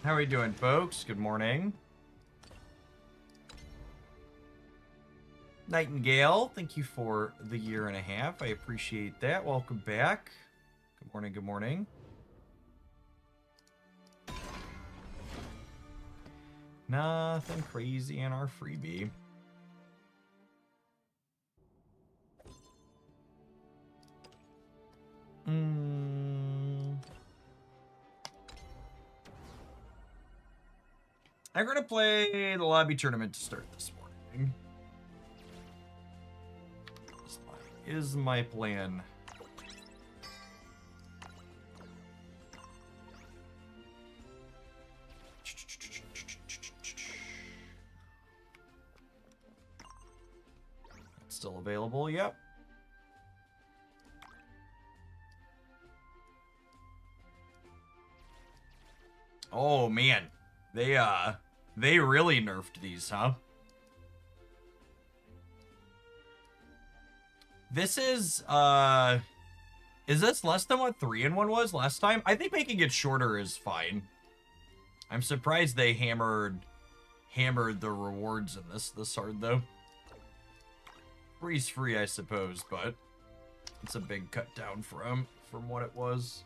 How are we doing, folks? Good morning. Nightingale, thank you for the year and a half. I appreciate that. Welcome back. Good morning, good morning. Nothing crazy in our freebie. I'm going to play the lobby tournament to start this morning. Is my plan. It's still available, yep. Oh man, they really nerfed these, huh? This is this less than what 3-in-1 was last time? I think making it shorter is fine. I'm surprised they hammered the rewards in this hard though. Free's free, I suppose, but it's a big cut down from what it was.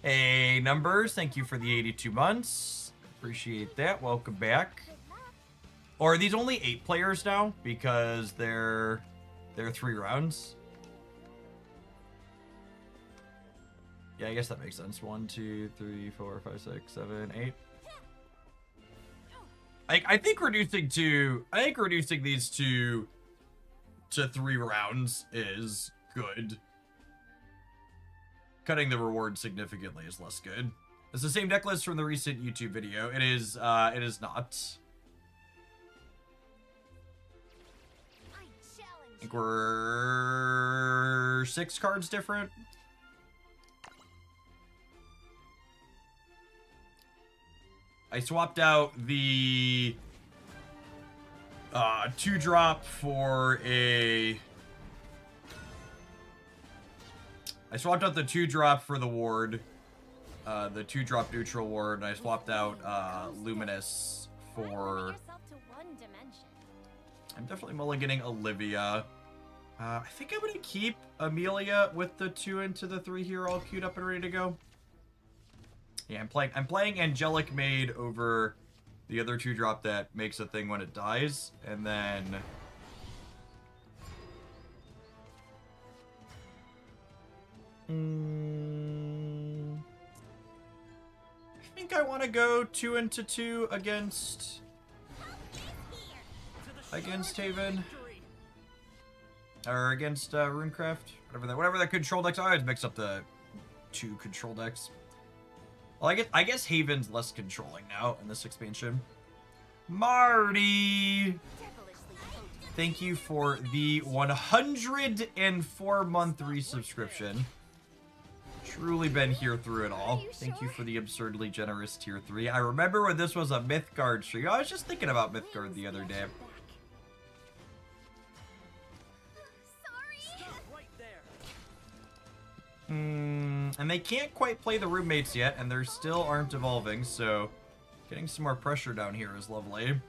Hey, Numbers, thank you for the 82 months. Appreciate that. Welcome back. Or are these only 8 players now? Because they're 3 rounds. Yeah, I guess that makes sense. 1, 2, 3, 4, 5, 6, 7, 8. I think reducing these to 3 rounds is good. Cutting the reward significantly is less good. It's the same deck list from the recent YouTube video. It is not. I think we're 6 cards different. I swapped out the 2-drop for a... I swapped out the 2-drop for the ward, the 2-drop neutral ward, and I swapped out Luminous for... I'm definitely mulliganing Olivia. I think I'm going to keep Amelia with the 2 into the 3 here all queued up and ready to go. Yeah, I'm playing Angelic Maid over the other 2-drop that makes a thing when it dies, and then... I think I want to go 2 into 2 against Haven. Or against Runecraft. Whatever that control decks. I always mix up the 2 control decks. Well, I guess Haven's less controlling now in this expansion. Marty! Thank you for the 104-month resubscription. Truly been here through it all. Thank you for the absurdly generous tier 3. I remember when this was a Mythgard stream. I was just thinking about Mythgard the other day. And they can't quite play the roommates yet, and they still aren't evolving, so getting some more pressure down here is lovely.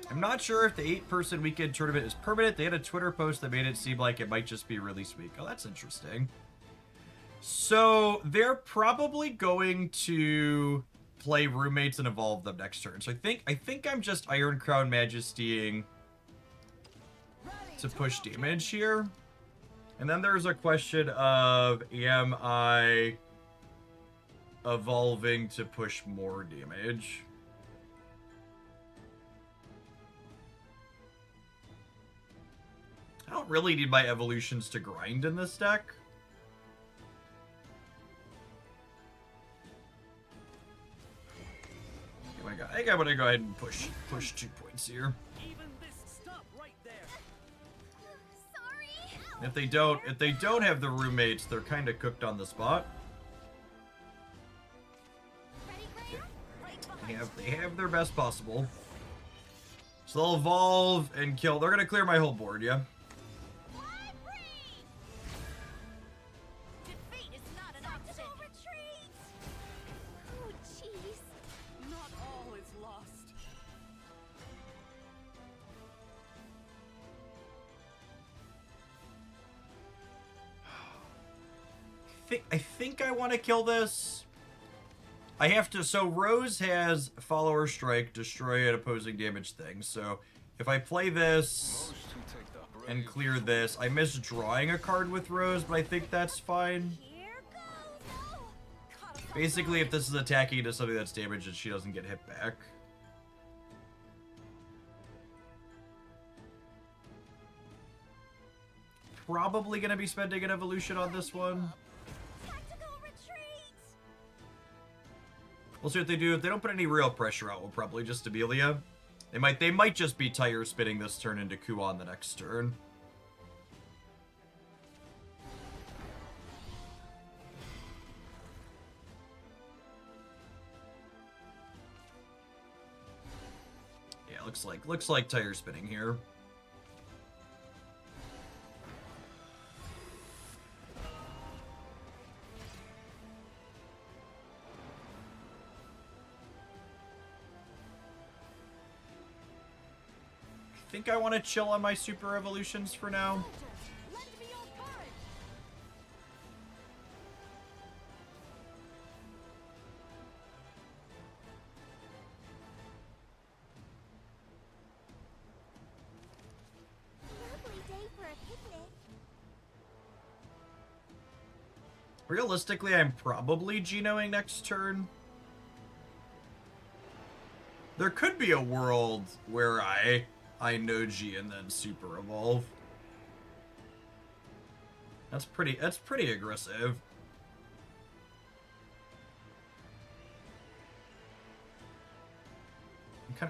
I'm not sure if the 8-person weekend tournament is permanent. They had a Twitter post that made it seem like it might just be release week. Oh, that's interesting. So they're probably going to play roommates and evolve them next turn. So I think I'm just Iron Crown Majestying to push damage here. And then there's a question of, am I evolving to push more damage? I don't really need my evolutions to grind in this deck. think I'm gonna go ahead and push 2 points here. Even this, stop right there. Sorry. If they don't have the roommates, they're kind of cooked on the spot. Ready, Graham? Right behind They have their best possible. So they'll evolve and kill. They're gonna clear my whole board, yeah. Defeat is not an option. Retreat. Oh, jeez. Not all is lost. I think I want to kill this. I have to. So Rose has follower strike, destroy an opposing damage thing. So if I play this and clear this, I miss drawing a card with Rose, but I think that's fine. Here goes. No. Caught us off Basically, if this is attacking into something that's damaged, she doesn't get hit back. Probably gonna be spending an evolution on this one. Tactical retreat. We'll see what they do. If they don't put any real pressure out, we'll probably just Amelia. They might just be tire spinning this turn into Kuon the next turn. Yeah, looks like tire spinning here. I think I want to chill on my super evolutions for now. Lend me your courage. Lovely day for a picnic. Realistically, I'm probably Genoing next turn. There could be a world where I no G and then super evolve. That's pretty aggressive.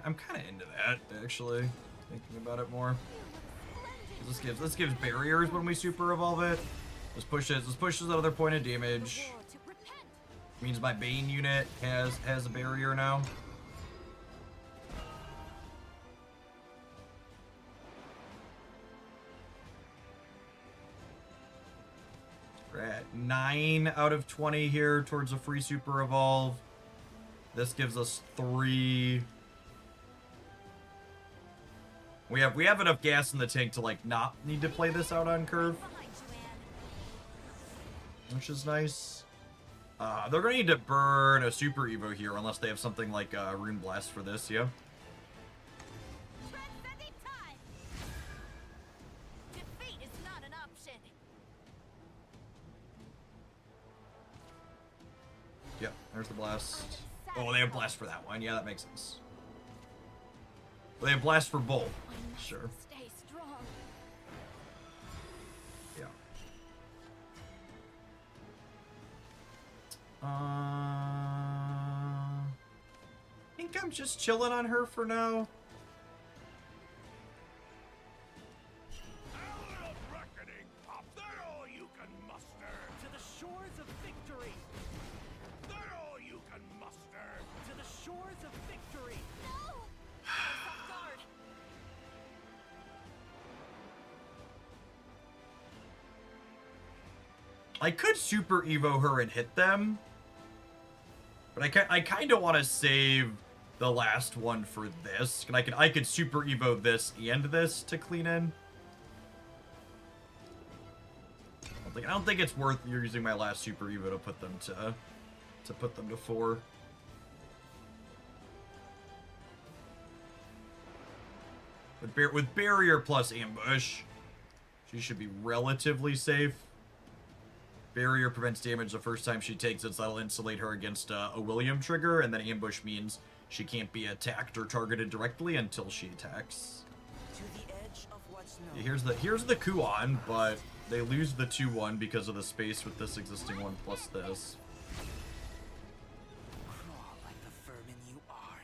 I'm kind of into that, actually, thinking about it more. This gives barriers when we super evolve it. This pushes another point of damage. Means my Bane unit has a barrier now. We're at 9 out of 20 here towards a free super evolve. This gives us 3. We have enough gas in the tank to like not need to play this out on curve, which is nice. They're gonna need to burn a super evo here unless they have something like Rune Blast for this, yeah. Transcending time. Defeat is not an option. Yep, there's the blast. Oh, they have blast for that one. Yeah, that makes sense. They have blast for both. Sure. Stay strong. Yeah. I think I'm just chilling on her for now. Hour of reckoning. They're all you can muster. To the shores of victory. They're all you can muster. To the shores of victory. No. Off guard. I could super evo her and hit them, but I kind of want to save the last one for this. And I could super evo this and this to clean in. I don't think it's worth using my last super evo to put them to 4. With barrier plus ambush, she should be relatively safe. Barrier prevents damage the first time she takes it, so that'll insulate her against a William trigger, and then ambush means she can't be attacked or targeted directly until she attacks. To the edge of what's known. Yeah, here's the Kuon, but they lose the 2-1 because of the space with this existing one plus this. Crawl like the vermin you are.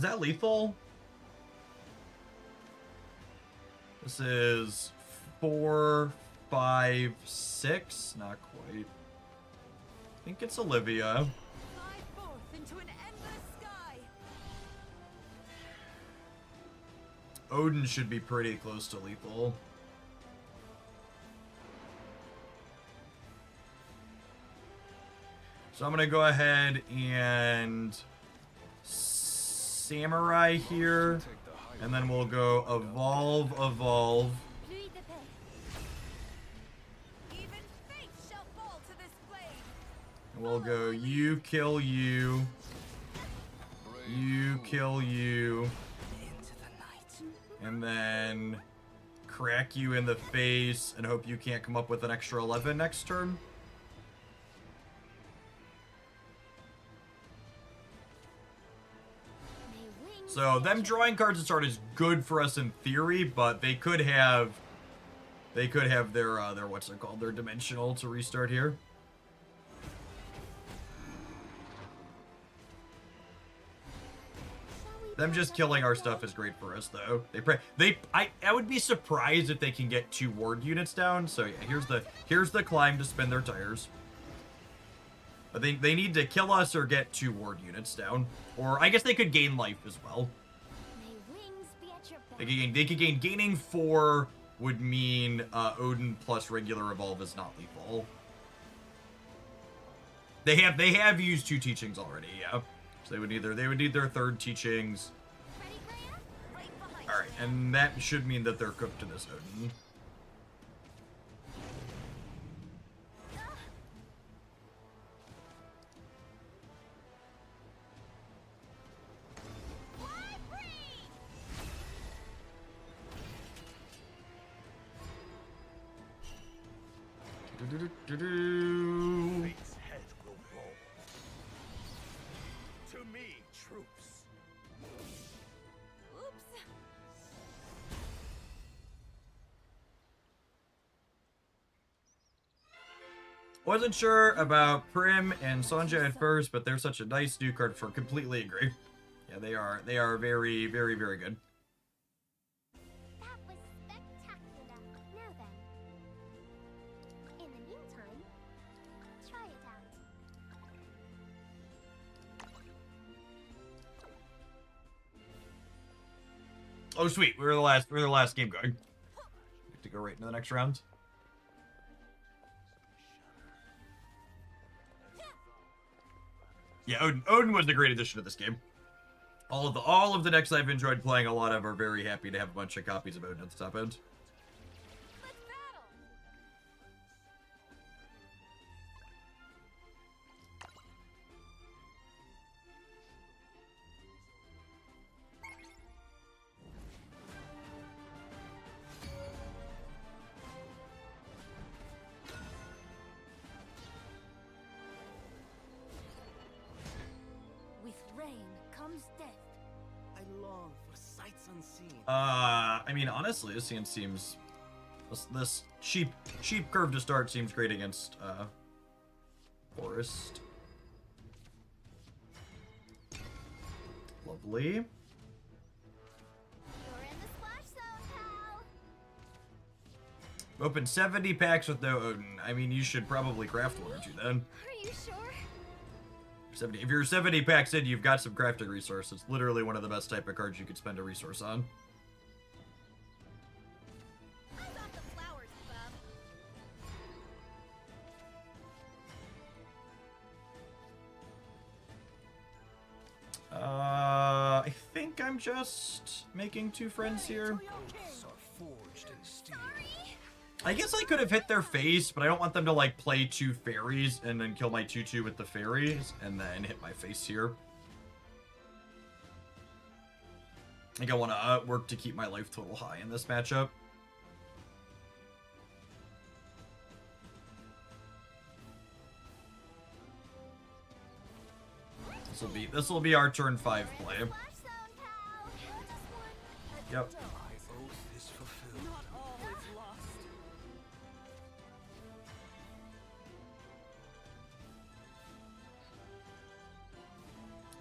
Is that lethal? This is 4, 5, 6. Not quite. I think it's Olivia. Fly forth into an endless sky. Odin should be pretty close to lethal. So I'm gonna go ahead and samurai here, and then we'll go evolve, evolve. Pluie de paix. Even fate shall fall to this blade. And we'll go you kill you, you kill you, Into the night. and then crack you in the face and hope you can't come up with an extra 11 next turn. May wings So be them at your drawing cards to start is good for us in theory, but they could have their what's it called, their dimensional to restart here. Shall we Them just killing our stuff is great for us though. I would be surprised if they can get 2 ward units down. So yeah, here's the climb to spin their tires. But they need to kill us or get 2 ward units down. Or I guess they could gain life as well. May wings be at your back. They could gain gaining 4 would mean Odin plus regular evolve is not lethal. They have used 2 teachings already, yeah. So they would need their 3rd teachings. Ready, Graham? Right behind Alright, you. and that should mean that they're cooked to this Odin. Fly free! Do-do-do-do-do. Fate's head will roll. To me, troops. Oops. Wasn't sure about Prim and Sonja at first, but they're such a nice new card for completely agree. Yeah, they are very, very, very good. That was spectacular. Now then. In the meantime, try it out. Oh sweet, we're the last game going. We have to go right into the next round. Yeah, Odin was a great addition to this game. All of the decks I've enjoyed playing a lot of are very happy to have a bunch of copies of Odin at the top end. Let's battle! With rain comes death. I long for sights unseen. I mean, honestly, this scene seems... This cheap curve to start seems great against, Forest. Lovely. You're in the splash zone, pal! Open 70 packs with no Odin. I mean, you should probably craft 1 or 2 then. Are you sure? 70. If you're 70 packs in, you've got some crafting resource. It's literally one of the best type of cards you could spend a resource on. I got the flowers, bub. I think I'm just making 2 friends here. Oaths are forged in steel. Sorry! I guess I could have hit their face, but I don't want them to, like, play 2 fairies and then kill my 2/2 with the fairies and then hit my face here. I think I want to work to keep my life total high in this matchup. This will be our turn 5 play. Splash zone, pal! Just one. Yep. My oath is fulfilled. Not all is lost.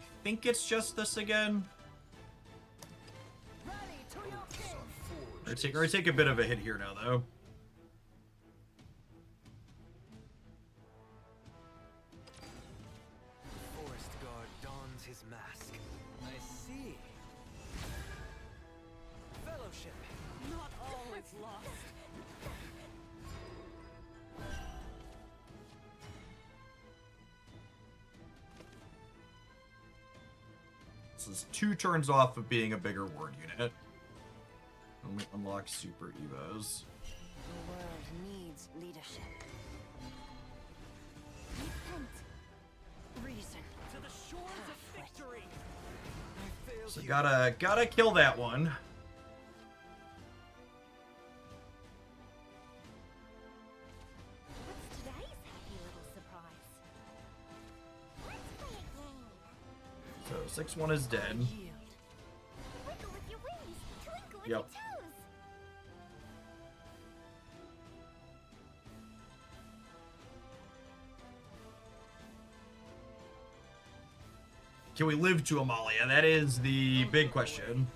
I think it's just this again. I take a bit of a hit here now, though. Forest guard dons his mask. I see. Fellowship. Not all is lost. This is 2 turns off of being a bigger ward unit. Only unlock super evos. The world needs leadership. Repent. Reason. To the shores of victory. I failed So you. gotta kill that one. What's today's happy little surprise? Let's play a game. So 6-1 is dead. Yield. Wiggle with your wings, twinkle with Yep. your toes. Can we live to Amalia? That is the big question.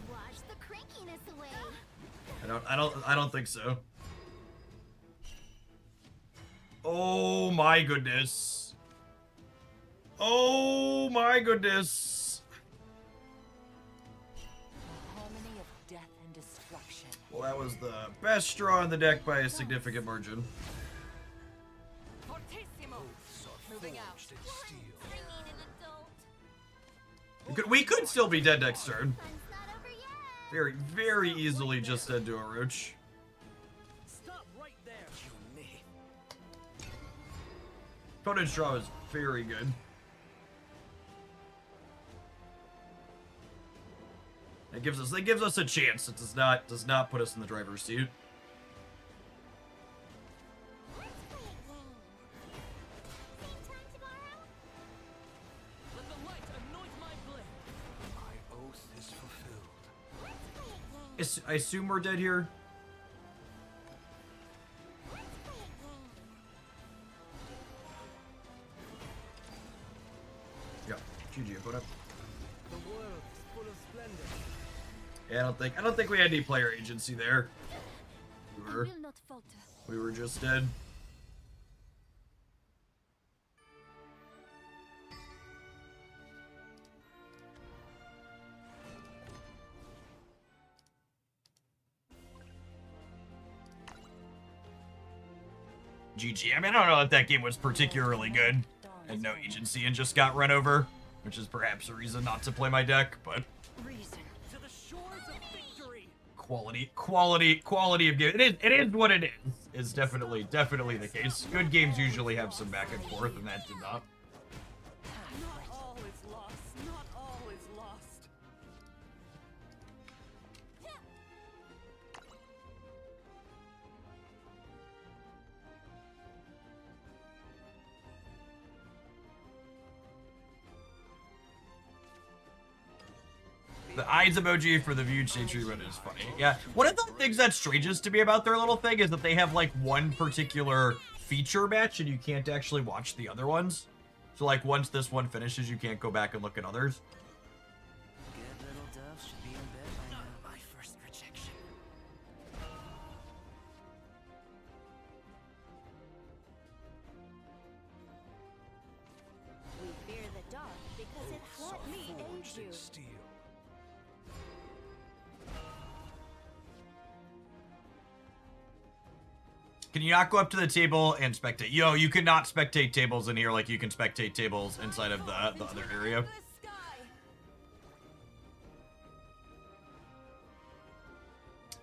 Wash the crankiness away. I don't think so. Oh my goodness. Oh my goodness. A harmony of death and destruction. Well, that was the best straw in the deck by a significant margin. Fortissimo. Moving out. Forged in steel. Bringing an adult. We could still be dead next turn. Fun's not over yet. Very, very easily just dead to a roach. Stop right there. You may. Opponent's draw is very good. It gives us a chance. It does not put us in the driver's seat. Let's play a game. Same time tomorrow? Let the light anoint my blade. My oath is fulfilled. Let's play a game. I assume we're dead here. Let's play a game. Yeah, GG, put up. The world is full of splendor. Yeah, I don't think we had any player agency there. I will not falter. We were just dead. GG. I mean, I don't know if that game was particularly good. And no agency and just got run over, which is perhaps a reason not to play my deck, but Reason. To the shores of victory. quality of game. It is what it is definitely the case. Good games usually have some back and forth, and that did not. Not all is lost. Not all is lost. The eyes emoji for the viewed state treatment is funny. Yeah, one of the things that's strangest to me about their little thing is that they have like one particular feature match and you can't actually watch the other ones. So like once this one finishes, you can't go back and look at others. Good little dove should be in bed by now. My first rejection. We fear the dark because it Let me aid Forged in you. steel. Can you not go up to the table and spectate? Yo, you cannot spectate tables in here like you can spectate tables inside of the other area. The sky.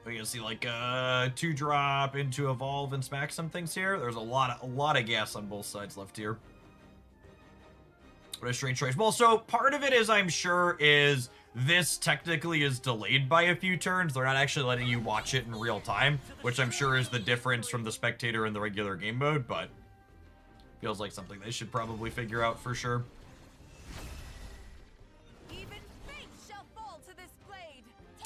We can see like 2-drop into evolve and smack some things here. There's a lot of gas on both sides left here. What a strange choice. Well, so part of it is I'm sure is this technically is delayed by a few turns. They're not actually letting you watch it in real time, which I'm sure is the difference from the spectator in the regular game mode, but feels like something they should probably figure out for sure. Even fate shall fall to this blade.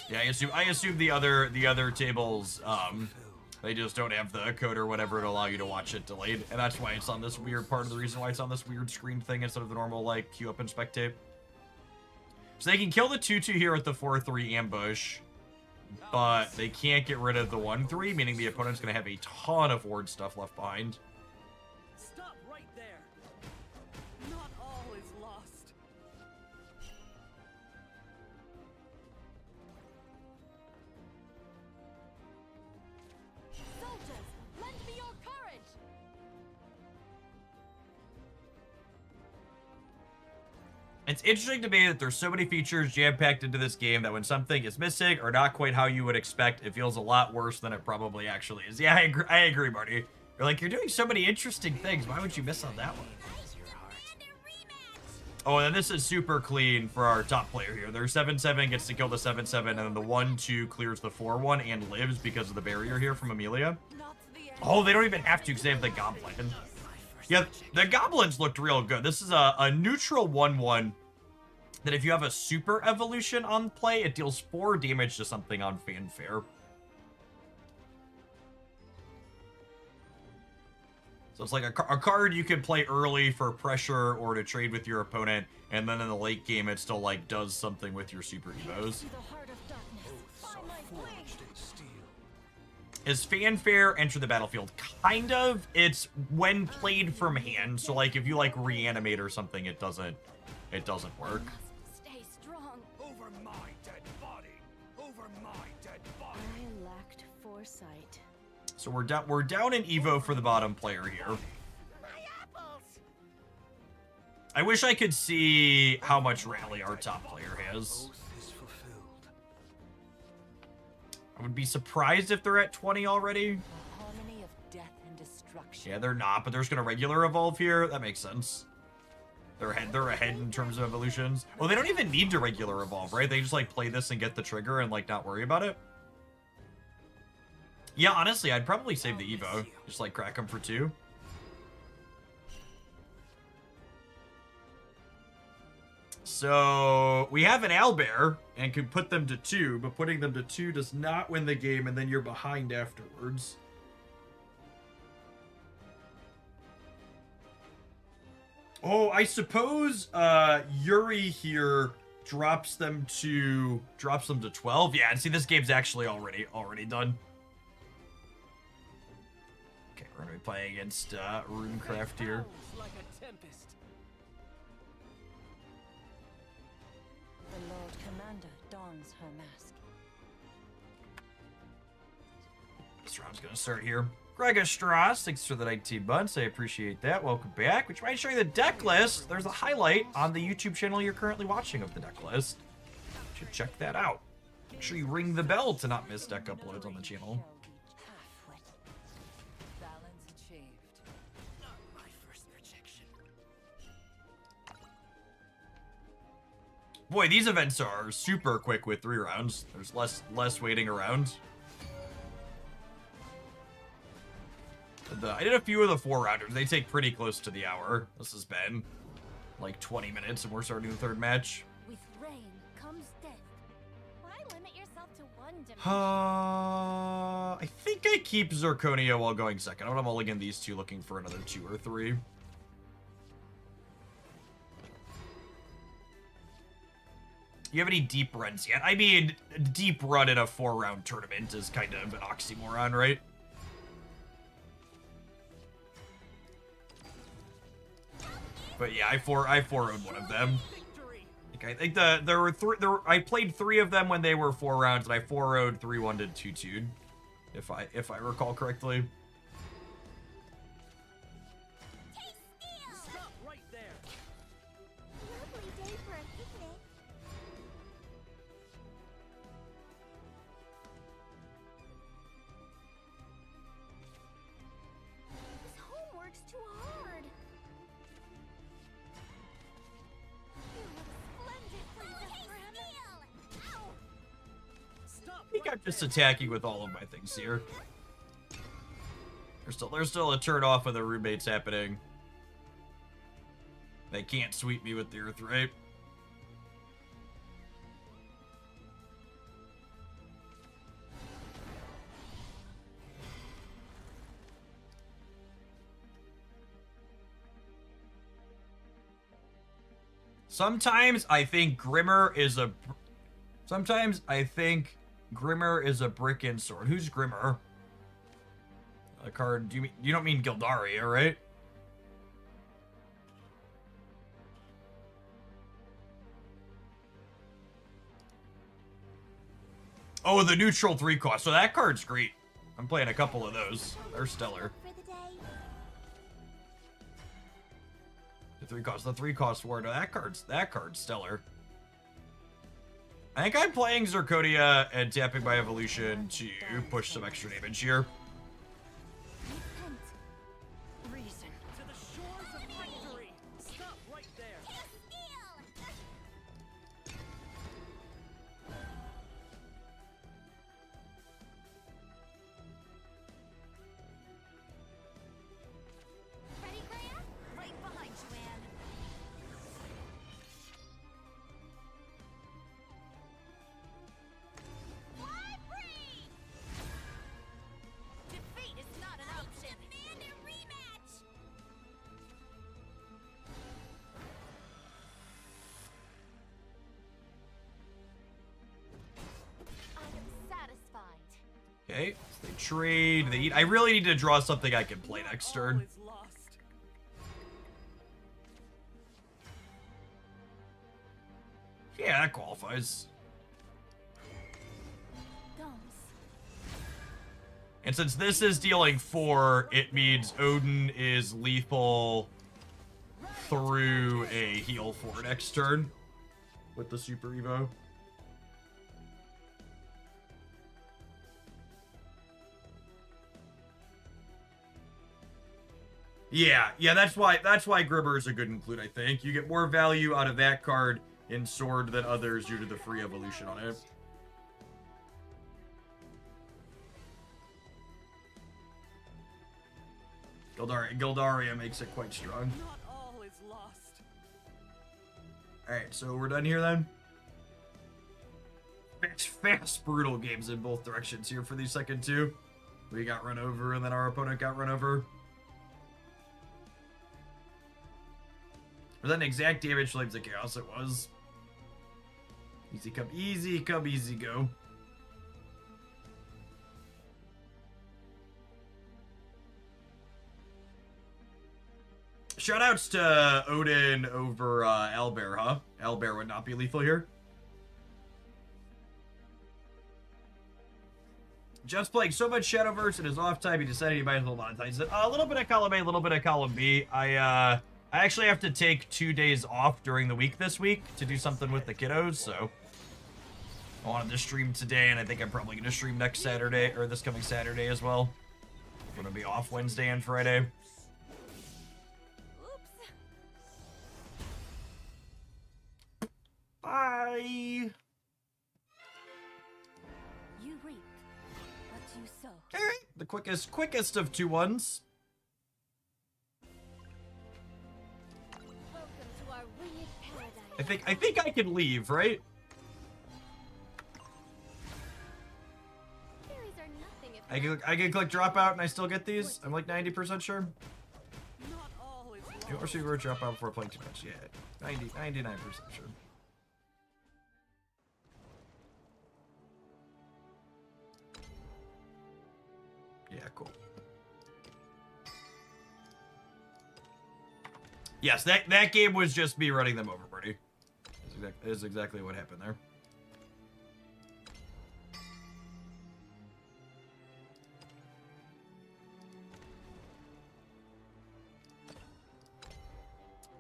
Yeah, I assume the other tables they just don't have the code or whatever to allow you to watch it delayed, and that's why it's on this weird part of the reason why it's on this weird screen thing instead of the normal like queue up and spectate. So they can kill the 2/2 here with the 4/3 ambush. but they can't get rid of the 1/3, meaning the opponent's going to have a ton of ward stuff left behind. Stop right there. Not all is lost. Soldiers, lend me your courage! It's interesting to me that there's so many features jam-packed into this game that when something is missing or not quite how you would expect, it feels a lot worse than it probably actually is. Yeah, I agree, Marty. You're like, you're doing so many interesting things. Why would you miss on that one? Oh, and then this is super clean for our top player here. Their 7/7 gets to kill the 7/7, and then the 1/2 clears the 4/1 and lives because of the barrier here from Amelia. Not the end. Oh, they don't even have to because they have the Goblin. Yeah, the Goblins looked real good. This is a neutral 1/1 that if you have a super evolution on play, it deals 4 damage to something on Fanfare. So it's like a card you can play early for pressure or to trade with your opponent, and then in the late game it still like does something with your super evos. To the heart of darkness. Find my blade. Is Fanfare enter the battlefield? Kind of. It's when played from hand, so like if you like reanimate or something, it doesn't work. Must stay strong. Over my dead body. Over my dead body. I lacked foresight. So we're down in Evo for the bottom player here. My apples. I wish I could see how much rally our top player has. I would be surprised if they're at 20 already. The harmony of death and destruction. Yeah, they're not, but there's gonna regular evolve here. That makes sense. They're ahead in terms of evolutions. Oh, they don't even need to regular evolve, right? They just like play this and get the trigger and like not worry about it. Yeah, honestly, I'd probably save the Evo. Just like crack them for 2. So we have an owlbear and can put them to 2, but putting them to 2 does not win the game, and then you're behind afterwards. Oh, I suppose Yuri here drops them to 12. Yeah, and see, this game's actually already done. Okay, we're gonna be playing against Runecraft here. Howls like a tempest. The Lord Commander dons her mask. This round's gonna start here. Greg Strauss, thanks for the 19 months. I appreciate that. Welcome back. Would you mind showing the deck list? There's a highlight on the YouTube channel you're currently watching of the deck list. You should check that out. Make sure you ring the bell to not miss deck uploads on the channel. Balance achieved. Not my first projection. Boy, these events are super quick with 3 rounds. There's less waiting around. I did a few of the 4-rounders. They take pretty close to the hour. This has been like 20 minutes, and we're starting the 3rd match. With rain comes death. Why limit yourself to one dimension? I think I keep Zirconia while going second. I'm gonna mulligan these 2, looking for another 2 or 3. You have any deep runs yet? I mean, deep run in a 4-round tournament is kind of an oxymoron, right? But yeah, I 4-0'd one of them. Victory. I think there were 3. I played 3 of them when they were 4 rounds, and I 4-0'd 3-1 to 2-2'd, if I recall correctly. Stop right there. Lovely day for a picnic. This homework's too hard. You look splendid, Princess Brim. Ow! Stop I think right I'm just there. attacking with all of my things here. There's still a turn off of the roommates happening. They can't sweep me with the Earth Rape. Sometimes I think Grimmer is a... Sometimes I think Grimmer is a brick-in sword. Who's Grimmer? A card. You don't mean Gildaria, right? Oh, the neutral 3 cost. So that card's great. I'm playing a couple of those. They're stellar. For the day. The 3 cost ward. No, that card's stellar. I think I'm playing Zirconia and tapping my evolution to push some extra damage here. Repent. Reason. To the shores of victory. Stop right there. Ready, Graham? Right behind you, Anne. Fly free! Defeat is not an option. Demand a rematch! I am satisfied. Okay, so they trade, they eat. I really need to draw something I can play next All turn. is lost. Yeah, that qualifies. Gums. And since this is dealing 4, it means Odin is lethal through a heal for next turn with the Super Evo. Yeah, that's why Grimmer is a good include, I think. You get more value out of that card in Sword than others due to the free evolution on it. Gildaria makes it quite strong. Not all is lost. Alright, so we're done here then. Fast, brutal games in both directions here for these second 2. We got run over and then our opponent got run over. Was that an exact damage Flames of Chaos? It was. Easy come, easy go. Shoutouts to Odin over Owlbear, huh? Owlbear would not be lethal here. Just playing so much Shadowverse in his off time, he decided he might as well monetize it. A little bit of column A, a little bit of column B. I actually have to take 2 days off during the week this week to do something with the kiddos, so I wanted to stream today, and I think I'm probably going to stream next Saturday, or this coming Saturday as well. I'm going to be off Wednesday and Friday. Oops. Bye! You reap what you sow. Alright, the quickest of 2 ones. Welcome to our winged paradise. I think I can leave, right? Fairies are nothing if I can click dropout and I still get these? I'm like 90% sure. Not all is lost. You receive a dropout before playing too much. Yeah, 99% sure. Yeah, cool. Yes, that game was just me running them over, Birdie. Is exactly what happened there.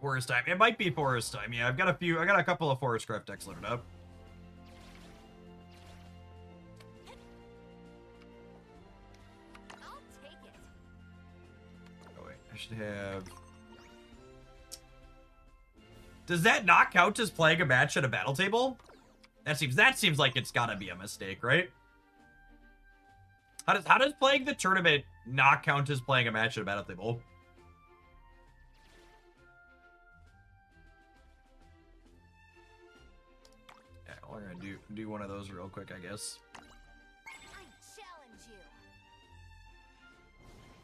Forest time. It might be forest time. Yeah, I got a couple of forest craft decks loaded up. I'll take it. Oh wait, I should have. Does that not count as playing a match at a battle table? That seems like it's gotta be a mistake, right? How does playing the tournament not count as playing a match at a battle table? Yeah, we're gonna do one of those real quick, I guess. I challenge you.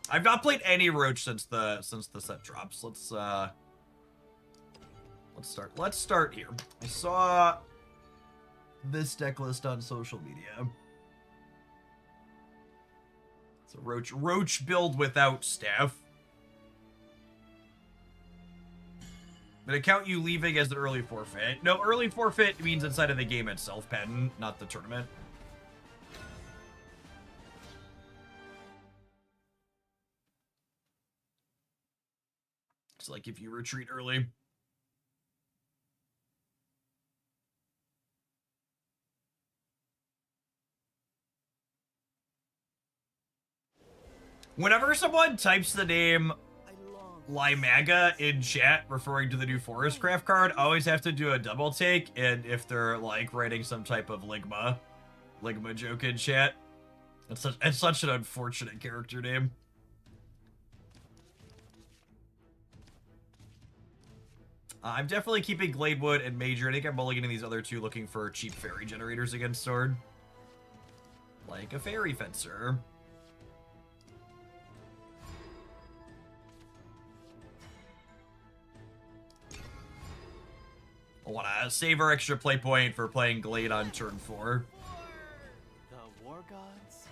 I've not played any Roach since the set drops. Let's start here. I saw this deck list on social media. It's a roach build without staff. But it count you leaving as an early forfeit. No, early forfeit means inside of the game itself, Patton, not the tournament. It's like if you retreat early. Whenever someone types the name Limaga in chat referring to the new Forest Craft card, I always have to do a double take, and if they're like writing some type of Ligma joke in chat. It's such an unfortunate character name. I'm definitely keeping Gladewood and Major. I think I'm mulliganing these other two looking for cheap fairy generators against Sword. Like a fairy fencer. I want to save our extra play point for playing Glade on turn 4. The war gods?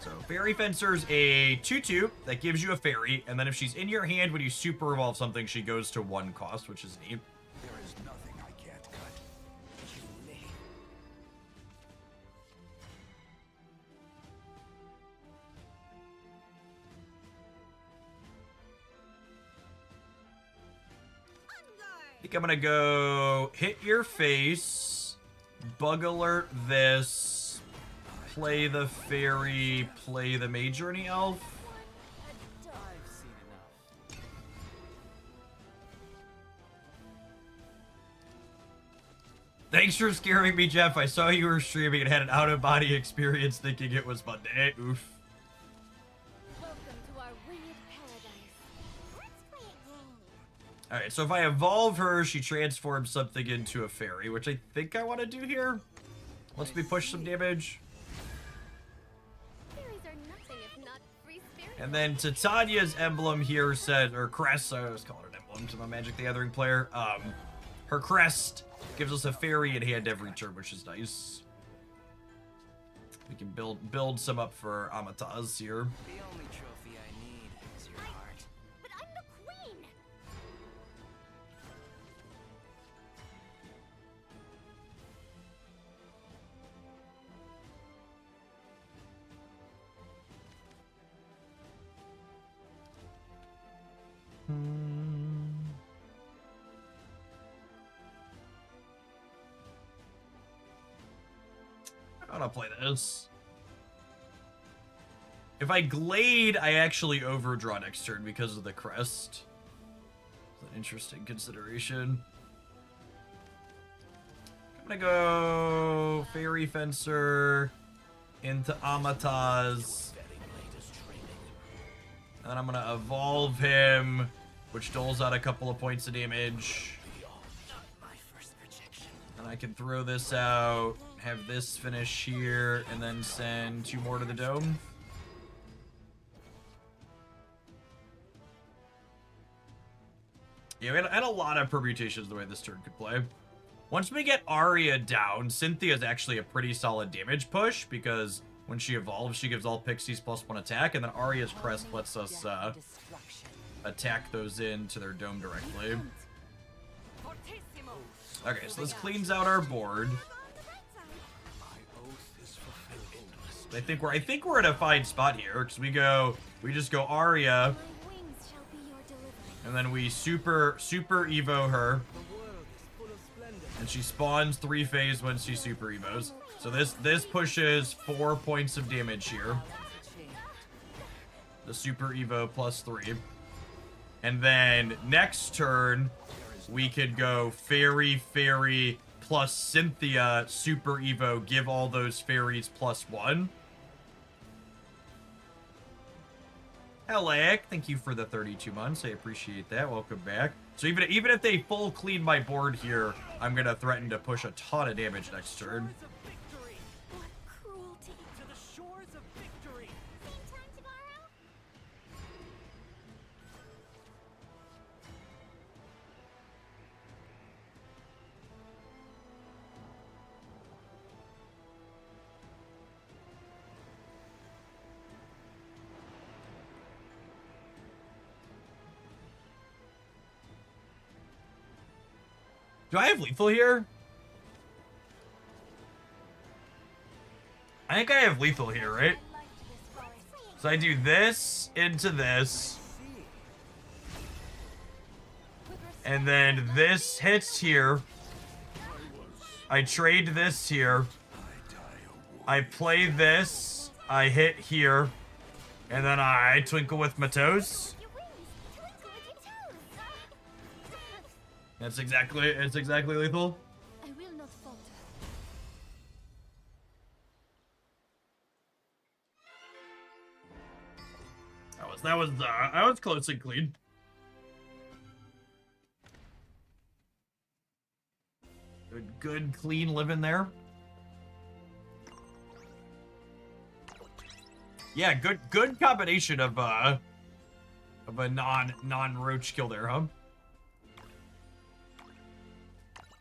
So, Fairy Fencer's a 2/2 that gives you a fairy, and then if she's in your hand when you super evolve something, she goes to 1 cost, which is neat. There is nothing I can't cut. You may. I think I'm gonna go hit your face, bug alert this, play the fairy, play the Major and the elf. I've seen enough. Thanks for scaring me, Jeff. I saw you were streaming and had an out-of-body experience thinking it was Monday. Oof. Welcome to our winged paradise. Let's play a game. Alright, so if I evolve her, she transforms something into a fairy, which I think I want to do here. Once we push some damage. Fairies are nothing if not free spirits. And then Titania's emblem here said, or crest, I always call her an emblem because I'm a Magic the Gathering player. Her crest gives us a fairy in hand every turn, which is nice. We can build some up for Amataz here. The only trophy I need is your heart. But I'm the queen. I want to play this. If I Glade, I actually overdraw next turn because of the crest. It's an interesting consideration. I'm gonna go Fairy Fencer into Amataz. And I'm gonna evolve him, which doles out a couple of points of damage. My first projection. And I can throw this out, have this finish here, and then send 2 more to the dome. Yeah, we had a lot of permutations the way this turn could play. Once we get Arya down, Cynthia's actually a pretty solid damage push, because when she evolves, she gives all pixies +1 attack, and then Arya's crest lets us attack those into their dome directly. Okay, so this cleans out our board. My oath is fulfilled. I think we're in a fine spot here, because we just go Arya, My wings shall be your delivery. and then we super evo her, The world is full of splendor. and she spawns 3 phase when she super evos. So this pushes 4 points of damage here. The super evo +3. And then next turn, we could go fairy plus Cynthia super evo, give all those fairies +1. Alec, thank you for the 32 months. I appreciate that. Welcome back. So even if they full clean my board here, I'm gonna threaten to push a ton of damage next turn. Shores of victory. What cruelty. To the shores of victory. Same time tomorrow? Do I have lethal here? I think I have lethal here, right? So I do this into this. And then this hits here. I trade this here. I play this. I hit here. And then I twinkle with my toes. Your wings, twinkle with your toes. It's exactly lethal. I will not falter. That was close and clean. Good clean living there. Yeah, good combination of a non-roach kill there, huh?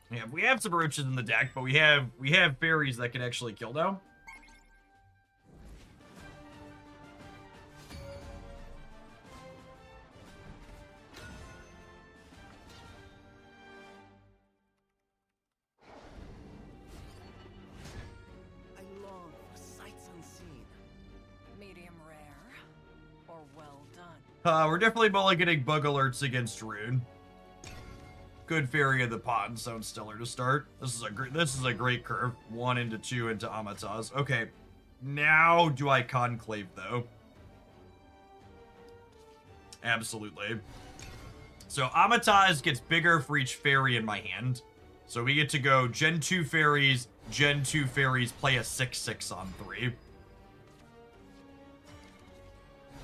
Yeah, we have some roaches in the deck, but we have fairies that can actually kill now. I long for sights unseen. Medium rare or well done. We're definitely mulliganing bug alerts against Rune. Good fairy of the pond sounds stellar to start. This is a great curve. 1 into 2 into Amataz. Okay, now do I conclave though? Absolutely. So Amataz gets bigger for each fairy in my hand. So we get to go Gen 2 fairies, play a 6/6 on 3.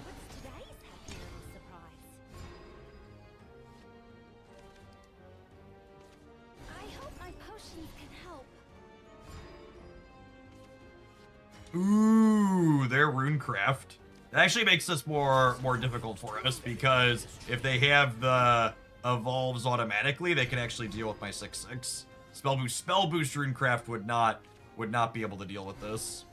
What's today's happy little surprise? I hope my potions can help. Ooh, their runecraft. That actually makes this more difficult for us because if they have the evolves automatically, they can actually deal with my 6/6. Spell boost runecraft would not be able to deal with this.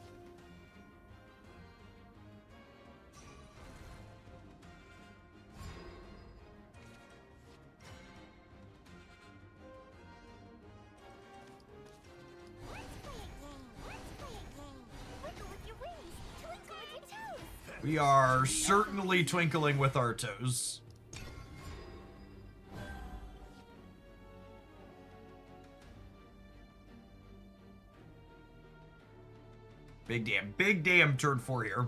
Twinkle with your wings, twinkle with your toes. We are certainly twinkling with our toes. Big damn turn 4 here.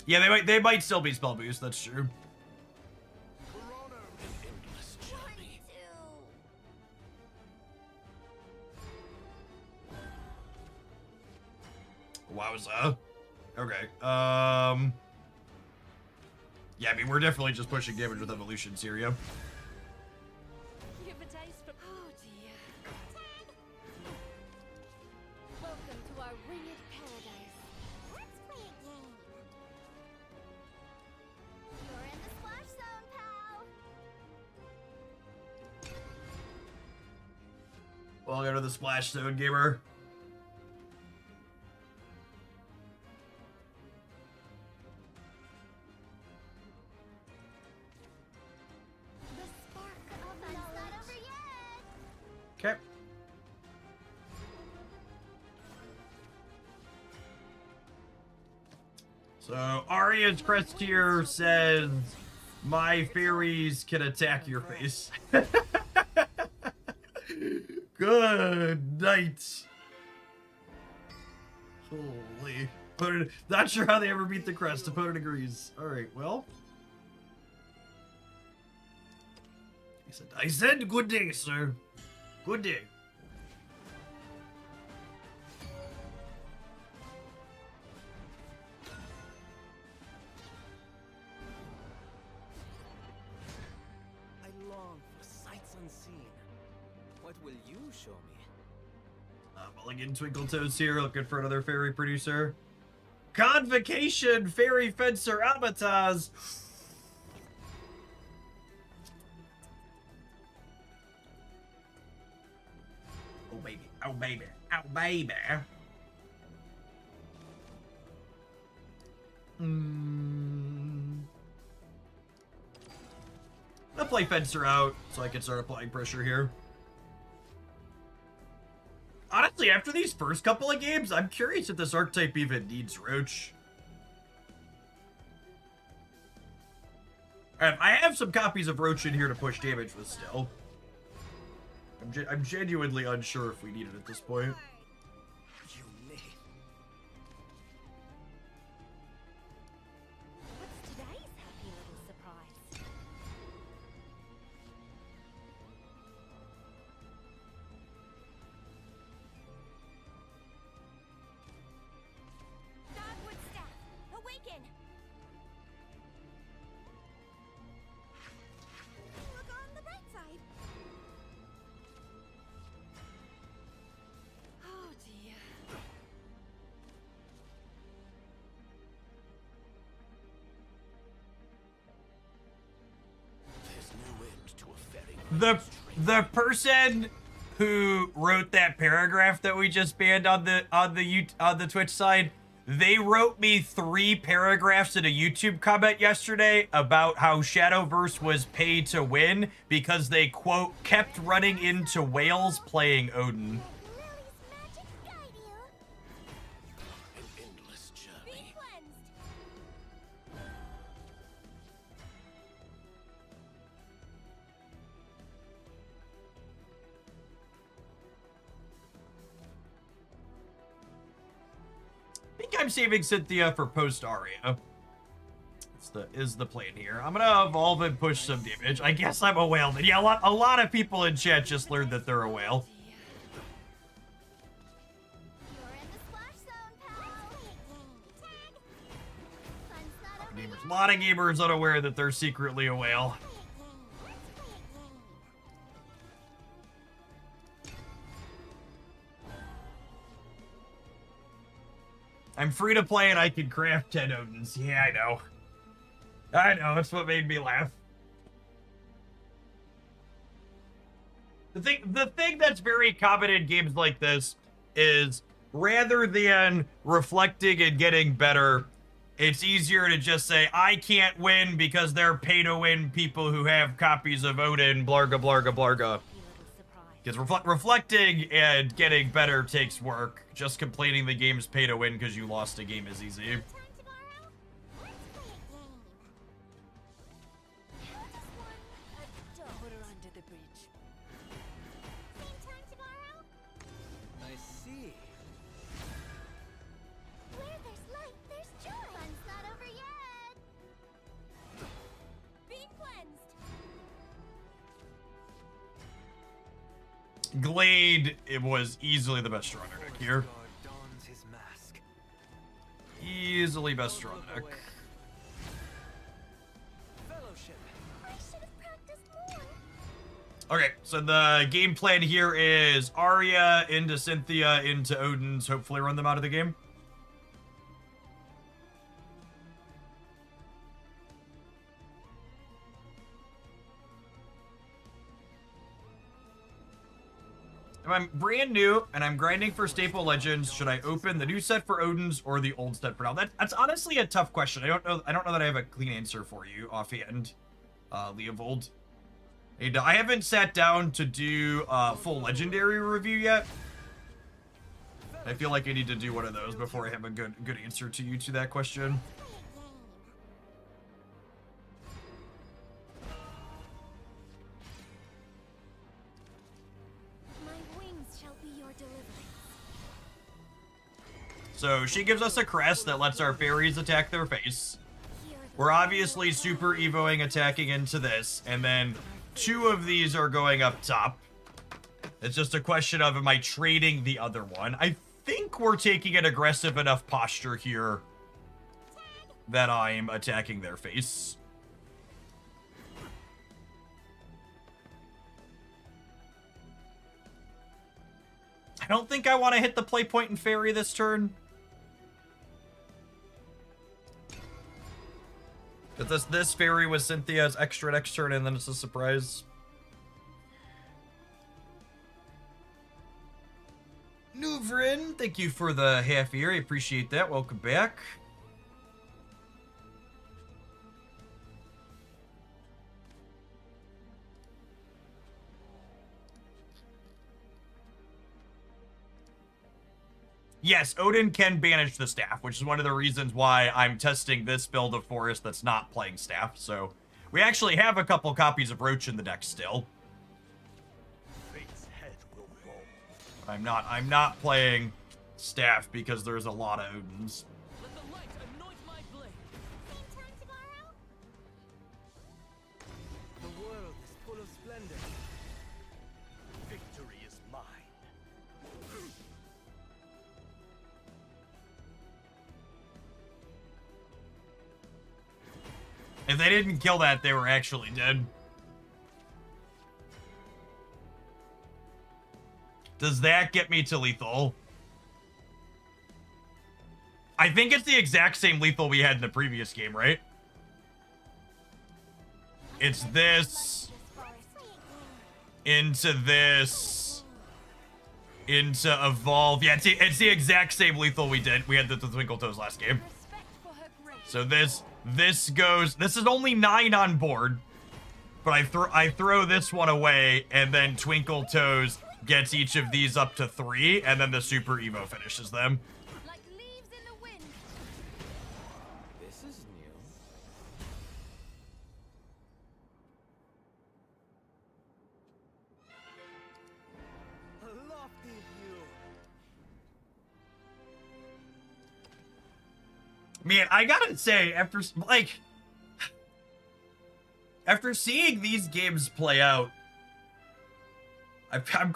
Yeah, they might still be spell boost, that's true. Corona, an endless journey. Wowza. Okay. Yeah, I mean, we're definitely just pushing damage with evolutions here, yeah. You have a taste for. Oh dear. Welcome to our winged paradise. Let's play a game. You're in the splash zone, pal. Welcome to the Splash Zone, gamer. The spark of the not over yet. Okay. So, Arya's crest here says, my fairies can attack your face. Good night. Holy. Not sure how they ever beat the crest. Opponent agrees. Alright, well. I said good day, sir. Good day. I long for sights unseen. What will you show me? Mulligan Twinkle Toes here, looking for another fairy producer. Convocation, Fairy Fencer, Amataz. Oh baby, oh baby, oh baby. play Fencer out so I can start applying pressure here. Honestly, after these first couple of games, I'm curious if this archetype even needs Roach. I have some copies of Roach in here to push damage with still. I'm genuinely unsure if we need it at this point. You may. What's today's happy little surprise? Dogwood staff, awaken! Look on the bright side. Oh dear. There's no end to a fairy. The person who wrote that paragraph that we just banned on the Twitch side, they wrote me 3 paragraphs in a YouTube comment yesterday about how Shadowverse was paid to win because they, quote, kept running into whales playing Odin. Lily's magic guide you. An endless Be journey. cleansed. I think I'm saving Cynthia for post Aria. Is the plan here. I'm gonna evolve and push some damage. I guess I'm a whale. Yeah, a lot of people in chat just learned that they're a whale. You're in the splash zone, pal. Tag. Fun's not over yet. A lot of gamers unaware that they're secretly a whale. I'm free to play and I can craft 10 Odins. Yeah, I know. I know, that's what made me laugh. The thing that's very common in games like this is rather than reflecting and getting better, it's easier to just say, I can't win because they're pay-to-win people who have copies of Odin, blarga, blarga, blarga. Happy little surprise. Because reflecting and getting better takes work. Just complaining the game's pay-to-win because you lost a game is easy. Time to borrow? Let's play a game. How does one Put her under the bridge. same time to borrow? I see. Where there's light, there's joy. Fun's not over yet. Be cleansed. Glade, it was easily the best runner deck here. God dons his mask. Easily best run deck. Fellowship. I should have practiced more. Okay, so the game plan here is Arya into Cynthia into Odin's, hopefully run them out of the game. If I'm brand new and I'm grinding for staple legends, should I open the new set for Odin's or the old set for now? That's honestly a tough question. I don't know that I have a clean answer for you offhand, Leovold. And I haven't sat down to do a full legendary review yet. I feel like I need to do one of those before I have a good answer to you to that question. My wings shall be your deliverance. So she gives us a crest that lets our fairies attack their face. Hear the We're obviously super evoing attacking into this, and then 2 of these are going up top. It's just a question of, am I trading the other one? I think we're taking an aggressive enough posture here that I'm attacking their face. I don't think I want to hit the play point and fairy this turn. But this fairy with Cynthia's extra next turn, and then it's a surprise. Nuvrin, thank you for the half year. I appreciate that. Welcome back. Yes, Odin can banish the staff, which is one of the reasons why I'm testing this build of Forest that's not playing staff. So we actually have a couple copies of Roach in the deck still. Fate's head will fall. I'm not playing staff because there's a lot of Odins. Let the light anoint my blade. Same time tomorrow? The world is full of splendor. Victory is mine. If they didn't kill that, they were actually dead. Does that get me to lethal? I think it's the exact same lethal we had in the previous game, right? It's this, into this, into evolve. Yeah, it's the exact same lethal we did. We had the Twinkle Toes last game. Respect for her grace. So this goes. This is only 9 on board, but I throw this one away, and then Twinkle Toes gets each of these up to 3, and then the Super Evo finishes them. Like leaves in the wind. This is new. A lofty view. Man, I gotta say, after seeing these games play out,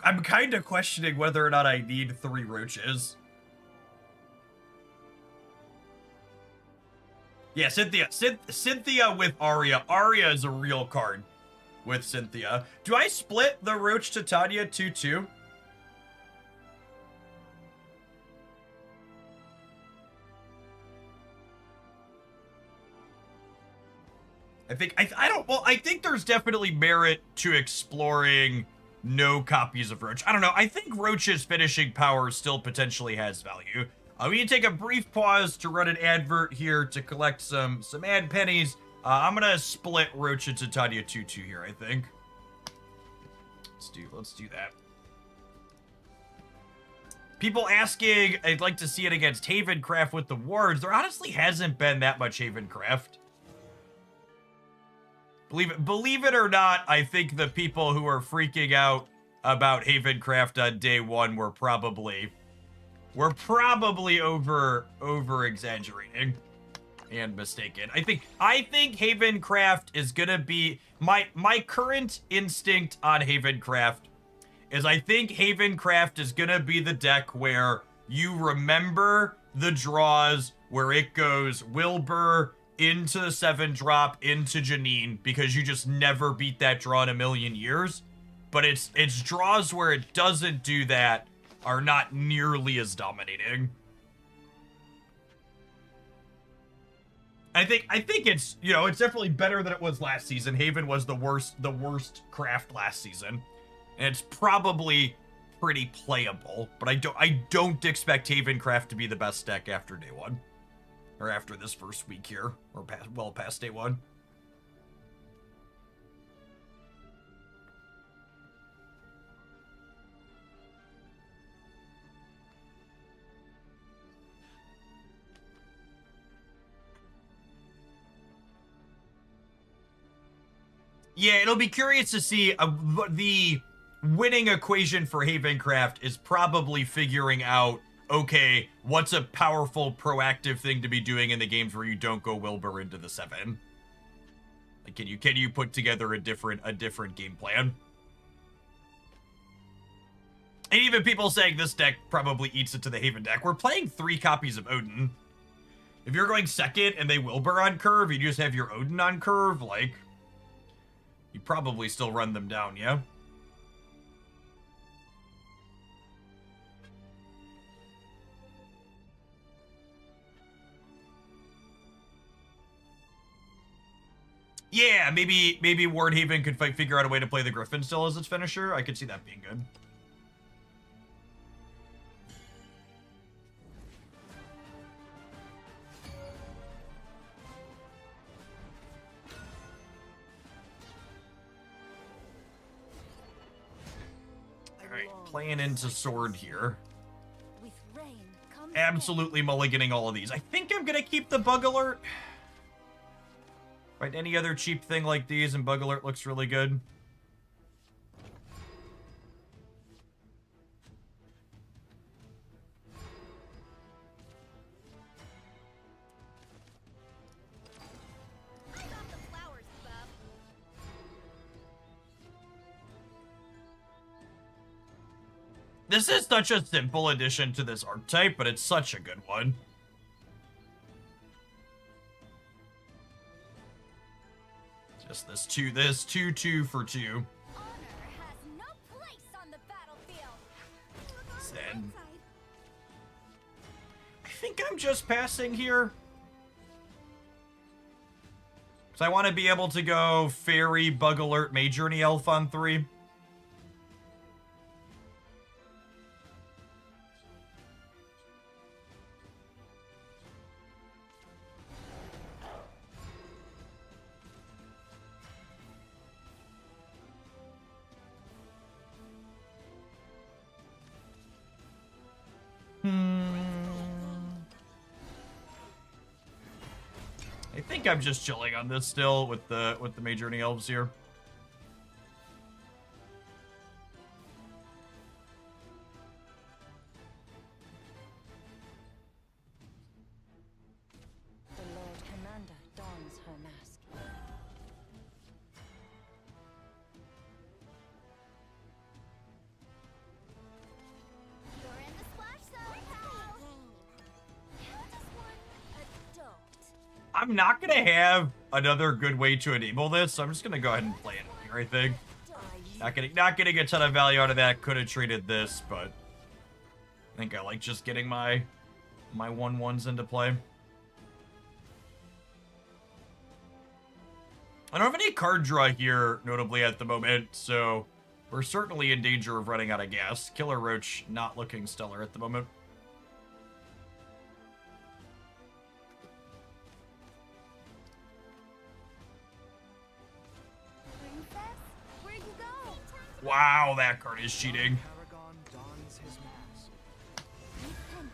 I'm kind of questioning whether or not I need 3 Roaches. Yeah, Cynthia with Arya. Arya is a real card with Cynthia. Do I split the Roach Titania 2-2? I think there's definitely merit to exploring no copies of Roach. I don't know. I think Roach's finishing power still potentially has value. We need to take a brief pause to run an advert here to collect some ad pennies. I'm gonna split Roach and Titania 2-2 here, I think. Let's do that. People asking, I'd like to see it against Havencraft with the wards. There honestly hasn't been that much Havencraft. Believe it or not, I think the people who are freaking out about Havencraft on day 1 were probably over exaggerating and mistaken. I think Havencraft is gonna be my current instinct on Havencraft is I think Havencraft is gonna be the deck where you remember the draws where it goes Wilbur into the 7-drop into Janine because you just never beat that draw in a million years. But it's draws where it doesn't do that are not nearly as dominating. I think it's, you know, it's definitely better than it was last season. Haven was the worst craft last season. And it's probably pretty playable, but I don't expect Havencraft to be the best deck after day 1. Or after this first week here, or past day 1. Yeah, it'll be curious to see the winning equation for Havencraft is probably figuring out, okay, what's a powerful, proactive thing to be doing in the games where you don't go Wilbur into the 7? Like, can you put together a different game plan? And even people saying this deck probably eats it to the Haven deck. We're playing 3 copies of Odin. If you're going second and they Wilbur on curve, you just have your Odin on curve, like, you probably still run them down, yeah? Yeah, maybe Wardhaven could figure out a way to play the Griffin still as its finisher. I could see that being good. Alright, playing into sword here. With rain absolutely mulliganing all of these. I think I'm gonna keep the bug alert. Right, any other cheap thing like these, and bug alert looks really good. I got the flowers, bub. This is such a simple addition to this archetype, but it's such a good one. Just this 2 for 2. Honor has no place on the battlefield. Zen. I think I'm just passing here. So I want to be able to go Fairy, Bug Alert, Majourney Elf on 3. I think I'm just chilling on this still with the Majourney Elves here. The Lord Commander dons her mask. You're in the splash zone, pal. How does one adopt? I'm not gonna have another good way to enable this, so I'm just gonna go ahead and play it here, I think. Not getting a ton of value out of that. Could have traded this, but I think I like just getting my 1/1s into play. I don't have any card draw here, notably at the moment, so we're certainly in danger of running out of gas. Killer Roach not looking stellar at the moment. Princess, where'd you go? Wow, that card is cheating. Paragon dons his mask. Repent.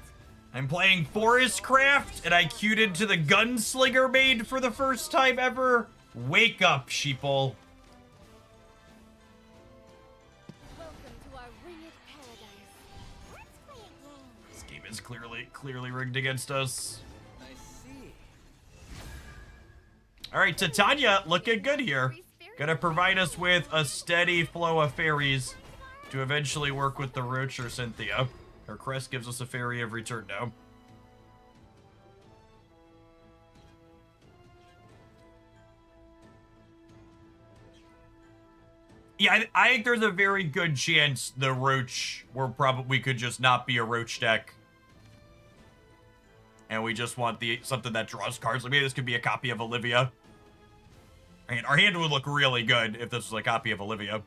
I'm playing Forest Craft, and I queued into the Gunslinger Maid for the first time ever. Wake up, sheeple. Welcome to our winged paradise. Let's play a game. This game is clearly rigged against us. I see. All right, Titania, looking good here. Gonna provide us with a steady flow of fairies to eventually work with the Roach or Cynthia. Her crest gives us a fairy every turn now. Yeah, I think there's a very good chance the Roach we could just not be a Roach deck. And we just want something that draws cards. Like maybe this could be a copy of Olivia. I mean, our hand would look really good if this was a copy of Olivia.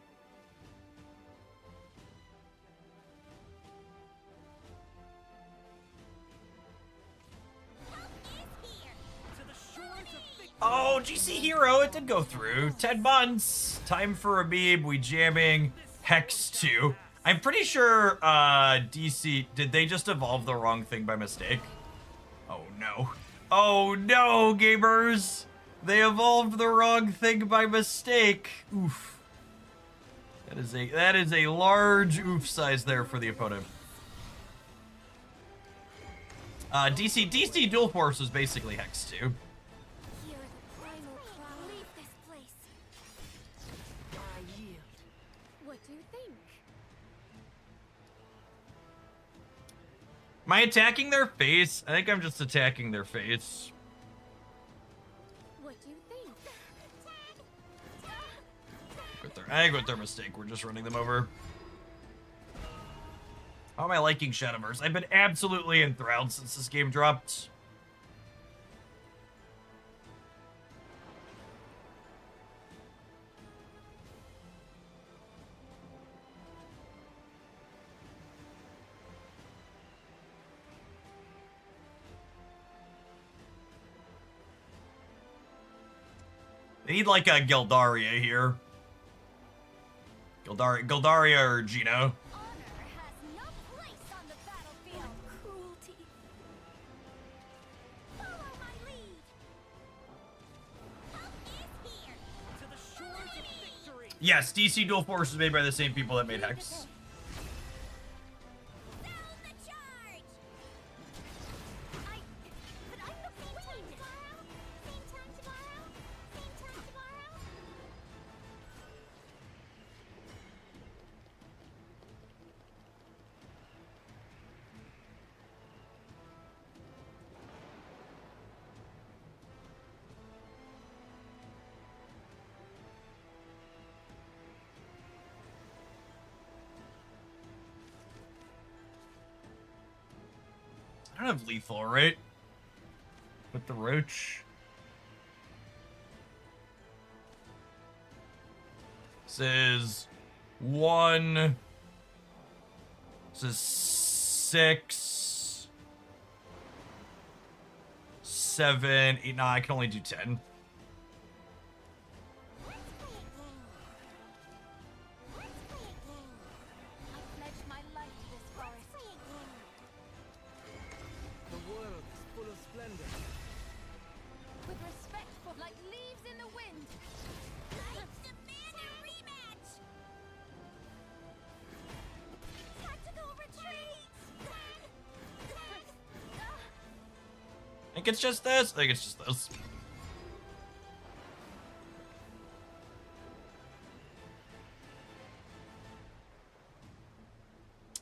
To the shores of victory. Oh, GC Hero, it did go through. 10 months. Time for a meme. We jamming Hex 2. I'm pretty sure DC, did they just evolve the wrong thing by mistake? Oh no. Oh no, gamers! They evolved the wrong thing by mistake. Oof. That is a large oof size there for the opponent. DC Dual Force is basically Hex 2. Hear the primal cry. Leave this place. I yield. What do you think? Am I attacking their face? I think I'm just attacking their face. What do you think? I think with their mistake, we're just running them over. How am I liking Shadowverse? I've been absolutely enthralled since this game dropped. They need like a Gildaria here. Gildaria or Gino. Honor has no place on the battlefield. Cruelty. Yes, DC Dual Force is made by the same people that made Hex. Sound the charge! But I'm the queen! Same time tomorrow? Same time tomorrow? I don't have lethal, right? With the roach. This is 1. This is 6. 7, 8, 9. I can only do 10. I pledge my life to this forest. The world is full of splendor. With respect for like leaves in the wind. I demand a rematch! Tactical retreat! I think it's just this. I think it's just this.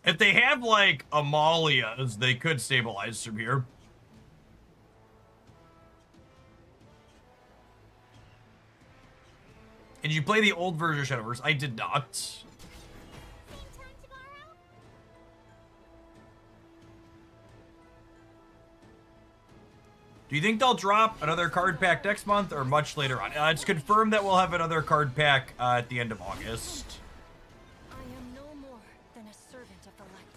If they have, like, Amalias, they could stabilize from here. And you play the old version of Shadowverse? I did not. Same time tomorrow? Do you think they'll drop another card pack next month or much later on? It's confirmed that we'll have another card pack at the end of August. I am no more than a servant of the light.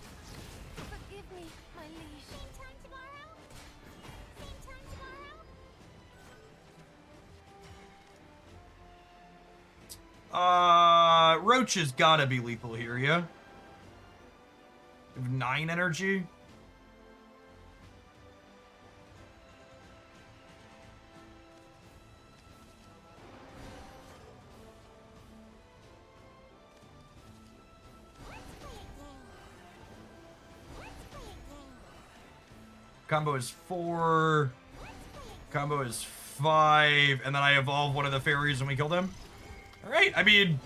Forgive me, my liege. Same time tomorrow? Same time tomorrow? Roach has gotta be lethal here, yeah? We have 9 energy. Combo is 4. Combo is 5. And then I evolve one of the fairies and we kill them. Alright, I mean,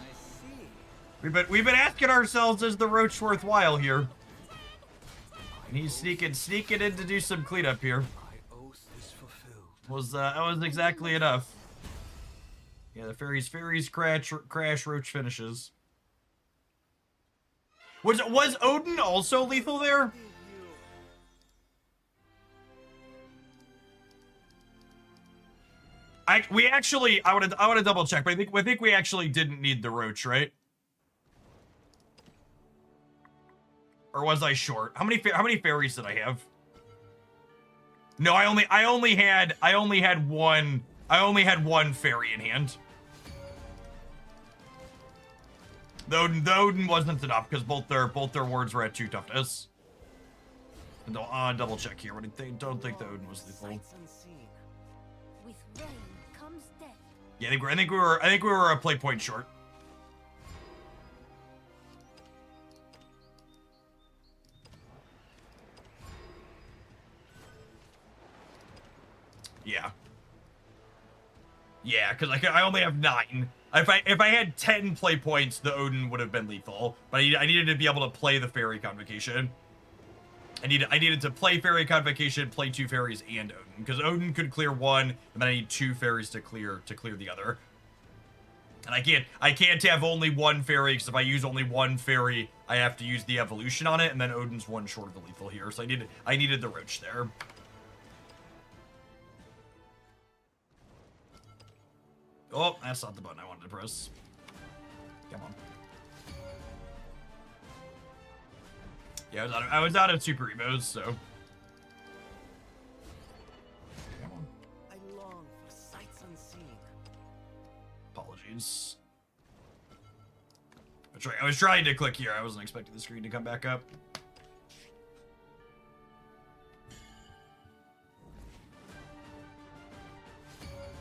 I see. we've been asking ourselves, is the roach worthwhile here? And he's sneaking in to do some cleanup here. My oath is fulfilled. That was exactly enough. Yeah, the fairies crash roach finishes. Was Odin also lethal there? I want to double check, but I think we actually didn't need the roach, right? Or was I short? How many fairies did I have? No, I only had one fairy in hand. The Odin wasn't enough because both their wards were at 2 toughness. And double check here. Don't think the Odin was lethal. Sights unseen. With rain comes death. Yeah, I think we were a play point short. Yeah. Yeah, because I only have 9. If I had 10 play points, the Odin would have been lethal. But I needed to be able to play the Fairy Convocation. I needed to play Fairy Convocation, play 2 fairies, and Odin. Because Odin could clear 1, and then I need 2 fairies to clear the other. And I can't have only 1 fairy, because if I use only 1 fairy, I have to use the evolution on it, and then Odin's 1 short of the lethal here. So I needed the roach there. Oh, that's not the button I wanted to press. Come on. Yeah, I was out of super emos, so. Come on. I long for sights unseen. Apologies. I was trying to click here. I wasn't expecting the screen to come back up.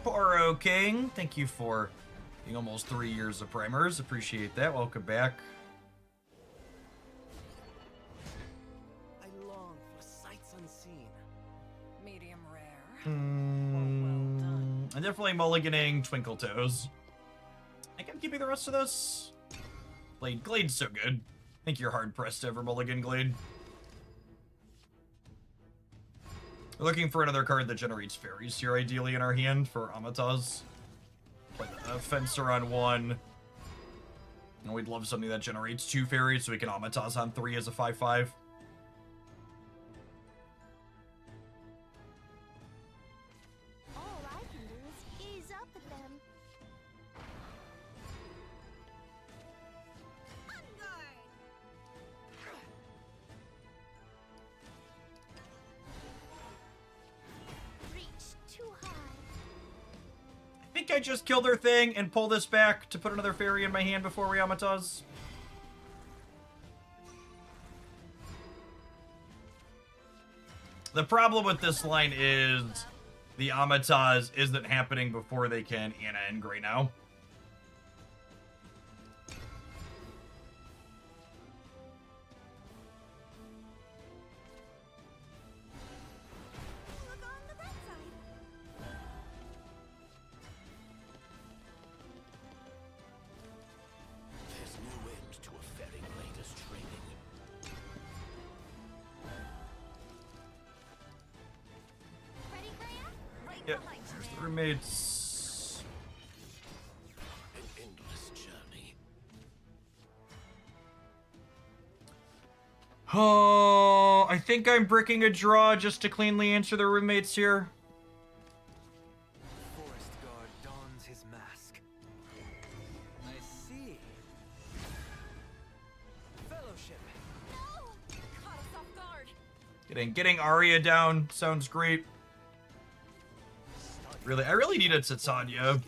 Poro King, thank you for Being almost 3 years of primers. Appreciate that. Welcome back. I long for sights unseen. Medium rare. Or well done. I'm definitely mulliganing Twinkle Toes. I think I'm keeping the rest of those. Glade's so good. I think you're hard pressed to ever mulligan Glade. We're looking for another card that generates fairies here, ideally, in our hand for Amataz. Play the Fencer on 1. And we'd love something that generates 2 fairies so we can Amataz on 3 as a 5/5. All I can do is ease up at them. On guard! Reach too high. I think I just killed their thing and pull this back to put another fairy in my hand before we Amataz. The problem with this line is the Amataz isn't happening before they can Anna and Grey now. Look on the bright side. There's no end to a fairy blader's training. Ready, Graham? Right Yep, behind you, there's the man. roommates. An endless journey. Oh, I think I'm bricking a draw just to cleanly answer the roommates here. Forest guard dons his mask. I see. Fellowship. No! Caught us off guard. Getting Arya down sounds great. Really, I really need a Titania.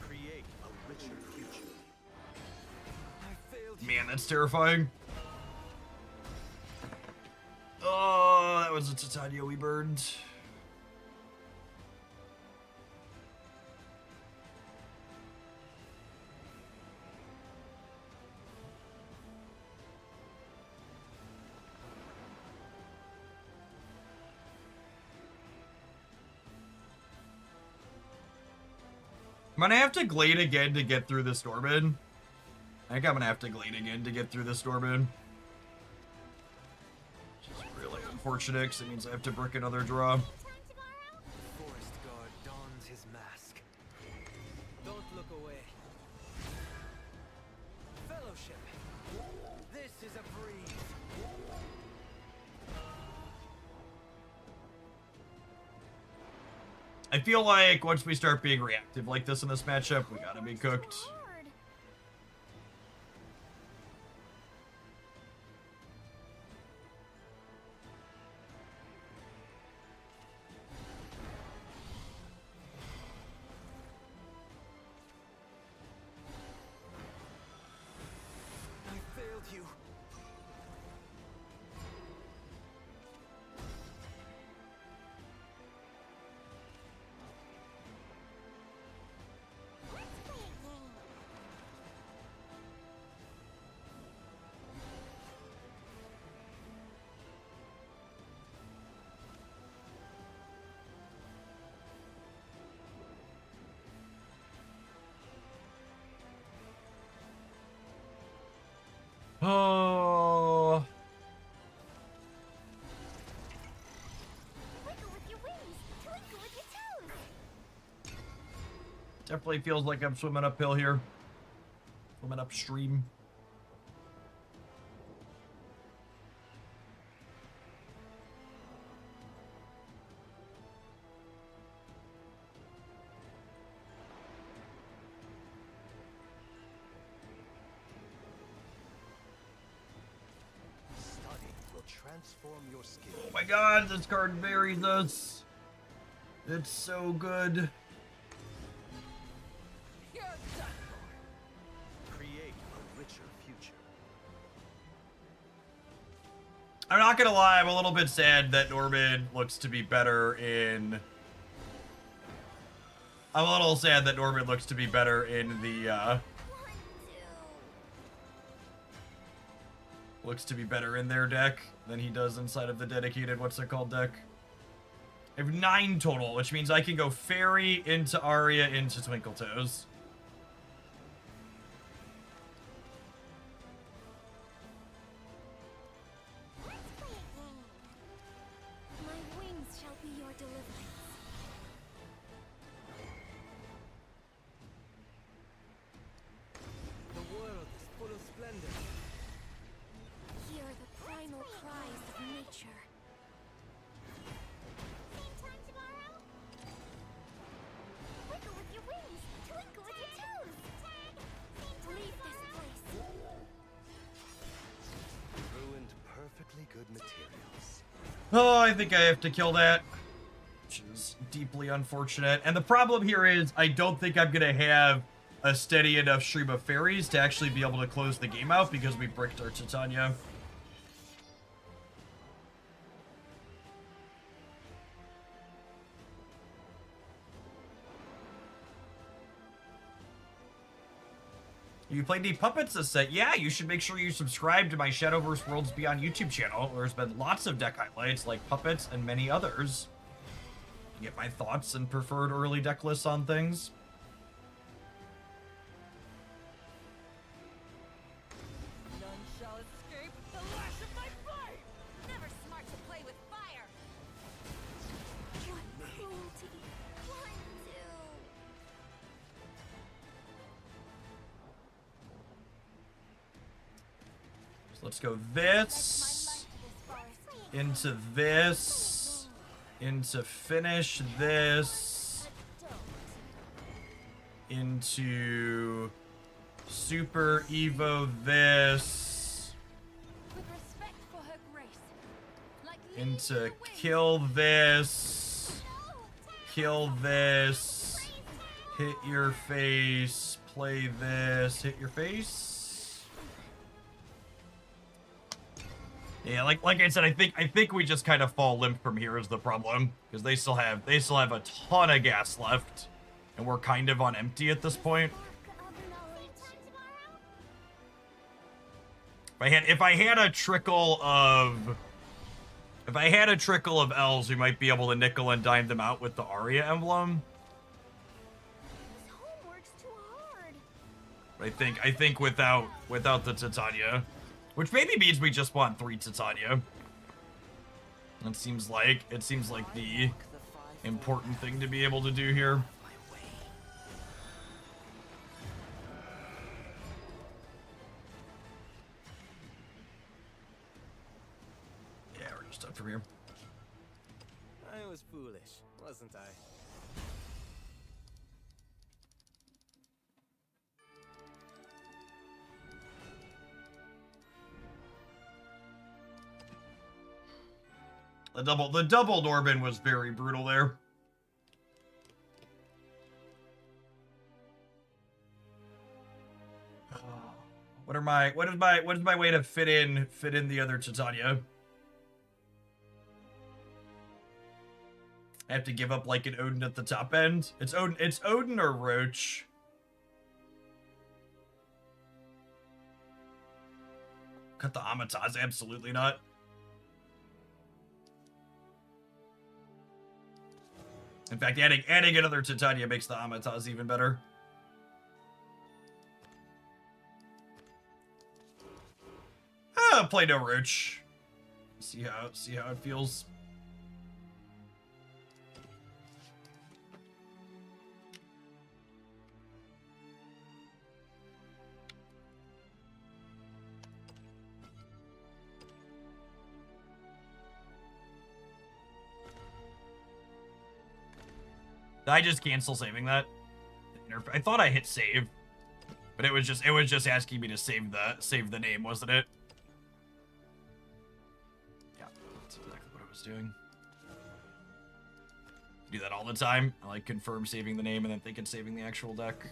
Create a richer future. I failed you. Man, that's terrifying. Oh, that was a Titania we burned. I'm gonna have to Glade again to get through this Dorbin. I think I'm gonna have to Glade again to get through this Dorbin. Which is really unfortunate, because it means I have to brick another draw. Time to borrow? Forest guard dons his mask. Don't look away. Fellowship. This is a breeze. I feel like once we start being reactive like this in this matchup, we gotta be cooked. Hard. I failed you. Let's play a game. Oh, Wiggle with your wings. Twinkle with your toes. definitely feels like I'm swimming uphill here. Swimming upstream. Study will transform your skill. Oh my god, this card buries us. It's so good. You're done for. Create a richer future. I'm not gonna lie, I'm a little bit sad that Norman looks to be better in... I'm a little sad that Norman looks to be better in the, looks to be better in their deck than he does inside of the dedicated, what's it called, deck? I have 9 total, which means I can go Fairy into Arya into Twinkle Toes. Let's play a game. My wings shall be your deliverance. The world is full of splendor. Hear the primal cries of nature. Same time tomorrow? Wiggle with your wings, twinkle with your toes. Tag. Leave this place. Ruined perfectly good materials. Oh, I think I have to kill that, which is deeply unfortunate. And the problem here is I don't think I'm going to have a steady enough stream of fairies to actually be able to close the game out because we bricked our Titania. You played the Puppets this set? Yeah, you should make sure you subscribe to my Shadowverse Worlds Beyond YouTube channel. There's been lots of deck highlights like Puppets and many others. You get my thoughts and preferred early deck lists on things. None shall escape the lash of my blade! Never smart to play with fire! What cruelty. 1, 2. So let's go this, into this, into finish this, into Super Evo this, With respect for her grace. Like into kill this, kill this, hit your face, play this, hit your face. Yeah, like I said, I think we just kind of fall limp from here is the problem, because they still have a ton of gas left, and we're kind of on empty at this point. If I had a trickle of elves, we might be able to nickel and dime them out with the Arya emblem. This homework's too hard. I think without the Titania, which maybe means we just want 3 Titania. It seems like the important thing to be able to do here. Yeah, we're just done from here. I was foolish, wasn't I? The double Norman was very brutal there. What is my way to fit in the other Titania? I have to give up like an Odin at the top end. It's Odin or Roach. Cut the Amataz, absolutely not. In fact, adding another Titania makes the Amataz even better. Play no Roach. See how it feels. Did I just cancel saving that? I thought I hit save, but it was just asking me to save the name, wasn't it? Yeah, that's exactly what I was doing. Do that all the time. I like confirm saving the name and then think it's saving the actual deck.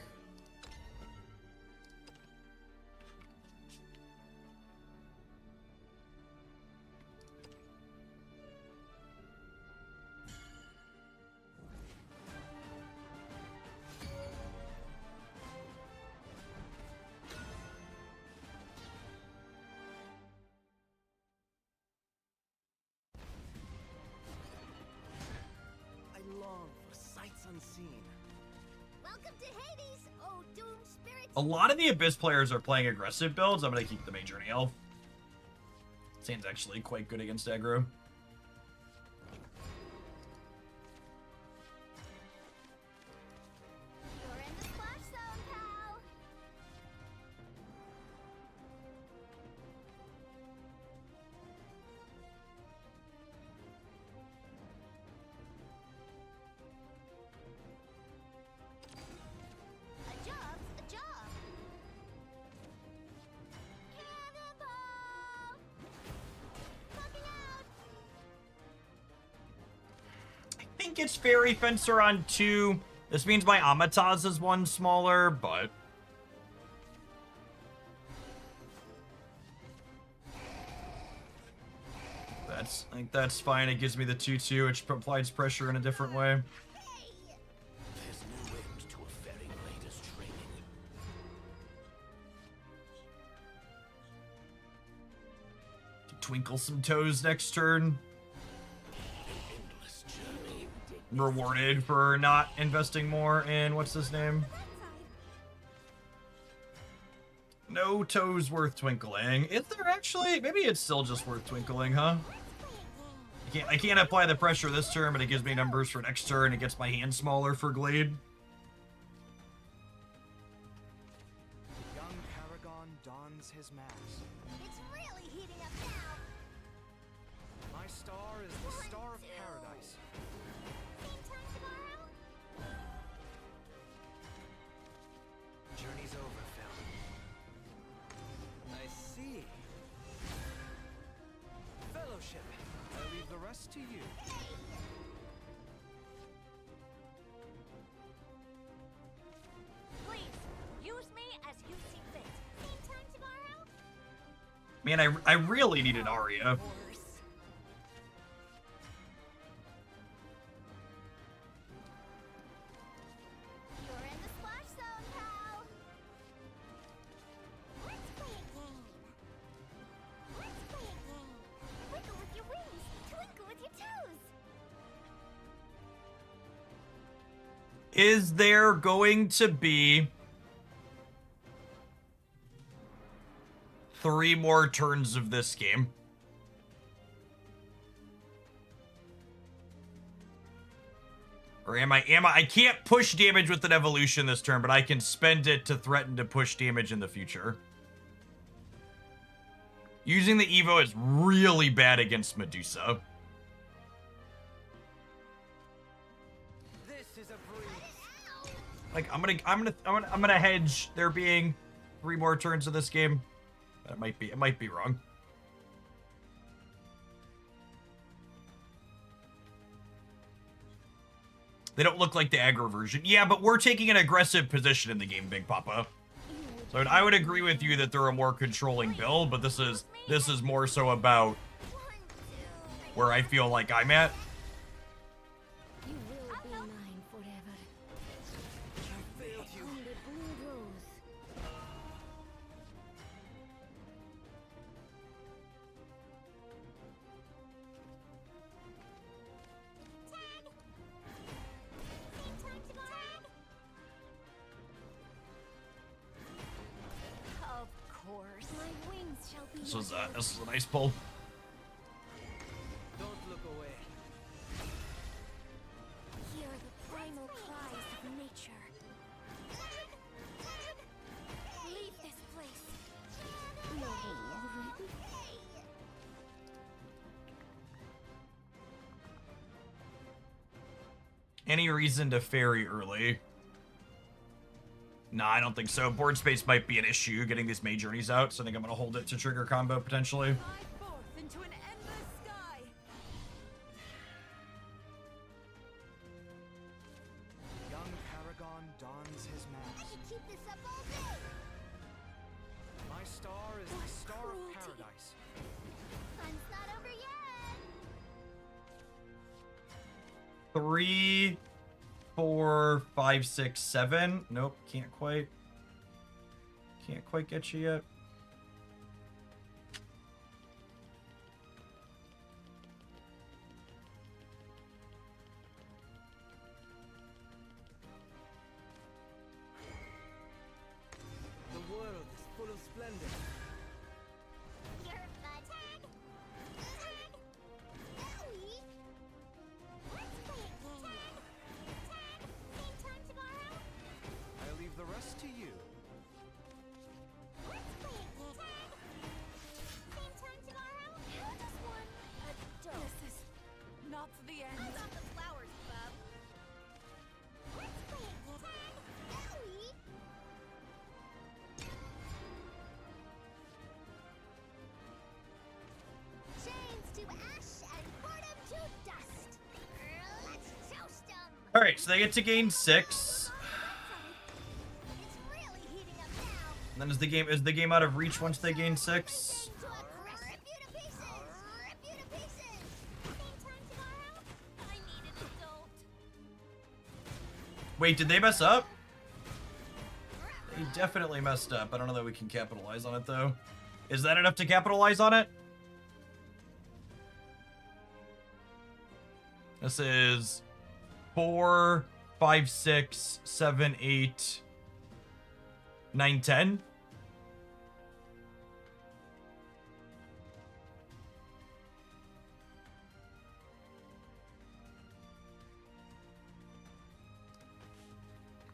A lot of the Abyss players are playing aggressive builds. I'm going to keep the Major Nail. Seems actually quite good against aggro. You're in the splash zone, pal. A job's a job. Cannonball! Popping out! I think it's Fairy Fencer on 2. This means my Amataz is 1 smaller, but... I think that's fine. It gives me the 2-2, which applies pressure in a different way. There's no end to a fairy blader's training. Twinkle some toes next turn. Endless journey. Rewarded for not investing more in what's his name? No toes worth twinkling. Is there actually? Maybe it's still just worth twinkling, huh? I can't apply the pressure this turn, but it gives me numbers for next turn. It gets my hand smaller for Glade. Young Paragon dons his mask. It's really heating up now. My star is the star of paradise. Same time tomorrow? Journey's over, Phil. I see. Fellowship. I leave the rest to you. Please, use me as you see fit. Same time tomorrow? Man, I really need an Aria. Worse. You're in the splash zone, pal. Let's play a game. Let's play a game. Wiggle with your wings, twinkle with your toes. Is there going to be 3 more turns of this game? Or I can't push damage with an evolution this turn, but I can spend it to threaten to push damage in the future. Using the Evo is really bad against Medusa. This is a breeze. Like I'm gonna hedge there being 3 more turns of this game. It might be wrong. They don't look like the aggro version. Yeah, but we're taking an aggressive position in the game, Big Papa. So I would agree with you that they're a more controlling build, but this is more so about 1, 2. where I feel like I'm at. You will be mine forever. I failed you. On the blue rose. Same time tomorrow? Of course. My wings shall be This your is a nice pull. Don't look away. Hear the primal cries of nature. Leave this place. No, already? Any reason to ferry early? Nah, I don't think so. Board space might be an issue getting these May Journeys out, so I think I'm gonna hold it to trigger combo potentially. Fly forth into an endless sky. Young Paragon dons his I mask. could keep this up all day. My star is the star of cruelty. paradise. Fun's not over yet. 3, 4, 5, 6, 7. Nope, can't quite get you yet. All right, so they get to gain 6. It's really heating up now. And then is the game out of reach once they gain 6? Rip you to pieces. Rip you to pieces. Same time tomorrow? I need an adult. Wait, did they mess up? They definitely messed up. I don't know that we can capitalize on it though. Is that enough to capitalize on it? This is 4, 5, 6, 7, 8, 9, 10.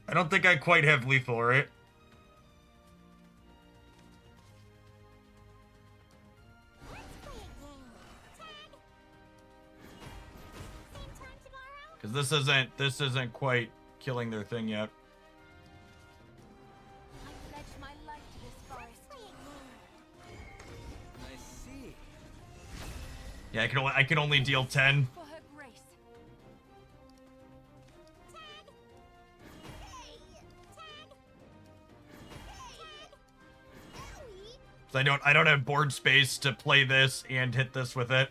I don't think I quite have lethal, right? Let's play a game. Tag. Same time tomorrow? Because this isn't quite killing their thing yet. I pledge my life to this Let's forest. play a game. I see. Yeah, I can only deal 10. For her grace. Tag. Hey. Tag. Hey. Owie. So I don't have board space to play this and hit this with it.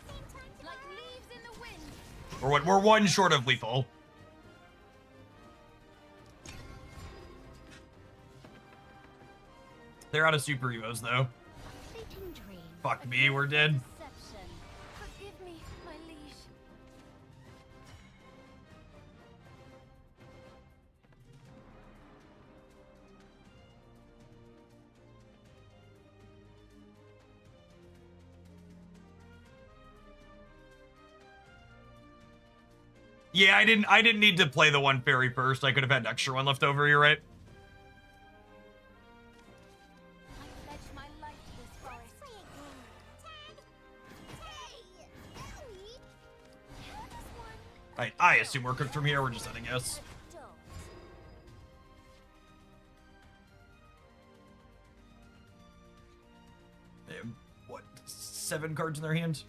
Same time Like tomorrow? leaves in the wind. We're one short of lethal. They're out of super evos though. Fleeting dream. Fuck me, we're dead. Deception. Forgive me, my liege. Yeah, I didn't need to play the one fairy first. I could have had an extra one left over, you're right. I pledge my life to this forest. Play a game. Tag. Hey. Owie. How does one I assume we're cooked from here, we're just setting S. adult? They have, what, 7 cards in their hand?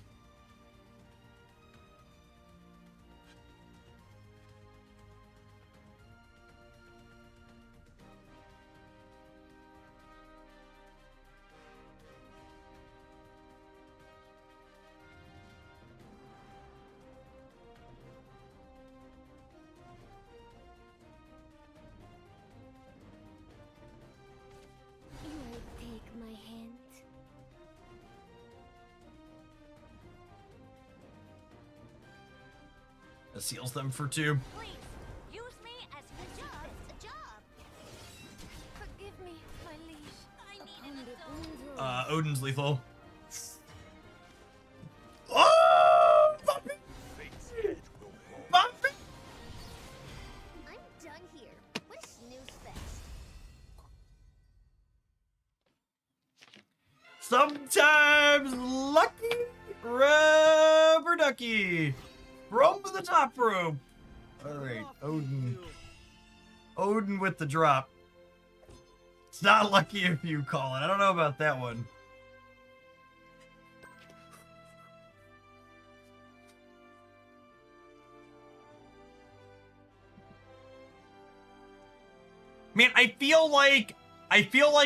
You will take my hint. That seals them for 2. Please, use me as your job. It's a job. Forgive me, my liege. I need an adult. Odin's lethal. Oh! Bumpy! Bumpy! I'm done here. What a snooze fest. Sometimes lucky rubber ducky from the top rope. All right, Odin. Odin with the drop. It's not lucky if you call it. I don't know about that one. Man, I feel like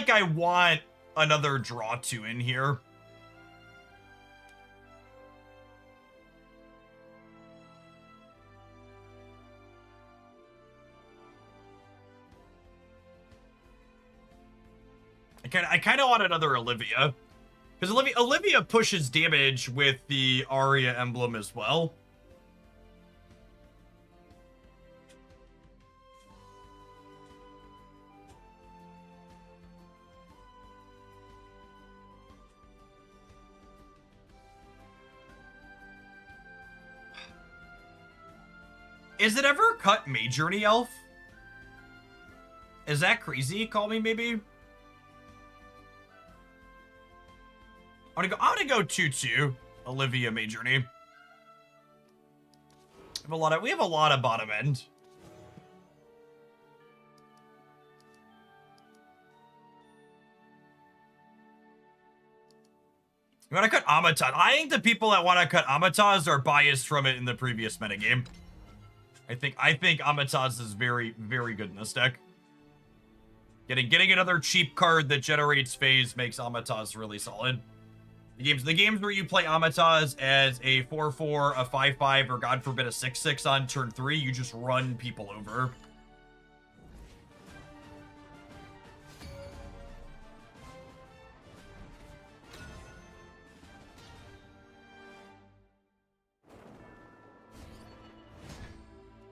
I want another draw 2 in here. I kind of want another Olivia. Because Olivia pushes damage with the Arya emblem as well. Is it ever cut Majourney Elf? Is that crazy? Call me maybe. I want to go 2-2. Olivia Majourney. We have a lot of bottom end. You want to cut Amatas? I think the people that want to cut Amatas are biased from it in the previous metagame. I think Amataz is very, very good in this deck. Getting another cheap card that generates phase makes Amataz really solid. The games where you play Amataz as a 4/4, a 5/5, or God forbid a 6/6 on turn 3, you just run people over.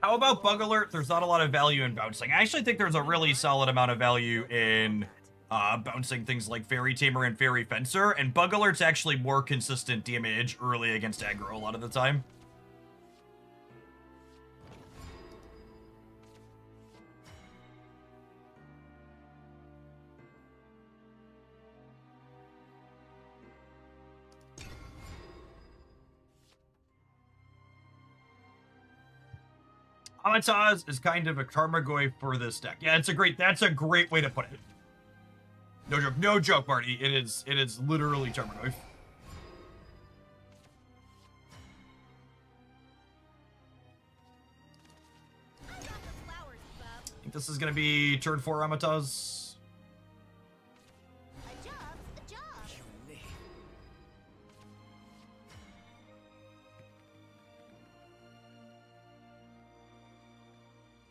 How about Bug Alert? There's not a lot of value in bouncing. I actually think there's a really solid amount of value in bouncing things like Fairy Tamer and Fairy Fencer, and Bug Alert's actually more consistent damage early against aggro a lot of the time. Amataz is kind of a Tarmogoyf for this deck. Yeah, that's a great way to put it. No joke, Marty. It is literally Tarmogoyf. I think this is gonna be turn 4 Amataz. A job's a job.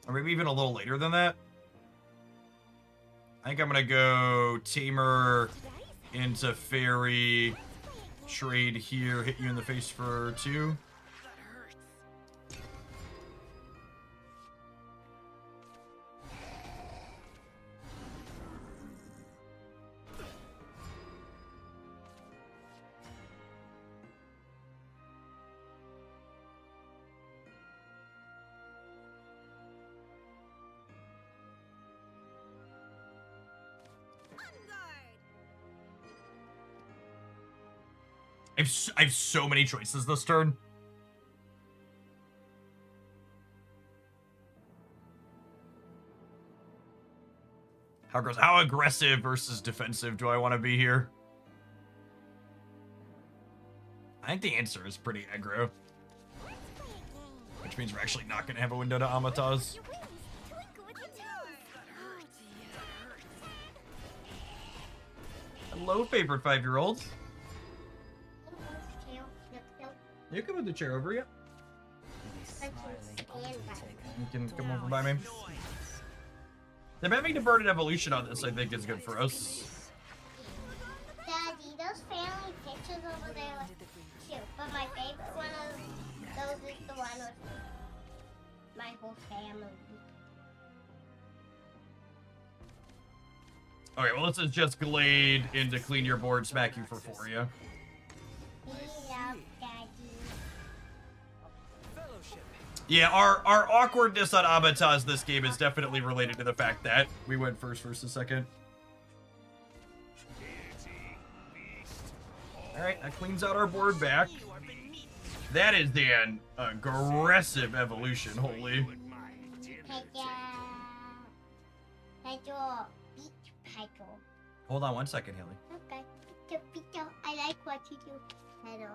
Or maybe even a little later than that. I think I'm gonna go Tamer into Fairy, trade here, hit you in the face for 2. I have so many choices this turn. How aggressive versus defensive do I want to be here? I think the answer is pretty aggro. Which means we're actually not going to have a window to Amataz. Your wings, twinkle with your toes. Hello, favorite 5-year-olds. You can move the chair over, yeah. You can come over by me. Them having to burn an evolution on this, I think, is good for us. Daddy, those family pictures over there are cute, but my favorite one of those is the one with my whole family. Okay, well, this is just Glade into clean your board, smack you for 4, yeah? Yeah, Daddy. Yeah, our awkwardness on Amataz this game is definitely related to the fact that we went first versus second. Alright, that cleans out our board back. That is an aggressive evolution, holy. Pedro, beat Pedro. Hold on 1 second, Haley. Okay, Pedro, I like what you do, Pedro.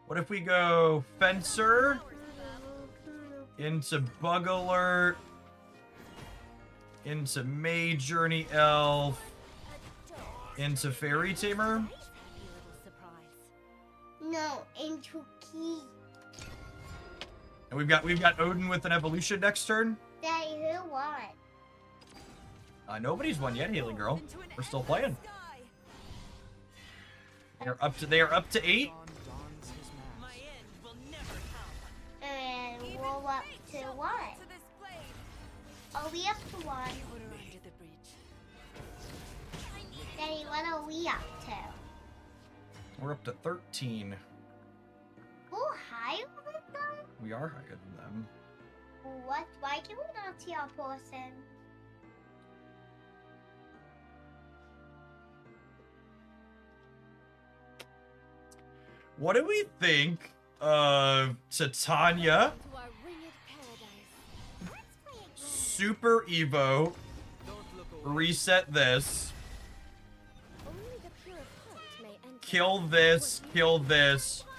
What if we go Fencer into Bug Alert, into May Journey Elf, into Fairy Tamer? No, into Key. And we've got Odin with an evolution next turn. Daddy, who won? Nobody's won yet, Haley girl. We're still playing. They are up to 8. And we're up to what? Are we up to 1? Daddy, what are we up to? We're up to 13. Who higher than them? We are higher than them. What? Why can we not see our person? What do we think of Titania, Super Evo, reset this, kill this,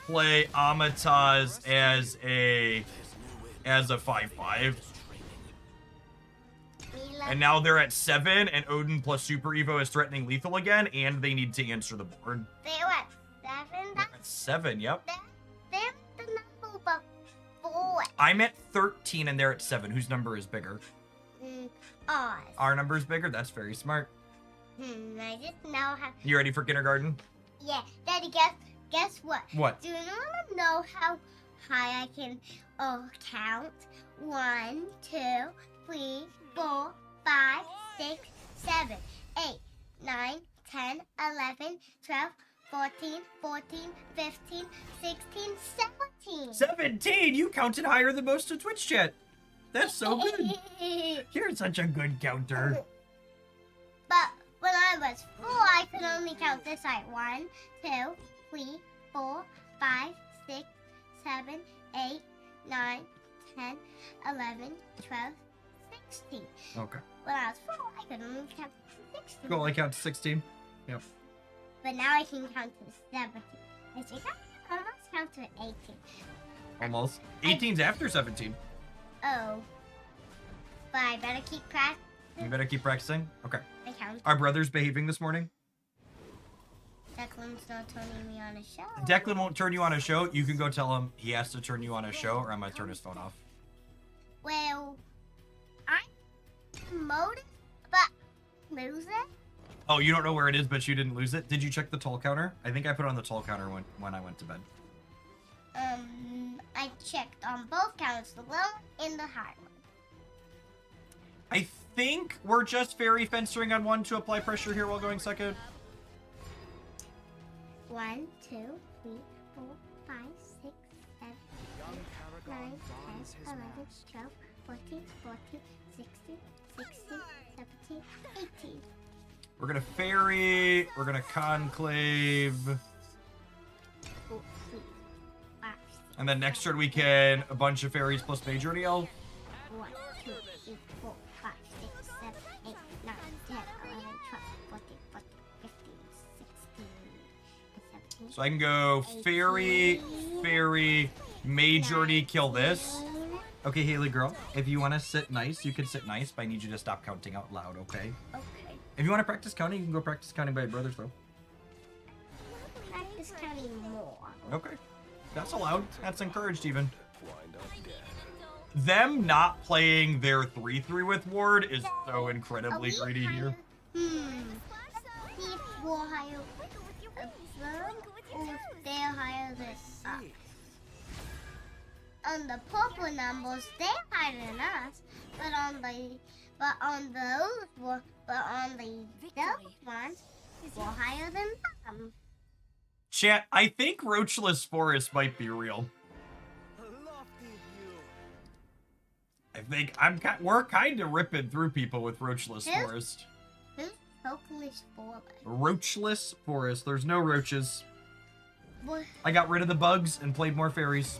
play Amataz as a as a 5/5. Mila. And now they're at 7, and Odin plus Super Evo is threatening lethal again, and they need to answer the board. They're at 7. They're at 7, yep. They're the number before. I'm at 13, and they're at 7. Whose number is bigger? Ours. Our number is bigger? That's very smart. I just know how. You ready for kindergarten? Yeah, Daddy, guess what? What? Do you want to know how high I can count? 1, 2, 3, 4, 5, 6, 7, 8, 9, 10, 11, 12, 14, 15, 16, 17. 17! You counted higher than most of Twitch chat. That's so good. You're such a good counter. But when I was 4, I could only count this height. 1, 2, 3, 4, 5, 6, 7, 8, 9, 10, 11, 12, 16. Okay. When I was 4, I could only count to 16. Go, I count to 16. Yep. But now I can count to 17. I think I can almost count to 18. Almost. 18's after 17. Oh. But I better keep practicing. You better keep practicing. Okay. I count. Our brother's behaving this morning. Declan's not turning me on a show. Declan won't turn you on a show. You can go tell him he has to turn you on a show, or I'm going to turn his phone off. Well, I promoted, but lose it. Oh, you don't know where it is, but you didn't lose it? Did you check the toll counter? I think I put on the toll counter when I went to bed. I checked on both counts, the low and the high one. I think we're just fairy fencing on 1 to apply pressure here while going second. 1, 2, 3, 4, 5, 6, 7, 8, 9, 10, 11, 12, 14, 16, 17, 18. We're going to fairy. We're going to conclave. 4, 3, 5, 6, And then next turn we can a bunch of fairies plus major DL. 1, 2, 3, 4, 5, 6, 7, 8, 9, 10, 11, 12, 14, 15, 16, 17. So I can go fairy, fairy, majority, kill this. Okay, Haley girl, if you want to sit nice, you can sit nice, but I need you to stop counting out loud, okay? Okay. If you want to practice counting, you can go practice counting by your brothers, though. Practice counting more. Okay. That's allowed. That's encouraged, even. Them not playing their 3/3 with Ward is so incredibly greedy here. See if we're higher them or if they're higher than us. On the purple numbers, they're higher than us, but on the those ones, we're higher than them. Chat, I think Roachless Forest might be real. I think we're kind of ripping through people with Roachless Who's- Forest. Who's Pokelish for? Roachless Forest. There's no roaches. What? I got rid of the bugs and played more fairies.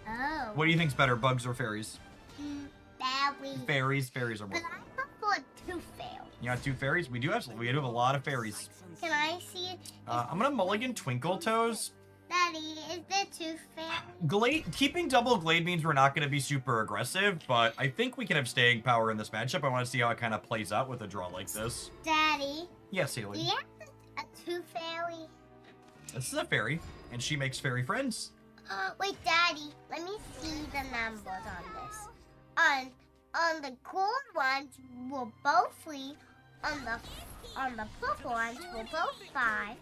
Oh. What do you think's better, bugs or fairies? Fairies. Fairies are more. But I prefer 2 fairies. You got 2 fairies? We do have a lot of fairies. Can I see it? I'm gonna mulligan Twinkle Toes. Daddy, is there 2 fairies? Keeping double Glade means we're not gonna be super aggressive, but I think we can have staying power in this matchup. I want to see how it kind of plays out with a draw like this. Daddy, Yes, do Haley. you have a 2 fairy? This is a fairy, and she makes fairy friends. Wait, Daddy, let me see the numbers on this. On the gold ones, we're both 3. On the purple ones, we're both 5.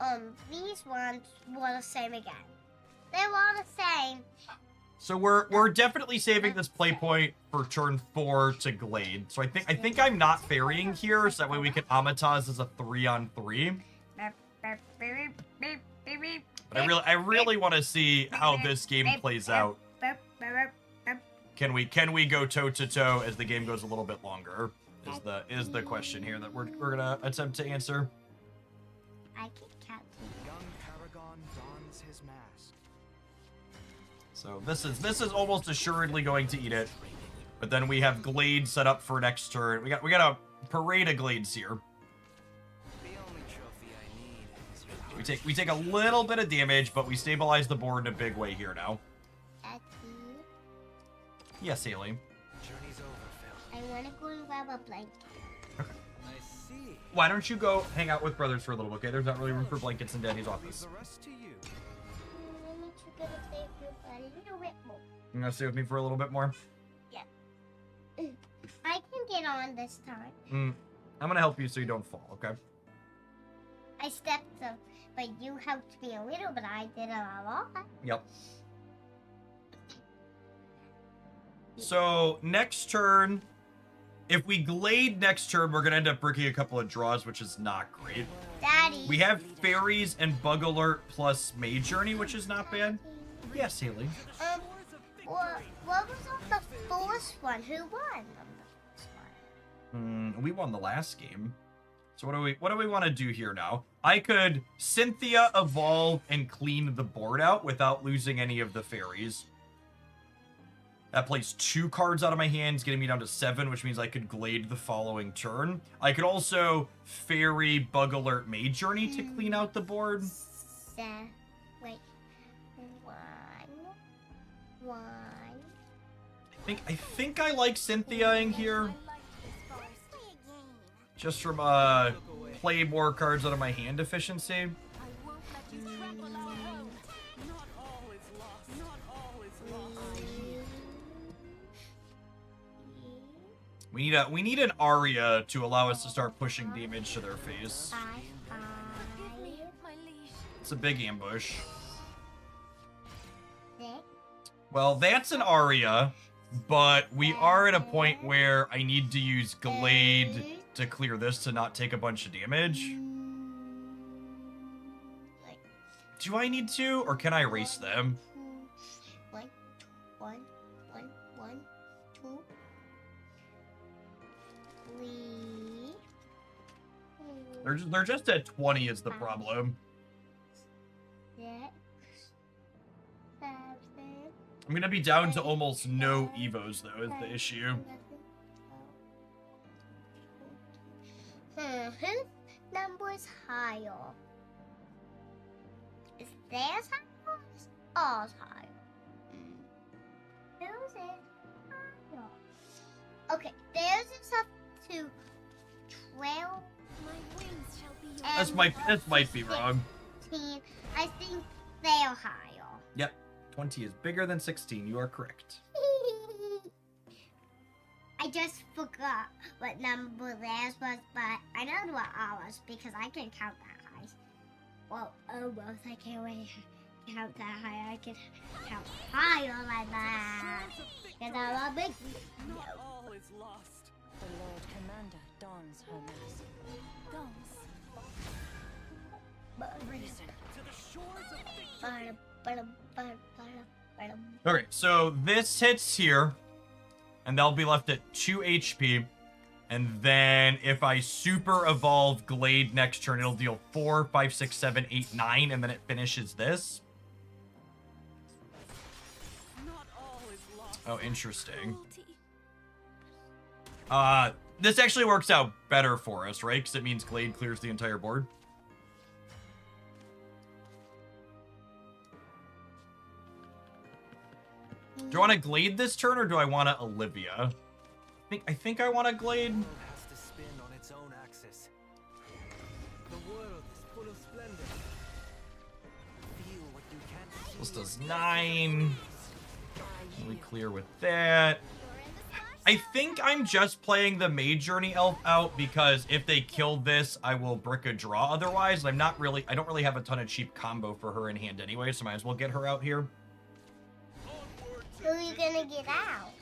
On these ones, we're the same again. They're all the same. So we're definitely saving this play point for turn 4 to Glade. So I think I'm not ferrying here, so that way we can Amataz as a 3-on-3. But I really want to see how this game plays out. Can we go toe to toe as the game goes a little bit longer? Is the question here that we're gonna attempt to answer. I can count. Young Paragon dons his mask. So this is almost assuredly going to eat it. But then we have Glade set up for next turn. We got a parade of Glades here. The only trophy I need is your We take a little bit of damage, but we stabilize the board in a big way here now. Daddy, Yes, Haley. Journey's over, Phil. I want to go and grab a blanket. I see. Why don't you go hang out with brothers for a little bit, okay? There's not really room for blankets in Daddy's Leave office. the rest to you. I need to get a safe room for a little bit more. You gonna stay with me for a little bit more? I can get on this time. I'm gonna help you so you don't fall, okay? I stepped up, but you helped me a little, but I did a lot. Yep. So, next turn, if we glade next turn, we're gonna end up breaking a couple of draws, which is not great. Daddy. We have fairies and bug alert plus Maid Journey, which is not bad. Yes, Haley. What was on the first one? Who won on the first one? We won the last game. So what do we want to do here now? I could Cynthia evolve and clean the board out without losing any of the fairies. That plays 2 cards out of my hands, getting me down to 7, which means I could glade the following turn. I could also fairy bug alert Maid Journey to clean out the board. Wait. One. I think I like Cynthia-ing here. Just from play more cards out of my hand efficiency. I won't let you trample our home. Not all is lost. Not all is lost. We need an Aria to allow us to start pushing damage to their face. Forgive me, my liege. It's a big ambush. Six. Well, that's an Aria, but we are at a point where I need to use Glade to clear this to not take a bunch of damage. Do I need to, or can I erase them? One, two, three. They're just at 20 is the problem. 6, 7. I'm gonna be down to almost no Evos though, is the issue. Whose number is higher? Is theirs higher or is ours higher? Whose is higher? Okay, theirs is up to 12. My wings shall be And This might be wrong. 16. I think they're higher. Yep, 20 is bigger than 16. You are correct. I just forgot what number theirs was, but I know what ours because I can count that high. Well, almost. I can't wait to count that high. I can count higher like that. Because I'm a big. Not all is lost. The Lord Commander dons her mask. Dons. Reason. To the shores of victory. Okay, so this hits here, and they'll be left at 2 HP. And then if I super evolve Glade next turn, it'll deal 4, 5, 6, 7, 8, 9, and then it finishes this. Not all is lost. Oh, interesting. Cruelty. This actually works out better for us, right? Because it means Glade clears the entire board. Do I want to Glade this turn, or do I want to Olivia? I think I want to Glade. The world has to spin on its own axis. The world is full of splendor. Feel what you can't see. This does 9. We clear with that. I think I'm just playing the Maid Journey elf out because if they kill this, I will brick a draw otherwise. I don't really have a ton of cheap combo for her in hand anyway, so might as well get her out here. Who are you gonna get out?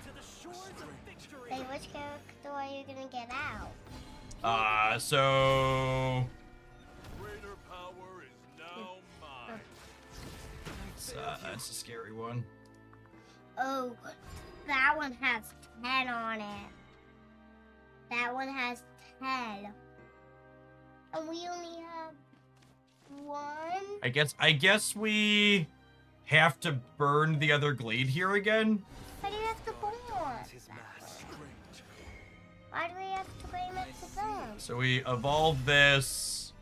To the shores of victory. Wait, which character are you gonna get out? So Greater power is now mine. that's a scary one. Oh, that one has 10 on it. That one has 10. And we only have 1. I guess we have to burn the other Glade here again. Why do you have to burn? His mask. Why do we have to bring it to burn? So we evolve this.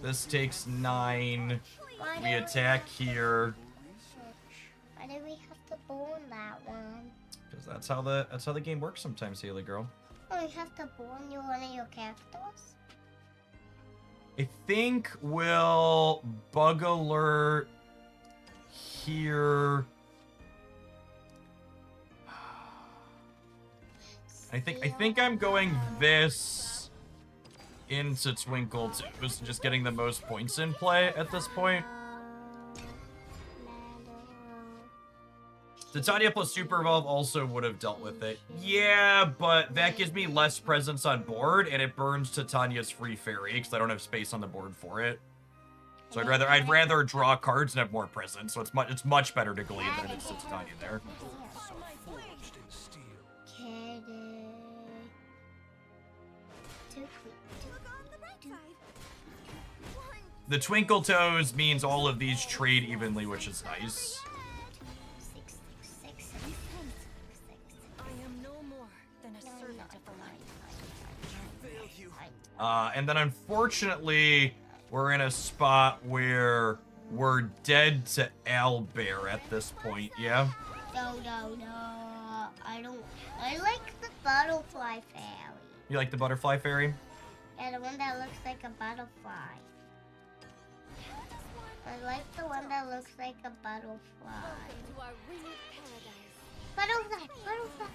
This takes 9. Why We do attack here. Why do we have to burn that one? Because that's how the game works sometimes, Haley girl. Oh, we have to burn you one of your characters? I think we'll bug alert here. I think I'm going this into Twinkle Toes, just getting the most points in play at this point. Titania plus Super Evolve also would have dealt with it. Yeah, but that gives me less presence on board, and it burns Titania's free fairy, because I don't have space on the board for it. So I'd rather draw cards and have more presence. So it's much better to Glee than it is to Titania there. Forged in steel. The Twinkle Toes means all of these trade evenly, which is nice. I am no more than a servant of the light. Failed you. And then unfortunately, we're in a spot where we're dead to Owlbear at this point, yeah? No. I like the butterfly fairy. You like the Butterfly Fairy? Yeah, the one that looks like a butterfly. I like the one that looks like a butterfly. To our winged paradise. Butterfly.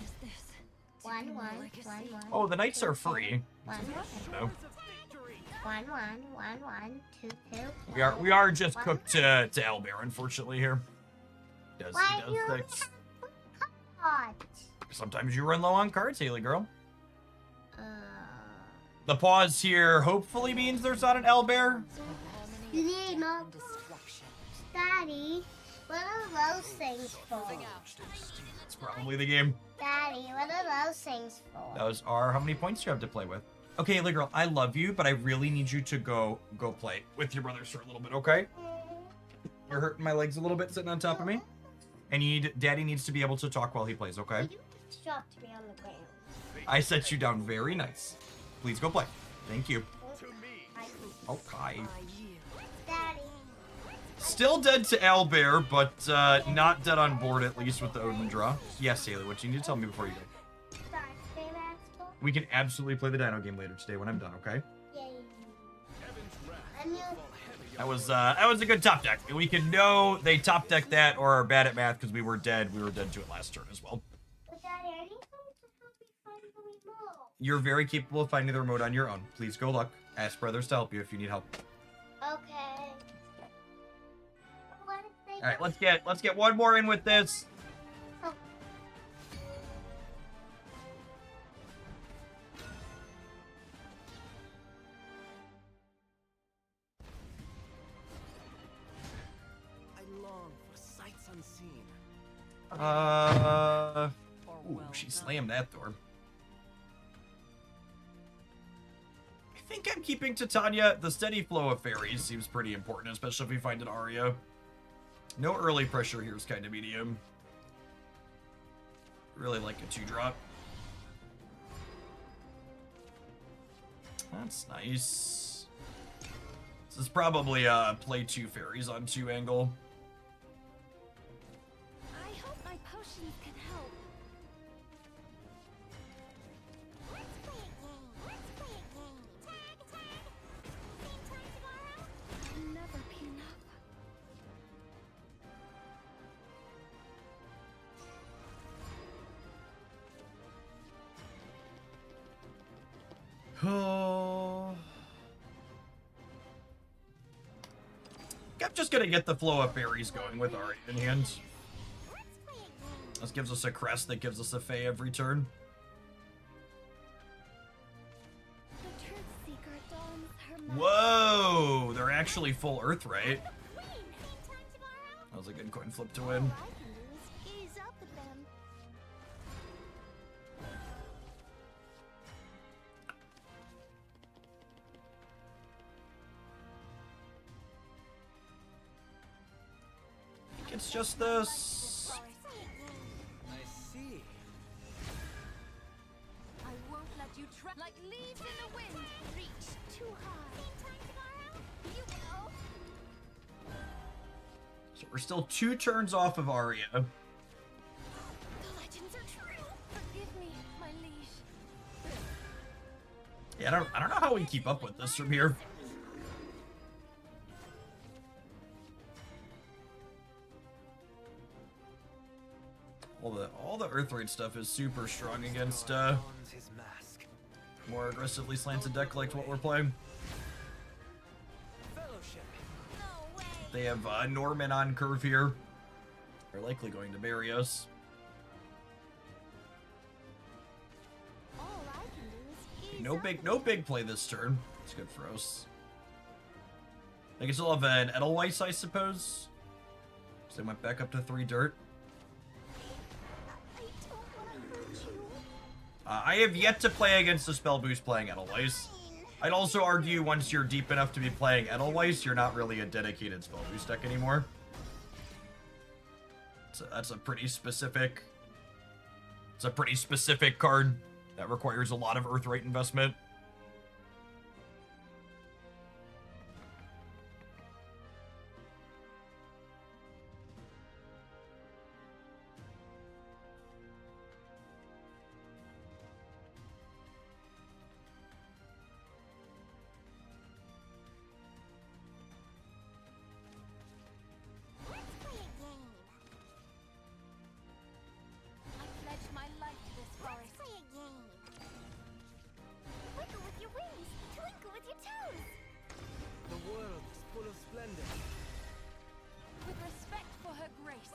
Is this to One. be my legacy? Oh, the Knights are free. One. No. One. Two. We are just cooked to Owlbear, unfortunately, here. He Why does you things. hot? Sometimes you run low on cards, Haley girl. Uh, The pause here hopefully means there's not an Owlbear. yeah, no. Daddy, what are those things for? It's probably the game. Daddy, what are those things for? Those are how many points you have to play with. Okay, Haley girl, I love you, but I really need you to go play with your brothers for a little bit, okay? You're hurting my legs a little bit sitting on top of me. And Daddy needs to be able to talk while he plays, okay? You dropped me on the ground. I set you down very nice. Please go play. Thank you. Okay. I yield. Daddy. Still dead to Owlbear, but not dead on board at least with the Odin draw. Yes, Haley, what you need to tell me before you go. Sorry, say that still? We can absolutely play the Dino game later today when I'm done, okay? Yay. I knew. That was a good top deck. We can know they top deck that or are bad at math because we were dead. We were dead to it last turn as well. But Daddy, I need someone to help me find the remote. You're very capable of finding the remote on your own. Please go look. Ask brothers to help you if you need help. Okay. What if they All right, let's get one more in with this. Oh. I long for sights unseen. Ooh, she slammed that door. I think I'm keeping Titania. The steady flow of fairies seems pretty important, especially if we find an Aria. No early pressure here is kind of medium. Really like a 2-drop. That's nice. This is probably play 2 fairies on 2 angle. I hope my potions can help. Never be enough. Oh. I'm just gonna get the flow of fairies going with Aria in hand. This gives us a crest that gives us a Fae every turn. The truth seeker dawns her Whoa! They're actually full Earth, right? That was a good coin flip to win. ease up with them? I think it's just this. I see. I won't let you Like leaves in the wind. Reach too high. Same time tomorrow? You will. So we're still 2 turns off of Arya. The legends are true. Forgive me, my liege. Yeah, I don't know how we keep up with this from here. All the Earthraid stuff is super strong against Dons his mask. more aggressively slanted deck like what we're playing. Fellowship. No way. They have Norman on curve here. They're likely going to bury us. All I can do is No big play this turn. It's good for us. They can still have an Edelweiss, I suppose. So they went back up to 3 dirt. I don't want to hurt you. I have yet to play against a spell boost playing Edelweiss. I'd also argue once you're deep enough to be playing Edelweiss, you're not really a dedicated spell boost deck anymore. So that's a pretty specific... It's a pretty specific card that requires a lot of Earthright investment. Let's play a game. I pledge my life to this Let's forest. play a game. Wiggle with your wings. Twinkle with your toes. The world is full of splendor. With respect for her grace.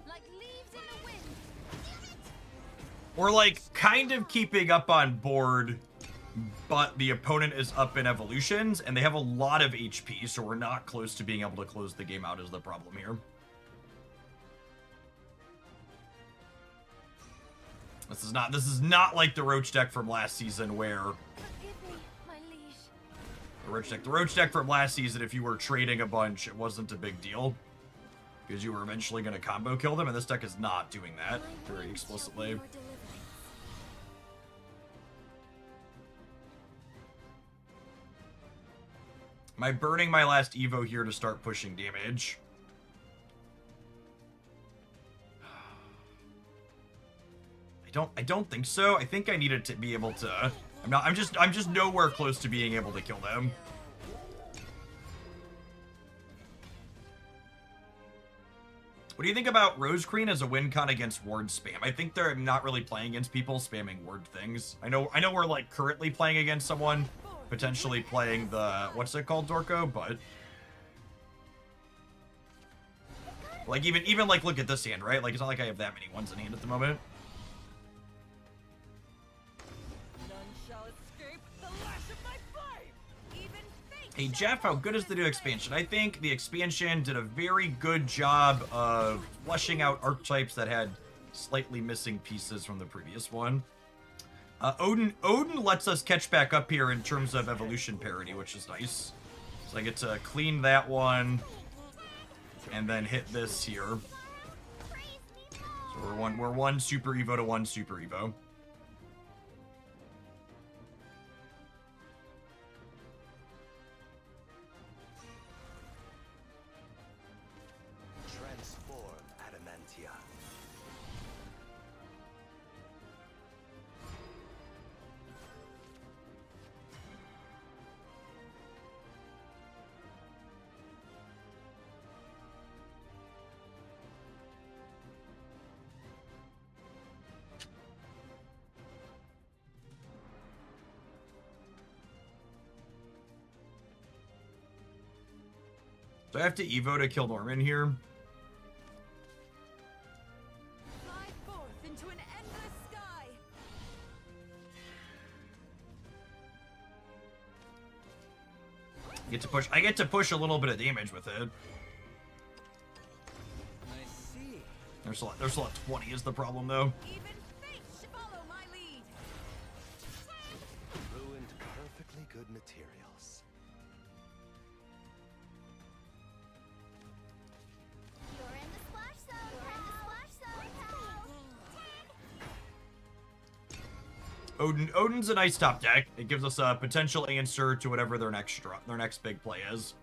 Like leaves in the wind. We're like kind of keeping up on board, but the opponent is up in evolutions and they have a lot of HP, so we're not close to being able to close the game out is the problem here. This is not like the Roach deck from last season where Forgive me, my liege. the Roach deck from last season, if you were trading a bunch, it wasn't a big deal. Because you were eventually going to combo kill them, and this deck is not doing that My very wings explicitly. shall be your deliverance. Am I burning my last Evo here to start pushing damage? I don't think so. I think I needed to be able to... I'm just nowhere close to being able to kill them. What do you think about Rose Queen as a win con against ward spam? I think they're not really playing against people spamming word things. I know we're like currently playing against someone, potentially playing the, what's it called, Dorko, but like even like look at this hand, right? Like it's not like I have that many ones in hand at the moment. None shall escape the lash of my flame. Even fate Hey Jeff, how good is the new expansion? I think the expansion did a very good job of fleshing out archetypes that had slightly missing pieces from the previous one. Odin lets us catch back up here in terms of evolution parity, which is nice. So I get to clean that one and then hit this here. So we're one Super Evo to one Super Evo. Transform Adamantia. Do I have to Evo to kill Norman here? Fly forth into an endless sky. I get to push a little bit of damage with it. I see. There's a lot 20 is the problem though. Even fate should follow my lead. Ruined perfectly good materials. You're in the splash zone. You're in the splash zone. Odin's a nice top deck. It gives us a potential answer to whatever their next big play is.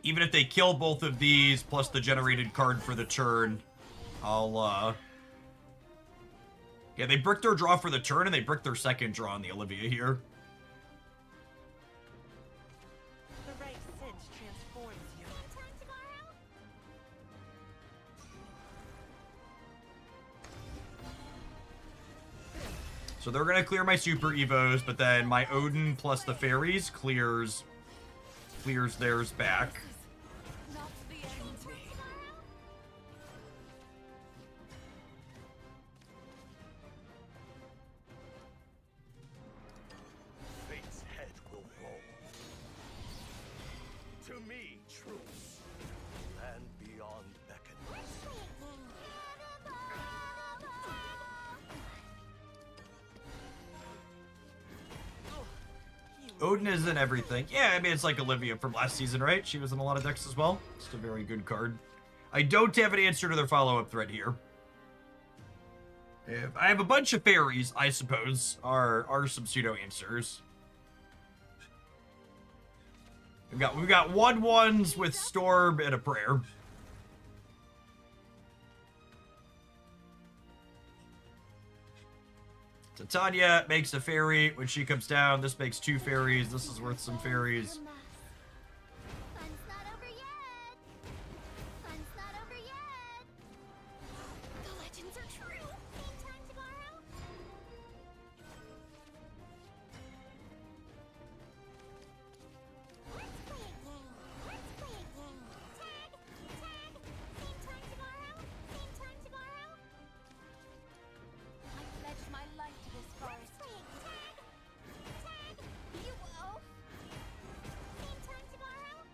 Even if they kill both of these, plus the generated card for the turn, I'll, yeah, they brick their draw for the turn, and they brick their second draw on the Olivia here. The right sense transforms you. So they're gonna clear my Super Evos, but then my Odin plus the fairies clears theirs back. Not the end. Fate's head will roll. To me, truth. And beyond beckon. Odin is in everything. Yeah, I mean, it's like Olivia from last season, right? She was in a lot of decks as well. It's a very good card. I don't have an answer to their follow-up thread here. I have a bunch of fairies, I suppose, are some pseudo answers. We've got 1/1s with Storm and a prayer. Titania makes a fairy. When she comes down, this makes 2 fairies. This is worth some fairies. Fun's not over yet. Fun's not over yet. The legends are true. Same time tomorrow. Let's play a game. Let's play a game. Tag, tag. Same time tomorrow. Same time tomorrow. I pledge my life to this forest. Let's play a tag, tag. You will. Same time tomorrow.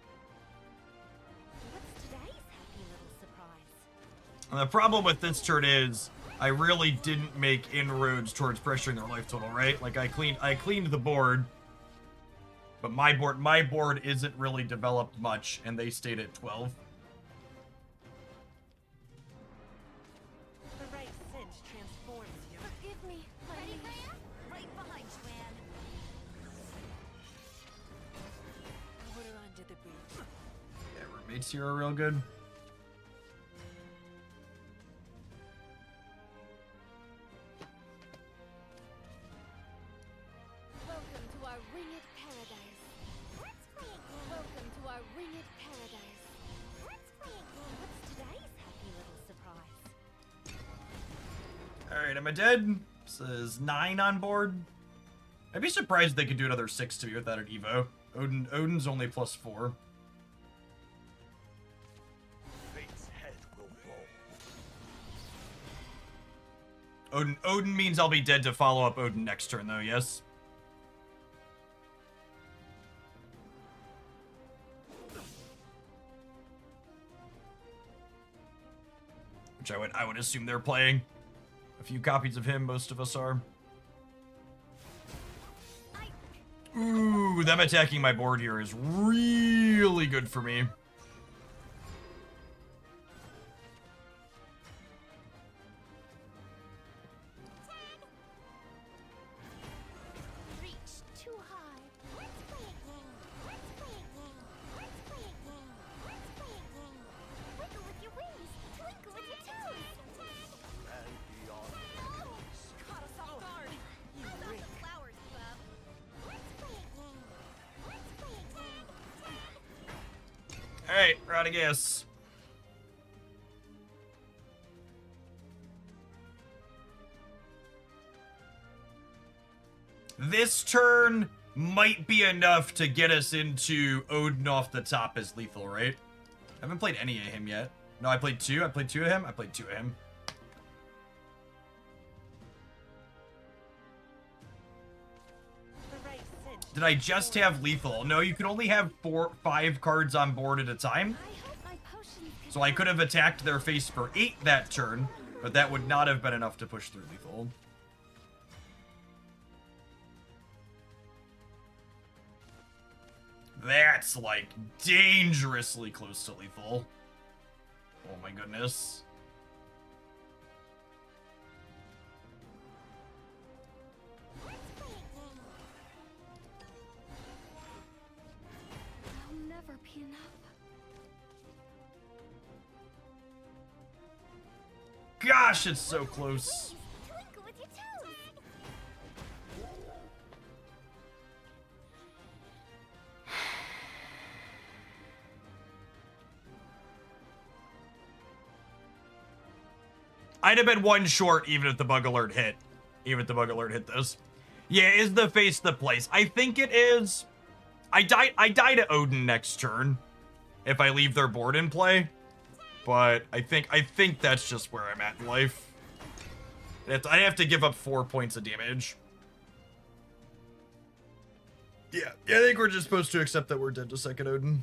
What's today's happy little surprise? And the problem with this turn is I really didn't make inroads towards pressuring their life total, right? Like I cleaned the board, but my board isn't really developed much, and they stayed at 12. The right sense transforms you. Forgive me, my Ready, liege. Freya? Right behind you, Anne. Water under the bridge. Yeah, roommates here are real good. Welcome to our winged paradise. Let's play a game. Welcome to our winged paradise. Let's play a game. What's today's happy little surprise? Alright, am I dead? This is 9 on board. I'd be surprised if they could do another 6 to me without an Evo. Odin's only +4. Fate's head will roll. Odin means I'll be dead to follow up Odin next turn, though, yes? Which I would assume they're playing. A few copies of him, most of us are. Ooh, them attacking my board here is really good for me. Reach too high. Let's play a game. Let's play a game. Let's play a game. Let's play a game. Wiggle with your wings. Twinkle with your toes. Tag. And beyond. Caught us off guard. You I got rick. the flowers, bub. Let's play a game. Let's play a game. Alright, we're out of gas. This turn might be enough to get us into Odin off the top as lethal, right? I haven't played any of him yet. No, I played 2. I played 2 of him. I played 2 of him. The right sense. Did I just have lethal? No, you can only have 5 cards on board at a time. I hope my potions can So I could have attacked their face for 8 that turn, but that would not have been enough to push through lethal. That's, like, dangerously close to lethal. Oh my goodness. I'll never be enough. Gosh, it's so close. Twinkle with your toes. I'd have been one short even if the bug alert hit. Even if the bug alert hit this. Yeah, is the face the place? I think it is. I die to Odin next turn if I leave their board in play. But I think that's just where I'm at in life. I have to give up 4 points of damage. Yeah, I think we're just supposed to accept that we're dead to second Odin.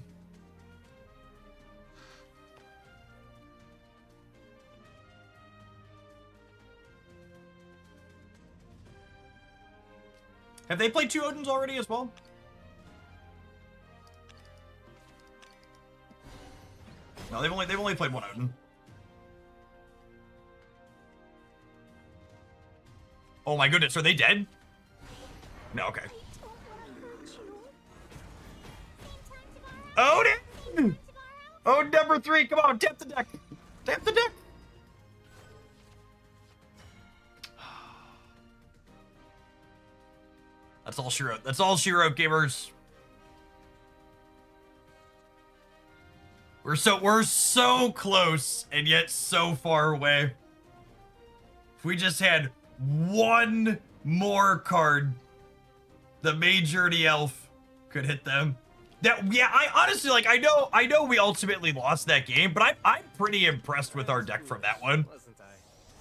Have they played 2 Odins already as well? No, they've only played 1 Odin. Oh my goodness, are they dead? No, okay. Odin! Odin number 3, come on, tap the deck. Tap the deck. That's all she wrote. That's all she wrote, gamers. We're so close and yet so far away. If we just had one more card, the Mage Journey Elf could hit them. Yeah, I honestly, like, I know we ultimately lost that game, but I'm pretty impressed with our deck from that one. Wasn't I?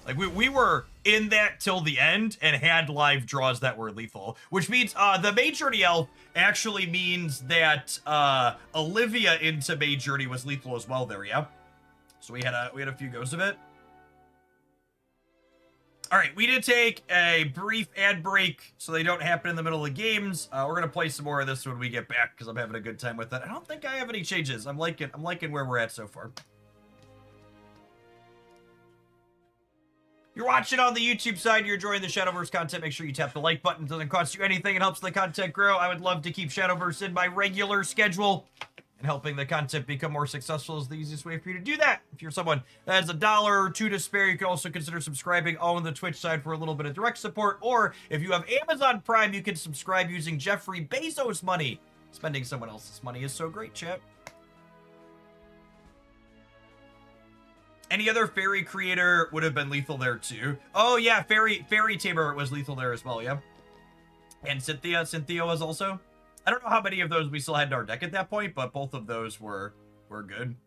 Like, we were in that till the end and had live draws that were lethal, which means the Mage Journey Elf actually means that Olivia into Mage Journey was lethal as well there, yeah? So we had a few goes of it. All right, we did take a brief ad break so they don't happen in the middle of the games. We're gonna play some more of this when we get back because I'm having a good time with it. I don't think I have any changes. I'm liking where we're at so far. You're watching on the YouTube side, you're enjoying the Shadowverse content, make sure you tap the like button. It doesn't cost you anything. It helps the content grow. I would love to keep Shadowverse in my regular schedule, and helping the content become more successful is the easiest way for you to do that. If you're someone that has $1 or $2 to spare, you can also consider subscribing on the Twitch side for a little bit of direct support. Or if you have Amazon Prime, you can subscribe using Jeffrey Bezos' money. Spending someone else's money is so great, chat. Any other fairy creator would have been lethal there too. Oh yeah, fairy tamer was lethal there as well, yeah. And Cynthia was also. I don't know how many of those we still had in our deck at that point, but both of those were good.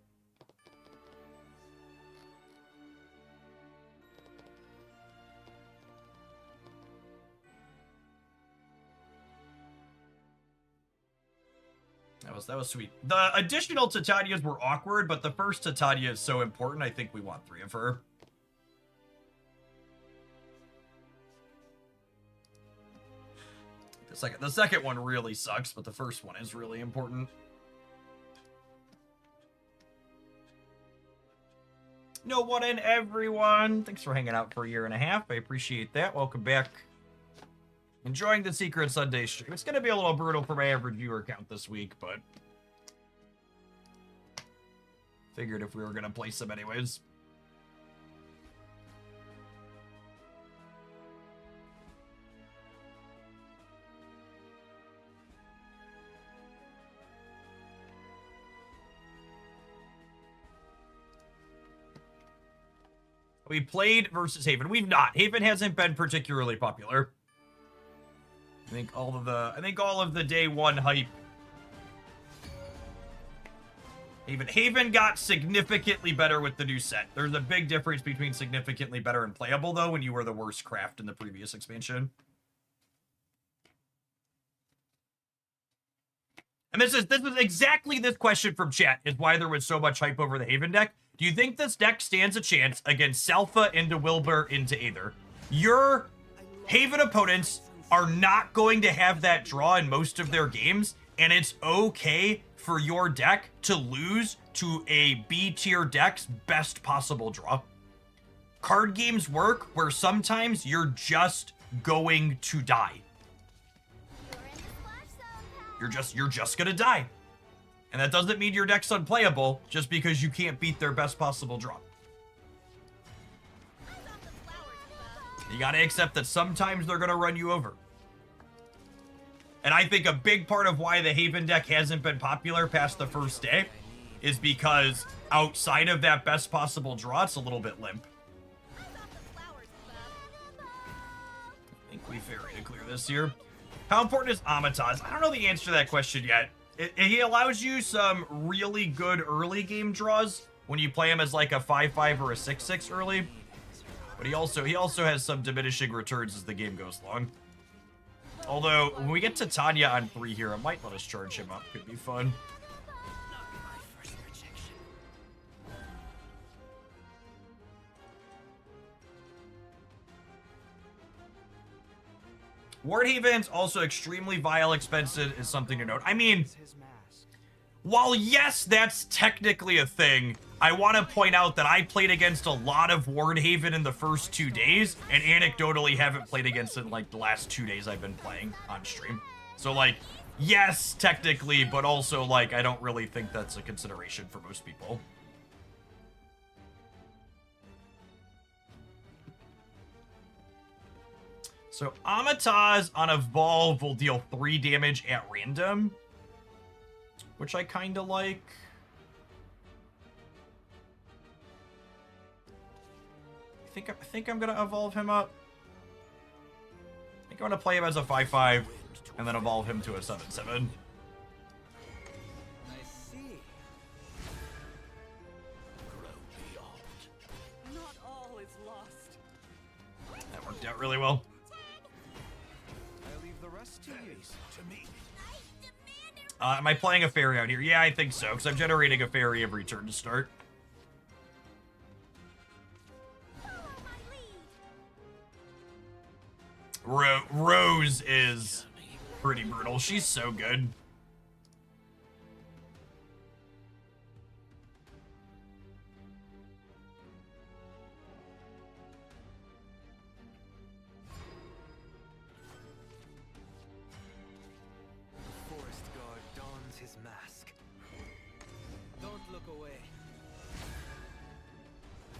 That was sweet. The additional Titanias were awkward, but the first Titania is so important. I think we want 3 of her. The second one really sucks, but the first one is really important. No one and everyone. Thanks for hanging out for 1.5 years. I appreciate that. Welcome back. Enjoying the Secret Sunday stream. It's going to be a little brutal for my average viewer count this week, but figured if we were going to play some anyways. We played versus Haven. We've not. Haven hasn't been particularly popular. I think all of the day one hype. Haven got significantly better with the new set. There's a big difference between significantly better and playable though when you were the worst craft in the previous expansion. And this is exactly this question from chat is why there was so much hype over the Haven deck. Do you think this deck stands a chance against Salfa into Wilbur into Aether? Your Haven opponents are not going to have that draw in most of their games, and it's okay for your deck to lose to a B tier deck's best possible draw. Card games work where sometimes you're just going to die. You're just gonna die. And that doesn't mean your deck's unplayable just because you can't beat their best possible draw. You gotta accept that sometimes they're gonna run you over. And I think a big part of why the Haven deck hasn't been popular past the first day is because outside of that best possible draw, it's a little bit limp. I think we ferry to clear this here. How important is Amataz? I don't know the answer to that question yet. He allows you some really good early game draws when you play him as like a 5-5 or a 6-6 early. But he also has some diminishing returns as the game goes along. Although, when we get to Tanya on 3 here, it might let us charge him up. Could be fun. Wardhaven's also extremely vile expensive is something to note. I mean, while yes, that's technically a thing, I want to point out that I played against a lot of Wardhaven in the first 2 days, and anecdotally haven't played against it in like the last 2 days I've been playing on stream. So like, yes, technically, but also like, I don't really think that's a consideration for most people. So Amataz on Evolve will deal 3 damage at random, which I kind of like. I think I'm gonna evolve him up. I think I'm gonna play him as a 5-5 and then evolve him to a 7-7. I see. Not all is lost. That worked out really well. I'll leave the rest to you. To me. Am I playing a fairy out here? Yeah, I think so, because I'm generating a fairy every turn to start. Rose is pretty brutal. She's so good. The forest guard dons his mask. Don't look away.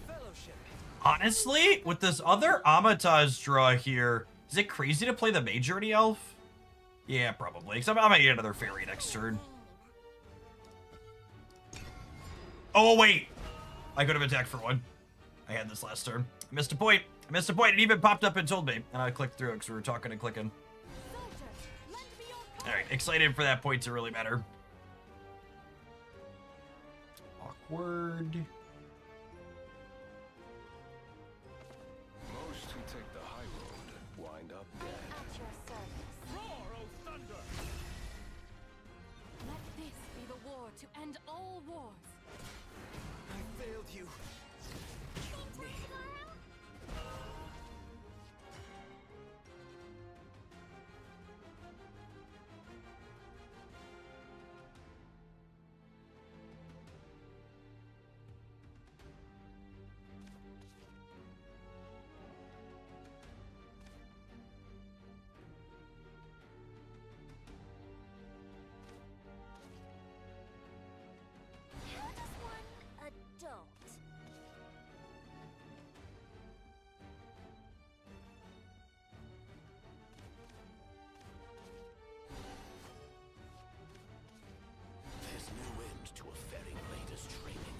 Fellowship. Honestly, with this other Amataz draw here, is it crazy to play the Majority Elf? Yeah, probably. Because I might get another fairy next turn. Oh, wait. I could have attacked for 1. I had this last turn. I missed a point. I missed a point. It even popped up and told me. And I clicked through it because we were talking and clicking. Alright, excited for that point to really matter. Awkward. Most who take the high road wind up dead. At your service. Roar, O thunder! Let this be the war to end all wars. I failed you. How does one adult? There's no end to a fairy blader's training.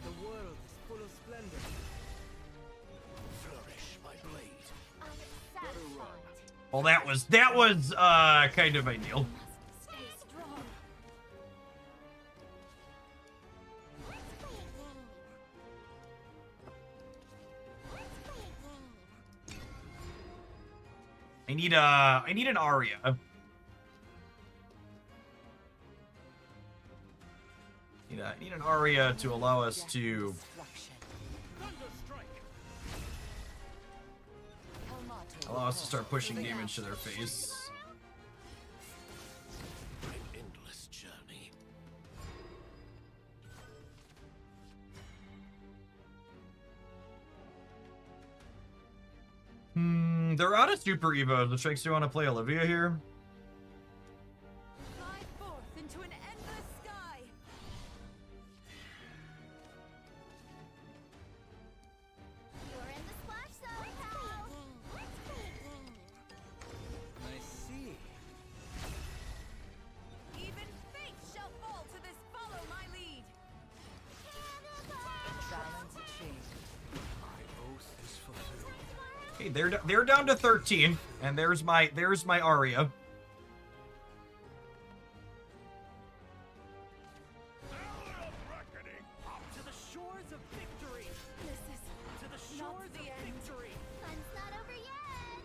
The world is full of splendor. Flourish, my blade. I'm satisfied. Well, that was kind of ideal. Must stay strong. I need an Aria. I need an Aria to allow us to start pushing damage to their face. They're out of Super Evo. The Sharks do want to play Olivia here. Fly forth into an endless sky. You're in the splash zone, pal. I see. Even fate shall fall to this. Follow my lead. Balance achieved. My oath is fulfilled. Okay, they're down to 13, and there's my Aria. Hour of reckoning. Up to the shores of victory. This is To the not shores the of end. victory. Fun's not over yet.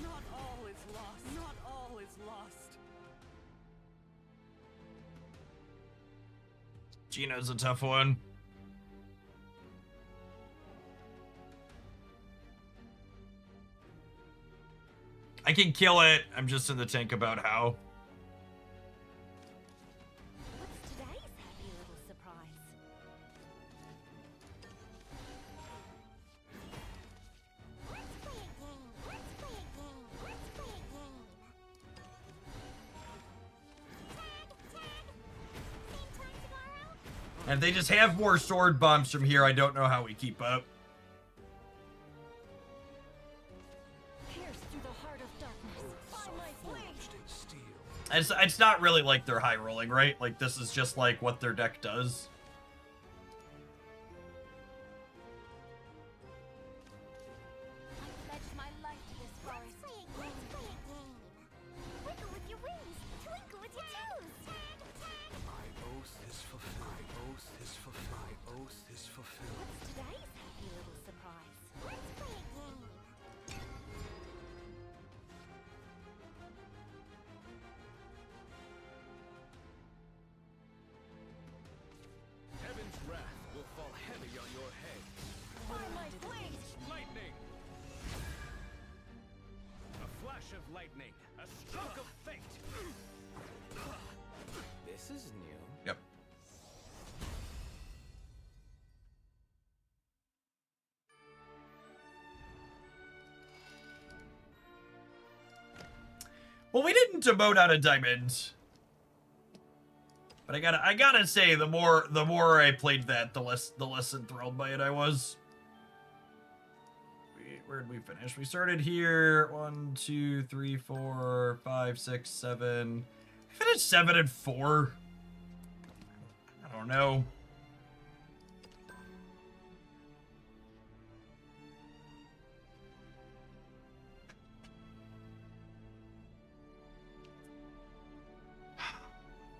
Not all is lost. Not all is lost. Gino's a tough one. I can kill it. I'm just in the tank about how. What's today's happy little surprise? And if they just have more sword bombs from here, I don't know how we keep up. Pierce through the heart of darkness. By my blade. Forged in steel. It's not really like they're high rolling, right? Like this is just like what their deck does. I pledge my life to this forest. Wiggle with your wings, twinkle with your toes. My oath is fulfilled. My oath is fulfilled. My oath is fulfilled. What's today's happy little surprise? Heaven's wrath will fall heavy on your head. By my blade. Lightning. A flash of lightning. A stroke of fate. This is new. Yep. Well, we didn't demote out a diamond. But I gotta say, the more I played that, the less enthralled by it I was. Where did we finish? We started here. 1, 2, 3, 4, 5, 6, 7. I finished 7 and 4. I don't know.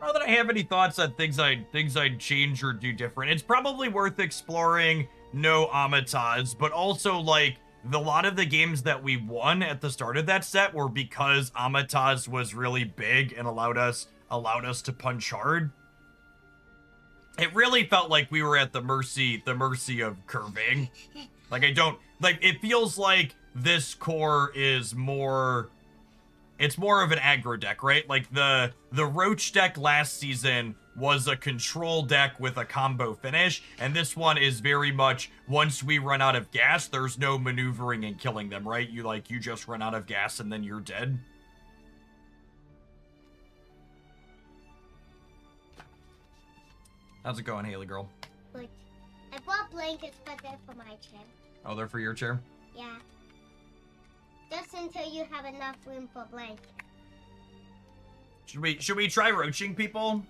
Not that I have any thoughts on things I'd change or do different. It's probably worth exploring no Amataz, but also like a lot of the games that we won at the start of that set were because Amataz was really big and allowed us to punch hard. It really felt like we were at the mercy of curving. Like it feels like this core is more. It's more of an aggro deck, right? Like the Roach deck last season was a control deck with a combo finish, and this one is very much once we run out of gas, there's no maneuvering and killing them, right? You just run out of gas and then you're dead. How's it going, Haley girl? Good. I bought blankets, but they're for my chair. Oh, they're for your chair? Yeah. Just until you have enough room for blankets. Should we try roaching people?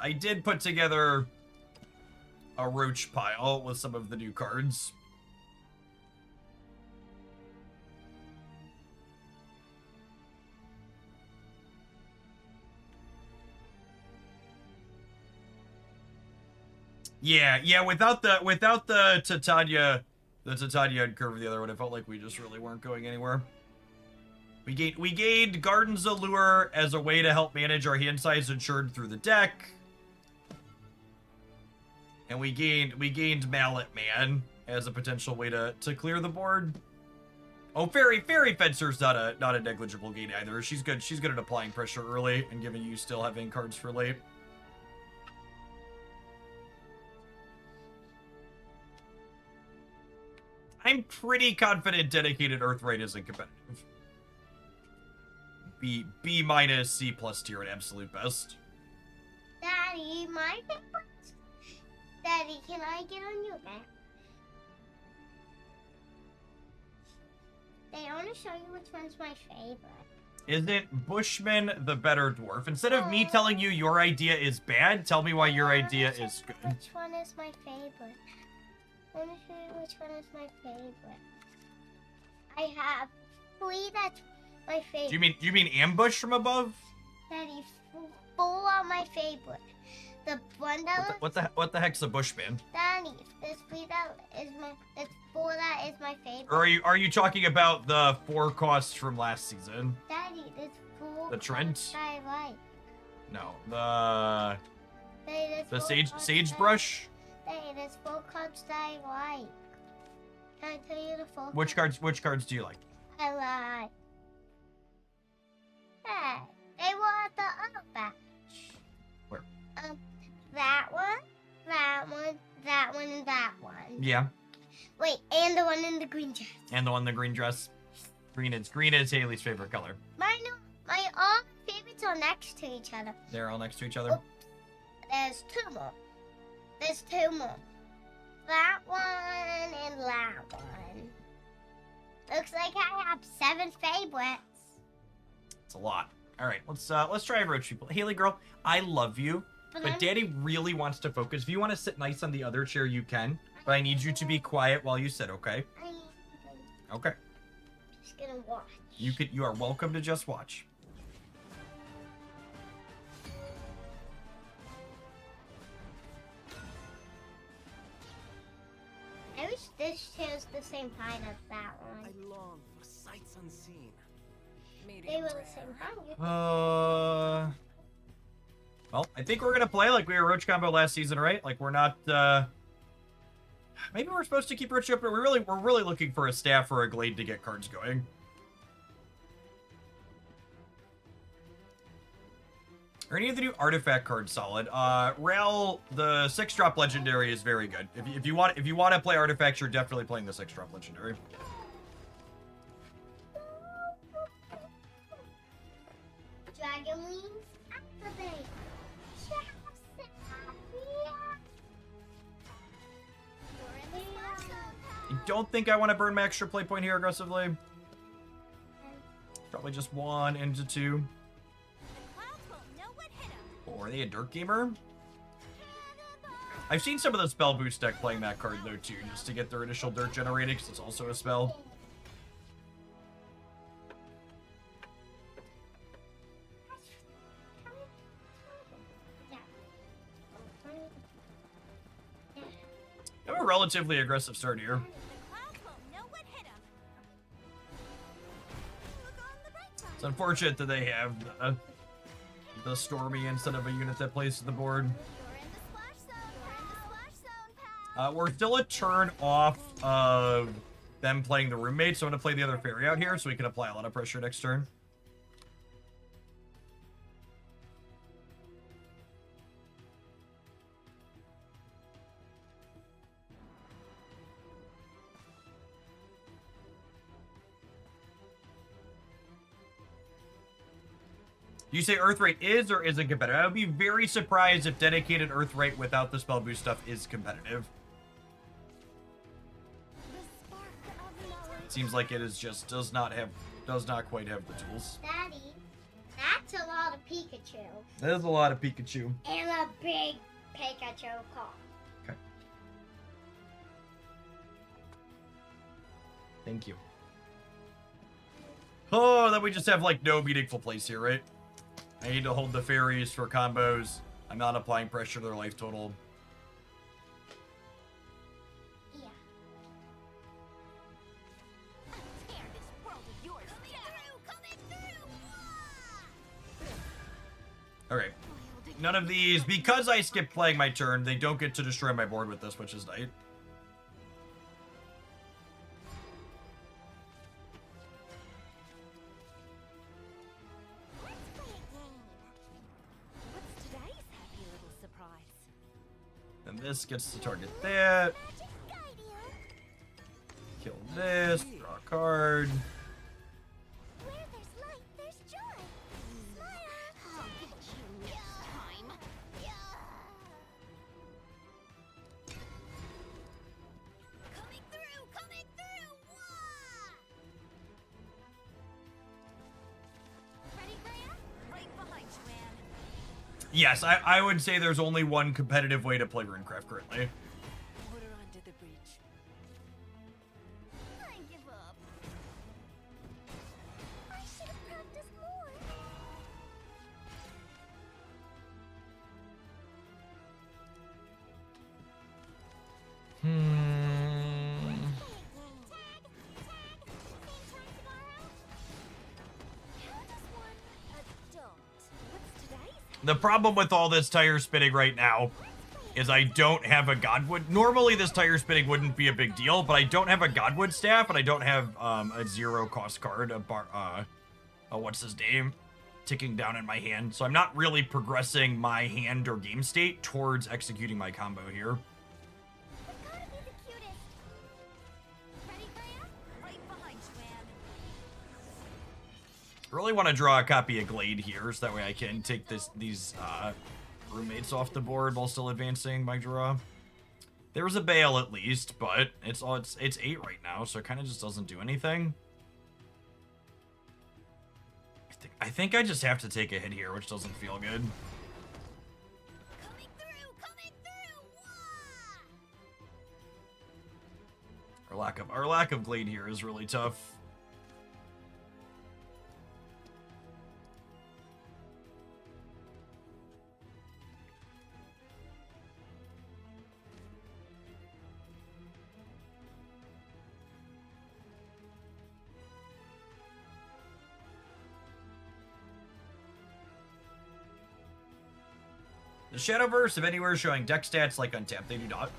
I did put together a roach pile with some of the new cards. Yeah, without the Titania and Curve the other one, it felt like we just really weren't going anywhere. We gained Garden's Allure as a way to help manage our hand size insured through the deck. And we gained Mallet Man as a potential way to clear the board. Oh, Fairy Fencer's not a negligible gain either. She's good at applying pressure early and giving you still having cards for late. I'm pretty confident Dedicated Earthright isn't competitive. B minus C plus tier at absolute best. Daddy, my favorite. Daddy, can I get on your back? They want to show you which one's my favorite. Isn't Bushman the better dwarf? Instead of me telling you your idea is bad, tell me why your idea is good. Which one is my favorite? I want to show you which one is my favorite. I have 3 that's my favorite. Do you mean ambush from above? Daddy, 4 are my favorite. The one that What the heck's a Bushman? Daddy, there's 3 that is my. There's 4 that is my favorite. Or are you talking about the 4 costs from last season? Daddy, there's 4. The Trent? That I like. No, Daddy, the there's 4 sagebrush. Daddy, there's 4 cards that I like. Can I tell you the 4? Which cards do you like? I like. Hey, they were at the other batch. Where? That one, that one, that one, and that one. Yeah. Wait, and the one in the green dress. And the one in the green dress. Green is Haley's favorite color. My all favorites are next to each other. They're all next to each other. There's 2 more. There's 2 more. That one and that one. Looks like I have 7 favorites. It's a lot. All right, let's try and roach people. Haley, girl, I love you, but Daddy really wants to focus. If you want to sit nice on the other chair, you can. But I need you to be quiet while you sit, okay? Okay. Just gonna watch. You are welcome to just watch. I wish this chair's the same height as that I one. long for sights unseen. They were the same height. Well, I think we're gonna play like we were Roach combo last season, right? Like we're not. Maybe we're supposed to keep Roach up, but we're really looking for a staff or a glade to get cards going. Are any of the new artifact cards solid? Rel, the 6-drop legendary is very good. If you want to play artifacts, you're definitely playing the 6-drop legendary. Dragon wings activate. I don't think I want to burn my extra play point here aggressively. Probably just 1 into 2. Or are they a Dirt Gamer? I've seen some of the spell boost deck playing that card though too, just to get their initial dirt generated, because it's also a spell. I have a relatively aggressive start here. It's unfortunate that they have the Stormy instead of a unit that plays to the board. We're still a turn off of them playing the roommate, so I'm going to play the other fairy out here so we can apply a lot of pressure next turn. You say Earthright is or isn't competitive? I would be very surprised if dedicated Earthright without the spell boost stuff is competitive. Seems like it is just does not quite have the tools. Daddy, that's a lot of Pikachu. That is a lot of Pikachu. And a big Pikachu card. Okay. Thank you. Oh, then we just have like no meaningful place here, right? I need to hold the fairies for combos. I'm not applying pressure to their life total. Yeah. Tear this world of yours down. Coming through! Alright. Boiled None of these, because I skipped playing my turn, they don't get to destroy my board with this, which is nice. Let's play a game. What's today's happy little surprise? And this gets to target that. Magic Guardian. Kill this. Draw a card. Where there's light, there's joy. Smile. I'll get you next time. Coming through, coming through. Wah! Ready, Graham? Right behind you, Anne. Yes, I would say there's only one competitive way to play Runecraft currently. Water under the bridge. I give up. I should have practiced more. The problem with all this tire spinning right now is I don't have a Godwood. Normally this tire spinning wouldn't be a big deal, but I don't have a Godwood staff and I don't have a 0 cost card, what's his name, ticking down in my hand. So I'm not really progressing my hand or game state towards executing my combo here. We've gotta be the cutest. Ready, Graham? Right behind you, Anne. I really want to draw a copy of Glade here, so that way I can take these roommates off the board while still advancing my draw. There's a Bale at least, but it's 8 right now, so it kind of just doesn't do anything. I think I just have to take a hit here, which doesn't feel good. Coming through, coming through. Wah! Our lack of Glade here is really tough. The Shadowverse, if anywhere, showing deck stats like Untapped. They do not.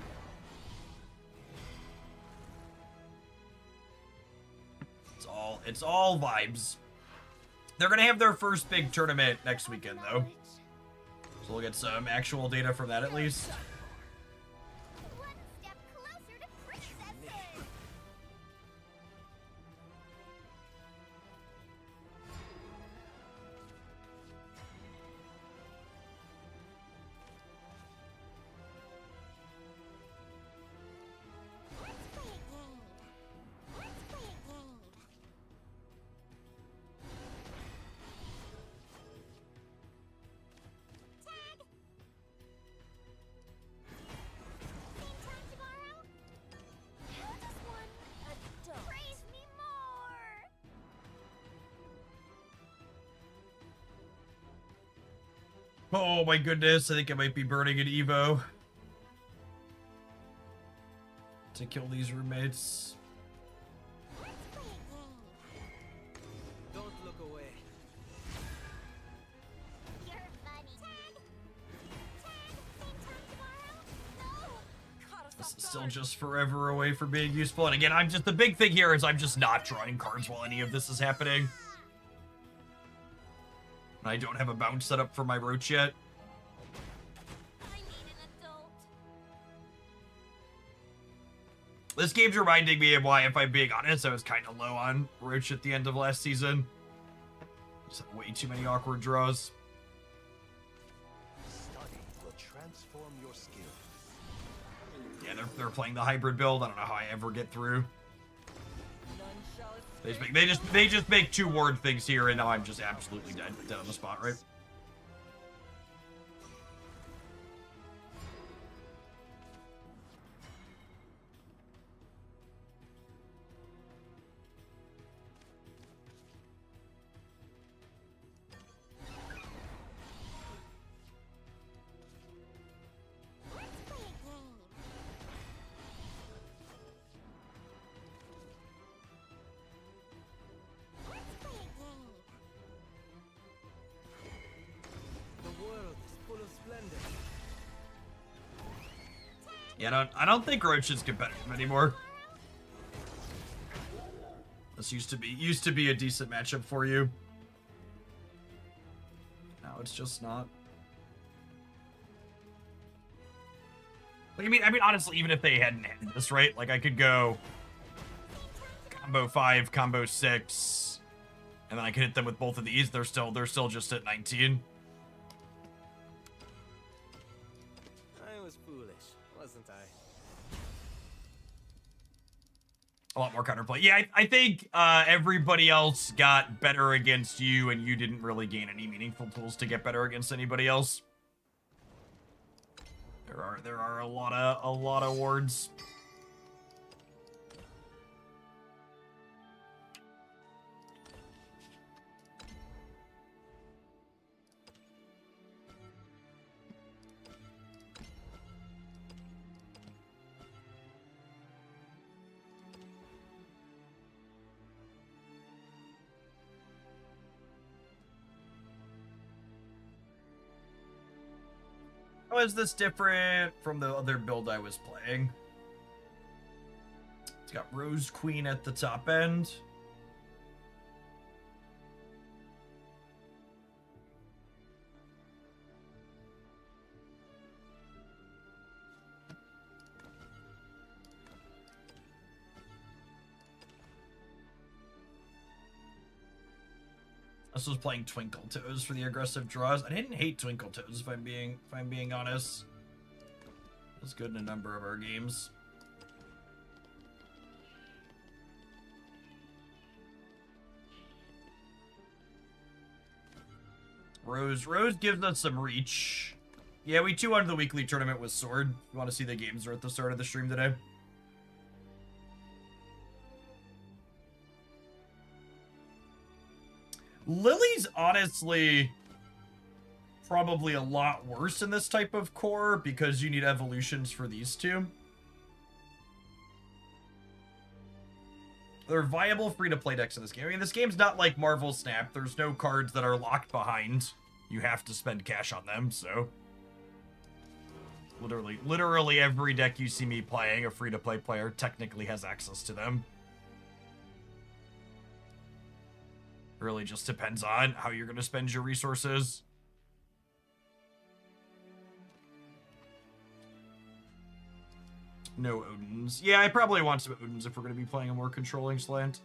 It's all vibes. They're gonna have their first big tournament next weekend, though. So we'll get some actual data from that at least. One step closer to princesses. Let's play a game. Let's play a game. Tag. Same time tomorrow? How does one adult? Praise me more! Oh my goodness, I think I might be burning an Evo to kill these roommates. Let's play a game. Don't look away. You're funny. Tag. Tag. Same time tomorrow? No! Caught us This off is still guard. just forever away from being useful. And again, the big thing here is I'm just not drawing cards while any of this is happening. And I don't have a bounce set up for my Roach yet. I need an adult. This game's reminding me of why, if I'm being honest, I was kind of low on Roach at the end of last season. Just had way too many awkward draws. Study will transform your skills. Yeah, they're playing the hybrid build. I don't know how I ever get through. None shall They escape. they just make 2 ward things here, and now I'm just absolutely dead on the spot, right? Let's play a game. Let's play a game. Yeah, I don't think Roach is competitive anymore. This used to be a decent matchup for you. Now it's just not. Like, I mean, honestly, even if they hadn't had this, right? Like, I could go combo 5, combo 6, and then I could hit them with both of these. They're still just at 19. I was foolish, wasn't I? A lot more counterplay. Yeah, I think everybody else got better against you, and you didn't really gain any meaningful tools to get better against anybody else. There are a lot of wards. How is this different from the other build I was playing? It's got Rose Queen at the top end. This was playing Twinkle Toes for the aggressive draws. I didn't hate Twinkle Toes if I'm being honest. It was good in a number of our games. Rose gives us some reach. Yeah, we 2-1 the weekly tournament with Sword. You want to see the games are at the start of the stream today? Lily's honestly probably a lot worse in this type of core because you need evolutions for these two. They're viable free-to-play decks in this game. I mean, this game's not like Marvel Snap. There's no cards that are locked behind. You have to spend cash on them, so... Literally every deck you see me playing, a free-to-play player technically has access to them. Really just depends on how you're going to spend your resources. No Odins. Yeah, I probably want some Odins if we're going to be playing a more controlling slant.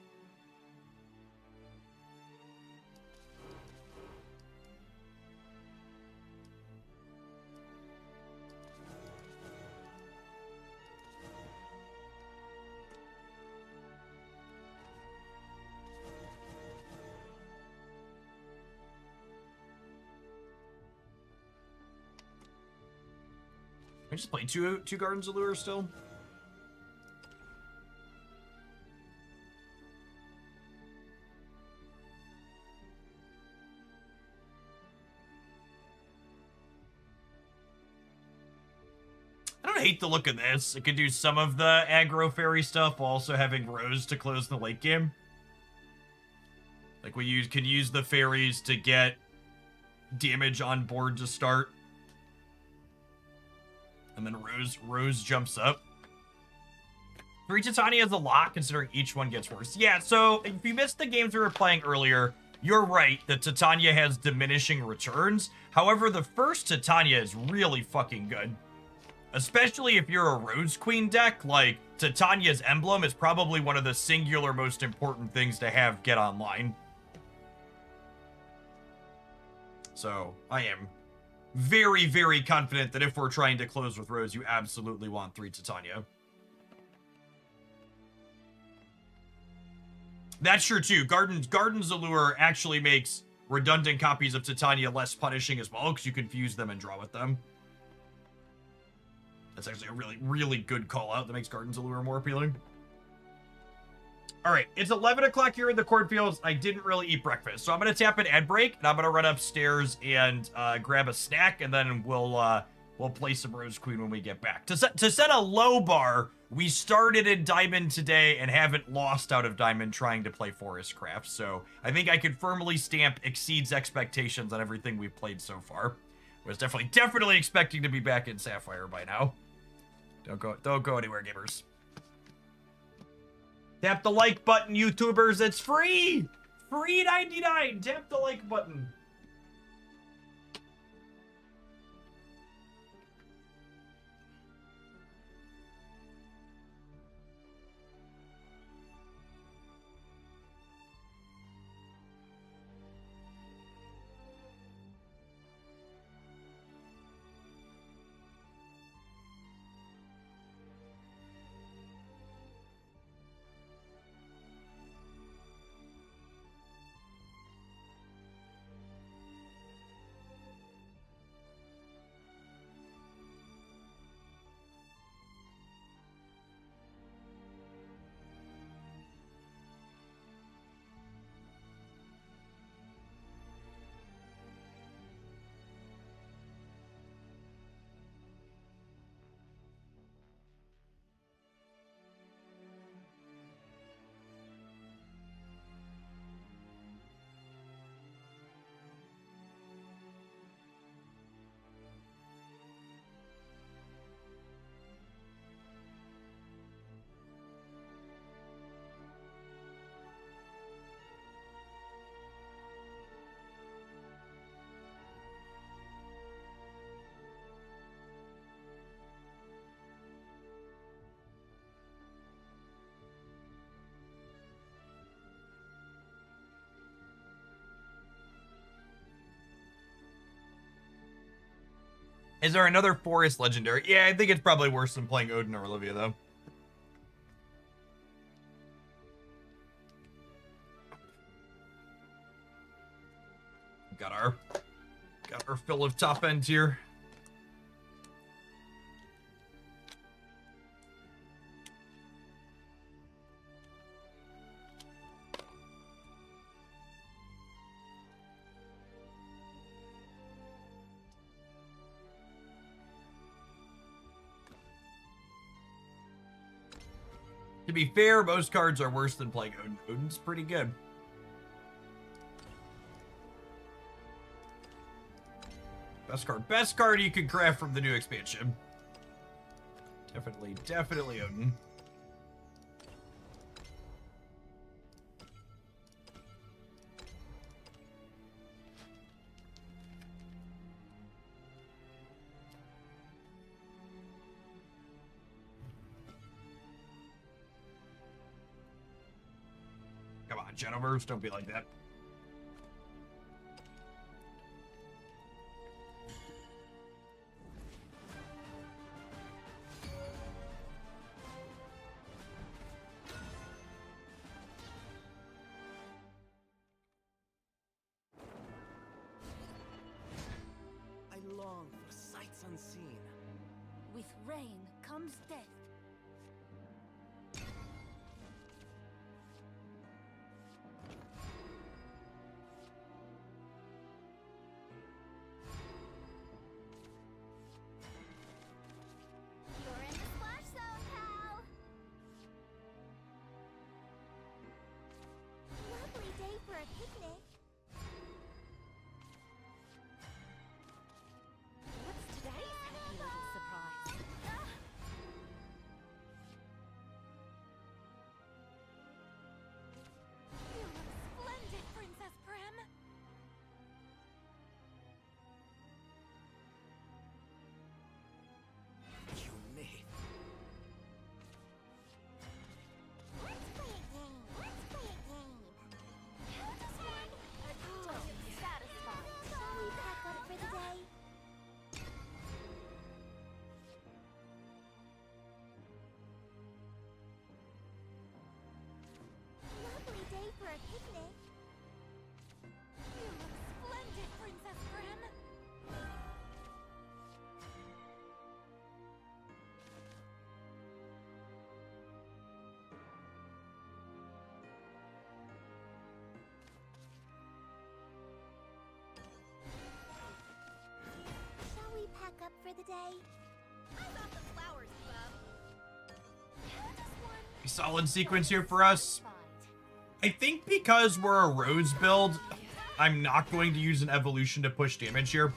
I just played two Gardens of Lure still. I don't hate the look of this. It could do some of the aggro fairy stuff while also having Rose to close the late game. Like, we can use the fairies to get damage on board to start. And then Rose jumps up. 3 Titania is a lot, considering each one gets worse. Yeah, so if you missed the games we were playing earlier, you're right that Titania has diminishing returns. However, the first Titania is really fucking good. Especially if you're a Rose Queen deck, like, Titania's emblem is probably one of the singular most important things to have get online. So, I am very, very confident that if we're trying to close with Rose, you absolutely want 3 Titania. That's true, too. Garden's Allure actually makes redundant copies of Titania less punishing as well, because you can fuse them and draw with them. That's actually a really, really good call-out that makes Garden's Allure more appealing. All right, it's 11 o'clock here in the cornfields. I didn't really eat breakfast, so I'm going to tap an ad break, and I'm going to run upstairs and grab a snack, and then we'll play some Rose Queen when we get back. To set a low bar, we started in Diamond today and haven't lost out of Diamond trying to play Forest Craft, so I think I could firmly stamp exceeds expectations on everything we've played so far. I was definitely expecting to be back in Sapphire by now. Don't go anywhere, gamers. Tap the like button, YouTubers. It's free. Free 99. Tap the like button. Is there another forest legendary? Yeah, I think it's probably worse than playing Odin or Olivia, though. Got our fill of top ends here. To be fair, most cards are worse than playing Odin. Odin's pretty good. Best card you can craft from the new expansion. Definitely Odin. Come on, Shadowverse, don't be like that. I long for sights unseen. With rain comes death. You're in the splash zone, pal. Lovely day for a picnic. What's today's happy little surprise? You look splendid, Princess Prim. You may. Let's play a game. Let's play a game. Who just won? Satisfied. Shall we pack up for the day? Lovely day for a picnic. You look splendid, Princess Prim. Shall we pack up for the day? I thought the flowers club. Who just won? Solid sequence here for us. I think because we're a Rose build, I'm not going to use an evolution to push damage here.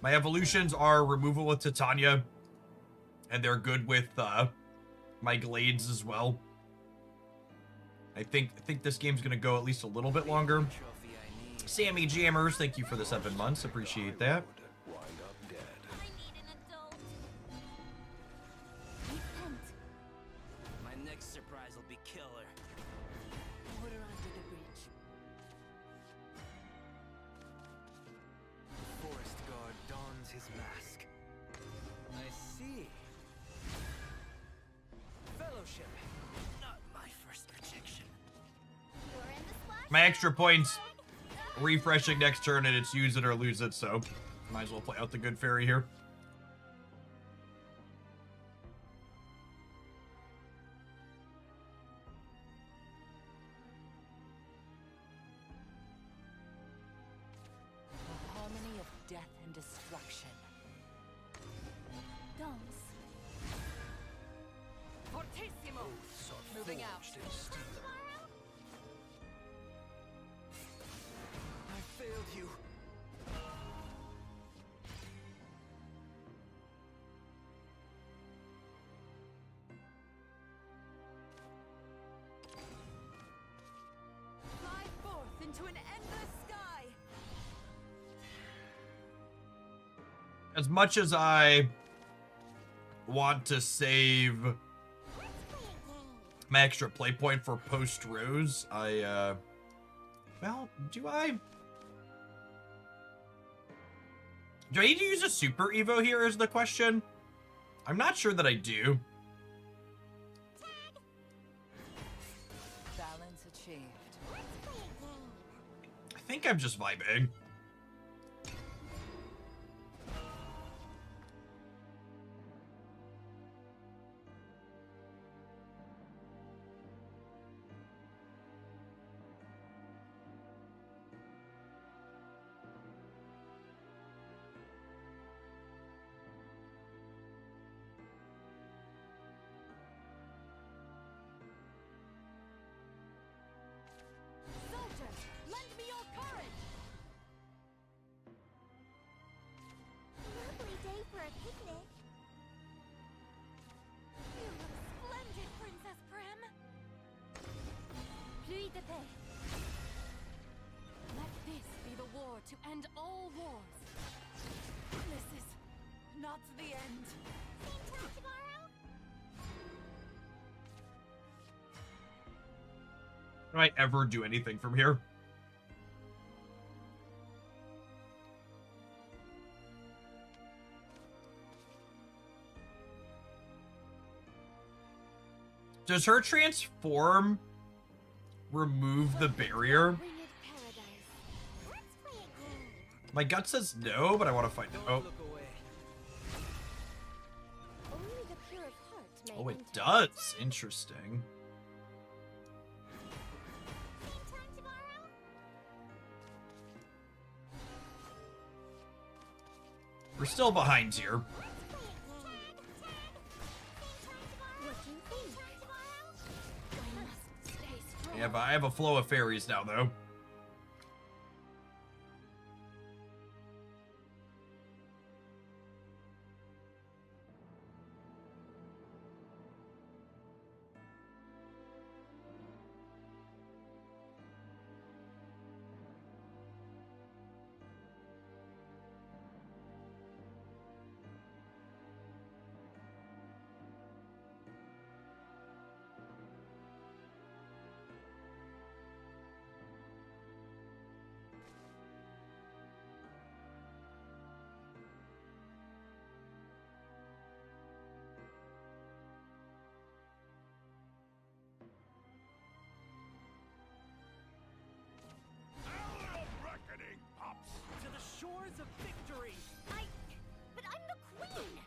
My evolutions are removal with Titania And they're good with my glades as well. I think this game's gonna go at least a little bit longer. Trophy I need. Sammy Jammers, thank you for the 7 months. Appreciate that. Wind up dead. I need an adult. Repent. My next surprise will be killer. Water under the bridge. The forest guard dons his mask. I see. Fellowship. Not my first rejection. You're in the splash My extra points refreshing next turn, and it's use it or lose it, so might as well play out the good fairy here. A harmony of death and destruction. Dance. Fortissimo. Moving out. I failed you. Fly forth into an endless sky. As much as I want to save my extra play point for post Rose, well, do I need to use a super Evo here is the question? I'm not sure that I do. Balance achieved. I think I'm just vibing. Soldiers, lend me your courage. Lovely day for a picnic. You look splendid, Princess Prim. Pluie de paix. Let this be the war to end all wars. This is not the end. Same time tomorrow? Do I ever do anything from here? Does her transform remove the barrier? Winged paradise. Let's play a game. My gut says no, but I want to find Don't out. look away. Only the pure of heart may Oh, it enter. does. Interesting. Same time tomorrow? We're still behind here. Let's play a game. Same time tomorrow? What do you think? Same time tomorrow? I must stay strong. Yeah, but I have a flow of fairies now, though. Hour of reckoning, pups! To the shores of victory! But I'm the queen!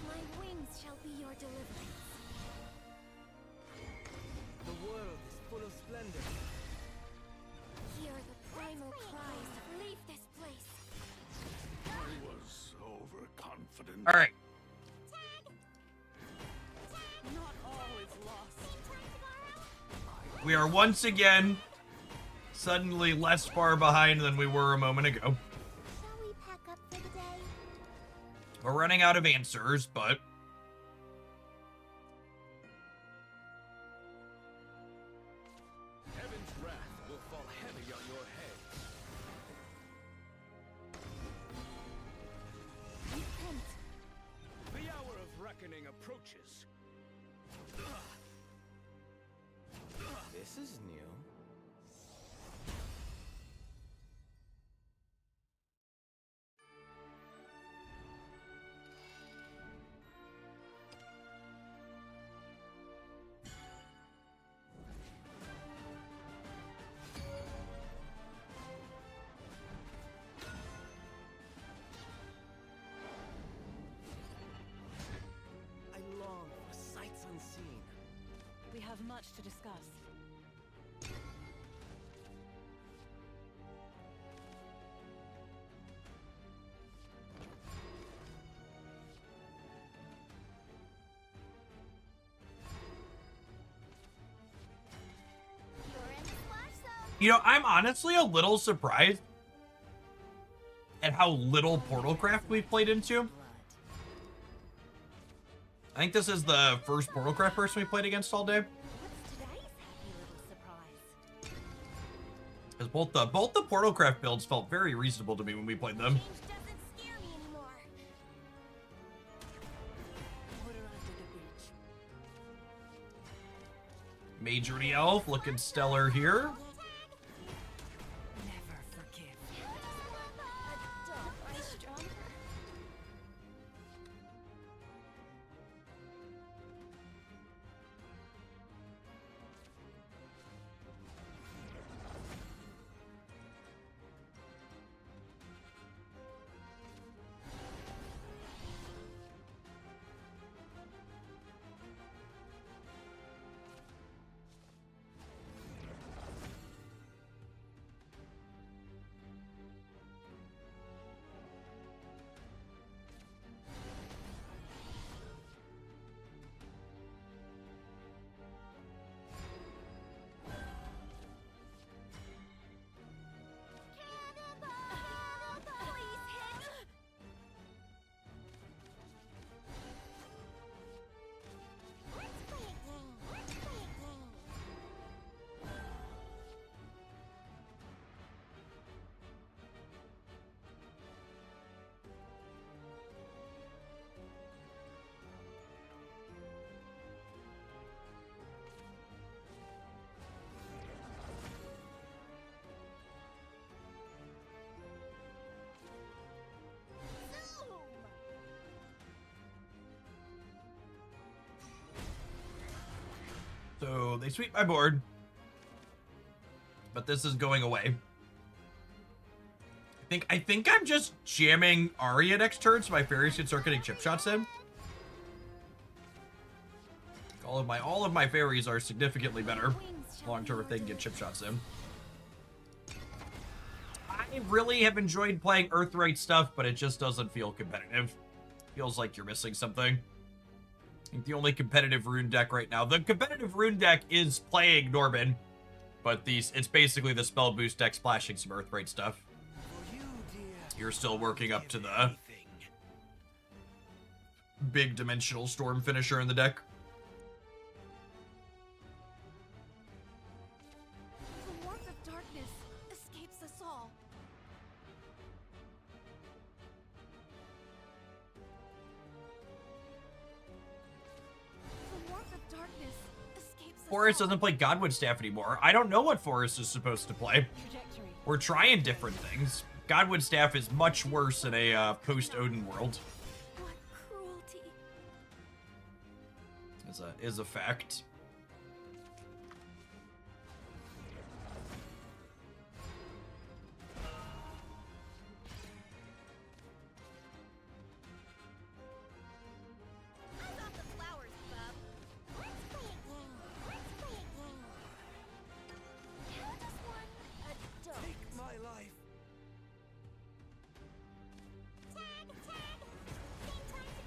My wings shall be your deliverance. The world is full of splendor. Hear the primal cries. Leave this place. I will All right. Not all is lost. We are once again suddenly less far behind than we were a moment ago. Shall we pack up for the day? We're running out of answers, but Heaven's wrath will fall heavy on your head. Repent. The hour of reckoning approaches. This is new. I long for sights unseen. We have much to discuss. You're in the splash zone. you know, I'm honestly a little surprised at how little Portalcraft we've played into. Blood. I think this is the first Portalcraft person we played against all day. What's today's happy little surprise? Because both the Portalcraft builds felt very reasonable to me when we played them. Change doesn't scare me anymore. Water under the bridge. Major the Elf looking stellar here. Never forgive. Don't be stronger. Please hit. Let's play a game. Let's play a game. Zoom. So they sweep my board. But this is going away. I think I'm just jamming Arya next turn so my fairies can start getting chip shots in. All of my fairies are significantly better long term if they can get chip shots in. I really have enjoyed playing Earthright stuff, but it just doesn't feel competitive. Feels like you're missing something. I think the only competitive rune deck right now, the competitive rune deck is playing Norman, but it's basically the spell boost deck splashing some Earthright stuff. For you, dear, You're still working up to the anything. big dimensional storm finisher in the deck. The warmth of darkness escapes us all. The warmth of darkness escapes us Forrest all. doesn't play Godwood Staff anymore. I don't know what Forrest is supposed to play. Trajectory. We're trying different things. Godwood Staff is much worse in a post-Odin world. What cruelty. Is a fact. I got the flowers, bub. Let's play a game. Let's play a game. Count us one. Don't. Take my life. Tag, tag. Same time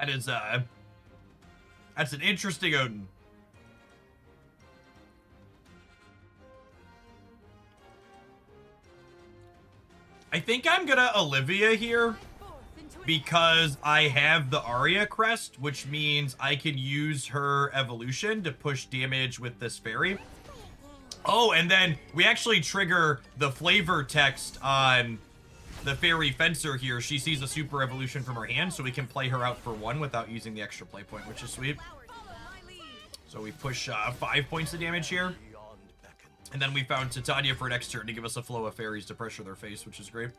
That is, that's an interesting Odin. I think I'm gonna Olivia here because I have the Arya crest, which means I can use her evolution to push damage with this fairy. Oh, and then we actually trigger the flavor text on the fairy fencer here. She sees a super evolution from her hand, so we can play her out for 1 without using the extra play point, which is sweet. So we push 5 points of damage here. And then we found Titania for next turn to give us a flow of fairies to pressure their face, which is great.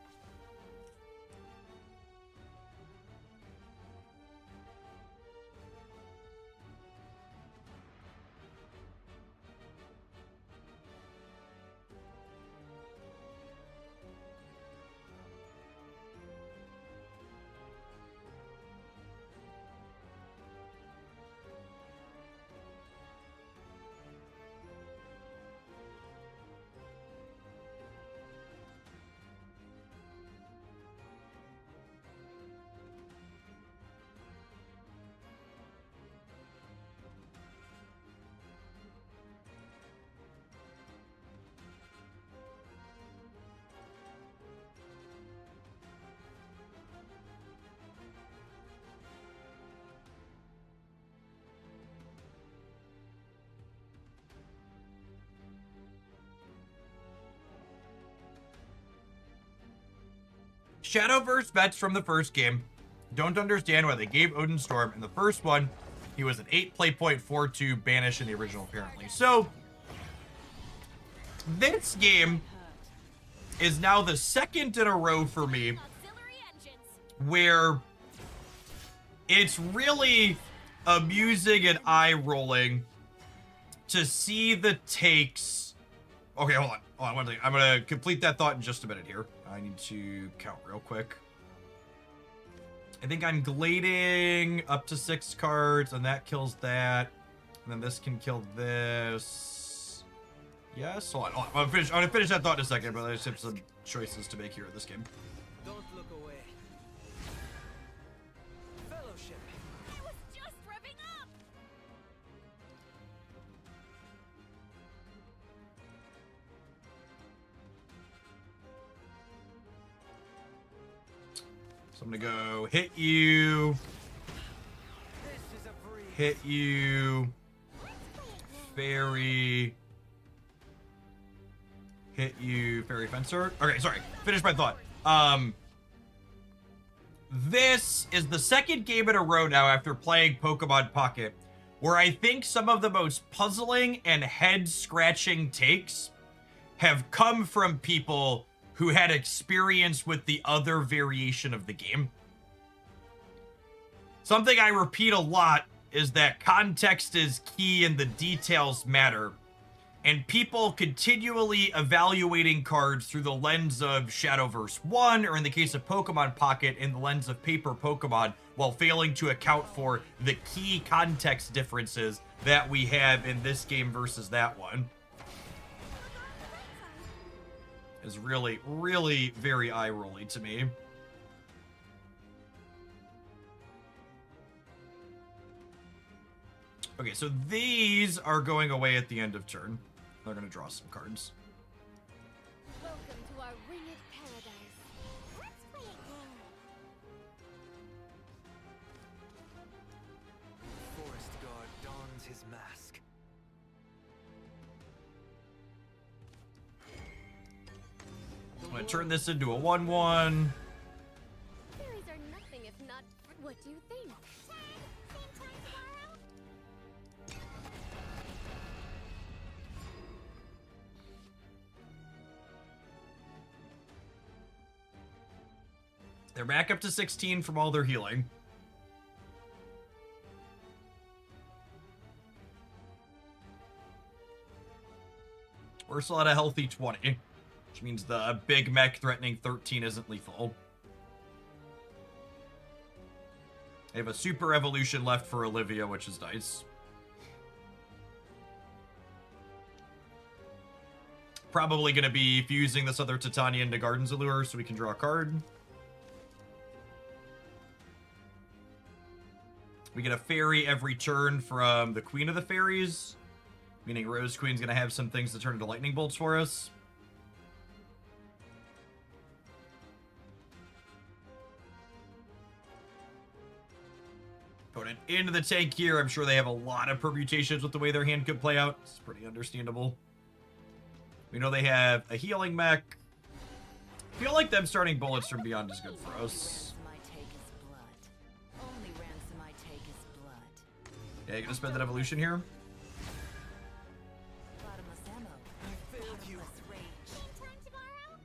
Shadowverse vets from the first game don't understand why they gave Odin Storm. In the first one, he was an 8 play point 4/2 banish in the original, apparently. So, this game is now the second in a row for me where it's really amusing and eye-rolling to see the takes. Okay, hold on. One second. I'm going to complete that thought in just a minute here. I need to count real quick. I think I'm glading up to 6 cards, and that kills that. And then this can kill this. Yes? Hold on. I'm going to finish that thought in a second, but I just have some choices to make here in this game. Don't look away. Fellowship. I was just revving up! So I'm gonna go hit you, This is a breeze. hit you, fairy, hit you, fairy fencer. Okay, sorry, finish my thought. This is the second game in a row now after playing Pokemon Pocket where I think some of the most puzzling and head-scratching takes have come from people who had experience with the other variation of the game. Something I repeat a lot is that context is key and the details matter. And people continually evaluating cards through the lens of Shadowverse 1, or in the case of Pokemon Pocket, in the lens of Paper Pokemon, while failing to account for the key context differences that we have in this game versus that one. Is really, really very eye-rolling to me. Okay, so these are going away at the end of turn. They're going to draw some cards. Welcome to our winged paradise. Forest guard dons his mask. I'm going to turn this into a 1/1. Fairies are nothing if not... What do you think? They're back up to 16 from all their healing. We're still at a healthy 20, which means the big mech threatening 13 isn't lethal. I have a super evolution left for Olivia, which is nice. Probably going to be fusing this other Titania into Garden's Allure so we can draw a card. We get a fairy every turn from the Queen of the Fairies, meaning Rose Queen's going to have some things to turn into lightning bolts for us. Opponent into the tank here. I'm sure they have a lot of permutations with the way their hand could play out. It's pretty understandable. We know they have a healing mech. I feel like them starting bullets from beyond is good for us. Ransom I take is blood. Only ransom I take is blood. Yeah, you gonna spend that evolution here? Bottomless ammo. Bottomless rage. Time to borrow?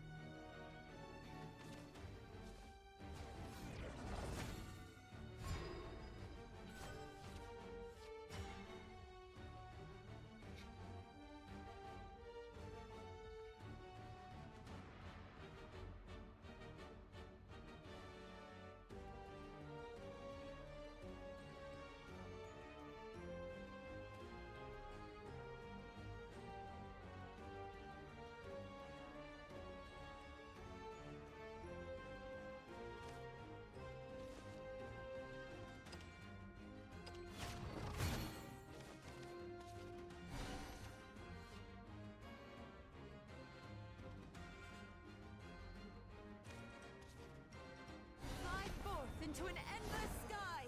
Fly forth into an endless sky.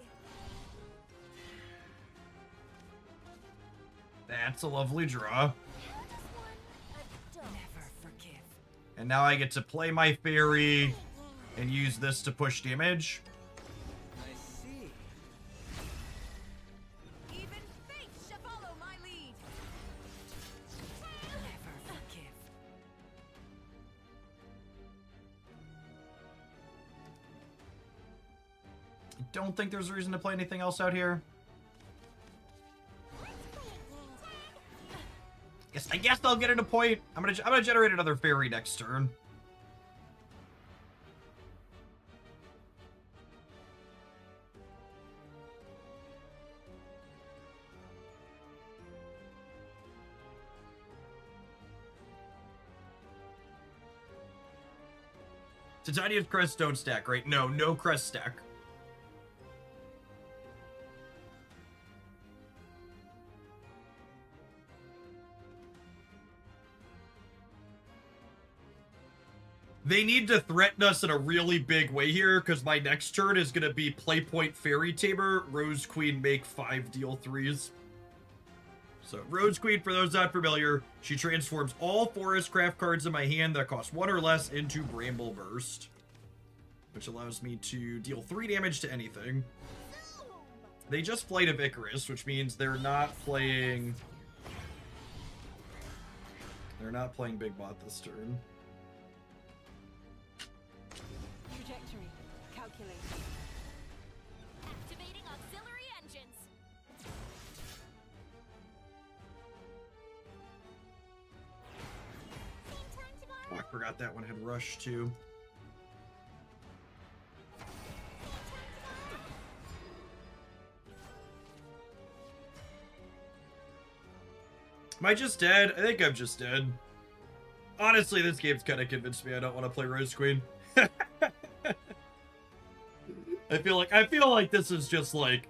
That's a lovely draw. How does one never forgive? And now I get to play my fairy and use this to push damage. I see. Even fate shall follow my lead. Never forgive. I don't think there's a reason to play anything else out here. I guess I'll get it a point. I'm gonna generate another fairy next turn. Titania's crest don't stack, right? No, no crest stack. They need to threaten us in a really big way here, because my next turn is going to be Playpoint Fairy Tamer, Rose Queen make 5 deal 3s. So, Rose Queen, for those not familiar, she transforms all Forest Craft cards in my hand that cost 1 or less into Bramble Burst, which allows me to deal 3 damage to anything. They just Flight of Icarus, which means they're not playing... They're not playing Big Bot this turn. Trajectory. Calculate. Activating auxiliary engines. Same time to Oh, I forgot that one had Rush, too. Am I just dead? I think I'm just dead. Honestly, this game's kind of convinced me I don't want to play Rose Queen. I feel like this is just like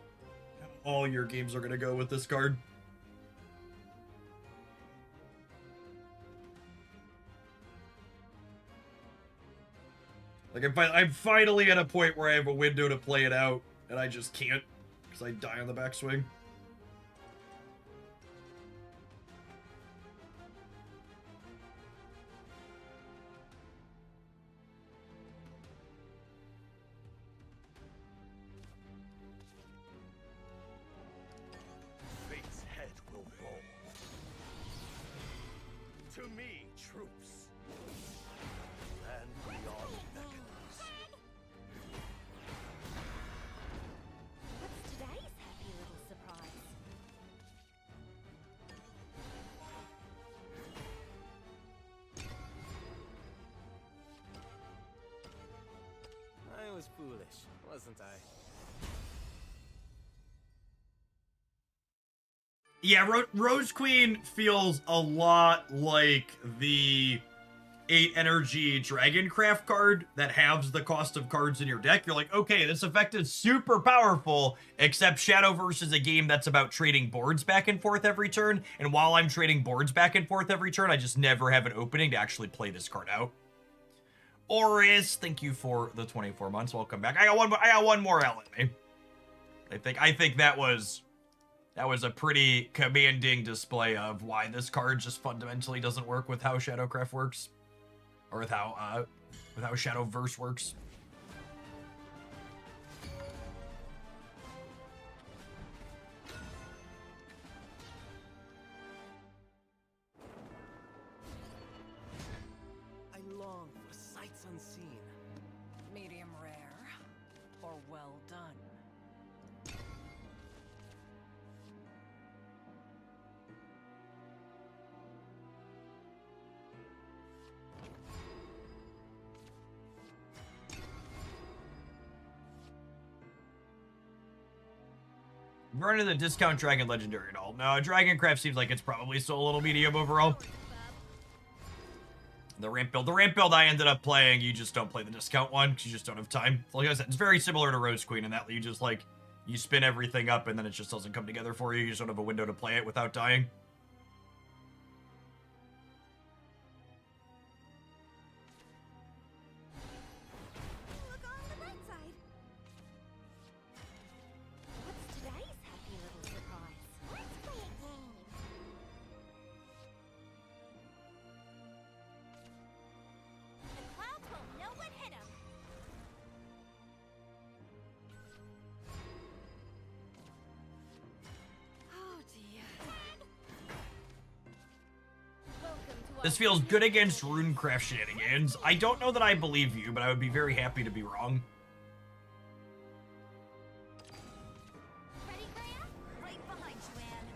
all your games are gonna go with this card. Like I'm finally at a point where I have a window to play it out, and I just can't because I die on the backswing. Fate's head will roll. To me, troops. And beyond beckons. What's today's happy little surprise? I was foolish, wasn't I? Yeah, Rose Queen feels a lot like the 8 energy Dragoncraft card that halves the cost of cards in your deck, you're like, okay, this effect is super powerful, except Shadowverse is a game that's about trading boards back and forth every turn, and while I'm trading boards back and forth every turn, I just never have an opening to actually play this card out. Oris, thank you for the 24 months. Welcome back. I got one more L in me. I think that was a pretty commanding display of why this card just fundamentally doesn't work with how Shadowcraft works. Or with how Shadowverse works. I long for sights unseen. Medium rare or well done. Run into the discount Dragon Legendary at all. No, Dragoncraft seems like it's probably still a little medium overall. The ramp build I ended up playing, you just don't play the discount one because you just don't have time. Like I said, it's very similar to Rose Queen in that you just like, you spin everything up and then it just doesn't come together for you. You just don't have a window to play it without dying. Look on the bright side. What's today's happy little surprise? Let's play a game. The clouds won't know what hit 'em. Oh dear. This feels good against Runecraft shenanigans. I don't know that I believe you, but I would be very happy to be wrong. Ready, Graham? Right behind you, Anne.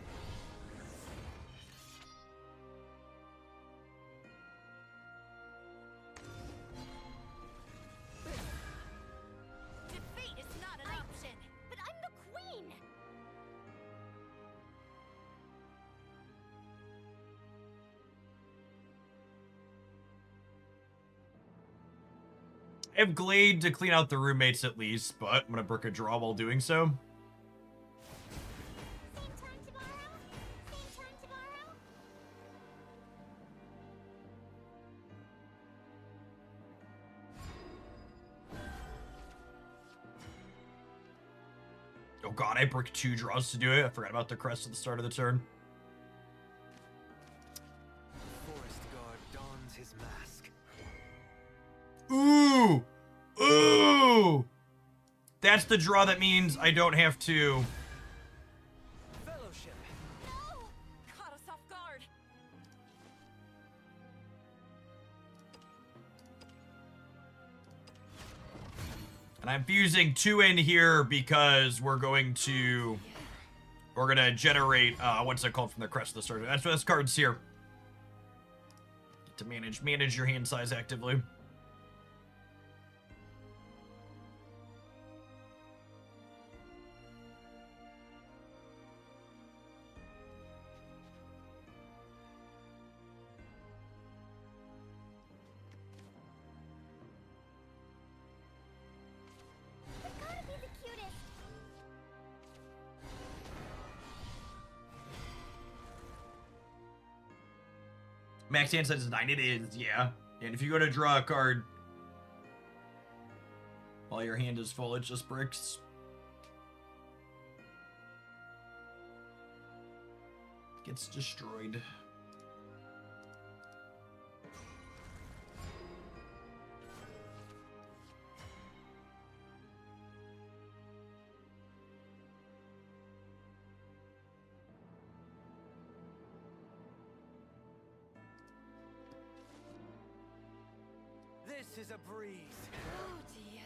Defeat is not an option. But I'm the queen. I have Glade to clean out the roommates at least, but I'm gonna brick a draw while doing so. Same time tomorrow? Same time tomorrow? Oh god, I bricked 2 draws to do it. I forgot about the crest at the start of the turn. The forest guard dons his mask. Ooh! Ooh! That's the draw that means I don't have to... Fellowship. No! Caught us off guard. And I'm fusing 2 in here because we're gonna generate, what's it called from the crest of the start? That's what this card's here. To manage your hand size actively. We've gotta be the cutest. Max hand size is 9. It is, yeah. And if you go to draw a card while your hand is full, it just bricks. Gets destroyed. This is a breeze. Oh dear.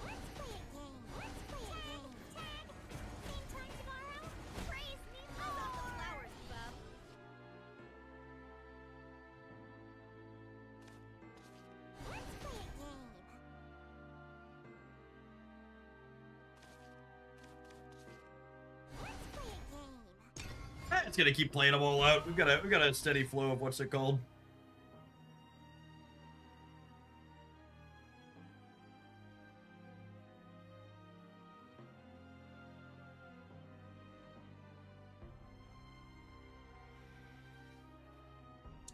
Let's play a game. Let's play a game. Tag. Same time tomorrow? Praise me more. The flowers, Bub. Let's play a game. Let's play a game. It's gonna keep playing them all out. We've got a steady flow of what's it called.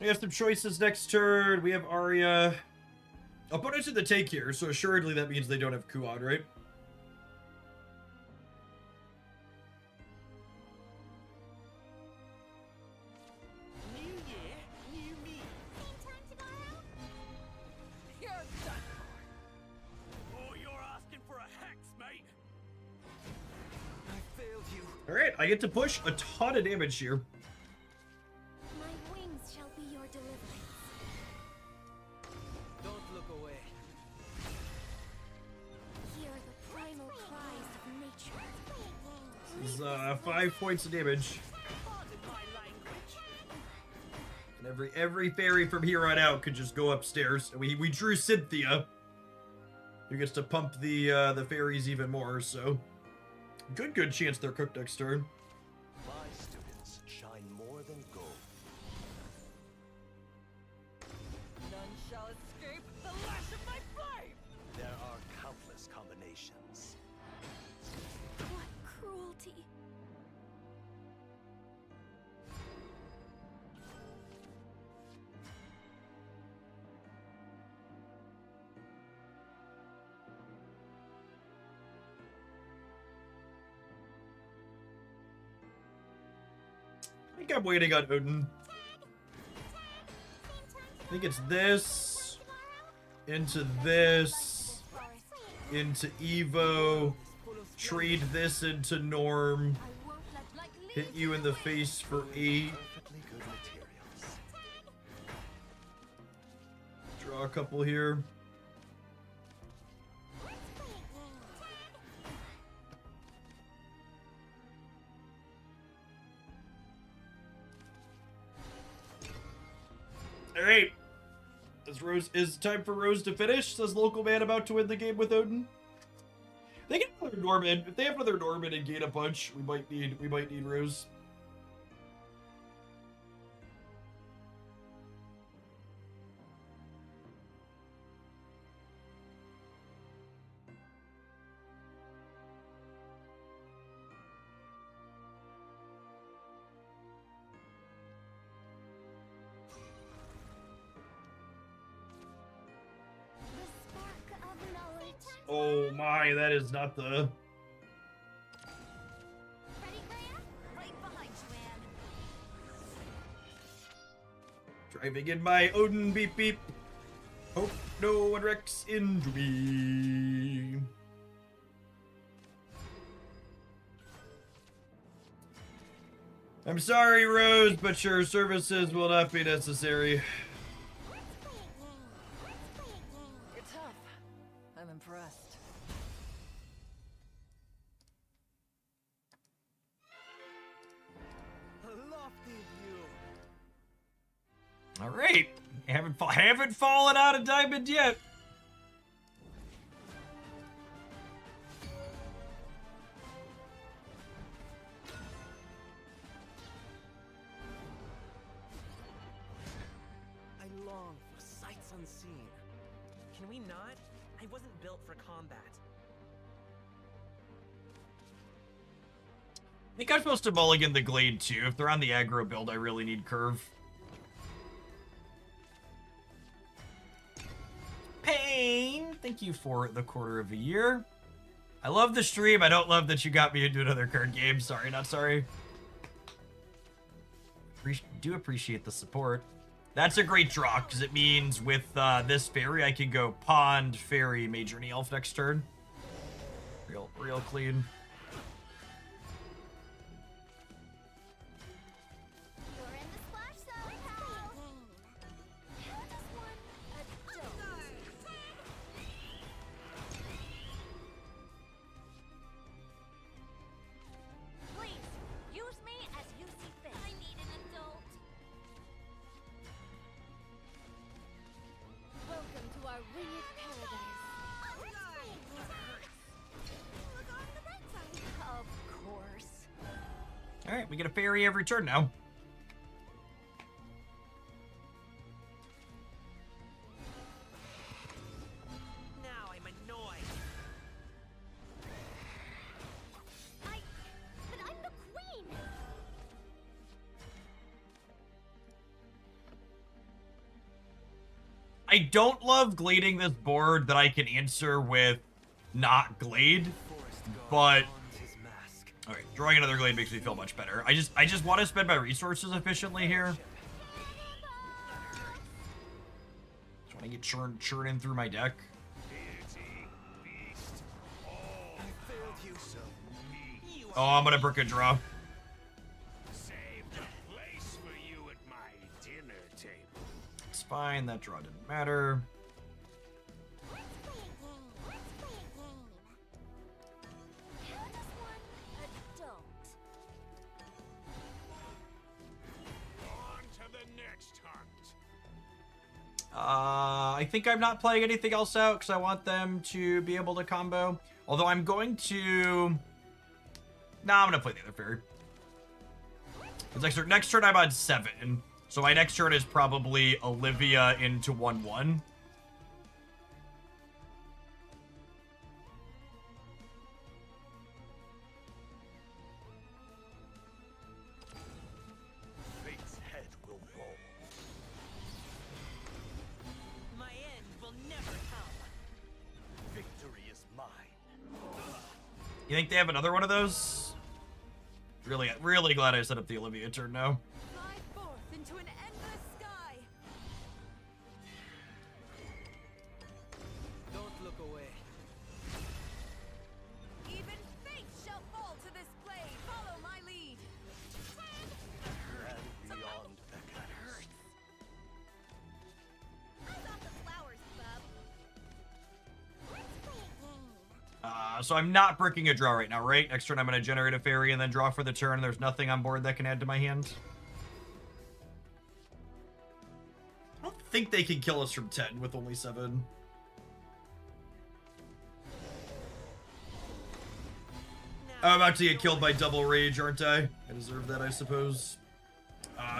We have some choices next turn. We have Arya. Opponents in the take here, so assuredly that means they don't have Kuon, right? New year, new me. Same time tomorrow? You're done for. Oh, you're asking for a hex, mate. I failed you. Alright, I get to push a ton of damage here. My wings shall be your deliverance. Don't look away. Hear the primal cries of nature. This is 5 points of damage. Pardon my language. And every fairy from here on out could just go upstairs. We drew Cynthia, who gets to pump the fairies even more, so good chance they're cooked next turn. My students shine more than gold. None shall escape the lash of my flame. There are countless combinations. What cruelty! I think I'm waiting on Odin. I think it's this, into this, into Evo, trade this into Norm, I won't let light hit leave. you in the face for 8, Perfectly good materials. draw a couple here. Alright. Is time for Rose to finish? Says local man about to win the game with Odin. They get another Norman. If they have another Norman and gain a punch, we might need Rose. The spark of knowledge. Oh my, that is not the... Ready, Graham? Right behind you, Anne. Driving in my Odin beep beep. Hope no one wrecks into me. I'm sorry, Rose, but your services will not be necessary. You're tough. I'm impressed. A lofty view. All right, haven't fallen out of diamond yet. I long for sights unseen. Can we not? I wasn't built for combat. I think I'm supposed to mulligan the Glade too. If they're on the aggro build, I really need curve. Pain, thank you for the quarter of a year. I love the stream. I don't love that you got me into another card game. Sorry, not sorry. Do appreciate the support. That's a great draw, because it means with this fairy, I can go Pond, Fairy, Major, and Elf next turn. Real clean. You're in the splash zone, pal. How does one adult? Please, use me as you see fit. I need an adult. Welcome to our winged paradise. Look on the bright side. We get a fairy every turn now. Now I'm annoyed. But I'm the queen. I don't love glading this board that I can answer with not glade, Forest god but dons his mask. all right, drawing another glade makes me feel much better. I just want to spend my resources efficiently here. Just want to get churning through my deck. Deity, beast, all I failed you, so me. Oh, I'm gonna brick a draw. Saved a place for you at my dinner table. It's fine. That draw didn't matter. Let's play a game. Let's play a game. How does one adult? On to the next hunt. I think I'm not playing anything else out because I want them to be able to combo. Although I'm going to... Nah, I'm going to play the other fairy. Next turn I'm on 7. So my next turn is probably Olivia into 1-1. fate's head will roll. My end will never come. Victory is mine. You think they have another one of those? Really, really glad I set up the Olivia turn now. Fly forth into an endless sky. Don't look away. Even fate shall fall to this blade. Follow my lead. And beyond echoes. Eyes off the flowers, bub. Let's play a game. So I'm not bricking a draw right now, right? Next turn I'm going to generate a fairy and then draw for the turn. There's nothing on board that can add to my hand. I don't think they can kill us from 10 with only 7. I'm about to get killed by double rage, aren't I? I deserve that, I suppose.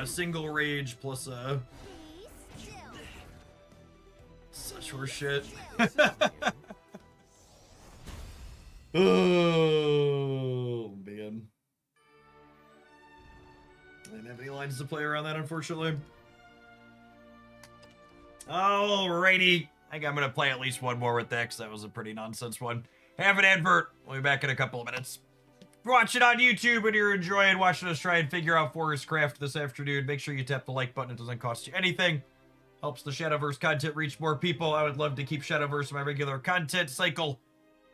Single rage plus Please chill. such horse shit. Oh, man. I didn't have any lines to play around that, unfortunately. Alrighty. I think I'm going to play at least one more with that, because that was a pretty nonsense one. Have an advert. We'll be back in a couple of minutes. If you're watching on YouTube and you're enjoying watching us try and figure out Forest Craft this afternoon, make sure you tap the like button. It doesn't cost you anything. Helps the Shadowverse content reach more people. I would love to keep Shadowverse in my regular content cycle.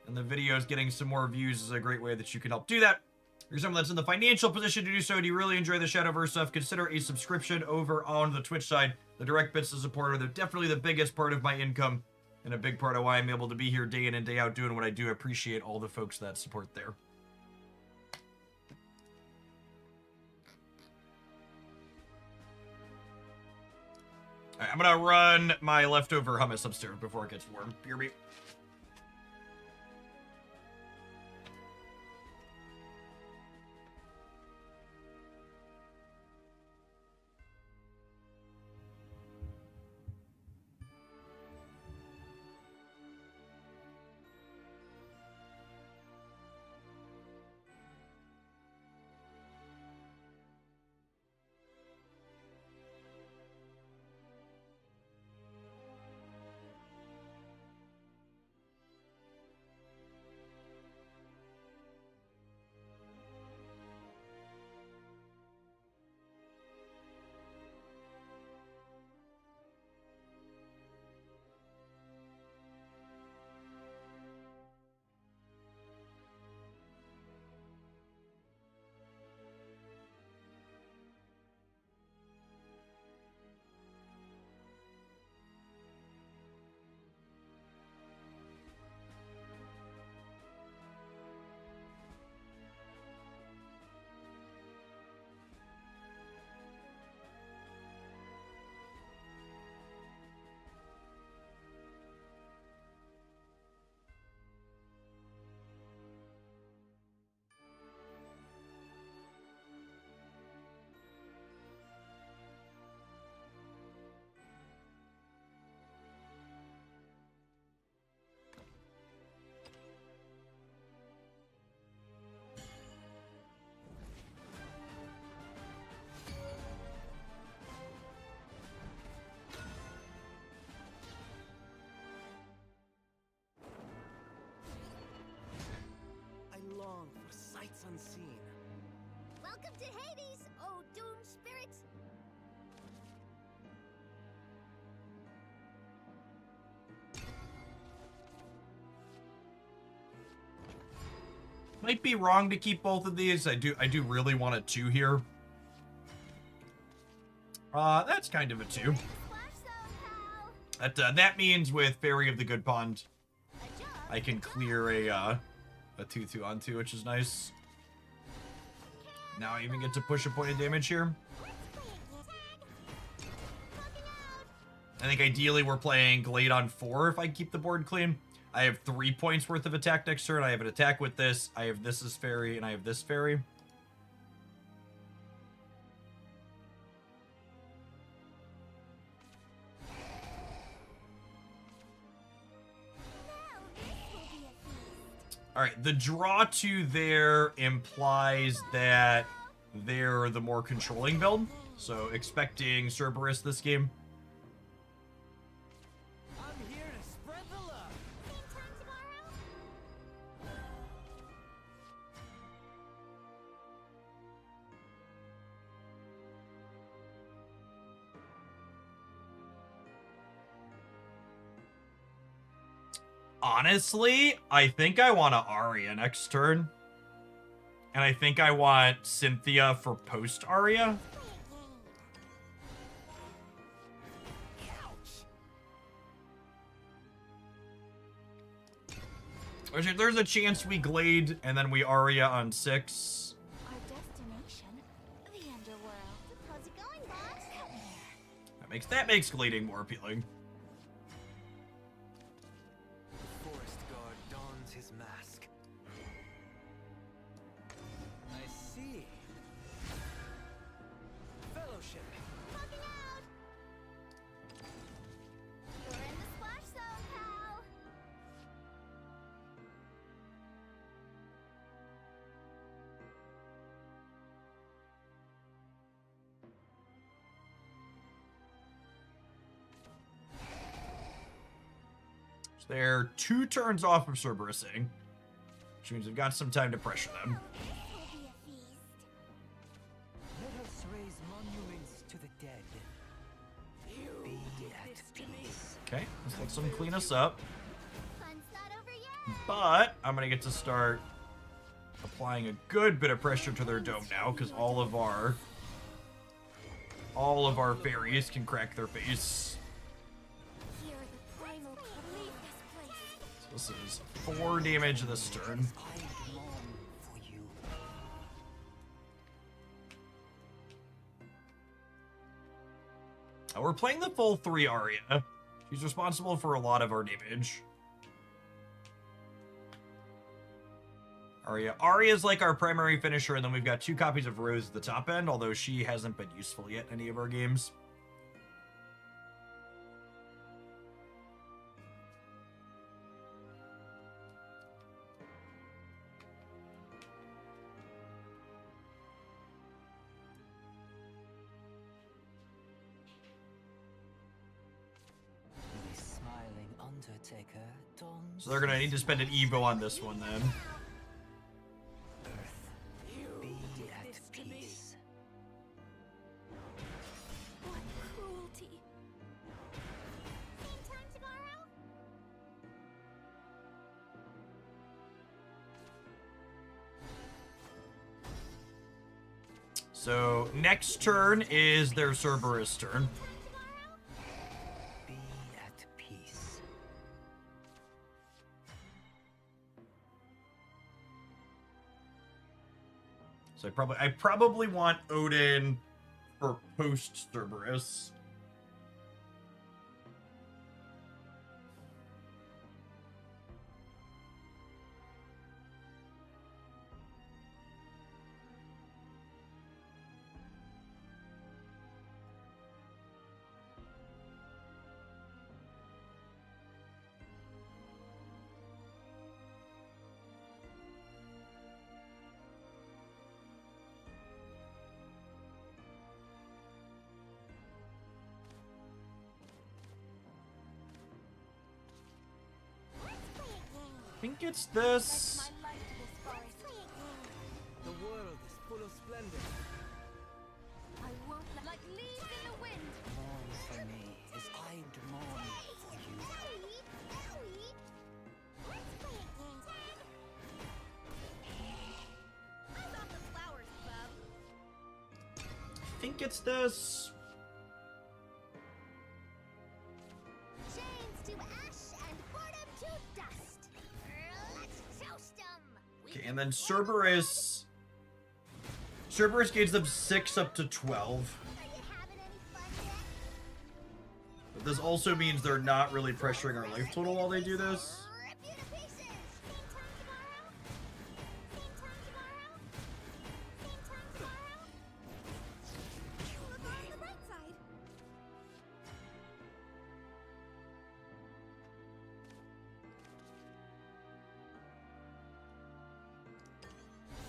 And the videos getting some more views is a great way that you can help do that. If you're someone that's in the financial position to do so and you really enjoy the Shadowverse stuff, consider a subscription over on the Twitch side. The direct bits to support are definitely the biggest part of my income and a big part of why I'm able to be here day in and day out doing what I do. I appreciate all the folks that support there. All right, I'm going to run my leftover hummus upstairs before it gets warm. BRB. pass unseen. Welcome to Hades, oh doomed spirits. Might be wrong to keep both of these. I do really want a 2 here. That's kind of a 2. That means with Fairy of the Good Pond, I can clear a 2/2 on 2, which is nice. Now I even get to push a point of damage here. I think ideally we're playing Glade on 4 if I keep the board clean. I have 3 points worth of attack next turn. I have an attack with this. I have this as Fairy, and I have this Fairy. Alright, the draw 2 there implies that they're the more controlling build. So expecting Cerberus this game. I'm here to spread the love. Same time tomorrow? Honestly, I think I want to Arya next turn. And I think I want Cynthia for post-Arya. There's a chance we Glade and then we Arya on 6. Our destination, the underworld. How's it going, boss? That makes Glading more appealing. Forest guard dons his mask. I see. Fellowship. Popping out. You're in the splash zone, pal. So they're 2 turns off of Cerberusing, which means we've got some time to pressure them. This will be a feast. Let us raise monuments to the dead. Be at peace. Okay, let's let them clean us up. Fun's not over yet. But I'm gonna get to start applying a good bit of pressure to their dome now, because all of our fairies can crack their face. Hear the primal leave this place. So this is 4 damage this turn. I long for you. We're playing the full 3 Arya. She's responsible for a lot of our damage. Arya's like our primary finisher, and then we've got 2 copies of Rose at the top end, although she hasn't been useful yet in any of our games. The smiling undertaker dons. So they're gonna need to spend an Evo on this one then. Be at peace. What cruelty. Same time tomorrow? So next turn is their Cerberus turn. Be at peace. So I probably want Odin for post Cerberus. Let's play a game. I think it's this. My light to this forest. Let's play a game. splendor. I won't like leaves in the wind. Mourn for me as I mourn for you. Let's play a game. How's off the flowers, bub? I think it's this. Chains to ash and boredom to dust. Let's toast 'em. Okay, and then Cerberus. Cerberus gains them 6 up to 12. Are you having any fun yet? But this also means they're not really pressuring our life total while they do this. Rip you to pieces. Same time tomorrow? Same time tomorrow? Same time tomorrow? Look on the bright side.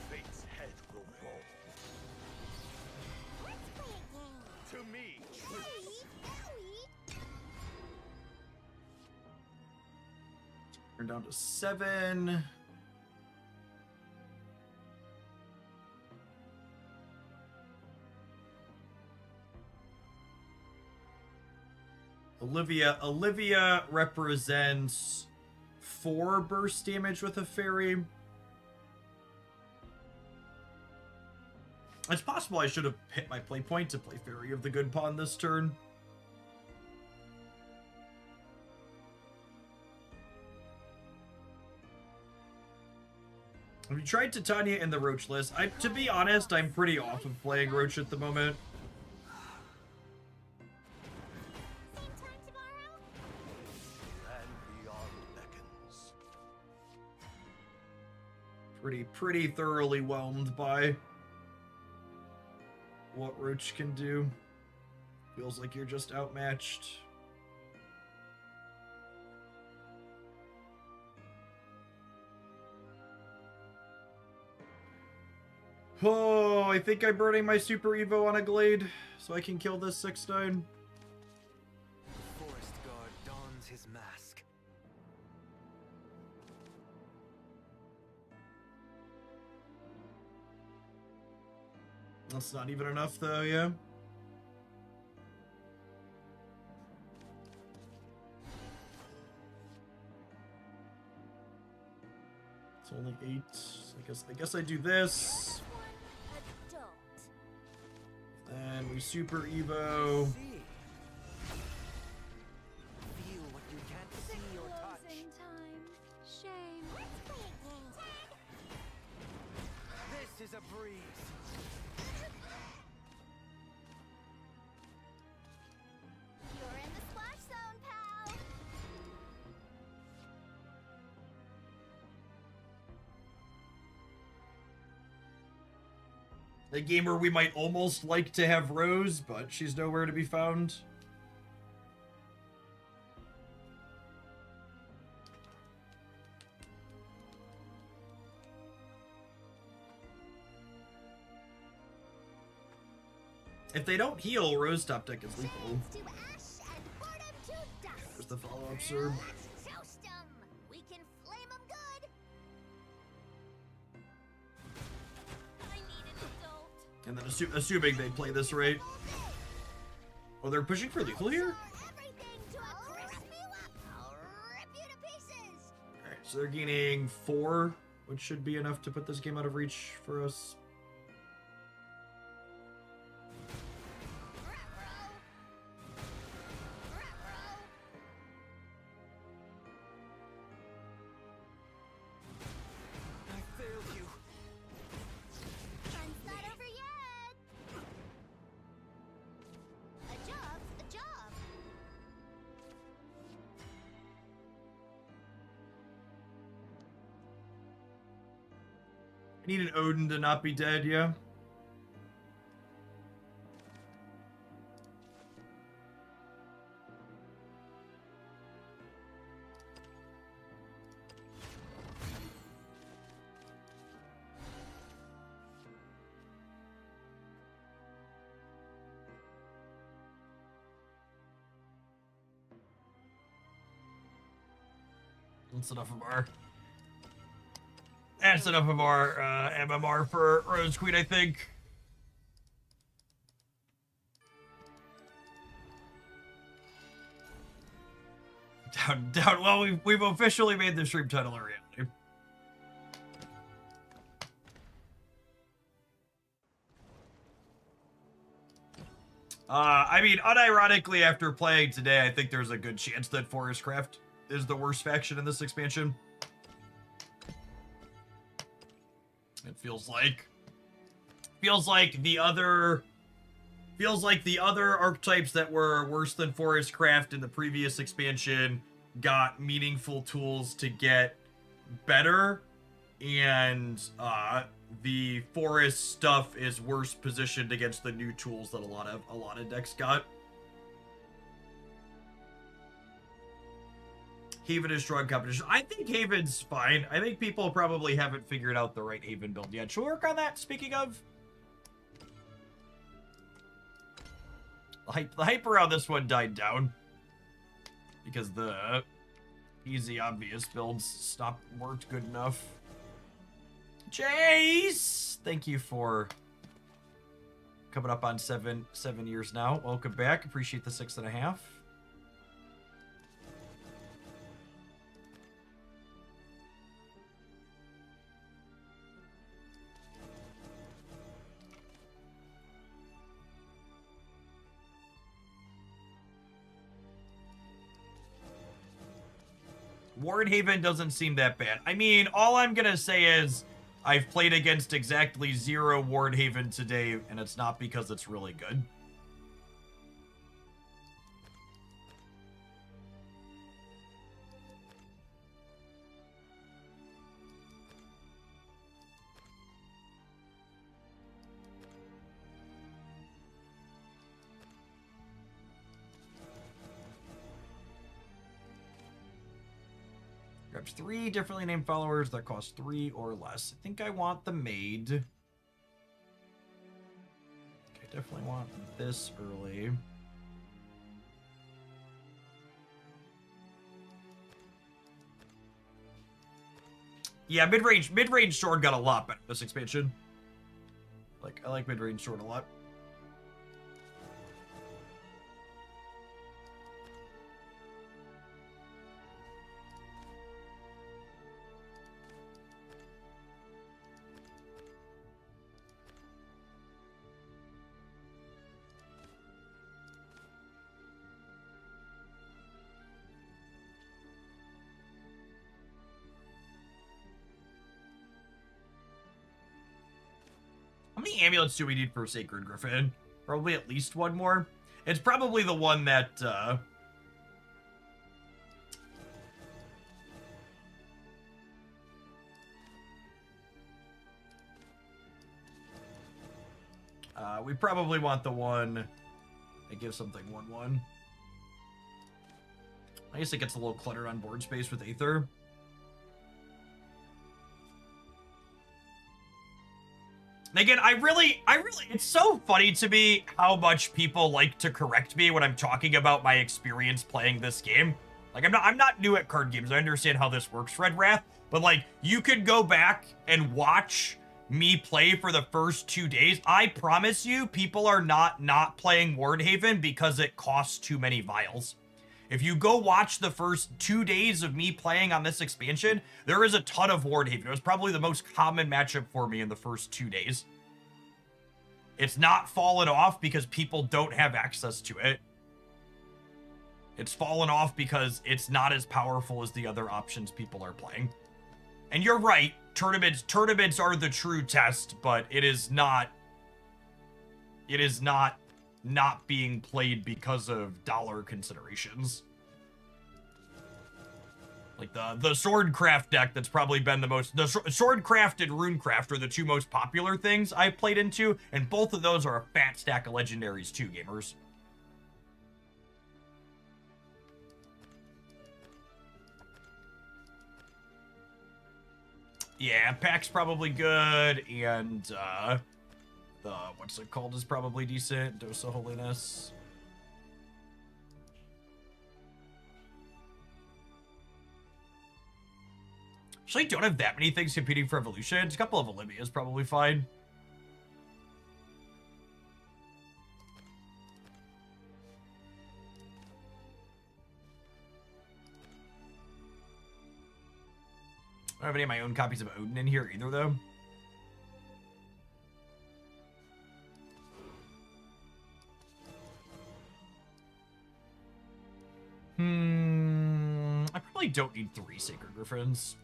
Fate's head will roll. Let's play a game. To me, Ellie. Turn down to 7. Olivia represents 4 burst damage with a fairy. It's possible I should have hit my play point to play Fairy of the Good Pawn this turn. Have you tried Titania in the Roach list? To be honest, I'm pretty off of playing Roach at the moment. Same time tomorrow? and beyond beckons. Pretty thoroughly whelmed by what Roach can do. Feels like you're just outmatched. Oh, I think I'm burning my Super Evo on a Glade so I can kill this 6-9. The forest guard dons his mask. That's not even enough though, yeah. It's only 8. I guess I do this. Adult. Then we Super Evo. See. Feel what you can't see or touch. Closing time. Shame. Let's play a game. This is a breeze. You're in the splash zone, pal. A game where we might almost like to have Rose, but she's nowhere to be found. If they don't heal, Rose top deck is lethal. Chains to ash and boredom to dust. There's the follow-up Serb. Let's toast 'em. We can flame 'em good. I need an adult. And then assuming they play this right. Oh, they're pushing for lethal here? Everything to a crisp you up. I'll rip you to pieces. Alright, so they're gaining 4, which should be enough to put this game out of reach for us. I failed you. Fun's not over yet. A job's a job. I need an Odin to not be dead, yeah? That's enough of our... That's enough of our MMR for Rose Queen, I think. Down. Well, we've officially made the stream title a reality. I mean, unironically, after playing today, I think there's a good chance that Forestcraft is the worst faction in this expansion. It feels like the other archetypes that were worse than Forestcraft in the previous expansion got meaningful tools to get better, and the forest stuff is worse positioned against the new tools that a lot of decks got. Haven is strong competition. I think Haven's fine. I think people probably haven't figured out the right Haven build yet. Should we work on that? Speaking of, the hype around this one died down because the easy, obvious builds weren't good enough. Jace, thank you for coming up on seven years now. Welcome back. Appreciate the 6.5. Wardhaven doesn't seem that bad. I mean, all I'm gonna say is I've played against exactly 0 Wardhaven today, and it's not because it's really good. Grabs 3 differently named followers that cost 3 or less. I think I want the maid. Okay, definitely want this early. Yeah, mid-range sword got a lot better this expansion. I like mid-range sword a lot. How many amulets do we need for Sacred Griffin? Probably at least one more. It's probably the one that, we probably want the one that gives something 1/1. I guess it gets a little cluttered on board space with Aether. And again, I really, it's so funny to me how much people like to correct me when I'm talking about my experience playing this game. Like, I'm not new at card games. I understand how this works, Red Wrath. But, like, you could go back and watch me play for the first 2 days. I promise you, people are not playing Wardhaven because it costs too many vials. If you go watch the first 2 days of me playing on this expansion, there is a ton of Wardhaven. It was probably the most common matchup for me in the first 2 days. It's not fallen off because people don't have access to it. It's fallen off because it's not as powerful as the other options people are playing. And you're right, tournaments are the true test, but it is not being played because of dollar considerations. Like the Swordcraft deck that's probably been the most... The Swordcraft and Runecraft are the 2 most popular things I've played into, and both of those are a fat stack of legendaries too, gamers. Yeah, Pack's probably good, and the what's it called is probably decent. Dose of Holiness. Actually, don't have that many things competing for Evolution. A couple of Olivia's probably fine. don't have any of my own copies of Odin in here either, though. I probably don't need 3 Sacred Griffins.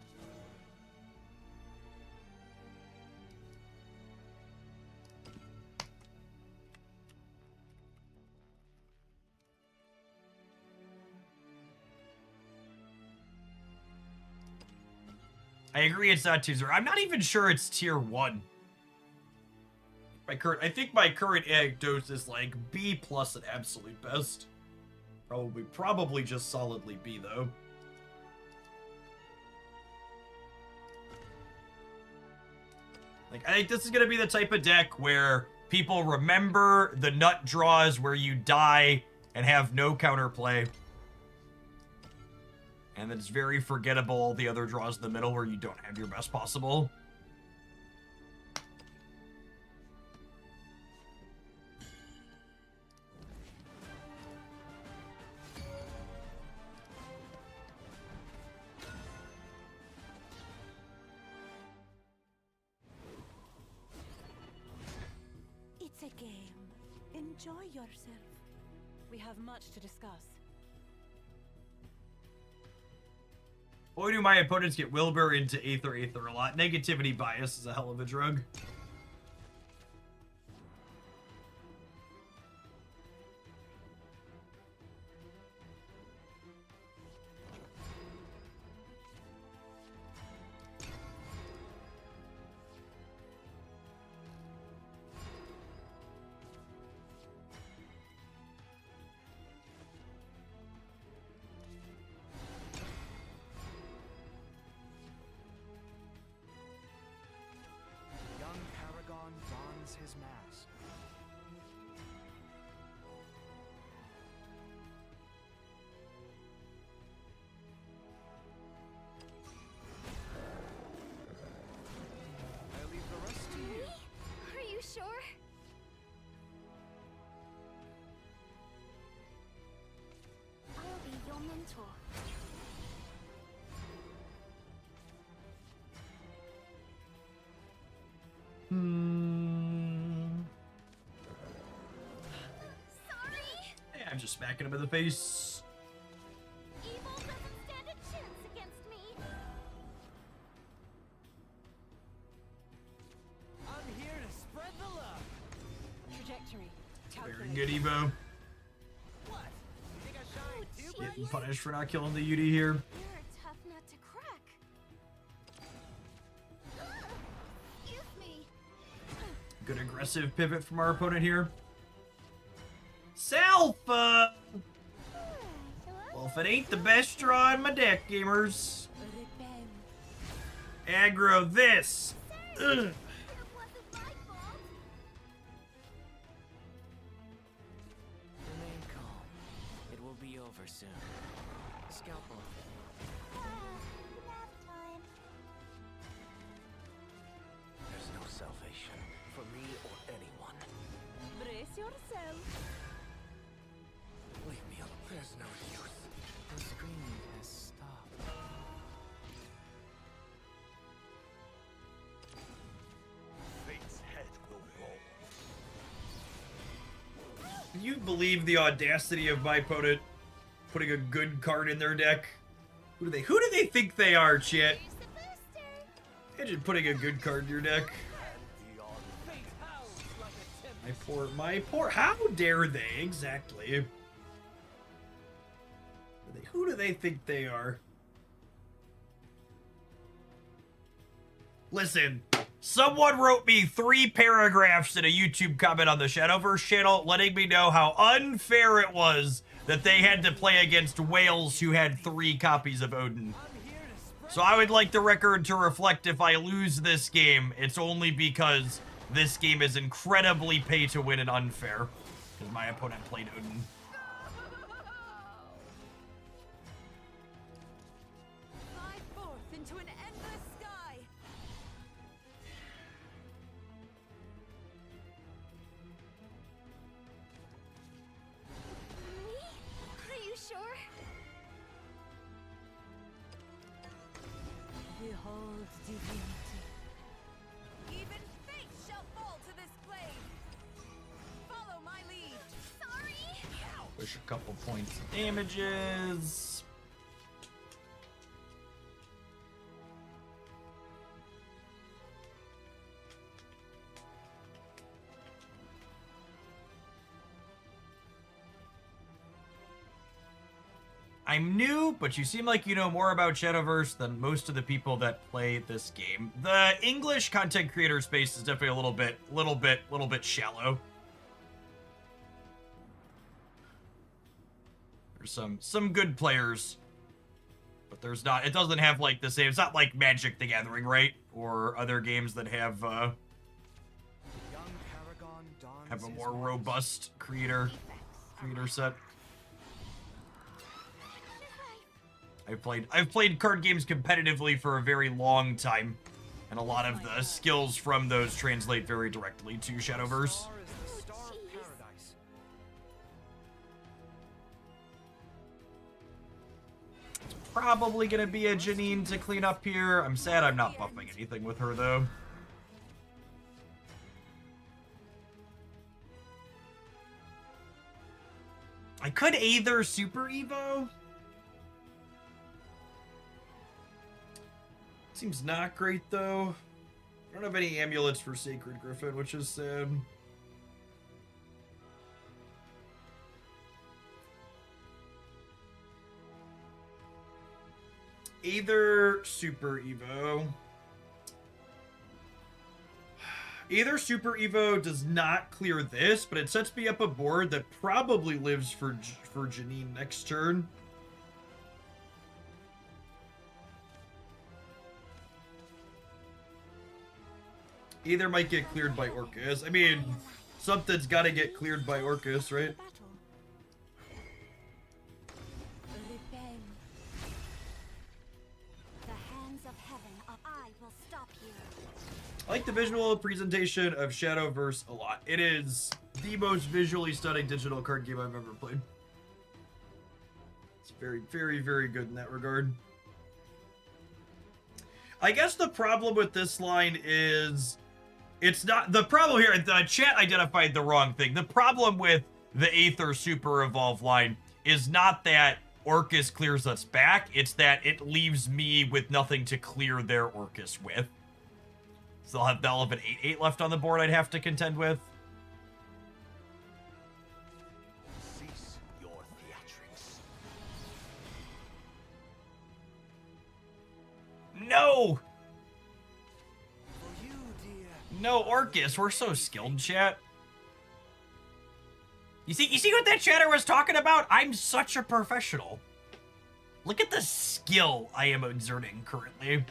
I agree it's not 2-0. I'm not even sure it's tier 1. I think my current anecdote is like B plus at absolute best. Probably just solidly B though. Like, I think this is gonna be the type of deck where people remember the nut draws where you die and have no counterplay. And it's very forgettable all the other draws in the middle where you don't have your best possible. It's a game. Enjoy yourself. We have much to discuss. Boy, do my opponents get Wilbur into Aether a lot. Negativity bias is a hell of a drug. Young Paragon dons his mask. I leave the rest to you. Are you sure? I'll be your mentor. Sorry. Hey, I'm just smacking him in the face. Evil doesn't stand a chance against me. I'm here to spread the love. Trajectory. Very good, Evo. What? You think I shine too? Getting punished for not killing the Yudi here. You're a tough nut to crack. Excuse me. Good aggressive pivot from our opponent here. Salfa! Well, if it ain't the best draw in my deck, gamers. Aggro this. Ugh. It wasn't my fault. Remain calm. It will be over soon. Scalpel. There's no salvation for me or anyone. Brace yourself. Leave me alone. There's no use. The screaming has stopped. Fate's head will roll. Can you believe the audacity of my opponent putting a good card in their deck? Who do they think they are, chat? Here's the booster. Imagine putting a good card in your deck. Fate howls like a tempest. My poor, how dare they? Exactly. Who do they think they are? Listen, someone wrote me 3 paragraphs in a YouTube comment on the Shadowverse channel letting me know how unfair it was that they had to play against whales who had 3 copies of Odin. I'm here to spread. So I would like the record to reflect if I lose this game, it's only because this game is incredibly pay to win and unfair. Because my opponent played Odin. Fly forth into an endless sky. Me? Are you sure? Behold divinity. Even fate shall fall to this blade. Follow my lead. Sorry. Push a couple points of damages. I'm new, but you seem like you know more about Shadowverse than most of the people that play this game. The English content creator space is definitely a little bit shallow. There's some good players, but there's not. It doesn't have like the same. It's not like Magic: The Gathering, right? Or other games that have Young Paragon dons a his more armor. robust creator set. I've played card games competitively for a very long time, and a lot of the skills from those translate very directly to Shadowverse. Star is the star of paradise. Probably gonna be a Janine to clean up here. I'm sad I'm not buffing anything with her though. I could either Super Evo. Seems not great though. I don't have any amulets for Sacred Griffin, which is sad. Either Super Evo. Either Super Evo does not clear this, but it sets me up a board that probably lives for Janine next turn. Either might get cleared by Orcus. I mean, something's got to get cleared by Orcus, right? Revenge. The hands of heaven, I will stop you. I like the visual presentation of Shadowverse a lot. It is the most visually stunning digital card game I've ever played. It's very, very, very good in that regard. I guess the problem with this line is it's not the problem here. The chat identified the wrong thing. The problem with the Aether Super Evolve line is not that Orcus clears us back. It's that it leaves me with nothing to clear their Orcus with. So they'll have an 8/8 left on the board I'd have to contend with. Cease your theatrics. No! For you, dear. No, Orcus, we're so skilled, chat. You see what that chatter was talking about? I'm such a professional. Look at the skill I am exerting currently.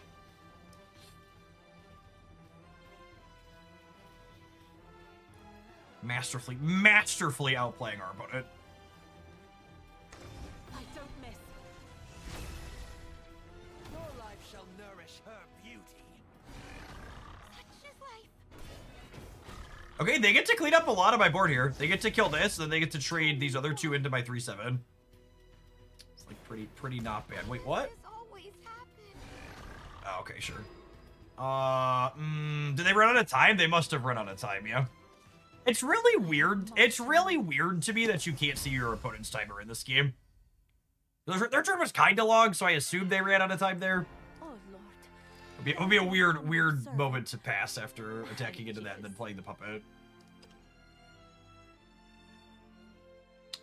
Masterfully outplaying our opponent. I don't miss. Your life shall nourish her beauty. Such is life. Okay, they get to clean up a lot of my board here. They get to kill this, and then they get to trade these other two into my 3/7. It's like pretty not bad. Wait, what? This always happens. Oh, okay, sure. Did they run out of time? They must have run out of time, yeah. It's really weird. It's really weird to me that you can't see your opponent's timer in this game. Their turn was kind of long, so I assumed they ran out of time there. Oh Lord. It would be a weird moment to pass after attacking into that and then playing the puppet.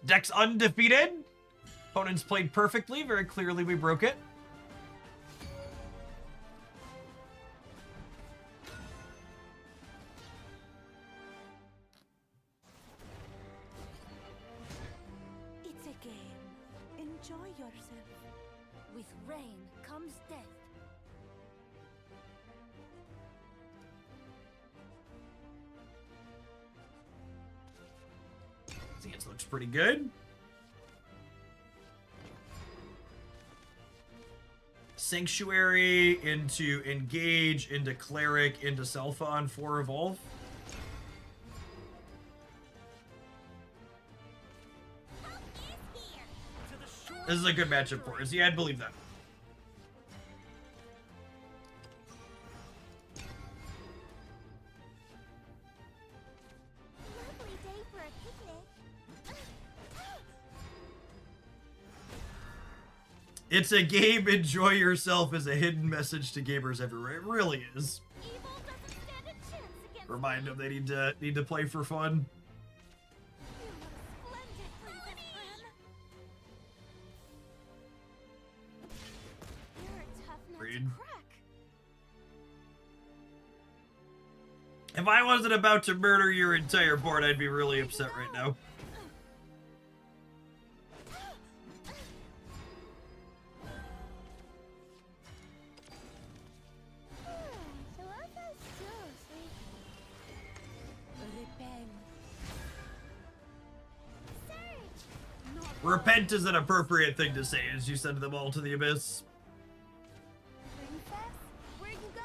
Deck's undefeated. Opponents played perfectly. Very clearly we broke it. It's a game. Enjoy yourself. With rain comes death. It looks pretty good. Sanctuary into Engage, into Cleric, into Selpha on 4 Evolve. This is a good matchup for us. Yeah, I'd believe that. It's a game. Enjoy yourself is a hidden message to gamers everywhere. It really is. Evil doesn't stand a chance against Remind me. them they need to play for fun. What a splendid princess, Bren. You're a tough nut Read. to crack. If I wasn't about to murder your entire board, I'd be really upset right now. Repent is an appropriate thing to say as you send them all to the abyss. Princess, where'd you go?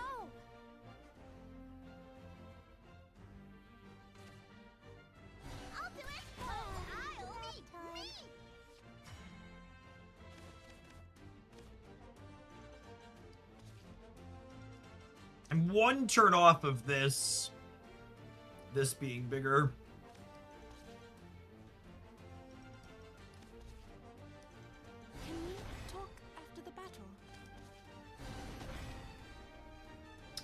I'll do it. I'll me. I'm one turn off of this being bigger. Can we talk after the battle?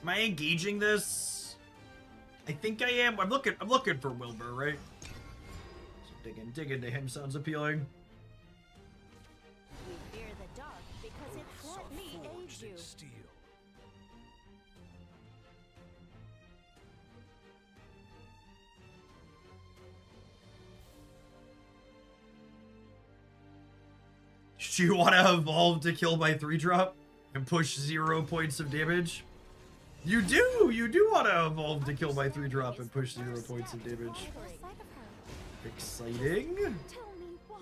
Am I engaging this? I think I am. I'm looking for Wilbur, right? So dig into him sounds appealing. We fear the dark because it let me aid Forged you. in steel. Do you want to evolve to kill by 3-drop and push 0 points of damage? You do want to evolve to kill by 3-drop and push 0 points of damage. Exciting. Tell me why.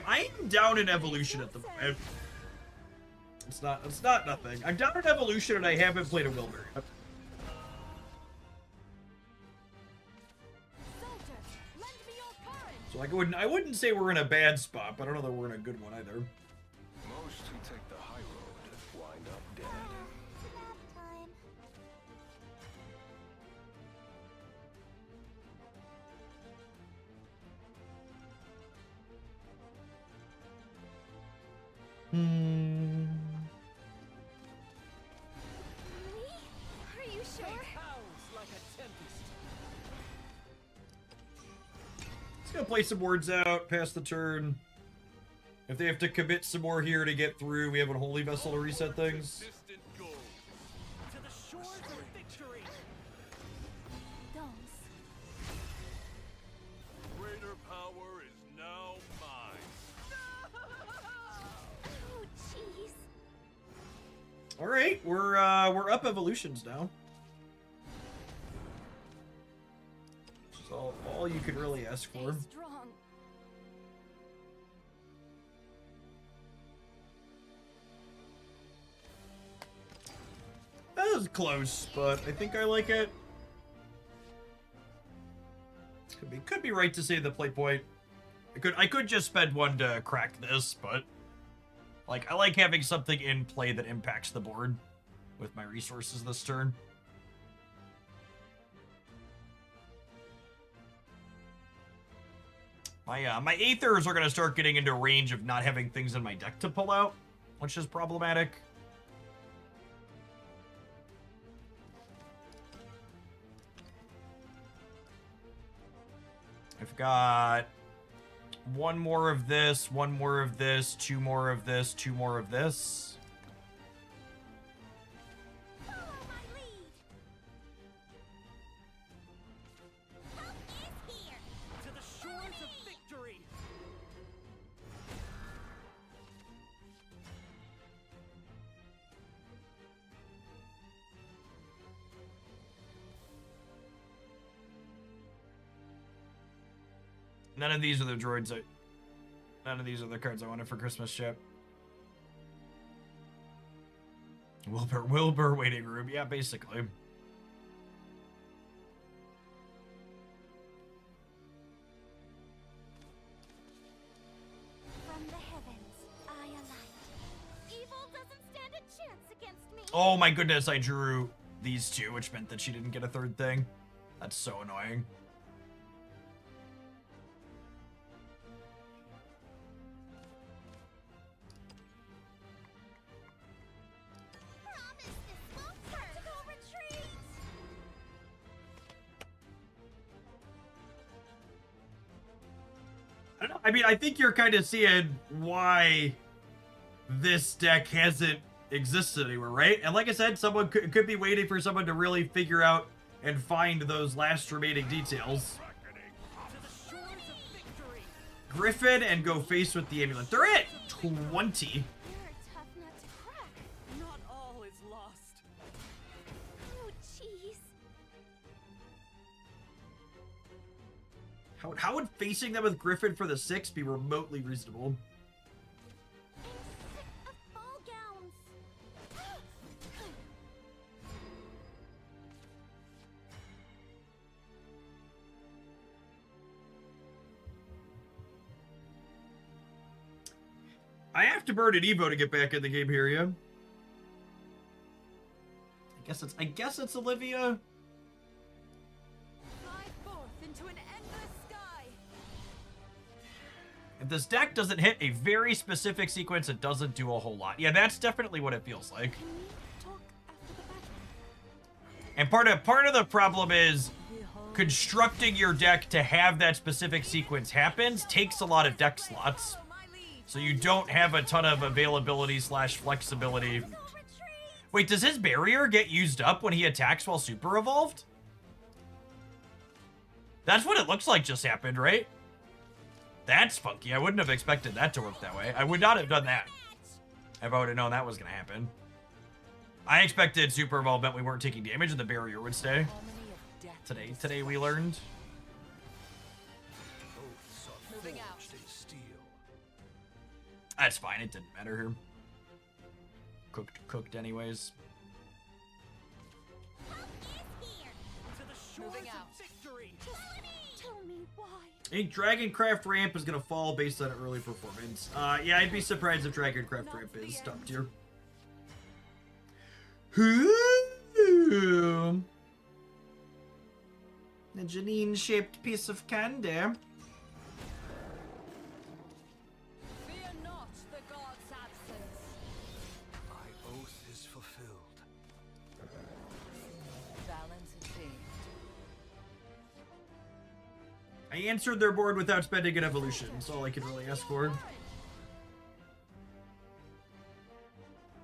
I'm down in evolution at the moment. It's not nothing. I'm down in evolution and I haven't played a Wilbur. Soldier, lend me your courage. So I wouldn't say we're in a bad spot, but I don't know that we're in a good one either. Most who take the high road wind up dead. Nap time. Really? Are you sure? Howls like a tempest. Just gonna play some words out, pass the turn. If they have to commit some more here to get through, we have a holy vessel to reset things. Distant goal. To the shores of victory. Don't. Greater power is now mine. Oh, jeez. All right, we're up evolutions now. Which is all you could really ask for. Stay strong. That was close, but I think I like it. Could be right to say the play point. I could just spend one to crack this, but like I like having something in play that impacts the board with my resources this turn. My Aethers are gonna start getting into range of not having things in my deck to pull out, which is problematic. I've got one more of this, one more of this, two more of this, two more of this. Follow my lead. Help is here. To the shores of victory. None of these are the droids none of these are the cards I wanted for Christmas, chat. Wilbur waiting room. Yeah, basically. From the heavens, I alight. Evil doesn't stand a chance against me. Oh my goodness, I drew these two, which meant that she didn't get a third thing. That's so annoying. Promise this won't hurt. Tactical retreat. I don't know. I mean, I think you're kind of seeing why this deck hasn't existed anywhere, right? And like I said, someone could be waiting for someone to really figure out and find those last remaining details. To the shores of victory. Griffin and go face with the amulet. They're at 20. You're a tough nut to crack. Not all is lost. Oh, jeez. How would facing them with Griffin for the 6 be remotely reasonable? I'm sick of ball gowns. I have to burn an Evo to get back in the game here, yeah? I guess it's Olivia. Fly forth into an endless sky. If this deck doesn't hit a very specific sequence, it doesn't do a whole lot. Yeah, that's definitely what it feels like. Can we talk after the battle? And part of the problem is constructing your deck to have that specific sequence happens takes a lot of deck slots. Follow my lead. So you don't have a ton of availability slash flexibility. Tactical retreat. Wait, does his barrier get used up when he attacks while super evolved? That's what it looks like just happened, right? That's funky. I wouldn't have expected that to work that way. I would not have done that if I would have known that was going to happen. I expected super evolve meant we weren't taking damage and the barrier would stay. Today we learned. Oaths are Moving out. forged in steel. That's fine. It didn't matter here. Cooked anyways. To the shores Moving of out. victory. Tell me why. I think Dragoncraft ramp is gonna fall based on early performance. Yeah, I'd be surprised if Dragoncraft ramp is top tier. A Janine-shaped piece of candy. Fear not the god's absence. My oath is fulfilled. Balance achieved. I answered their board without spending an evolution. That's all I could really ask for.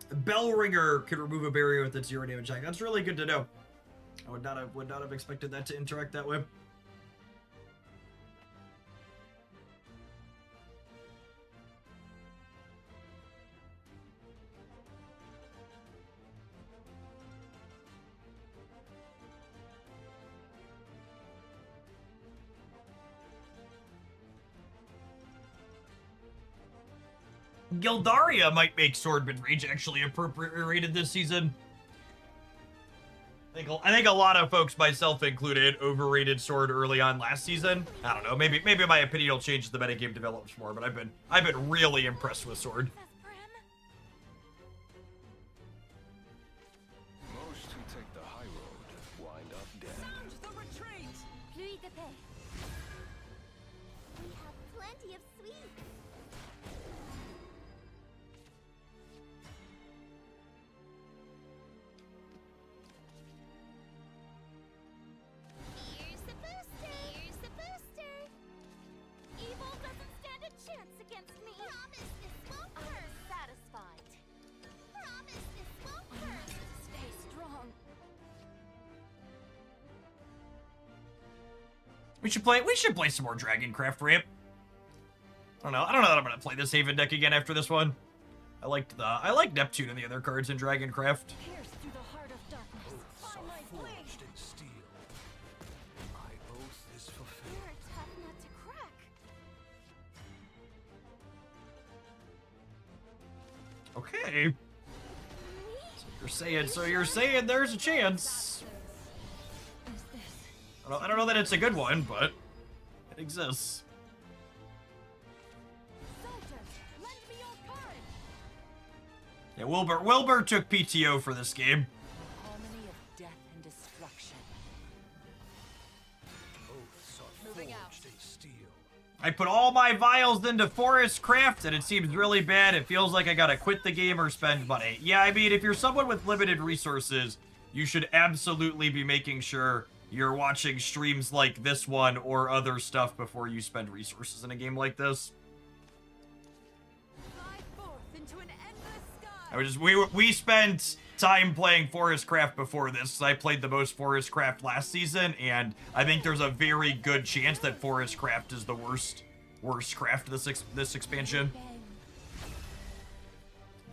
Bellringer can remove a barrier with its 0 damage attack. That's really good to know. I would not have expected that to interact that way. Gildaria might make Swordman Rage actually appropriately rated this season. I think a lot of folks, myself included, overrated Sword early on last season. I don't know. Maybe my opinion will change as the metagame develops more. But I've been really impressed with Sword. Says Brim. Most who take the high road wind up dead. Sound the retreat. Pluie de paix. We have plenty of sweets. Here's the booster. Here's the booster. Evil doesn't stand a chance against me. Promise this won't hurt. I'm satisfied. Promise this won't hurt. Stay strong. We should play some more Dragoncraft ramp. I don't know that I'm gonna play this Haven deck again after this one. I like Neptune and the other cards in Dragoncraft. Pierce through the heart of darkness. Oaths Find my are blade. forged in steel. My oath is fulfilled. You're a tough nut to crack. Okay. So you're saying there's a chance. Is this? I don't know that it's a good one, but it exists. Soldiers, lend me your courage. Yeah, Wilbur took PTO for this game. Harmony of death and destruction. Oaths are Moving out. forged in steel. I put all my vials into Forest Craft, and it seems really bad. It feels like I gotta quit the game or spend money. Yeah, I mean, if you're someone with limited resources, you should absolutely be making sure you're watching streams like this one or other stuff before you spend resources in a game like this. Fly forth into an endless sky. I was just, we spent time playing Forest Craft before this. I played the most Forest Craft last season, and I think there's a very good chance that Forest Craft is the worst craft this expansion.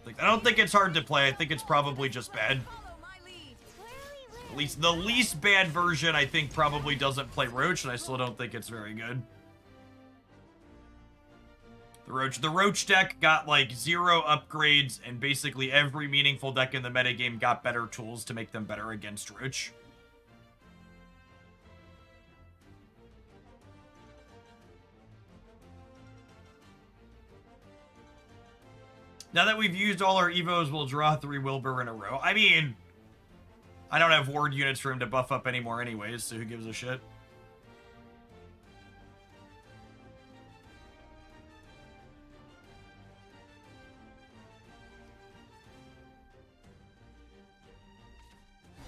I don't think it's hard to play. I think it's probably just bad. Follow my lead. At least the least bad version, I think, probably doesn't play Roach, and I still don't think it's very good. The Roach deck got like 0 upgrades, and basically every meaningful deck in the metagame got better tools to make them better against Roach. Now that we've used all our Evos, we'll draw 3 Wilbur in a row. I mean, I don't have ward units for him to buff up anymore anyways, so who gives a shit?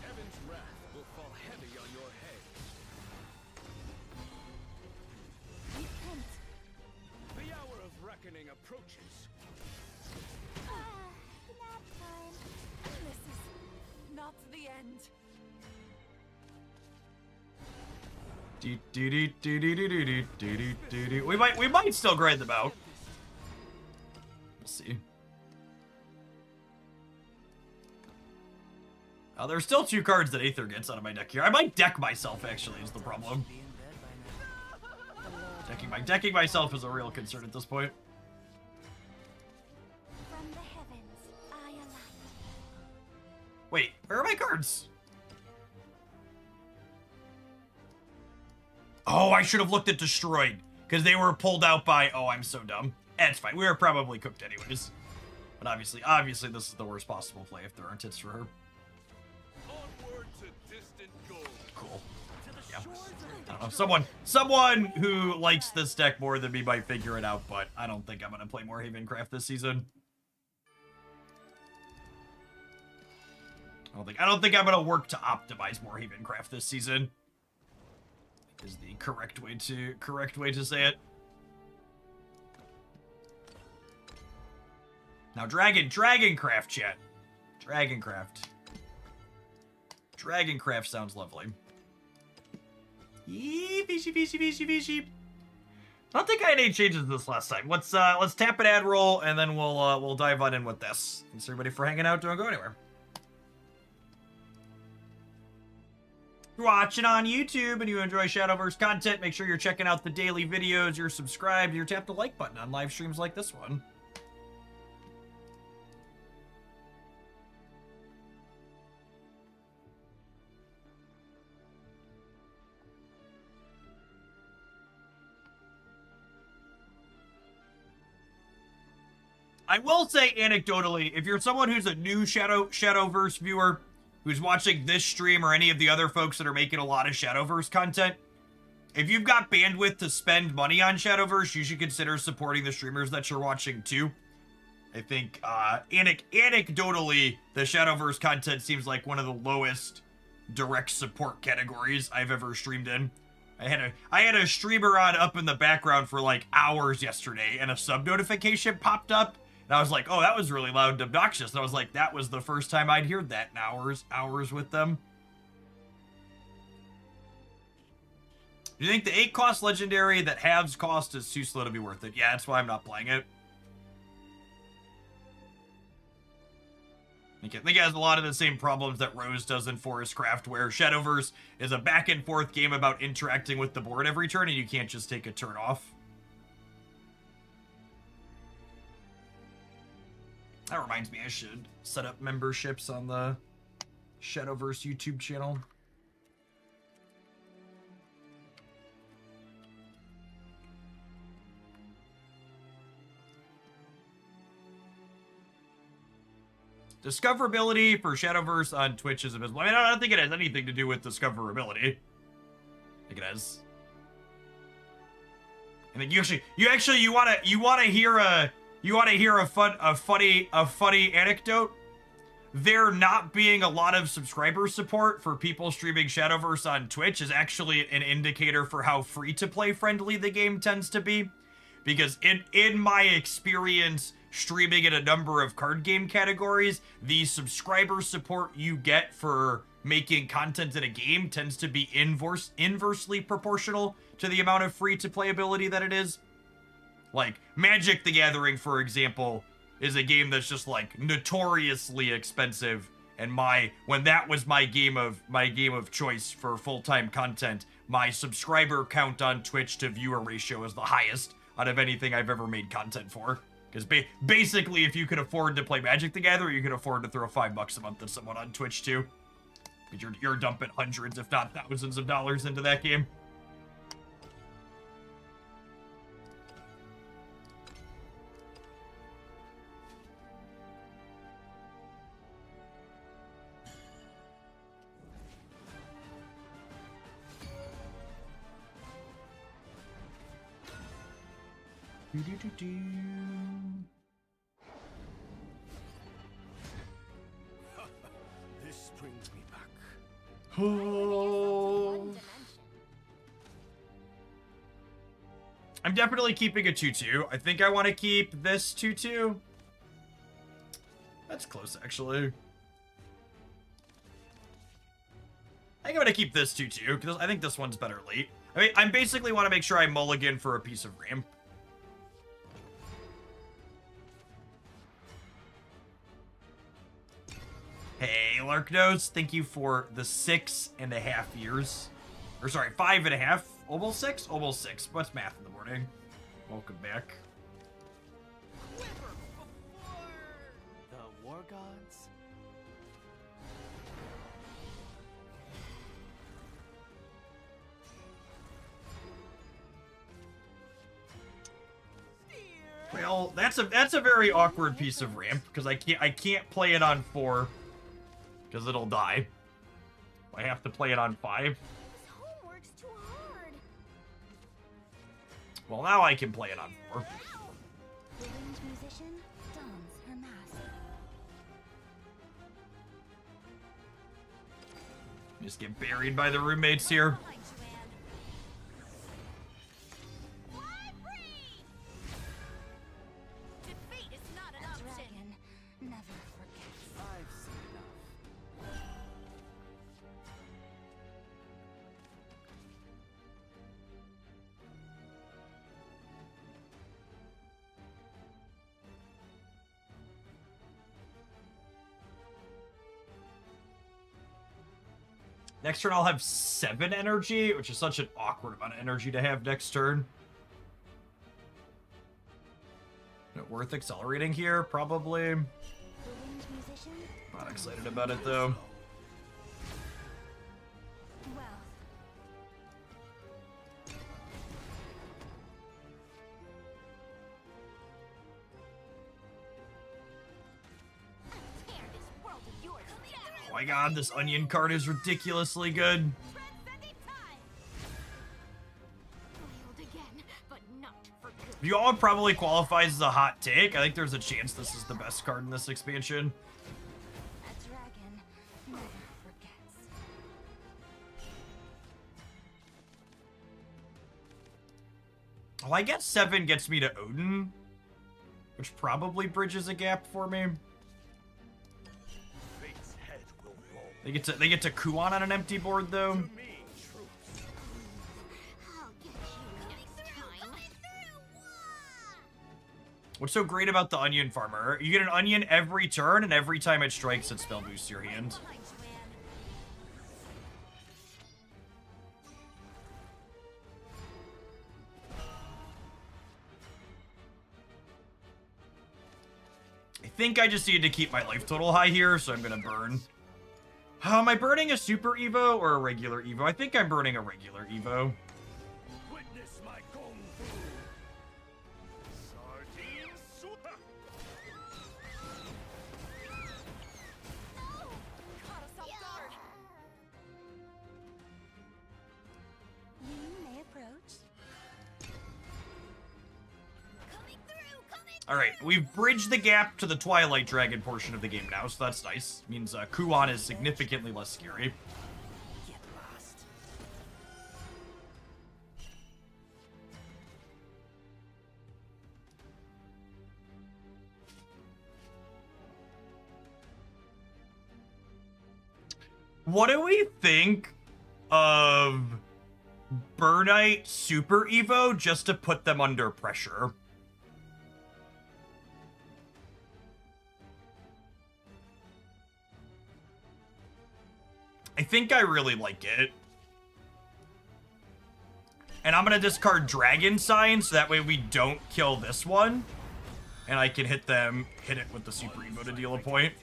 Heaven's wrath will fall heavy on your head. Repent. The hour of reckoning approaches. Nap time. This is not the end. We might still grind them out. We'll see. There's still 2 cards that Aether gets out of my deck here. I might deck myself, actually, is the problem. Be in bed by now. Decking myself is a real concern at this point. From the heavens, I alight. Wait, where are my cards? Oh, I should have looked at Destroyed, because they were pulled out by... Oh, I'm so dumb. It's fine. We were probably cooked anyways. But obviously, this is the worst possible play if there aren't hits for her. Onward to distant goal. Cool. To the Yeah. shores of I don't know. Someone who likes this deck more than me might figure it out, but I don't think I'm going to play more Havencraft this season. I don't think I'm going to work to optimize more Havencraft this season. Is the correct way to say it. Now Dragoncraft chat. Dragoncraft sounds lovely. Yee, fishy. I don't think I had any changes this last time. Let's tap an ad roll and then we'll dive on in with this. Thanks everybody for hanging out. Don't go anywhere. If you're watching on YouTube and you enjoy Shadowverse content, make sure you're checking out the daily videos, you're subscribed, you're tap the like button on live streams like this one. I will say anecdotally, if you're someone who's a new Shadowverse viewer, who's watching this stream or any of the other folks that are making a lot of Shadowverse content, if you've got bandwidth to spend money on Shadowverse, you should consider supporting the streamers that you're watching too. I think, anecdotally, the Shadowverse content seems like one of the lowest direct support categories I've ever streamed in. I had a streamer on up in the background for like hours yesterday, and a sub notification popped up. And I was like, oh, that was really loud and obnoxious. And I was like, that was the first time I'd heard that in hours with them. Do you think the 8-cost legendary that halves cost is too slow to be worth it? Yeah, that's why I'm not playing it. I think it has a lot of the same problems that Rose does in Forest Craft, where Shadowverse is a back and forth game about interacting with the board every turn, and you can't just take a turn off. That reminds me, I should set up memberships on the Shadowverse YouTube channel. Discoverability for Shadowverse on Twitch is abysmal. I mean, I don't think it has anything to do with discoverability. I think it has. And then you wanna hear a funny anecdote? There not being a lot of subscriber support for people streaming Shadowverse on Twitch is actually an indicator for how free-to-play friendly the game tends to be. Because in my experience streaming in a number of card game categories, the subscriber support you get for making content in a game tends to be inversely proportional to the amount of free-to-play ability that it is. Like, Magic the Gathering, for example, is a game that's just, like, notoriously expensive, and when that was my game of choice for full-time content, my subscriber count on Twitch to viewer ratio is the highest out of anything I've ever made content for. Because basically, if you could afford to play Magic the Gathering, you could afford to throw $5 a month at someone on Twitch, too. Because you're dumping hundreds, if not thousands of dollars into that game. This brings me back. Oh. I'm definitely keeping a 2-2. I think I want to keep this 2-2. That's close, actually. I think I'm going to keep this 2-2, because I think this one's better late. I mean, I basically want to make sure I mulligan for a piece of ramp. Hey, Larknose, thank you for the 6.5 years. Or sorry, 5.5. Almost 6? Almost 6. What's math in the morning? Welcome back. The war gods? Well, that's a very awkward piece of ramp, because I can't play it on 4. Because it'll die. I have to play it on 5. This homework's too hard. Well, now I can play it on 4. The winged musician dons her mask. Just get buried by the roommates here. Defeat is not an option. Never forgets. I've seen enough. Next turn I'll have 7 energy, which is such an awkward amount of energy to have next turn. Is it worth accelerating here? Probably. The winged musician. Not excited about it though. Well, tear this world of yours down. Oh my god, this onion card is ridiculously good. Transcending time. Foiled again, but not for good. Y'all probably qualifies as a hot take. I think there's a chance this is the best card in this expansion. A dragon never forgets. Oh, I guess 7 gets me to Odin, which probably bridges a gap for me. Fate's head will roll. They get to Kuon on an empty board though. To me, troops. I'll get you next time. What's so great about the onion farmer? You get an onion every turn, and every time it strikes, it spell boosts your hand. Behind you, man. I think I just need to keep my life total high here, so I'm gonna burn. Am I burning a super Evo or a regular Evo? I think I'm burning a regular Evo. Witness my kung fu. Sardine soup. Alright, we've bridged the gap to the Twilight Dragon portion of the game now, so that's nice. Means Kuon is significantly less scary. Get lost. What do we think of Burnite Super Evo just to put them under pressure? I think I really like it. And I'm gonna discard Dragon Sign so that way we don't kill this one. And I can hit it with the Super Evo to deal a point.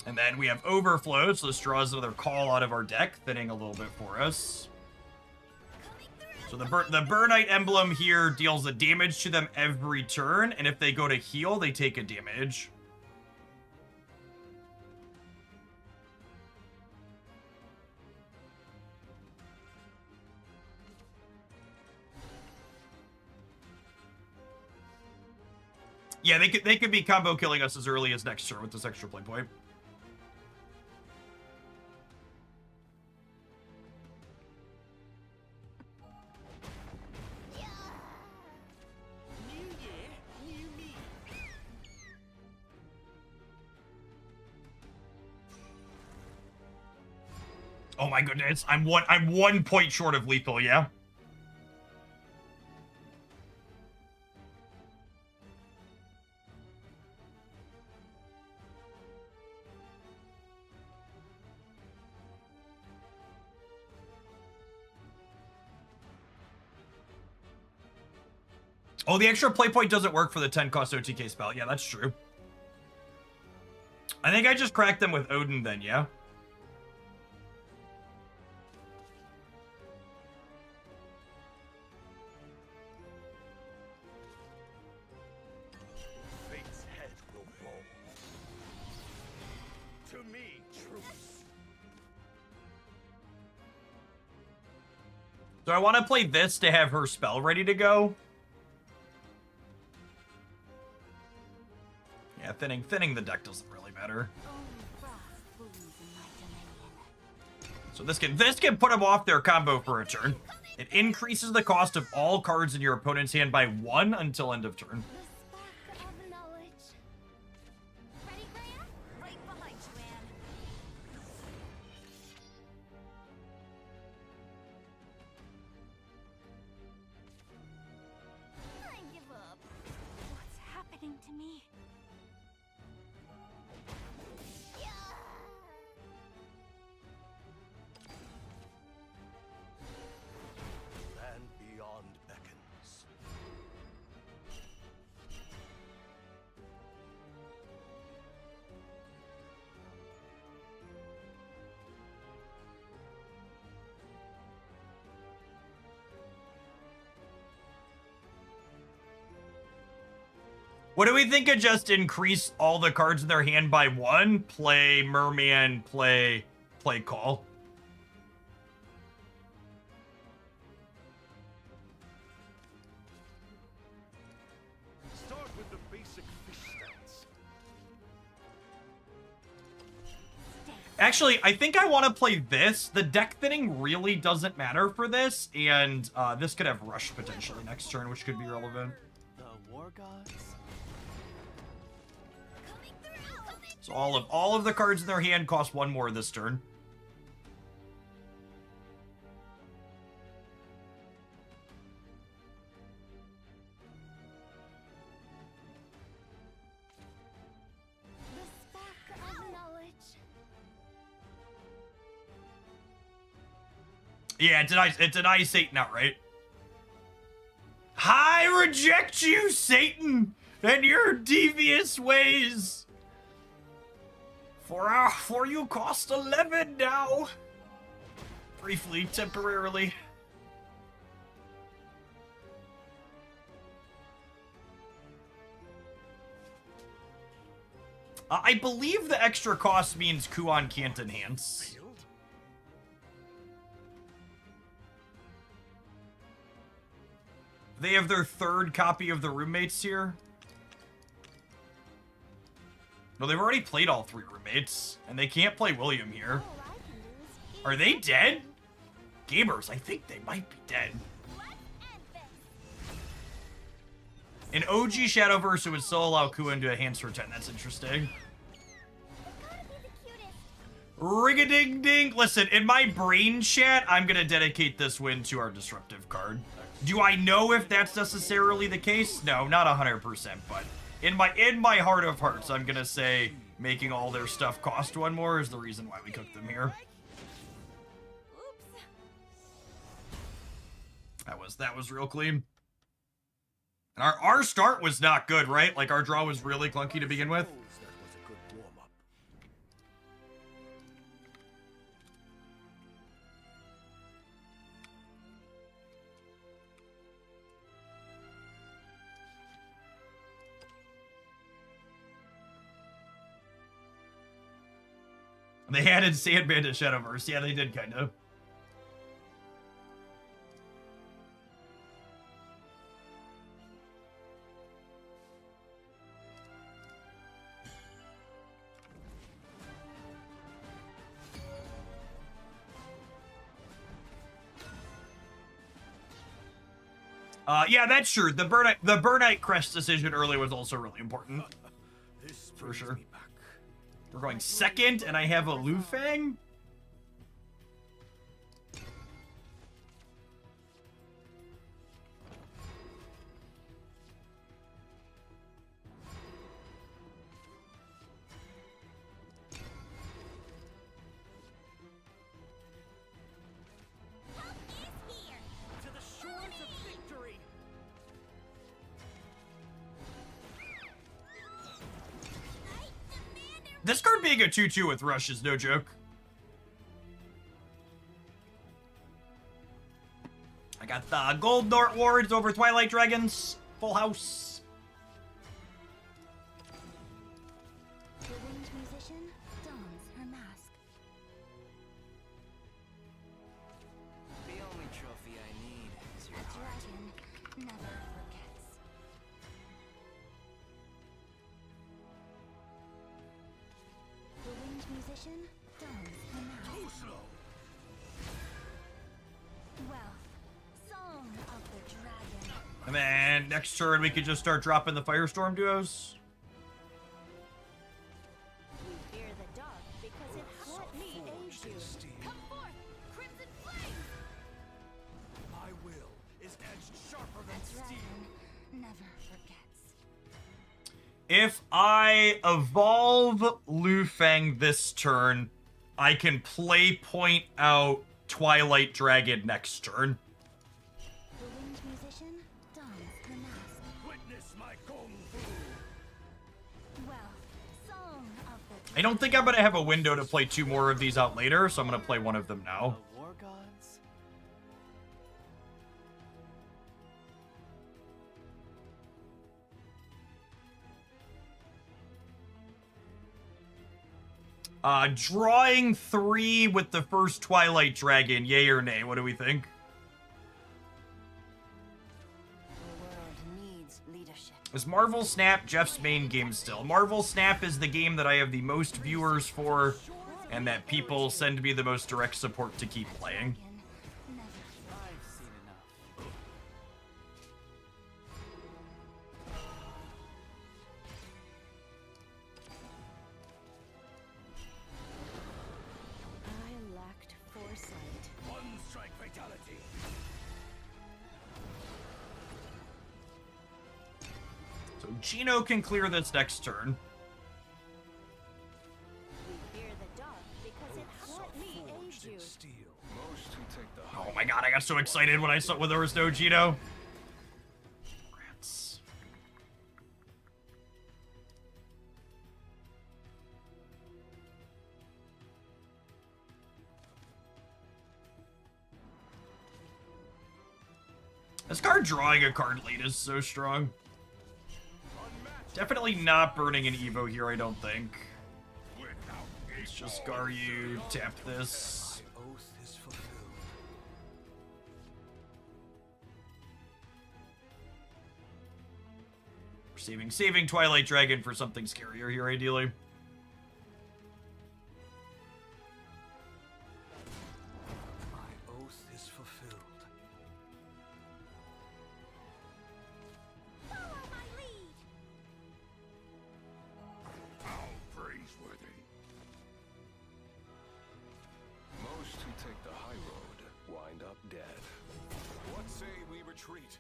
And then we have Overflow, so this draws another call out of our deck, thinning a little bit for us. So the Burnite emblem here deals a damage to them every turn, and if they go to heal, they take a damage. Yeah, they could be combo killing us as early as next turn with this extra play point. Oh my goodness, I'm 1 point short of lethal, yeah? Oh, the extra play point doesn't work for the 10 cost OTK spell. Yeah, that's true. I think I just cracked them with Odin then, yeah? Fate's head will fall. To me, truce. So I want to play this to have her spell ready to go. Yeah, thinning the deck doesn't really matter. So this can put them off their combo for a turn. It increases the cost of all cards in your opponent's hand by 1 until end of turn. The spark of knowledge. Ready, Graham? Right behind you, Anne. I give up. What's happening to me? And beyond beckons. What do we think of just increase all the cards in their hand by 1? Play Merman, play Call. Start with the basic fish stance. Actually, I think I want to play this. The deck thinning really doesn't matter for this, and this could have Rush potentially next turn, which could be relevant. The war gods? So all of the cards in their hand cost 1 more this turn. The spark of knowledge. Yeah, it denies Satan outright. I reject you, Satan, and your devious ways. For you cost 11 now. Briefly, temporarily. I believe the extra cost means Kuon can't enhance. Field? They have their third copy of the roommates here. No, they've already played all 3 roommates, and they can't play William here. All I can do is Are they dead? Gamers, I think they might be dead. let's end this. In OG Shadowverse, it would still allow Kuan to enhance her 10. That's interesting. It's gotta be the cutest. Ring-a-ding-ding. Listen, in my brain chat, I'm going to dedicate this win to our disruptive card. Do I know if that's necessarily the case? No, not 100%, but in my heart of hearts, I'm going to say making all their stuff cost 1 more is the reason why we cooked them here. Oops. That was real clean. And our start was not good, right? Like, our draw was really clunky to begin with. That was a good warm-up. They added Sandman to Shadowverse. Yeah, they did, kind of. Yeah, that's true. The Burnite Crest decision early was also really important. This For brings sure. me back. We're going second, and I have a Lufang. Help is here. To the shores of victory. I demand a This card being a 2-2 with Rush is no joke. I got the Gold Nort Wards over Twilight Dragons. Full house. The winged musician dons her mask. The only trophy I need is your The heart. dragon never forgets. The winged musician dons her mask. Too slow. Well, song of the dragon. And then next turn, we could just start dropping the Firestorm duos. We fear the dark because it let me aid you. Steel. Come forth, crimson flame. My will is edged sharper than The steel. dragon never forgets. If I evolve Lufang this turn, I can play point out Twilight Dragon next turn. The winged musician dons her mask. Witness my kung fu. Well, song of the I don't think I'm going to have a window to play 2 more of these out later, so I'm going to play one of them now. The war gods? Drawing 3 with the first Twilight Dragon, yay or nay? What do we think? The world needs leadership. Is Marvel Snap Jeff's main game still? Marvel Snap is the game that I have the most viewers for, and that people send me the most direct support to keep playing. Dragon never I've seen enough. I lacked foresight. One strike fatality. So Gino can clear this next turn. We fear the dark because it let me aid Forged you. in steel. Most who take the Oh my god, I got so excited when I saw when there was no Gino. Rats. This card drawing a card late is so strong. Definitely not burning an Evo here, I don't think. Let's just Garyu, tap this. My oath is fulfilled. Saving Twilight Dragon for something scarier here, ideally. My oath is fulfilled. Follow my lead. How praiseworthy. Most who take the high road wind up dead. What say we retreat?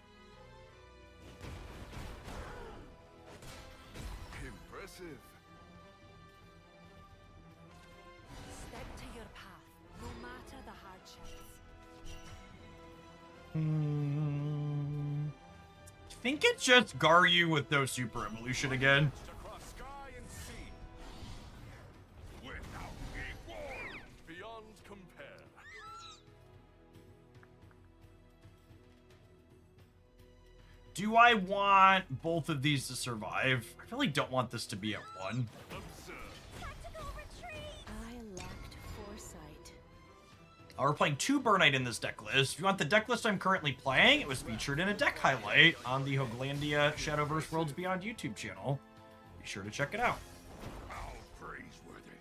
Impressive. Step to your path, no matter the hardships. I think it's just Garyu with no super evolution again. Across sky and sea, Without equal. beyond compare. Do I want both of these to survive? I really don't want this to be at 1. Observe. Tactical retreat. I lacked foresight. We're playing 2 Burnite in this deck list. If you want the deck list I'm currently playing, it was featured in a deck highlight on the Hoglandia Shadowverse Worlds Beyond YouTube channel. Be sure to check it out. How praiseworthy.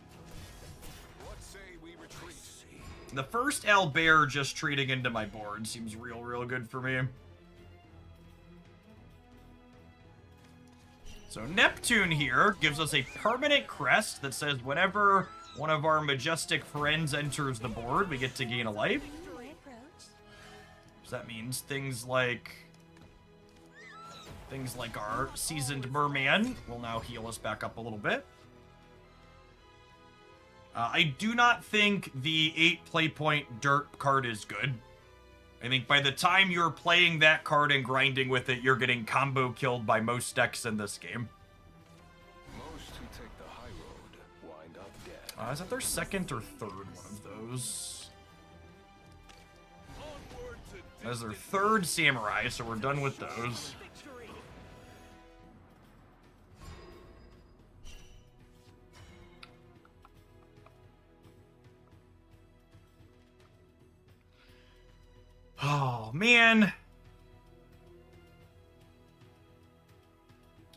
What say we retreat? The first Owlbear just trading into my board seems real good for me. So Neptune here gives us a permanent crest that says whenever one of our majestic friends enters the board, we get to gain a life. So that means things like our seasoned merman will now heal us back up a little bit. I do not think the 8 play point dirt card is good. I think by the time you're playing that card and grinding with it, you're getting combo killed by most decks in this game. Most who take the high road wind up dead. Is that their second or third one of those? Onward to That's their third samurai, so we're done with those. victory. Oh, man.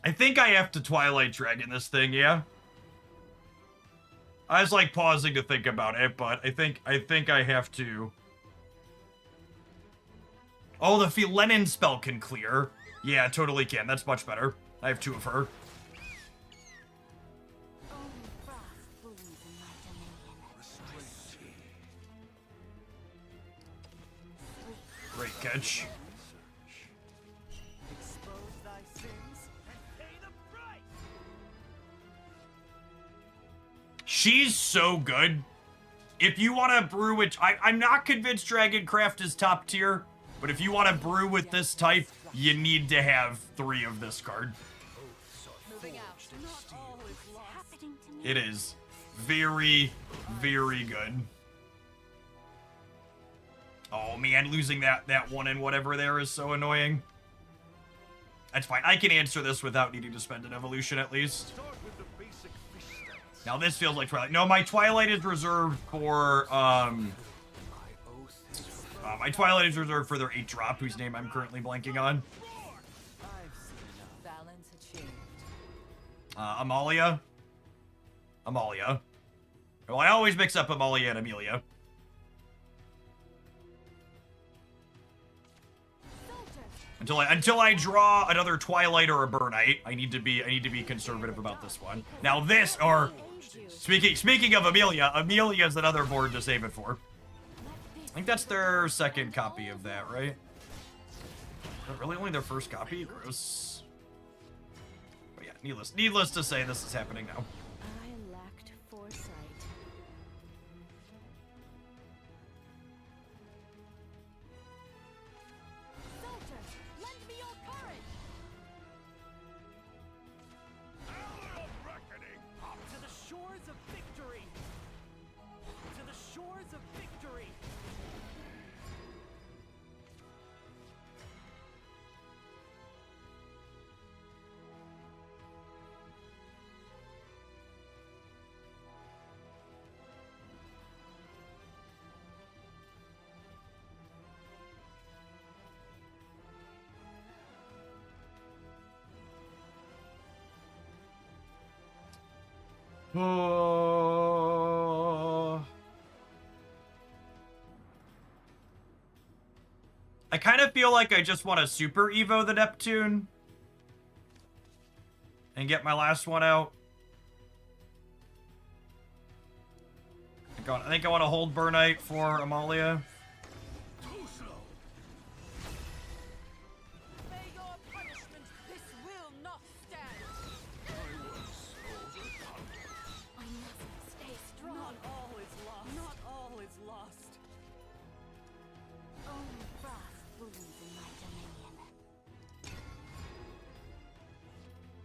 I think I have to Twilight Dragon this thing, yeah? I was like pausing to think about it, but I think I have to. Oh, the Philenin spell can clear. Yeah, totally can. That's much better. I have 2 of her. Only frost blooms in my dominion. Great catch. Expose thy sins. Pay the price. She's so good. If you want to brew it, I'm not convinced Dragoncraft is top tier, but if you want to brew with this type, you need to have 3 of this card. Moving out. Not all is lost. Happening to me. It is very good. Oh man, losing that one and whatever there is so annoying. That's fine. I can answer this without needing to spend an evolution at least. Start with the basic fish stats. Now this feels like Twilight. No, my Twilight is reserved for My oath is fulfilled. my Twilight is reserved for their 8-drop, whose name I'm currently blanking on. I've seen enough. Balance had changed. Amalia. Well, I always mix up Amalia and Amelia. Until I draw another Twilight or a Burnite, I need to be conservative about this one. Now this, or speaking of Amelia, Amelia's another board to save it for. I think that's their second copy of that, right? Really, only their first copy? Gross. But yeah, needless to say, this is happening now. I lacked foresight. Soldiers, lend me your courage. Hour of reckoning. Up to the shores of victory. To the shores of victory. Oh. I kind of feel like I just want to super evo the Neptune and get my last one out. I think I want to hold Burnite for Amalia. Too slow. May your punishment, this will not stand. I was overcome. I must stay strong. Not all is lost. Not all is lost. Only frost blooms in my dominion.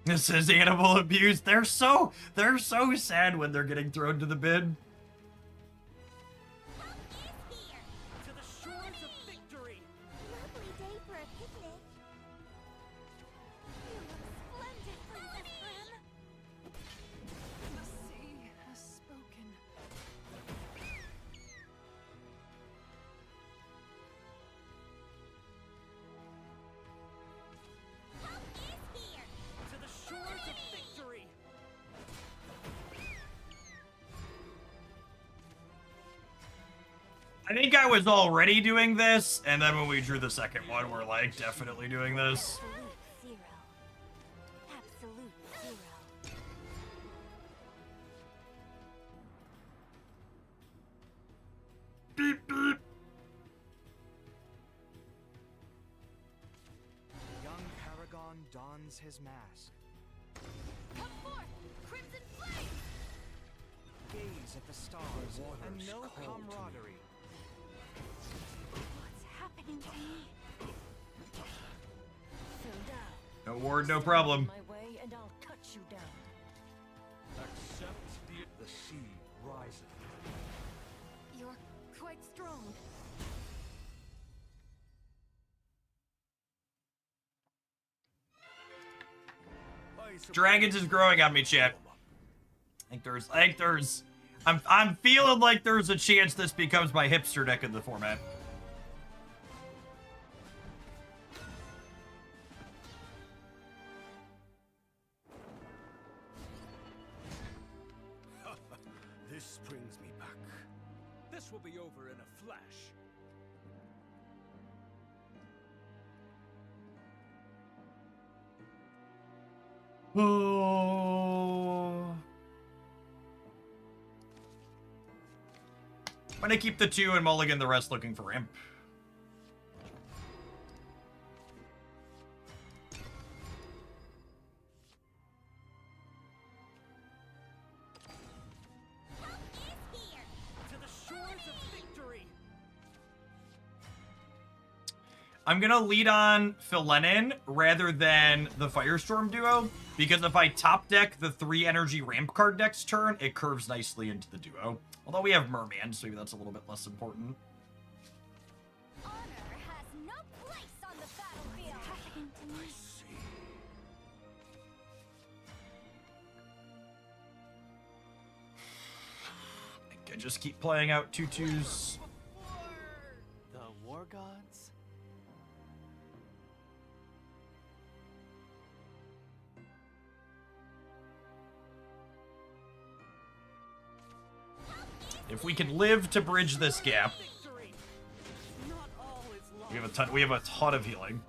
This is animal abuse. They're so sad when they're getting thrown to the bin. To the shores of victory. Lovely day for a picnic. You look splendid, Princess Brim. The sea has spoken. To the shores of victory. I think I was already doing this, and then when we drew the second one, we're like definitely doing this. Absolute zero. Absolute zero. Beep beep. Young Paragon dons his mask. Come forth, crimson flame! Gaze at the stars and no camaraderie. What's happening to me? So down. No ward, no problem. My way, and I'll cut you down. Accept the sea riseth. You're quite strong. Dragons is growing on me, chat. I'm feeling like there's a chance this becomes my hipster deck in the format. This brings me back. This will be over in a flash. Oh. I'm gonna keep the 2 and mulligan the rest looking for imp. To the shores of victory. I'm gonna lead on Philenin rather than the Firestorm duo, because if I top deck the 3 energy ramp card next turn, it curves nicely into the duo. Although we have Merman, so maybe that's a little bit less important. Honor has no place on the battlefield. What's happening to me? I think I just keep playing out 2/2s. The war gods? If we can live to bridge this gap, Victory. Not all is lost. we have a ton of healing.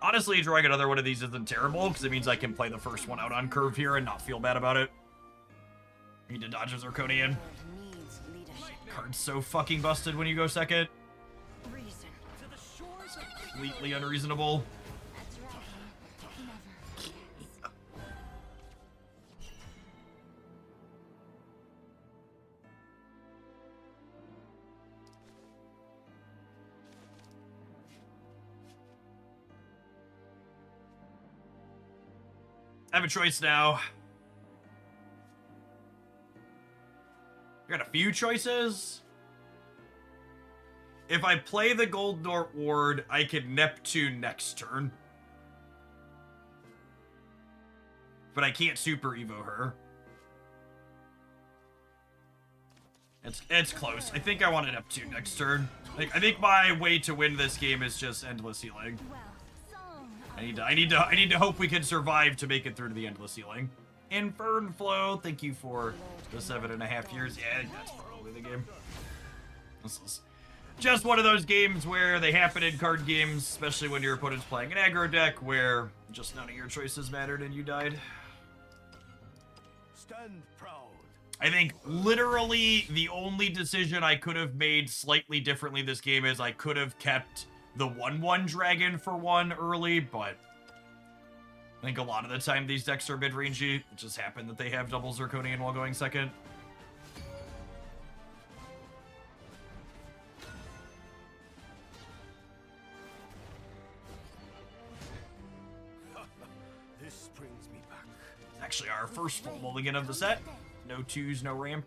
Honestly, drawing another one of these isn't terrible, because it means I can play the first one out on curve here and not feel bad about it. Need to dodge a Zirconian. Needs leadership. Card's so fucking busted when you go second. Reason. To the shores of Completely unreasonable. That's right. Never forgets. I have a choice now. I got a few choices. If I play the Gold Dort Ward, I can Neptune next turn. But I can't Super Evo her. It's close. I think I want a Neptune next turn. Like, I think my way to win this game is just endless healing. Well, song I need to hope we can survive to make it through to the end of the ceiling. Infernflow, thank you for the 7.5 years. Yeah, that's probably the game. This is just one of those games where they happen in card games, especially when your opponent's playing an aggro deck, where just none of your choices mattered and you died. Stand proud. I think literally the only decision I could have made slightly differently this game is I could have kept the 1/1 dragon for 1 early, but I think a lot of the time these decks are mid-rangey. It just happened that they have double Zirconian while going second. This brings me back. It's actually our first full mulligan of the set. No 2s, no ramp.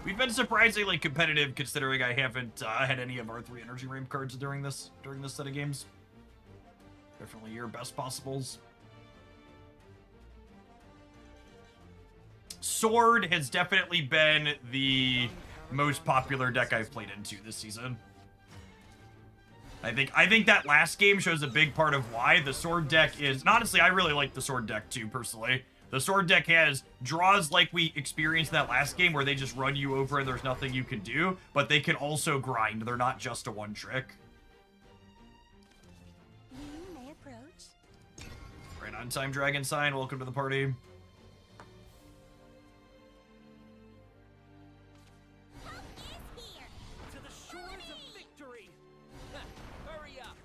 We've been surprisingly competitive considering I haven't had any of our 3 energy ramp cards during this set of games. Definitely your best possibles. Sword has definitely been the most popular deck I've played into this season. I think that last game shows a big part of why the Sword deck is... And honestly, I really like the Sword deck too, personally. The Sword deck has draws like we experienced in that last game where they just run you over and there's nothing you can do, but they can also grind. They're not just a one-trick. You may approach. Right on time, Dragon Sign. Welcome to the party. Help is here. To the shores of victory. Hurry up.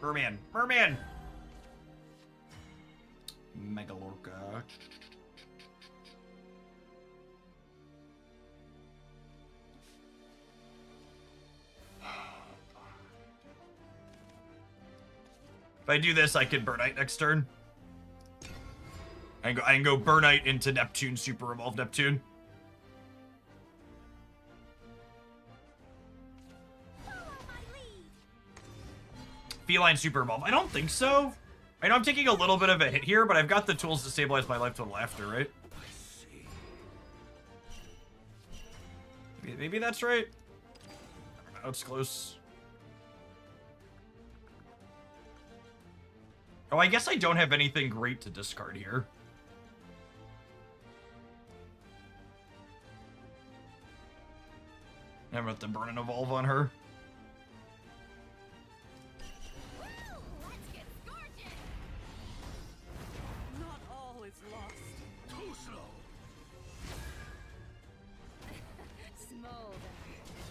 Merman. Merman! Megalorca. If I do this, I can Burnite next turn. I can go Burnite into Neptune, Super Evolve Neptune. Follow my lead. Feline Super Evolve. I don't think so. I know I'm taking a little bit of a hit here, but I've got the tools to stabilize my life total after, right? Maybe that's right. I don't know, it's close. Oh, I guess I don't have anything great to discard here. I'm about to burn an evolve on her. Woo! Let's get scorching. Not all is lost. Too slow. Smolder.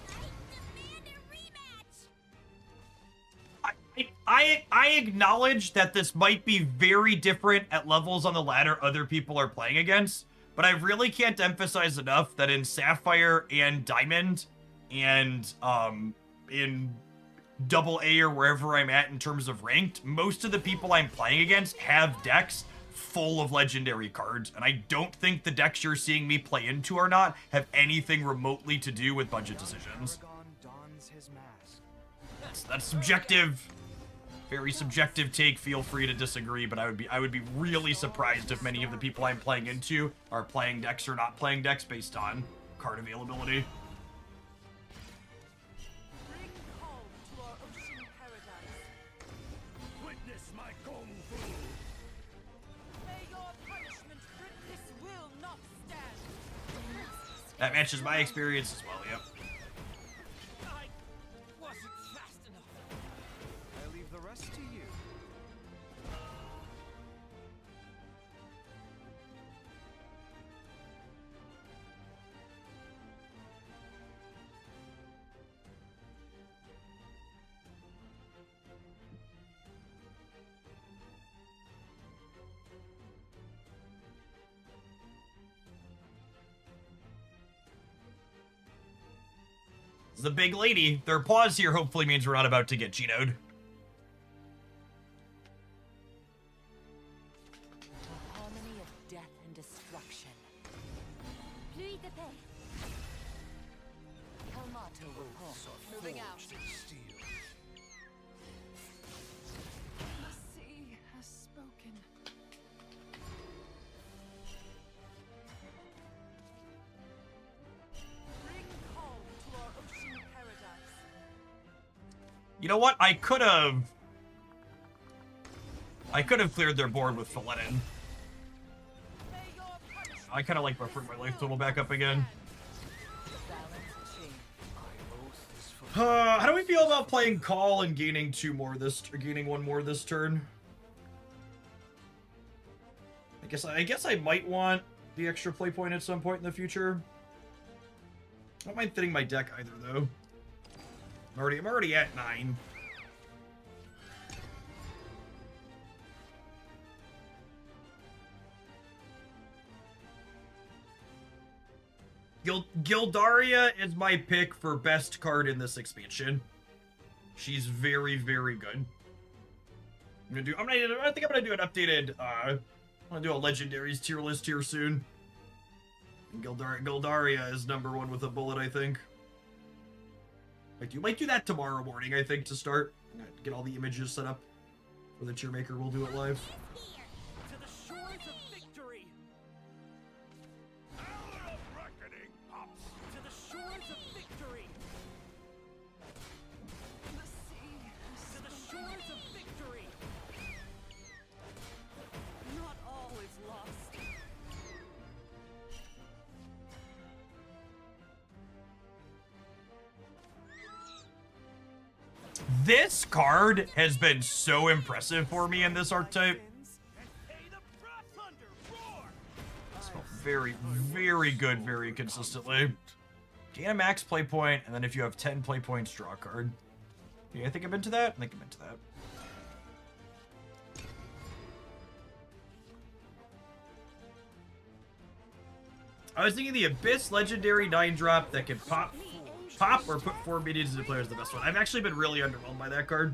I demand a rematch. I acknowledge that this might be very different at levels on the ladder other people are playing against, but I really can't emphasize enough that in Sapphire and Diamond and in double A or wherever I'm at in terms of ranked, most of the people I'm playing against have decks full of legendary cards, and I don't think the decks you're seeing me play into or not have anything remotely to do with budget decisions. Paragon dons his mask. That's subjective. Very subjective take. Feel free to disagree, but I would be really surprised if many of the people I'm playing into are playing decks or not playing decks based on card availability. Bring calm to our ocean paradise. Witness my kung fu. May your punishment grip this will not stand. That matches my experience as well, yep. I wasn't fast enough. I leave the rest to you. The big lady. Their pause here hopefully means we're not about to get Geno'd. A harmony of death and destruction. Pluie de paix. Helmato report. Moving out. Steel. The sea has spoken. You know what? I could have cleared their board with Felenin. I kind of like buffering my life total back up again. How do we feel about playing Call and gaining gaining one more this turn? I guess I might want the extra play point at some point in the future. I don't mind thinning my deck either, though. I'm already at 9. Gildaria is my pick for best card in this expansion. She's very, very good. I think I'm gonna do an updated. I'm gonna do a legendaries tier list here soon. And Gildaria is #1 with a bullet, I think. Might do that tomorrow morning, I think, to start. Get all the images set up for the tier maker. We'll do it live. To the shores of victory. Hour of reckoning pops. To the shores of victory. The sea. To the shores of victory. Not all is lost. This card has been so impressive for me in this archetype. It's very, very good, very consistently. Gain a max play point, and then if you have 10 play points, draw a card. Yeah, I think I'm into that. I think I'm into that. I was thinking the Abyss Legendary 9-drop that can pop or put 4 minions into play is the best one. I've actually been really underwhelmed by that card.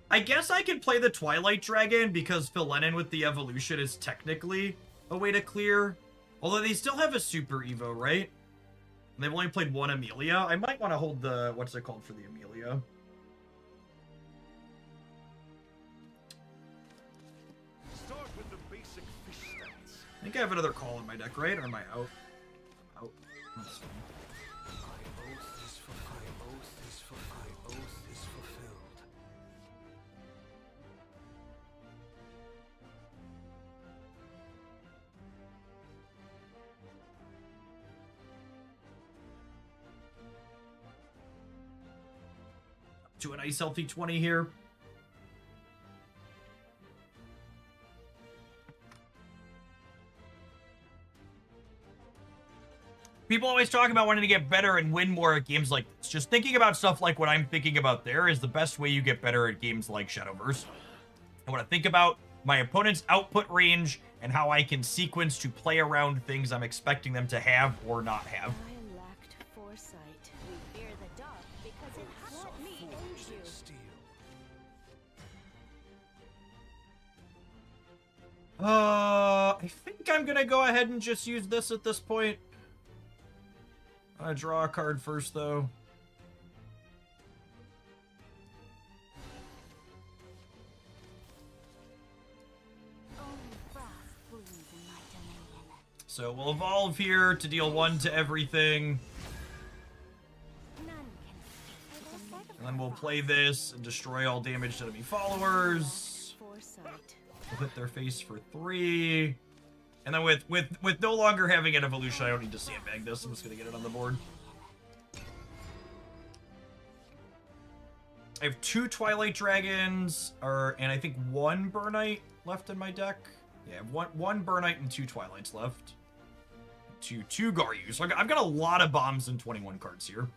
I guess I can play the Twilight Dragon because Felenin with the evolution is technically a way to clear. Although they still have a Super Evo, right? And they've only played one Amelia. I might want to hold the... What's it called for the Amelia? Start with the basic fish stats. I think I have another call in my deck, right? Or am I out? Out. That's fine. oath is fulfilled. To a nice healthy 20 here. People always talk about wanting to get better and win more at games like this. Just thinking about stuff like what I'm thinking about there is the best way you get better at games like Shadowverse. I want to think about my opponent's output range and how I can sequence to play around things I'm expecting them to have or not have. I lacked foresight. We fear the dark because it has let me aid you. I think I'm gonna go ahead and just use this at this point. I draw a card first, though. So we'll evolve here to deal 1 to everything. And then we'll play this and destroy all damage to enemy followers. We'll hit their face for 3. And then with no longer having an evolution, I don't need to sandbag this. I'm just going to get it on the board. I have 2 Twilight Dragons, and I think 1 Burnite left in my deck. Yeah, I have one Burnite and 2 Twilights left. Two Garyu. So I've got a lot of bombs and 21 cards here.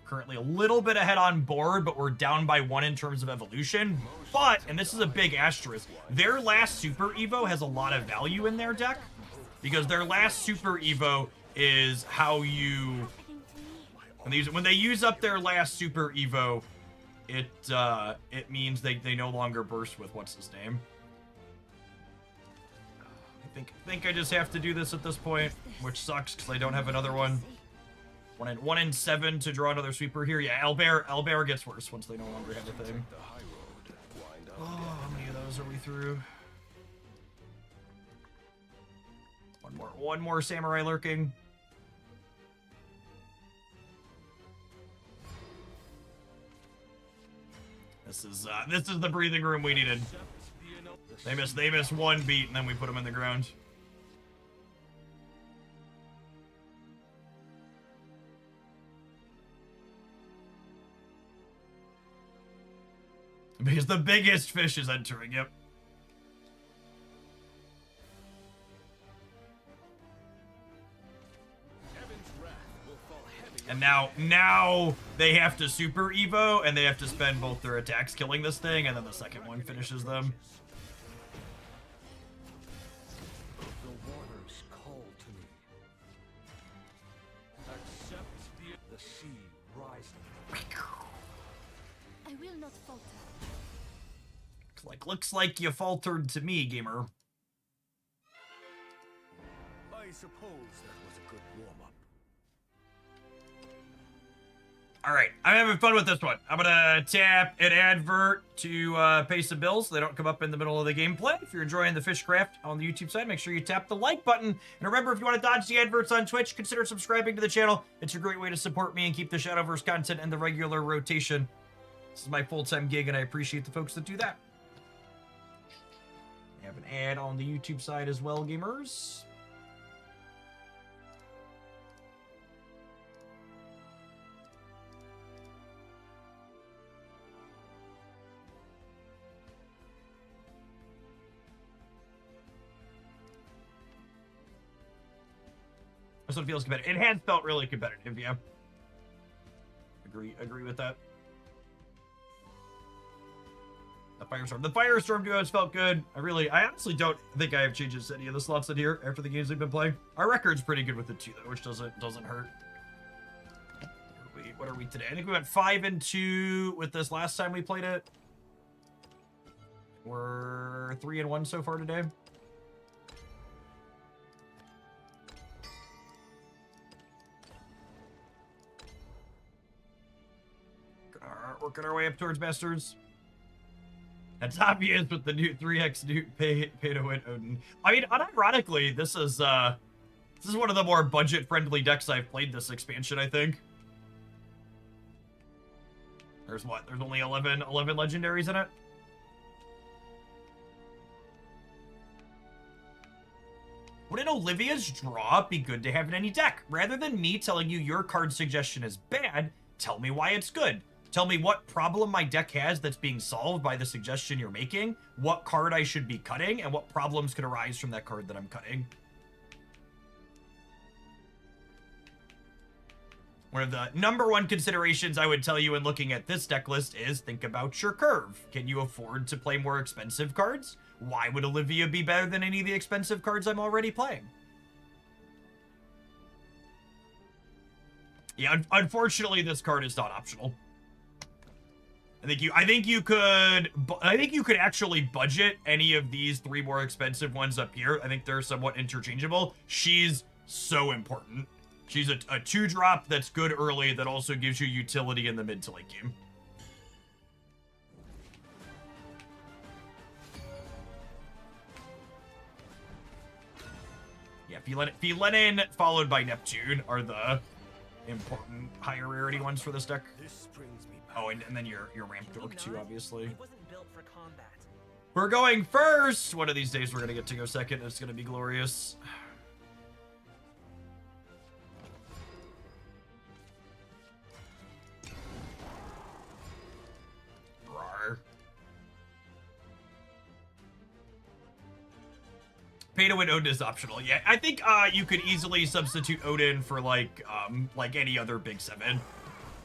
Currently a little bit ahead on board, but we're down by 1 in terms of evolution. But, and this is a big asterisk, their last Super Evo has a lot of value in their deck. Because their last Super Evo is how you... When they use up their last Super Evo, it means they no longer burst with what's his name. I think I just have to do this at this point, which sucks because I don't have another one. 1 in 7 to draw another sweeper here. Yeah, Owlbear gets worse once they no longer have a thing. The high road, wind up Oh, how many of those are we through? One more samurai lurking. This is the breathing room we needed. They miss one beat and then we put them in the ground. Because the biggest fish is entering, yep. And now they have to super evo, and they have to spend both their attacks killing this thing, and then the second one finishes them. The waters call to me. Accept the sea rising. I will not falter. Looks like you faltered to me, gamer. I suppose that was a good warm-up. Alright, I'm having fun with this one. I'm gonna tap an advert to pay some bills so they don't come up in the middle of the gameplay. If you're enjoying the Fishcraft on the YouTube side, make sure you tap the like button. And remember, if you want to dodge the adverts on Twitch, consider subscribing to the channel. It's a great way to support me and keep the Shadowverse content in the regular rotation. This is my full-time gig, and I appreciate the folks that do that. We have an ad on the YouTube side as well, gamers. This one feels competitive. It has felt really competitive, yeah. Agree with that. The Firestorm duos felt good. I honestly don't think I have changes to any of the slots in here after the games we've been playing. Our record's pretty good with it too, though, which doesn't hurt. What are we today? I think we went 5-2 with this last time we played it. We're 3-1 so far today. Working our way up towards Masters. That's obvious with the new 3x new pay to win Odin. I mean, unironically, this is one of the more budget-friendly decks I've played this expansion, I think. There's only 11 legendaries in it? Wouldn't Olivia's draw be good to have in any deck? Rather than me telling you your card suggestion is bad, tell me why it's good. Tell me what problem my deck has that's being solved by the suggestion you're making, what card I should be cutting, and what problems could arise from that card that I'm cutting. One of the #1 considerations I would tell you in looking at this deck list is think about your curve. Can you afford to play more expensive cards? Why would Olivia be better than any of the expensive cards I'm already playing? Yeah, unfortunately, this card is not optional. I think you could actually budget any of these 3 more expensive ones up here. I think they're somewhat interchangeable. She's so important. She's a 2-drop that's good early that also gives you utility in the mid to late game. Yeah, Philenin followed by Neptune are the important higher rarity ones for this deck. This brings me back. Oh, and then your ramp dork too, obviously. It wasn't built for combat. We're going first! One of these days we're gonna get to go second. It's gonna be glorious. Rawr. Pay to win Odin is optional. Yeah, I think you could easily substitute Odin for like any other big 7.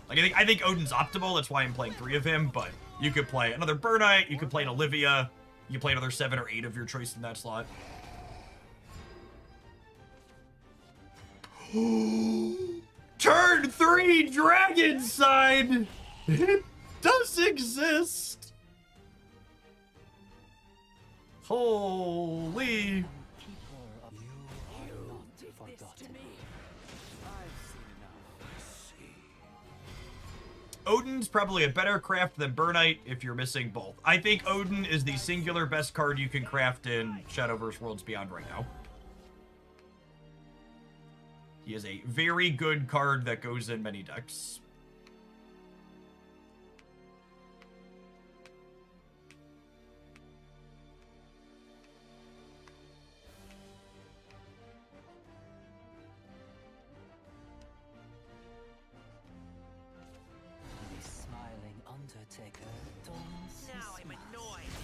Like I think Odin's optimal. That's why I'm playing 3 of him. But you could play another Burnite. You could play an Olivia. You play another 7 or 8 of your choice in that slot. Turn 3 Dragon Sign. It does exist. Holy. Odin's probably a better craft than Burnite if you're missing both. I think Odin is the singular best card you can craft in Shadowverse Worlds Beyond right now. He is a very good card that goes in many decks. The smiling Undertaker dawns Now I'm annoyed.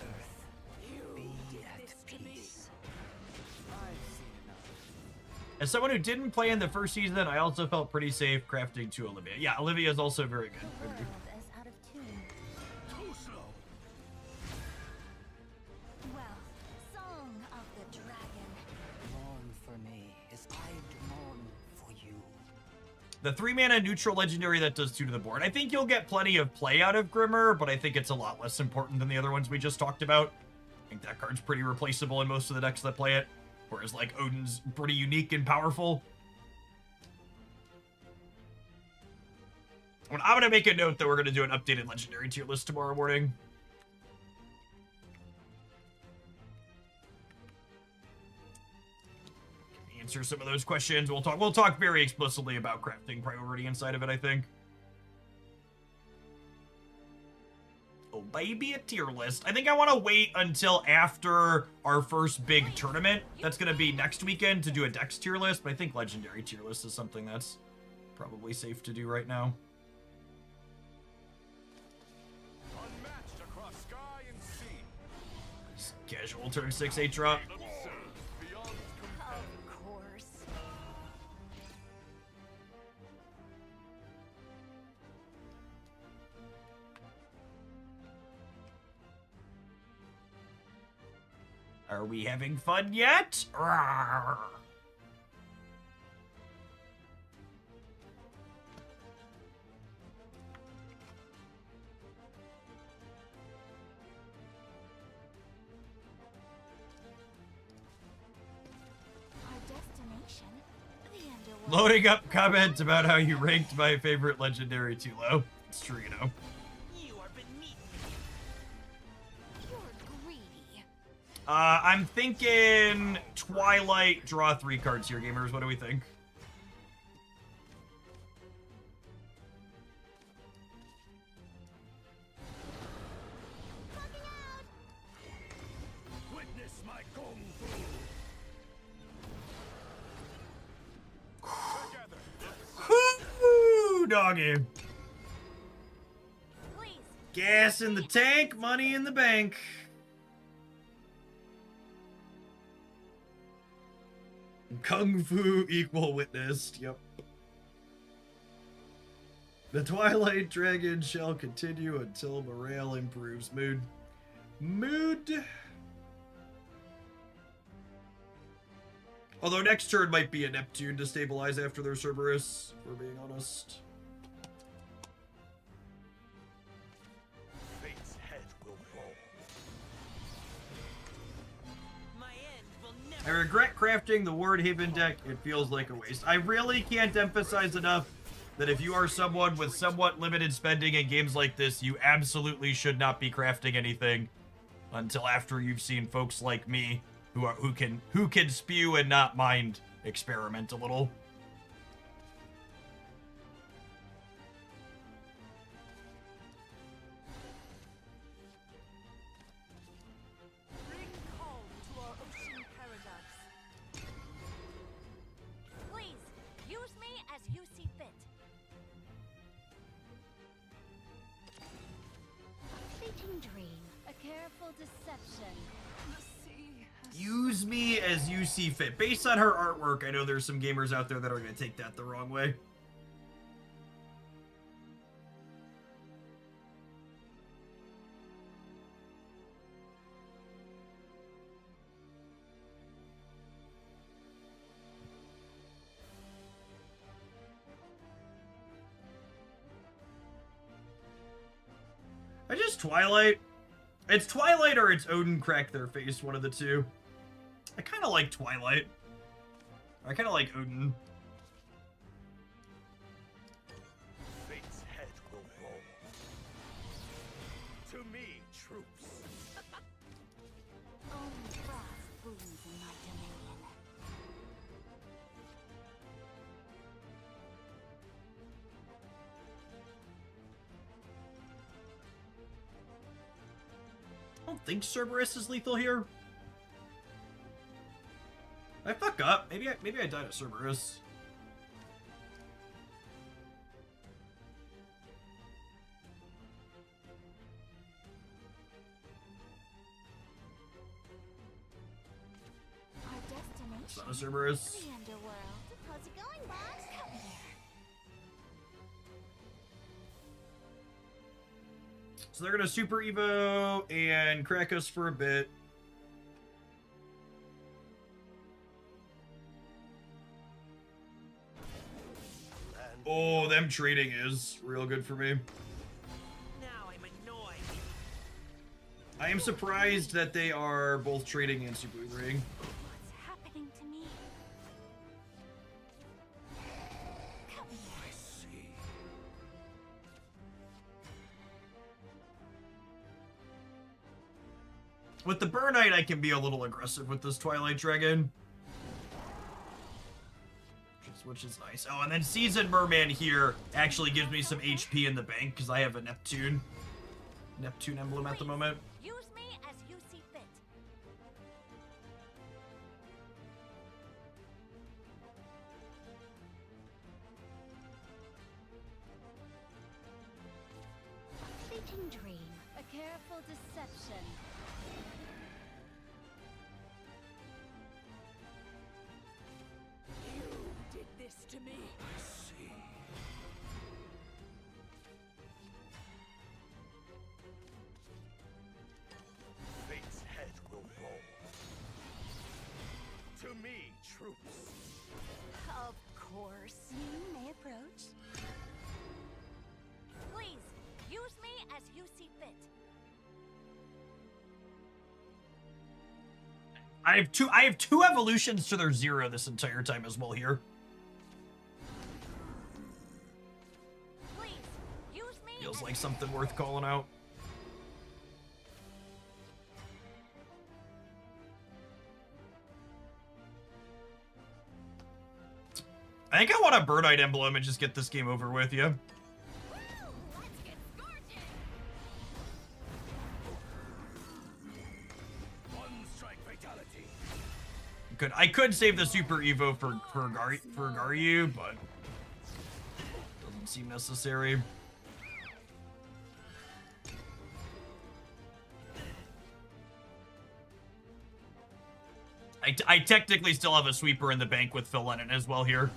Earth, be at peace. I've seen enough. As someone who didn't play in the first season, I also felt pretty safe crafting to Olivia. Yeah, Olivia is also very good. The world is out of tune. Too slow. Well, Song of the Dragon. Mourn for me as I'd mourn for you. The 3-mana neutral legendary that does 2 to the board. I think you'll get plenty of play out of Grimmer, but I think it's a lot less important than the other ones we just talked about. I think that card's pretty replaceable in most of the decks that play it, whereas like Odin's pretty unique and powerful. And I'm gonna make a note that we're gonna do an updated legendary tier list tomorrow morning. Answer some of those questions. We'll talk very explicitly about crafting priority inside of it, I think. Oh, baby, a tier list. I think I want to wait until after our first big tournament. That's going to be next weekend to do a Dex tier list, but I think legendary tier list is something that's probably safe to do right now. Unmatched across sky and sea. Casual turn 6/8 drop. Beyond Of course. Are we having fun yet? Rawr. Our destination, the underworld. Loading up comments about how you ranked my favorite legendary too low. It's true, you know. You are beneath me. You're greedy. I'm thinking Twilight, draw 3 cards here, gamers. What do we think? Witness my kung fu. Whoo, doggy. Please. Gas in the tank, money in the bank. Kung Fu equal witnessed. Yep. The Twilight Dragon shall continue until morale improves. Mood. Although next turn might be a Neptune to stabilize after their Cerberus, if we're being honest. Fate's head will roll. My end will I never. regret crafting the Ward Haven deck. It feels like a waste. I really can't emphasize enough that if you are someone with somewhat limited spending in games like this, you absolutely should not be crafting anything until after you've seen folks like me who can spew and not mind experiment a little. Bring calm to our ocean paradise. Please, use me as you see fit. A fleeting dream. A careful deception. The sea has Use me as you see fit. Based on her artwork, I know there's some gamers out there that are going to take that the wrong way. I just Twilight. It's Twilight or it's Odin crack their face, one of the two. I kind of like Twilight. I kind of like Odin. Fate's think Cerberus is lethal here. I fuck up. Maybe I died at Cerberus. Our destination. It's not a Cerberus. The underworld. How's it going, boss? Come here. So they're gonna Super Evo and crack us for a bit. Oh, them trading is real good for me. Now I'm annoyed. I am surprised that they are both trading and Super Evoing. What's happening to me? Come here. I see. With the Burnite, I can be a little aggressive with this Twilight Dragon. Which is nice. Oh, and then Seasoned Merman here actually gives me some HP in the bank because I have a Neptune emblem at the moment. Use me as you see fit. A fleeting dream. A careful deception. You did this to me. I see. Fate's head will roll. To me, troops. Of course. You may approach. Please, use me as you see fit. I have two evolutions to their 0 this entire time as well here. Please, use me Feels as like something worth calling out. I think I want a Burnite emblem and just get this game over with, yeah. Woo! Let's get scorching! One strike fatality. I could save the Super Evo for Garyu, but doesn't seem necessary. I technically still have a sweeper in the bank with Phil Lennon as well here.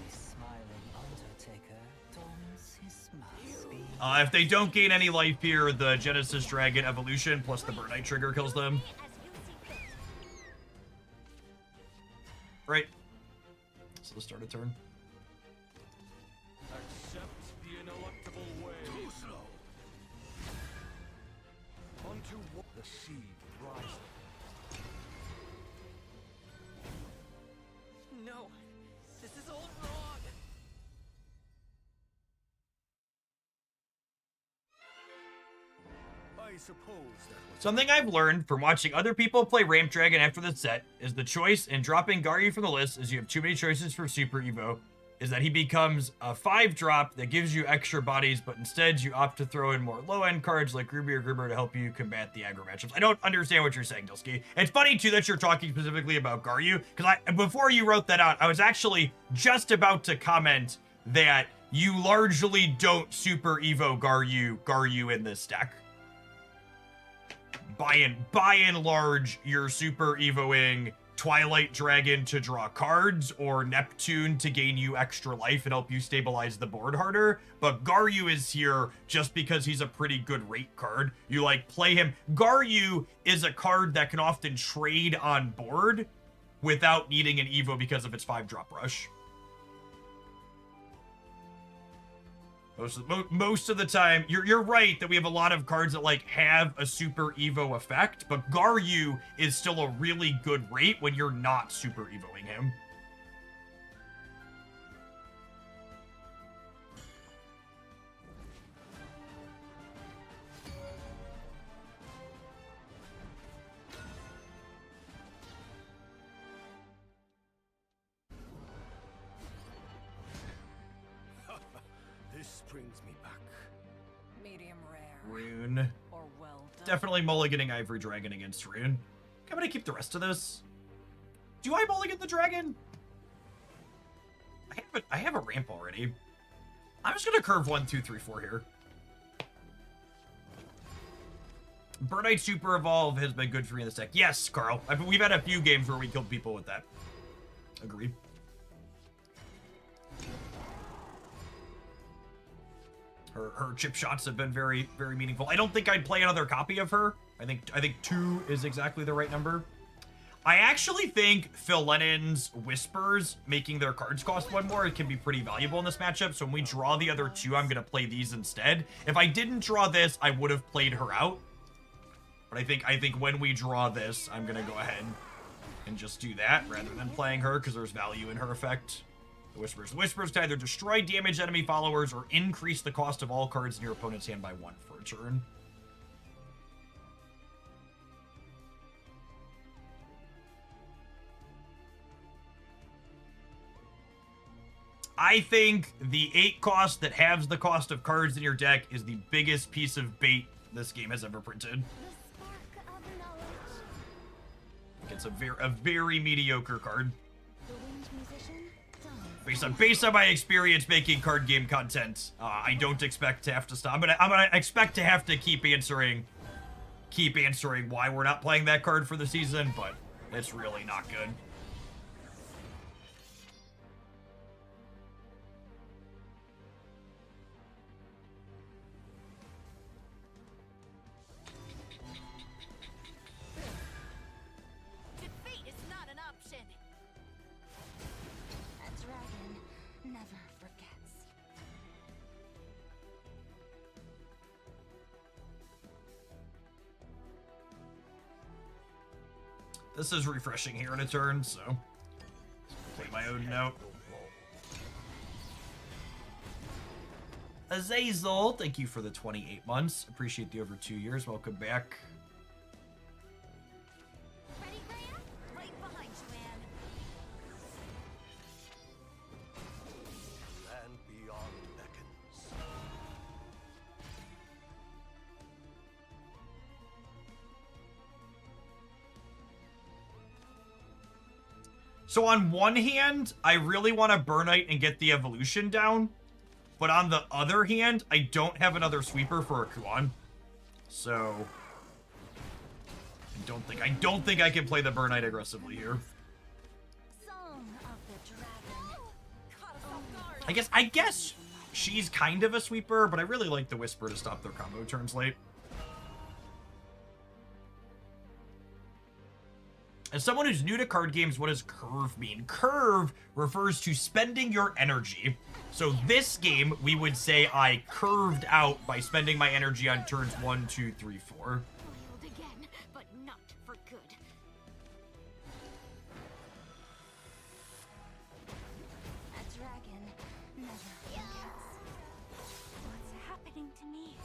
If they don't gain any life here, the Genesis Dragon evolution plus the Burnite trigger kills them. As you see fit. Right. So let's start a turn. Accept the ineluctable way. Too slow. Unto what the seed rises. No, this is all wrong. I suppose that was Something I've learned from watching other people play Ramp Dragon after the set is the choice in dropping Garyu from the list, as you have too many choices for Super Evo, is that he becomes a 5-drop that gives you extra bodies, but instead you opt to throw in more low-end cards like Ruby or Grimmer to help you combat the aggro matchups. I don't understand what you're saying, Dilsky. It's funny, too, that you're talking specifically about Garyu, because before you wrote that out, I was actually just about to comment that you largely don't Super Evo Garyu in this deck. By and large, you're Super Evoing Twilight Dragon to draw cards, or Neptune to gain you extra life and help you stabilize the board harder. But Garyu is here just because he's a pretty good rate card. You like play him. Garyu is a card that can often trade on board without needing an Evo because of its 5-drop rush. Most of the time, you're right that we have a lot of cards that like have a Super Evo effect, but Garyu is still a really good rate when you're not Super Evoing him. This brings me back. Medium rare. Rune. Or well done. definitely mulliganing Ivory Dragon against Rune. I'm gonna keep the rest of this. Do I mulligan the dragon? I have a ramp already. I'm just gonna curve 1, 2, 3, 4 here. Burnite Super Evolve has been good for me in this deck. Yes, Carl. We've had a few games where we killed people with that. Agreed. Her chip shots have been very, very meaningful. I don't think I'd play another copy of her. I think 2 is exactly the right number. I actually think Phil Lennon's Whispers making their cards cost 1 more, it can be pretty valuable in this matchup. So when we draw the other 2, I'm gonna play these instead. If I didn't draw this, I would have played her out. But I think when we draw this, I'm gonna go ahead and just do that rather than playing her because there's value in her effect. The Whispers can either destroy damaged enemy followers or increase the cost of all cards in your opponent's hand by 1 for a turn. I think the 8 cost that halves the cost of cards in your deck is the biggest piece of bait this game has ever printed. The spark of knowledge. I think it's a very mediocre card. The winged musician. Based on my experience making card game content, I don't expect to have to stop. I'm gonna expect to have to keep answering why we're not playing that card for the season, but it's really not good. Defeat is not an option. A dragon never forgets. This is refreshing here in a turn, so play my own note. Azazel, thank you for the 28 months. Appreciate the over 2 years. Welcome back. Ready, Rhea? Right behind you, Anne. Land beyond beckons. So on one hand, I really want to Burnite and get the evolution down. But on the other hand, I don't have another sweeper for a Kuan. So I don't think I can play the Burnite aggressively here. Song of the dragon. Caught us off guard. I guess she's kind of a sweeper, but I really like the Whisper to stop their combo turns late. As someone who's new to card games, what does curve mean? Curve refers to spending your energy. So this game, we would say I curved out by spending my energy on turns 1, 2, 3, 4. Foiled again, but not for good. A dragon never forgets. What's happening to me?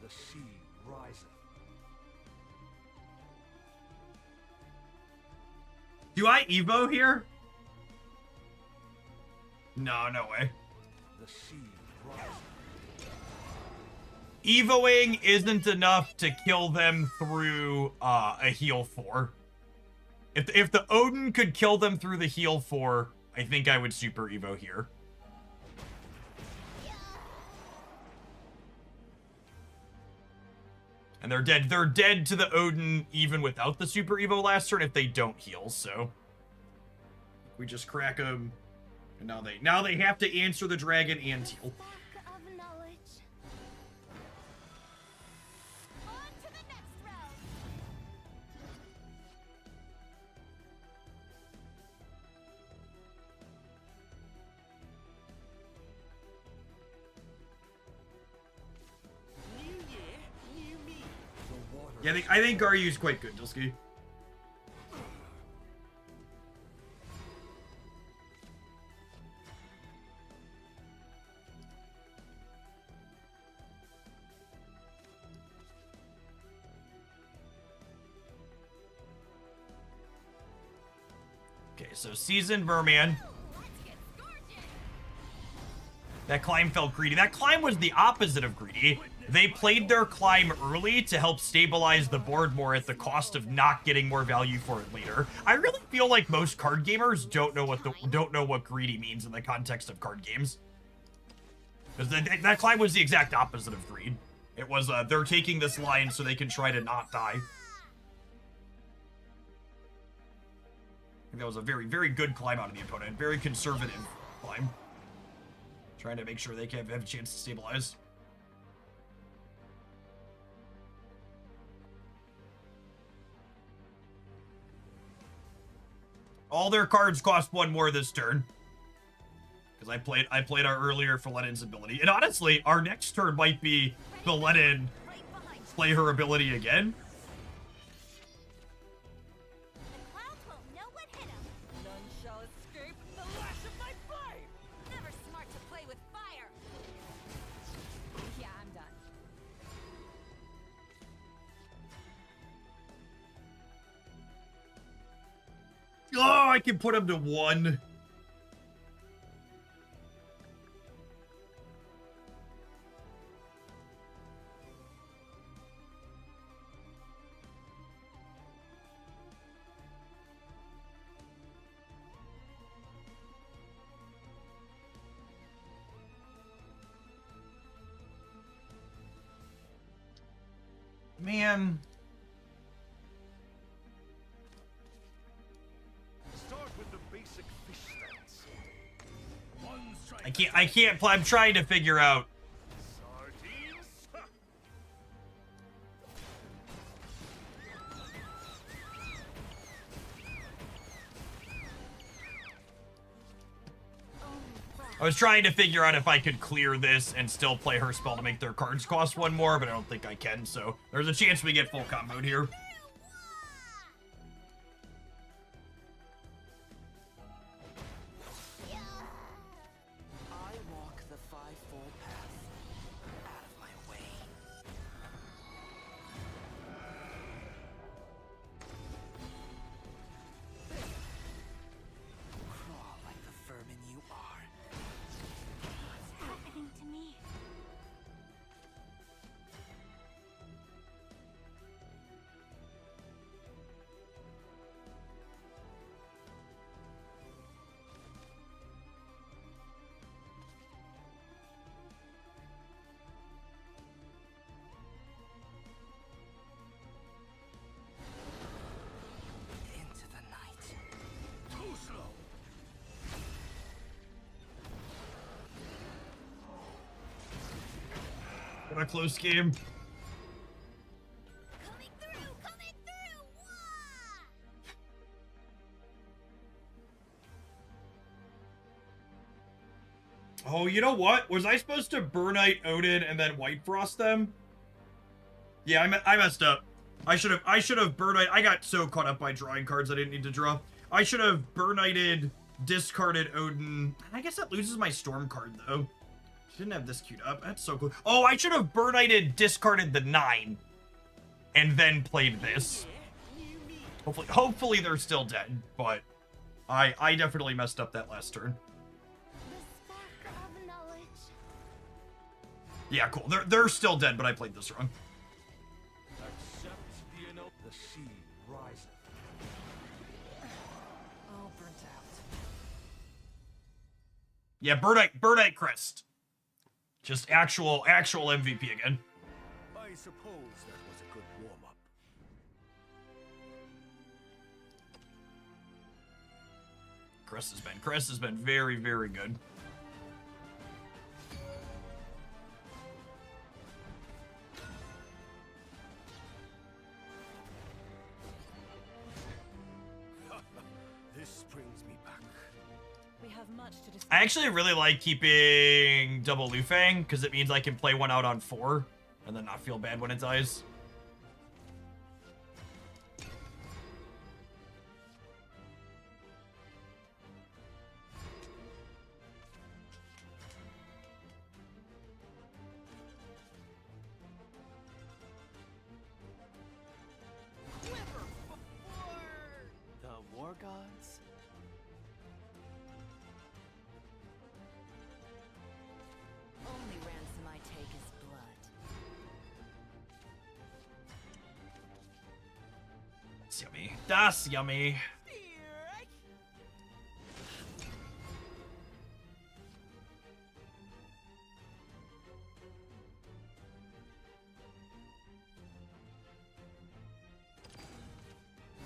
The sea riseth. Do I Evo here? No, no way. The sea riseth. Evoing isn't enough to kill them through a heal 4. If the Odin could kill them through the heal 4, I think I would super Evo here. And they're dead. They're dead to the Odin even without the super Evo last turn if they don't heal, so we just crack them. And now they have to answer the dragon and heal. Spark of knowledge. On to the next round. New year, new me. The water. Yeah, I think Garyu's quite good, Dusky. Okay, so Seasoned Merman. That climb felt greedy. That climb was the opposite of greedy. They played their climb early to help stabilize the board more at the cost of not getting more value for it later. I really feel like most card gamers don't know what greedy means in the context of card games. Because that climb was the exact opposite of greed. It was they're taking this line so they can try to not die. I think that was a very, very good climb out of the opponent. Very conservative climb. Trying to make sure they can have a chance to stabilize. All their cards cost 1 more this turn. Because I played our earlier Philenin's ability. And honestly, our next turn might be Philenin play her ability again. The clouds won't know what hit 'em. None shall escape the lash of my blade. Never smart to play with fire. Yeah, I'm done. Oh, I can put him to 1. Man. Start with the basic fish stance. One strike. I can't play. I'm trying to figure out. Sardines. Ha! I was trying to figure out if I could clear this and still play her spell to make their cards cost 1 more, but I don't think I can, so there's a chance we get full comboed here. I walk the 5-fold path. Out of my way. Crawl like the vermin you are. What's happening to me? Into the night. Too slow. What a close game. Coming through! Coming through! Wah! Oh, you know what? Was I supposed to Burnite Odin and then White Frost them? Yeah, I messed up. I should have Burnite. I got so caught up by drawing cards I didn't need to draw. I should have Burnited, discarded Odin. I guess that loses my Storm card though. Didn't have this queued up. That's so cool. Oh, I should have Burnited, discarded the 9, and then played this. Hopefully they're still dead, but I definitely messed up that last turn. The spark of knowledge. Yeah, cool. They're still dead, but I played this wrong. Accept the sea riseth. All burnt out. Yeah, Burnite Crest. Just actual MVP again. I suppose that was a good warm-up. Crest has been very, very good. This brings me back. We have much to discuss. I actually really like keeping double Lufang, because it means I can play one out on 4, and then not feel bad when it dies. The war gods? Das yummy. Das yummy.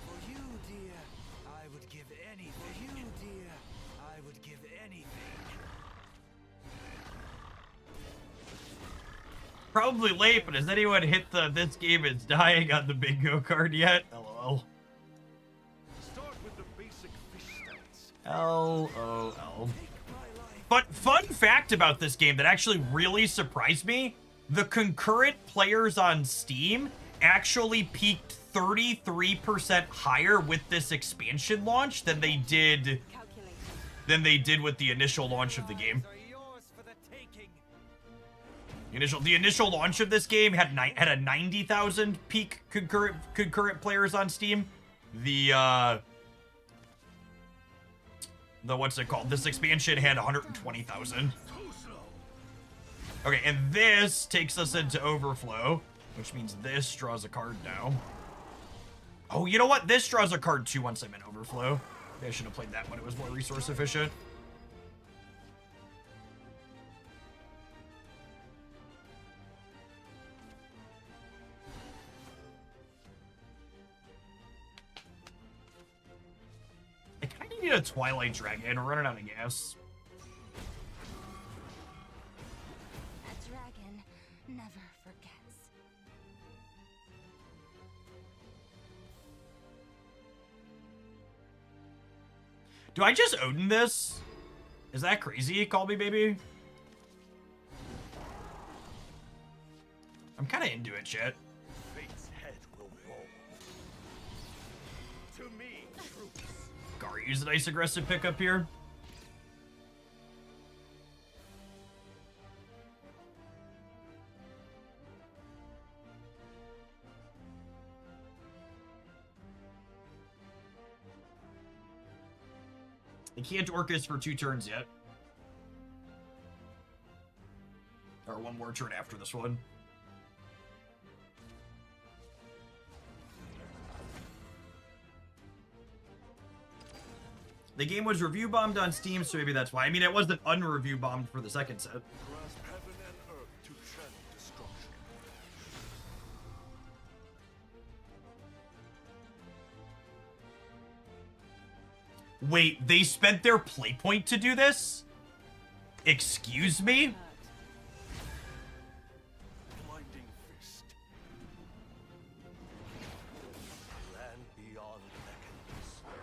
For you, dear, I would give anything. For you, dear, I would give anything. Probably late, but has anyone hit the "this game is dying" on the bingo card yet? LOL. Start with the basic fish stats. LOL. But fun fact about this game that actually really surprised me, the concurrent players on Steam actually peaked 33% higher with this expansion launch than they did with the initial launch of the game. Are yours for the taking. The initial launch of this game had a 90,000 peak concurrent players on Steam. The what's it called? This expansion had 120,000. Okay, and this takes us into Overflow, which means this draws a card now. Oh, you know what? This draws a card too once I'm in Overflow. Maybe I should have played that when it was more resource efficient. I kind of need a Twilight Dragon. We're running out of gas. A dragon never forgets. Do I just Odin this? Is that crazy? Call me, baby. I'm kind of into it, shit. Fate's head will roll. To me, troops. Garyu's a nice aggressive pickup here. I can't Orcus for 2 turns yet. Or 1 more turn after this one. The game was review bombed on Steam, so maybe that's why. I mean, it wasn't unreview bombed for the second set. Grasp heaven and earth to channel destruction. Wait, they spent their play point to do this? Excuse me? Blinding fist. Land beyond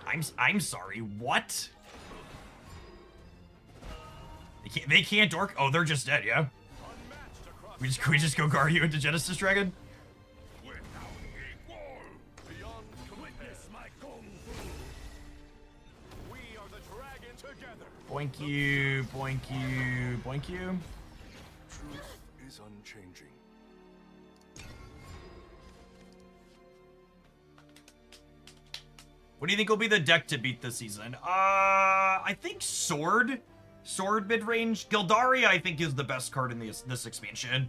beckons. I'm sorry, what? They can't orc. Oh, they're just dead, yeah. Unmatched across We just go guard you into Genesis Dragon? without equal. Beyond witness my kung fu. We are the dragon together. Boink you, boink you, boink you. Truth is unchanging. What do you think will be the deck to beat this season? I think Sword. Sword mid-range. Gildaria, I think, is the best card in this expansion.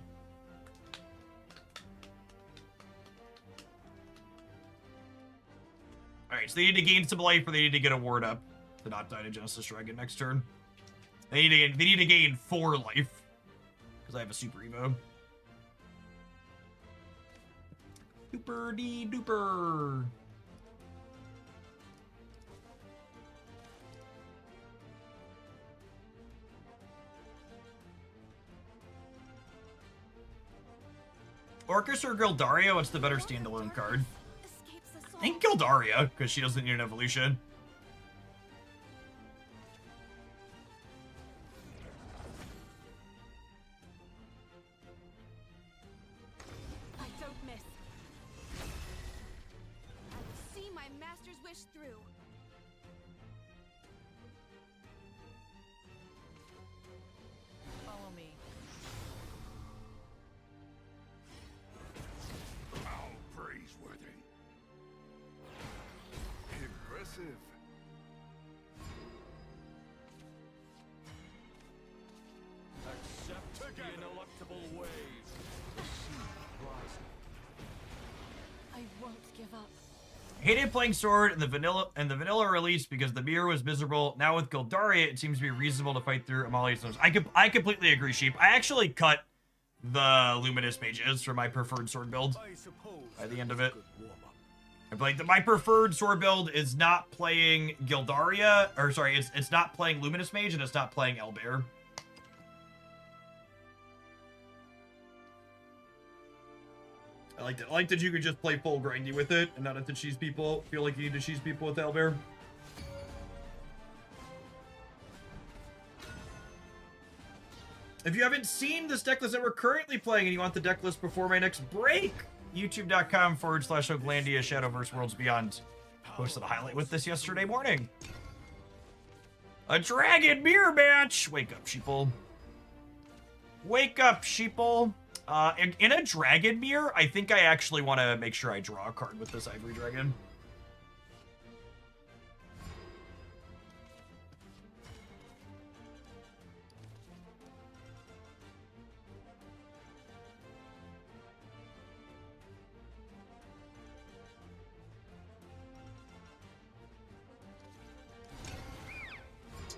Alright, so they need to gain some life or they need to get a ward up to not die to Genesis Dragon next turn. They need to gain 4 life. Because I have a super evo. Duper dee duper. Orcus or Gildaria, what's the better standalone card? Escapes us all. I think Gildaria, because she doesn't need an evolution. I don't miss. I will see my master's wish through. Follow me. How praiseworthy. Impressive. Accept the ineluctable waves. The sea rising. I won't give up. Hated playing Sword in the vanilla release because the mirror was miserable. Now with Gildaria, it seems to be reasonable to fight through Amalia's nose. I completely agree, Sheep. I actually cut the Luminous Mages for my preferred sword build by the end of it. Like my preferred sword build is not playing Gildaria, or sorry, it's not playing Luminous Mage and it's not playing Elbear. I like that you could just play full grindy with it and not have to cheese people. Feel like you need to cheese people with Elbear. If you haven't seen this deck list that we're currently playing and you want the deck list before my next break, youtube.com/Oglandia Shadowverse Worlds Beyond posted a highlight with this yesterday morning. A dragon mirror match! Wake up, sheeple. Wake up, sheeple. In a dragon mirror, I think I actually want to make sure I draw a card with this Ivory Dragon.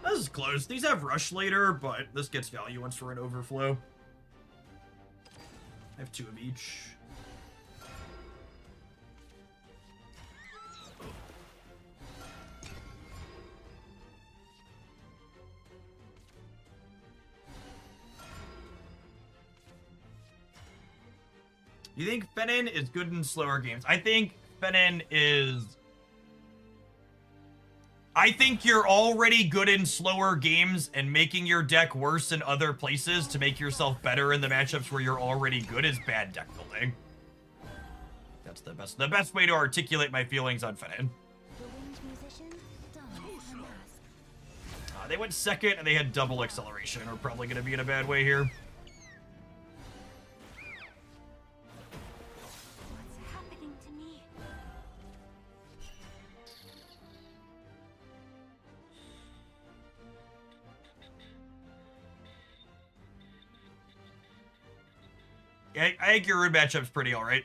This is close. These have rush later, but this gets value once for an overflow. I have 2 of each. You think Fenin is good in slower games? I think Fenin is... I think you're already good in slower games, and making your deck worse in other places to make yourself better in the matchups where you're already good is bad deck building. That's the best way to articulate my feelings on Fenin. They went second and they had double acceleration. We're probably going to be in a bad way here. What's happening to me? Yeah, I think your root matchup's pretty alright.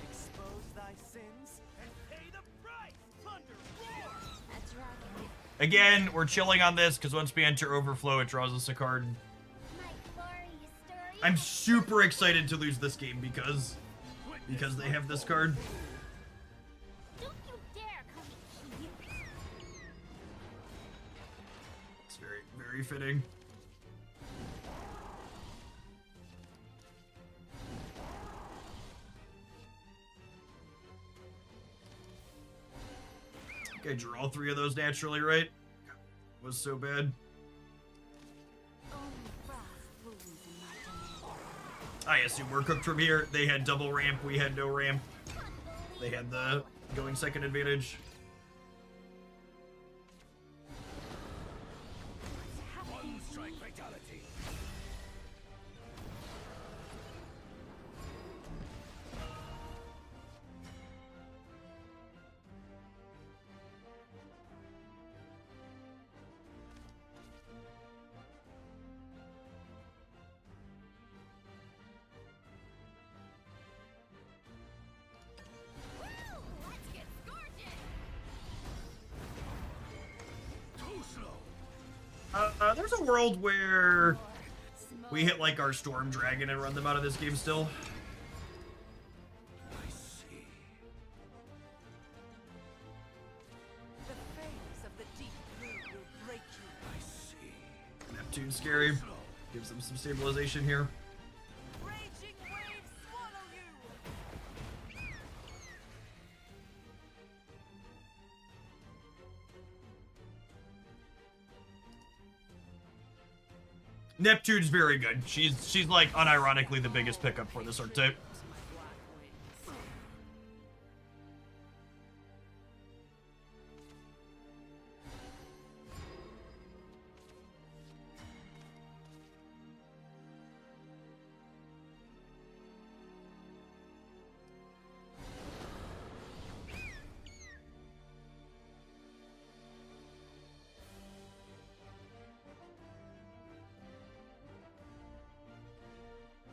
Expose thy sins And pay the price! Thunder roar! That's right. Again, we're chilling on this because once we enter Overflow, it draws us a card. My glorious story. I'm super excited to lose this game because they have this card. Don't you dare call me cute. It's very, very fitting. I think I drew all 3 of those naturally, right? Was so bad. Only frost rules in my domain. I assume we're cooked from here. They had double ramp, we had no ramp. They had the going second advantage. One strike fatality. Let's get gorgeous. Too slow. There's a world where we hit like our Storm Dragon and run them out of this game still. I see. the face of the deep blue will break you. I see. Neptune's scary. Gives them some stabilization here. Raging waves swallow you. Neptune's very good. She's like unironically the biggest pickup for this archetype.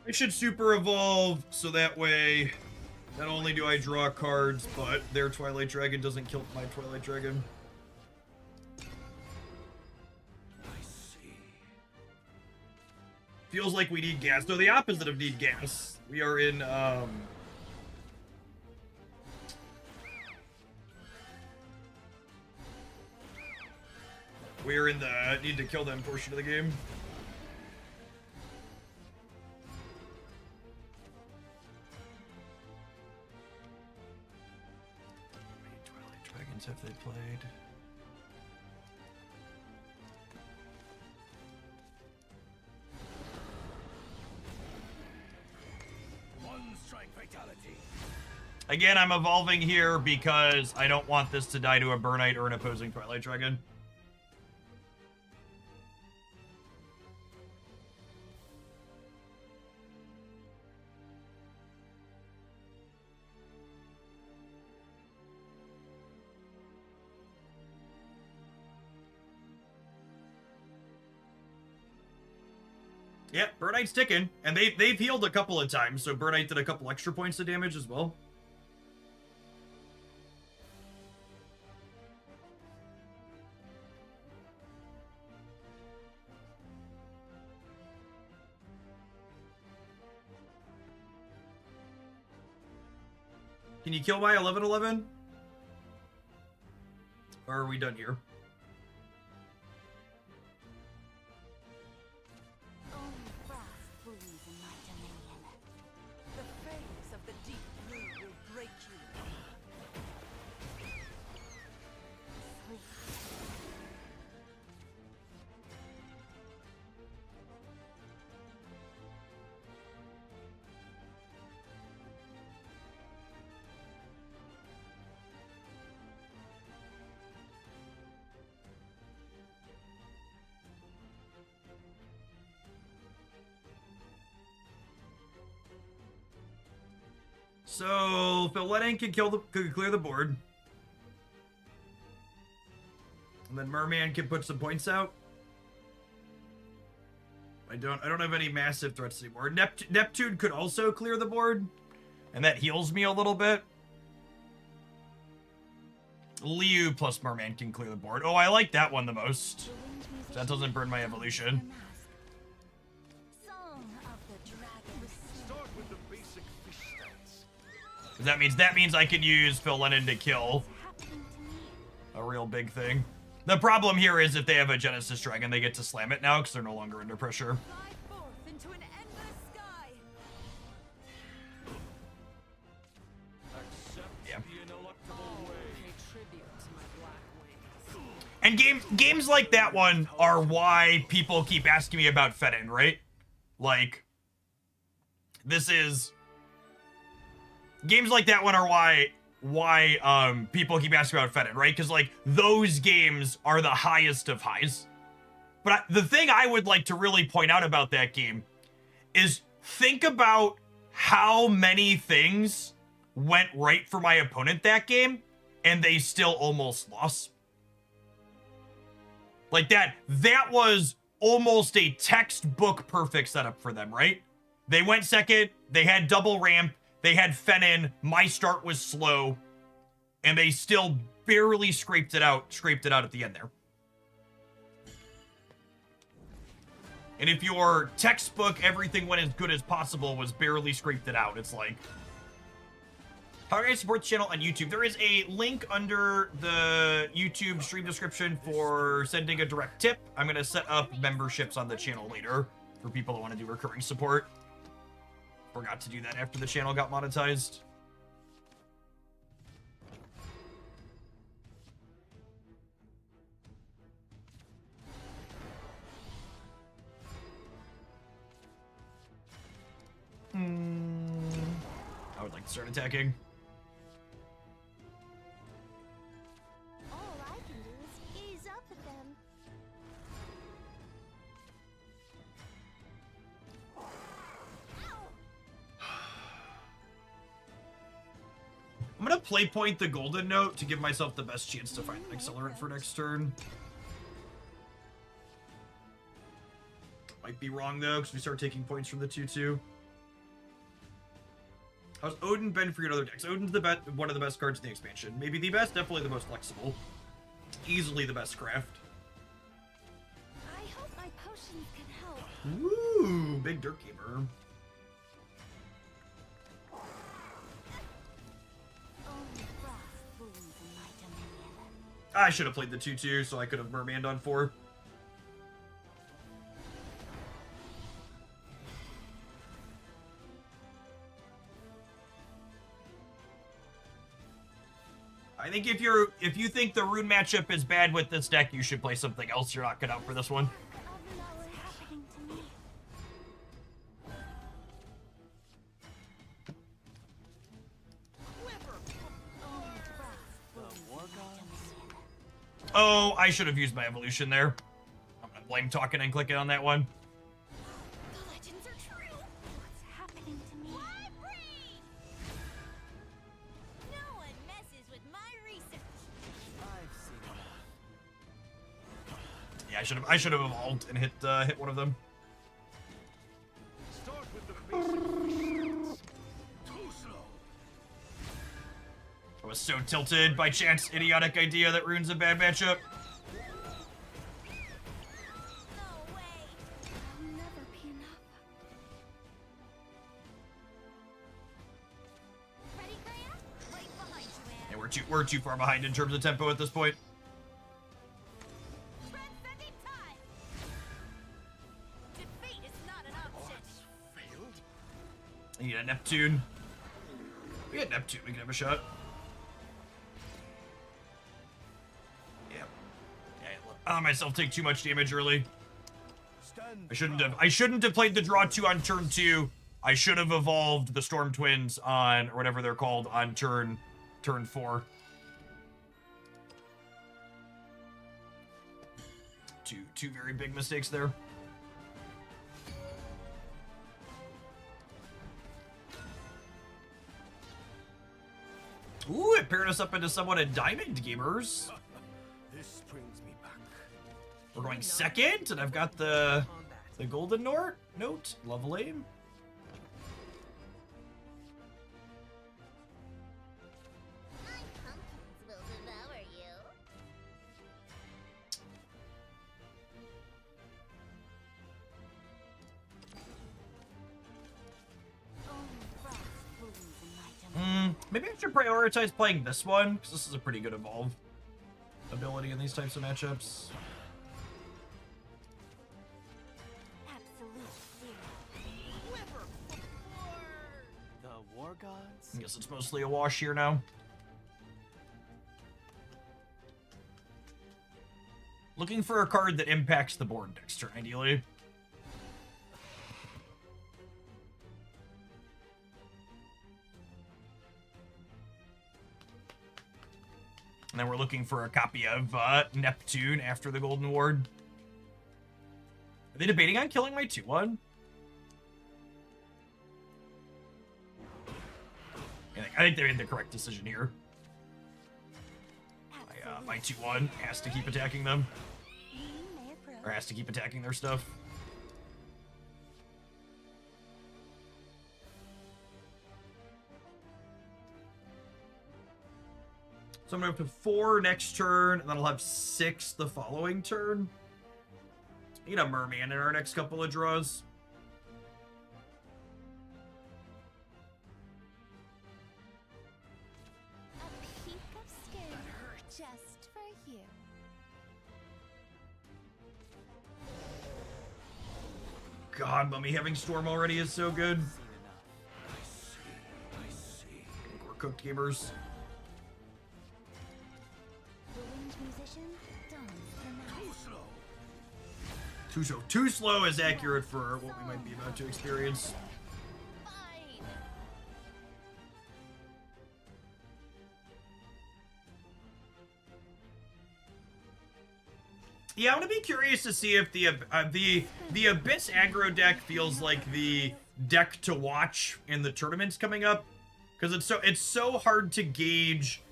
I should super evolve so that way not only do I draw cards, but their Twilight Dragon doesn't kill my Twilight Dragon. I see. Feels like we need gas. No, the opposite of need gas. We are in, we're in the need to kill them portion of the game. How many Twilight Dragons have they played? One strike fatality. Again, I'm evolving here because I don't want this to die to a Burnite or an opposing Twilight Dragon. Yep, Burnite's ticking, and they've healed a couple of times, so Burnite did a couple extra points of damage as well. Can you kill by 11-11? Or are we done here? Only frost brews in my dominion. The fangs of the deep blue will break you. Sleep. So Philletting can clear the board. And then Merman can put some points out. I don't have any massive threats anymore. Neptune could also clear the board, and that heals me a little bit. Liu plus Merman can clear the board. Oh, I like that one the most. That doesn't burn my evolution. Song of the Dragon. Start with the basic fish stats. That means I can use Phil Lennon to kill Happening to me. a real big thing. The problem here is if they have a Genesis Dragon, they get to slam it now because they're no longer under pressure. Fly forth into an endless sky. Accept Yeah. the ineluctable way. Pay tribute to my black wings. And games like that one are why people keep asking me about Fedin, right? Like, this is... Games like that one are why people keep asking about Fedin, right? Because, like, those games are the highest of highs. But the thing I would like to really point out about that game is think about how many things went right for my opponent that game, and they still almost lost. Like, that was almost a textbook perfect setup for them, right? They went second, they had double ramp, they had Fennin, my start was slow, and they still barely scraped it out at the end there. And if your textbook, everything went as good as possible, was barely scraped it out, it's like... How can I support the channel on YouTube? There is a link under the YouTube stream description for sending a direct tip. I'm going to set up memberships on the channel later for people that want to do recurring support. Forgot to do that after the channel got monetized. I would like to start attacking. All I can do is ease up with them. I'm going to play point the golden note to give myself the best chance to find an accelerant for next turn. Might be wrong, though, because we start taking points from the 2-2. How's Odin been for your other decks? Odin's the best, one of the best cards in the expansion. Maybe the best, definitely the most flexible. Easily the best craft. I hope my potions can help. Woo! Big Dirt Gamer. Only frost blooms in my dominion. I should have played the 2/2 so I could have Mermanned on 4. I think if you think the rune matchup is bad with this deck, you should play something else. You're not cut out for this one. What's happening to me? Oh, I should have used my evolution there. I'm gonna blame talking and clicking on that one. The legends are true. What's happening to me? Fly free! No one messes with my research. I've seen enough. Yeah, I should have evolved and hit one of them. Start with the basics. Too slow. I was so tilted by chance idiotic idea that rune's a bad matchup. No way. I'll never be enough. Ready, Graham? Right behind you, Anne. And we're too far behind in terms of tempo at this point. Transcending time. Defeat is not an option. Failed? I need a Neptune. We got Neptune, we can have a shot. Yeah. I let myself take too much damage early. Stand I shouldn't have played the draw 2 on turn 2. I should have evolved the Storm Twins on, or whatever they're called, on turn 4. Two very big mistakes there. Ooh, it paired us up into someone in Diamond Gamers. This brings me back. We're going second, and I've got the Golden Note. Lovely. My pumpkins will devour you. Only frost blooms in my dominion. Maybe I should prioritize playing this one, because this is a pretty good evolve ability in these types of matchups. Absolute zero. The war gods? I guess it's mostly a wash here now. Looking for a card that impacts the board next turn, ideally. And then we're looking for a copy of Neptune after the Golden Ward. Are they debating on killing my 2/1? I think they made the correct decision here. My 2/1 has to keep attacking them. Or has to keep attacking their stuff. So I'm going to have 4 next turn, and then I'll have 6 the following turn. I need a Merman in our next couple of draws. A peek of skin just for you. God, Mummy having Storm already is so good. I see. We're cooked gamers. The winged musician done for now. Too slow. Too slow is accurate for what we might be about to experience. Fine. Yeah, I'm gonna be curious to see if the Abyss aggro deck feels like the deck to watch in the tournaments coming up, because it's so hard to gauge.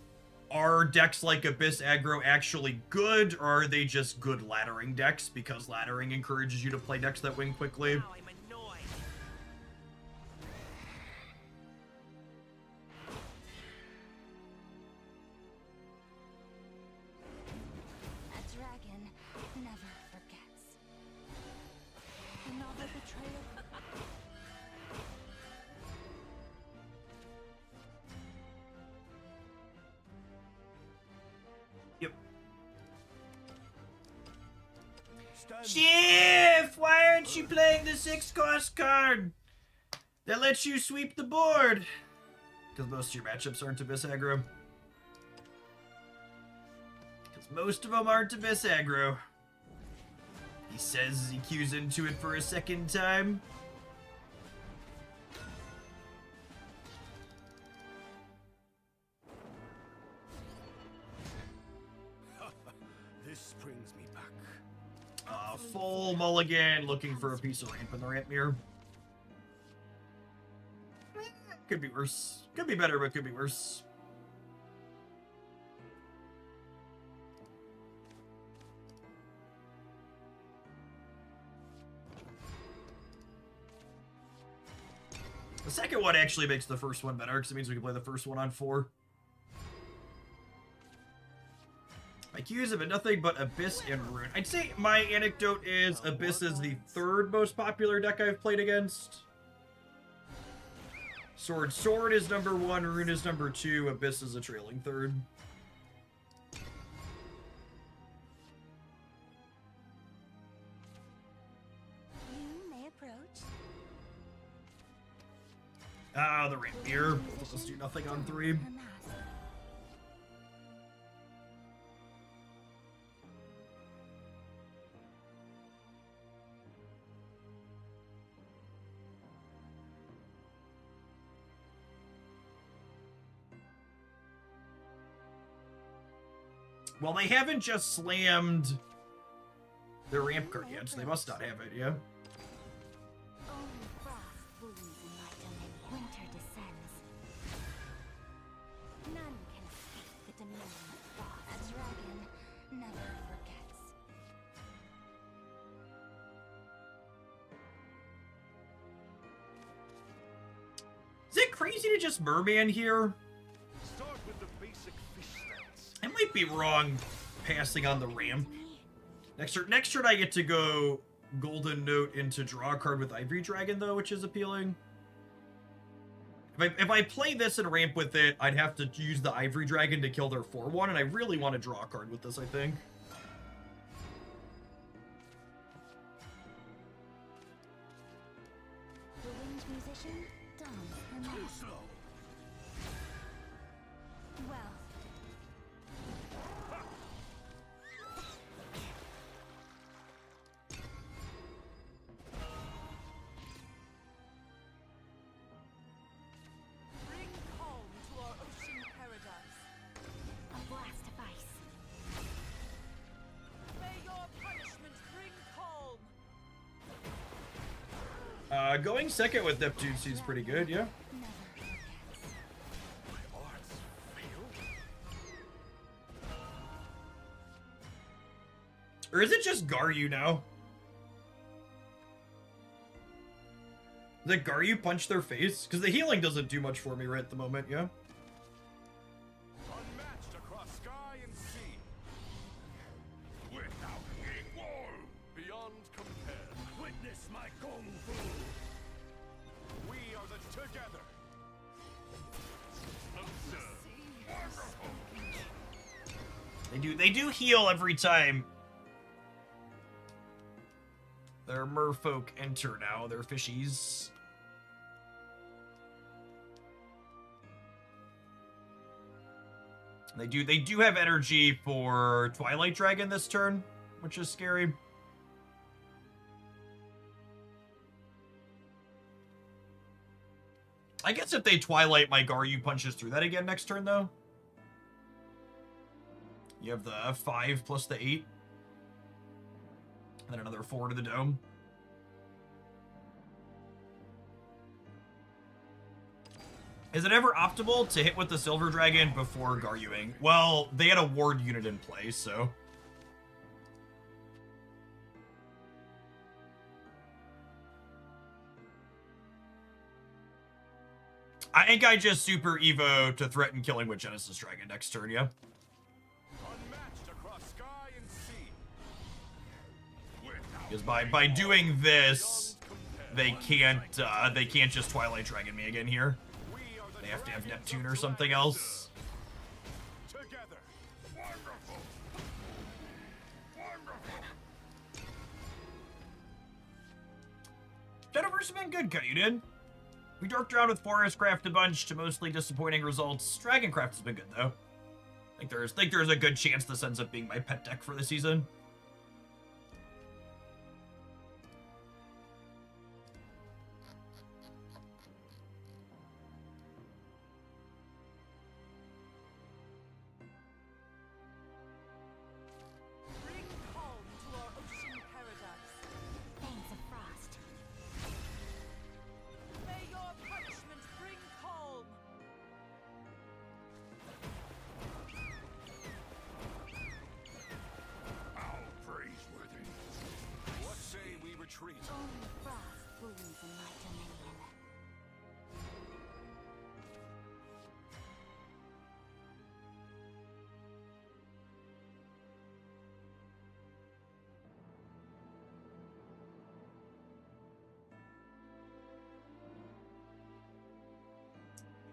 Are decks like Abyss aggro actually good, or are they just good laddering decks? Because laddering encourages you to play decks that win quickly. Now I'm annoyed. Chief, why aren't you playing the 6-cost card that lets you sweep the board? Because most of your matchups aren't Abyss aggro. Because most of them aren't Abyss aggro. He says he cues into it for a second time. This brings me back. Full mulligan, looking for a piece of ramp in the ramp mirror. Could be worse. Could be better, but could be worse. The second one actually makes the first one better, because it means we can play the first one on 4. My Qs have been nothing but Abyss and Rune. I'd say my anecdote is Abyss is the 3rd most popular deck I've played against. Sword is number 1, Rune is number 2, Abyss is a trailing 3rd. You may approach. Ah, the rapier. Let's do nothing on 3. Her mask. Well, they haven't just slammed their ramp card yet, so they must not have it, yeah? Only frost blooms in my domain. Winter descends. None can escape the dominion of frost. A dragon never forgets. Is it crazy to just Merman here? Start with the basic fish stats. I might be wrong passing on the ramp. Next turn I get to go Golden Note into draw a card with Ivory Dragon, though, which is appealing. If I play this and ramp with it, I'd have to use the Ivory Dragon to kill their 4-1, and I really want to draw a card with this, I think. The winged musician dons her mask. Well, Bring calm to our ocean paradise. a blast of ice. May your punishment bring calm. Going second with Neptune seems pretty good, yeah? Never forgets. My arts failed? Or is it just Garyu now? Does Garyu punch their face? Because the healing doesn't do much for me right at the moment, yeah? Unmatched across sky and sea. Without equal. Beyond compare. Witness my kung fu. We are the together. They do heal every time their merfolk enter now, their fishies. They do have energy for Twilight Dragon this turn, which is scary. I guess if they Twilight, my Garyu punches through that again next turn, though. You have the 5 plus the 8. And then another 4 to the dome. Is it ever optimal to hit with the Silver Dragon before Garyuing? Well, they had a ward unit in play, so... I think I just Super Evo to threaten killing with Genesis Dragon next turn, yeah? Unmatched across sky and sea. Because by doing this, they can't just Twilight Dragon me again here. They have to have Neptune or something else. Together. Wonderful. Wonderful. Shadowverse has been good, Kaiden. We dorked around with Forestcraft a bunch to mostly disappointing results. Dragoncraft has been good, though. I think there's a good chance this ends up being my pet deck for the season. Bring calm to our ocean paradise. Veins of frost. May your punishment bring calm. How praiseworthy. What say we retreat? Only frost blooms in my dominion.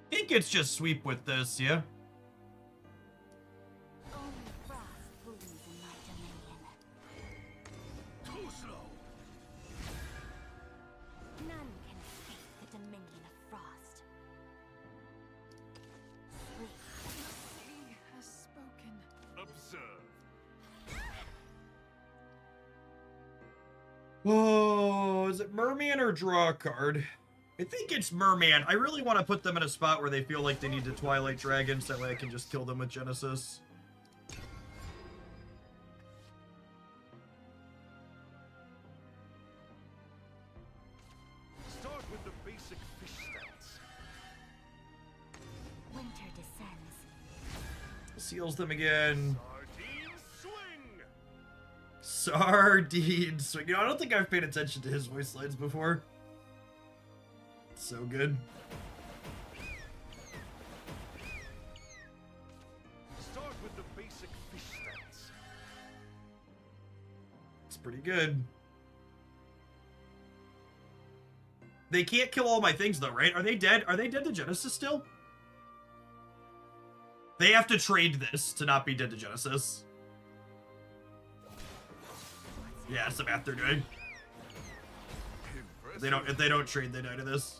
I think it's just sweep with this, yeah? Only frost blooms in my dominion. Too slow. None can escape the dominion of frost. Sleep. He has spoken. Observe. Oh, is it Merman or draw a card? I think it's Merman. I really want to put them in a spot where they feel like they need to Twilight Dragons, that way I can just kill them with Genesis. Start with the basic fish stats. Winter descends. Seals them again. Sardine swing. Sardine swing. You know, I don't think I've paid attention to his voice lines before. So good. Start with the basic fish stats. It's pretty good. They can't kill all my things though, right? Are they dead? Are they dead to Genesis still? They have to trade this to not be dead to Genesis. Yeah, that's the math they're doing. If they don't trade, they die to this.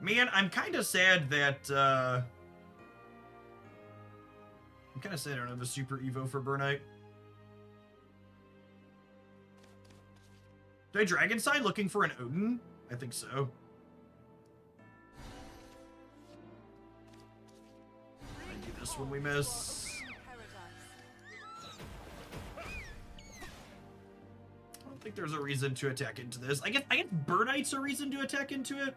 Man, I'm kind of sad that I don't have a super Evo for Burnite. Do I Dragon Sign looking for an Odin? I think so. I do this when we miss. I don't think there's a reason to attack into this. I guess Burnite's a reason to attack into it.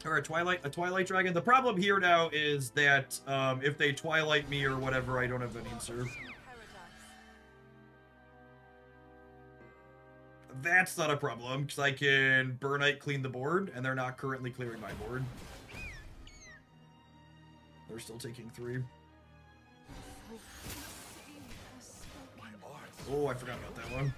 Or a Twilight Dragon. The problem here now is that if they Twilight me or whatever, I don't have an answer. That's not a problem, because I can Burnite clean the board, and they're not currently clearing my board. They're still taking 3. Oh, I forgot about that one.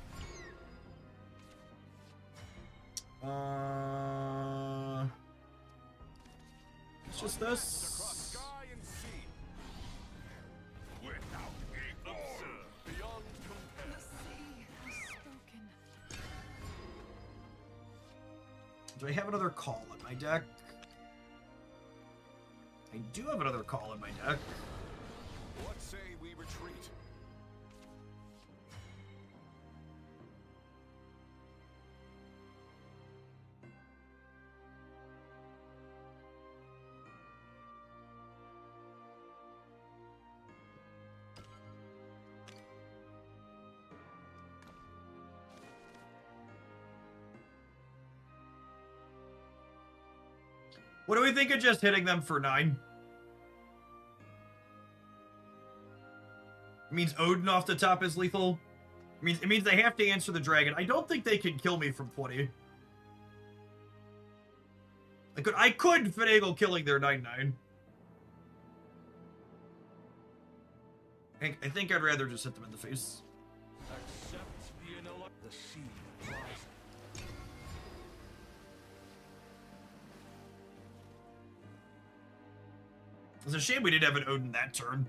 It's just this. Across sky and sea. Without equal. Observe beyond compare. The sea has spoken. Do I have another call in my deck? I do have another call in my deck. What say we retreat? What do we think of just hitting them for 9? It means Odin off the top is lethal. It means they have to answer the dragon. I don't think they can kill me from 20. I could finagle killing their 9/9. I think I'd rather just hit them in the face. Accept the sea rises. It's a shame we didn't have an Odin that turn.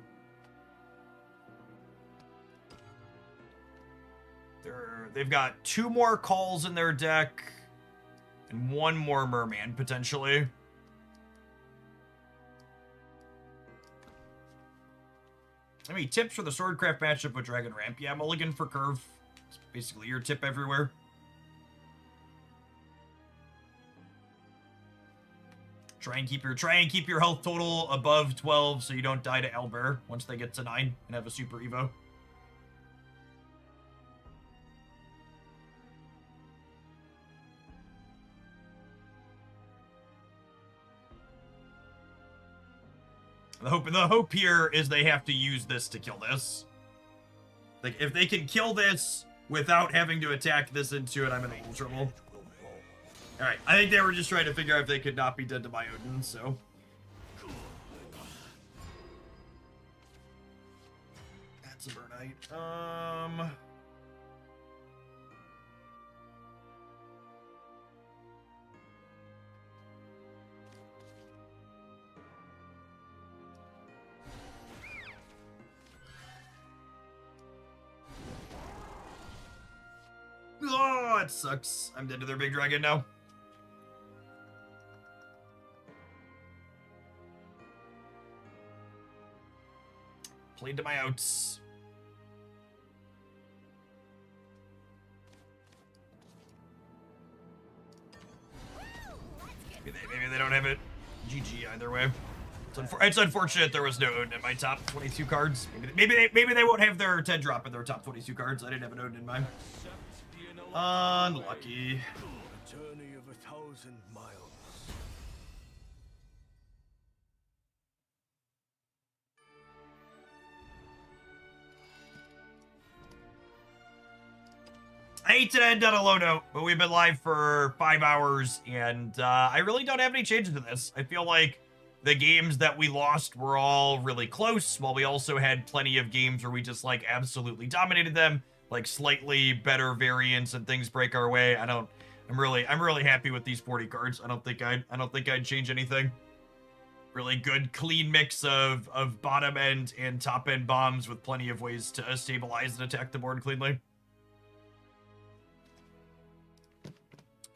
They've got 2 more calls in their deck and 1 more merman, potentially. I mean, tips for the Swordcraft matchup with Dragon Ramp. Yeah, mulligan for curve. It's basically your tip everywhere. Try and keep your health total above 12 so you don't die to Owlbear once they get to 9 and have a super evo. The hope here is they have to use this to kill this. Like, if they can kill this without having to attack this into it, I'm in a little trouble. Alright, I think they were just trying to figure out if they could not be dead to my Odin, so... That's a Burnite. Oh, it sucks. I'm dead to their big dragon now. Played to my outs. Maybe they don't have it. GG either way. It's unfortunate there was no Odin in my top 22 cards. Maybe they won't have their 10 drop in their top 22 cards. I didn't have an Odin in mine. Unlucky. A journey of 1,000 miles. I hate to end on a low note, but we've been live for 5 hours, and I really don't have any changes to this. I feel like the games that we lost were all really close, while we also had plenty of games where we just, like, absolutely dominated them. Like, slightly better variants and things break our way. I'm really happy with these 40 cards. I don't think I'd change anything. Really good, clean mix of bottom end and top end bombs with plenty of ways to stabilize and attack the board cleanly.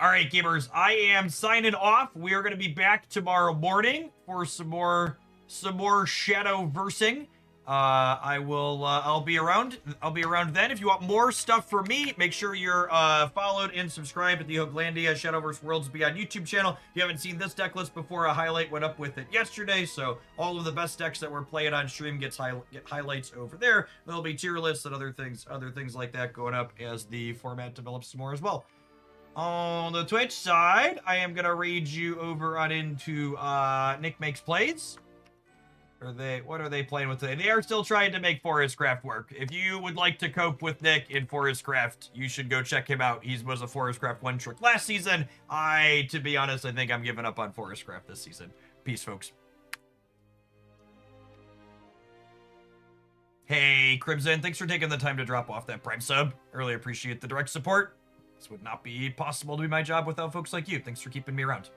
All right, gamers, I am signing off. We are going to be back tomorrow morning for some more Shadowversing. I'll be around. I'll be around then. If you want more stuff from me, make sure you're followed and subscribed at the Hoaglandia Shadowverse Worlds Beyond YouTube channel. If you haven't seen this deck list before, a highlight went up with it yesterday, so all of the best decks that we're playing on stream get highlights over there. There'll be tier lists and other things like that going up as the format develops some more as well. On the Twitch side, I am gonna raid you over on into Nick Makes Plays. What are they playing with today? They are still trying to make Forestcraft work. If you would like to cope with Nick in Forestcraft, you should go check him out. He was a Forestcraft one trick last season. To be honest, I think I'm giving up on Forestcraft this season. Peace, folks. Hey, Crimson, thanks for taking the time to drop off that Prime sub. I really appreciate the direct support. This would not be possible to be my job without folks like you. Thanks for keeping me around.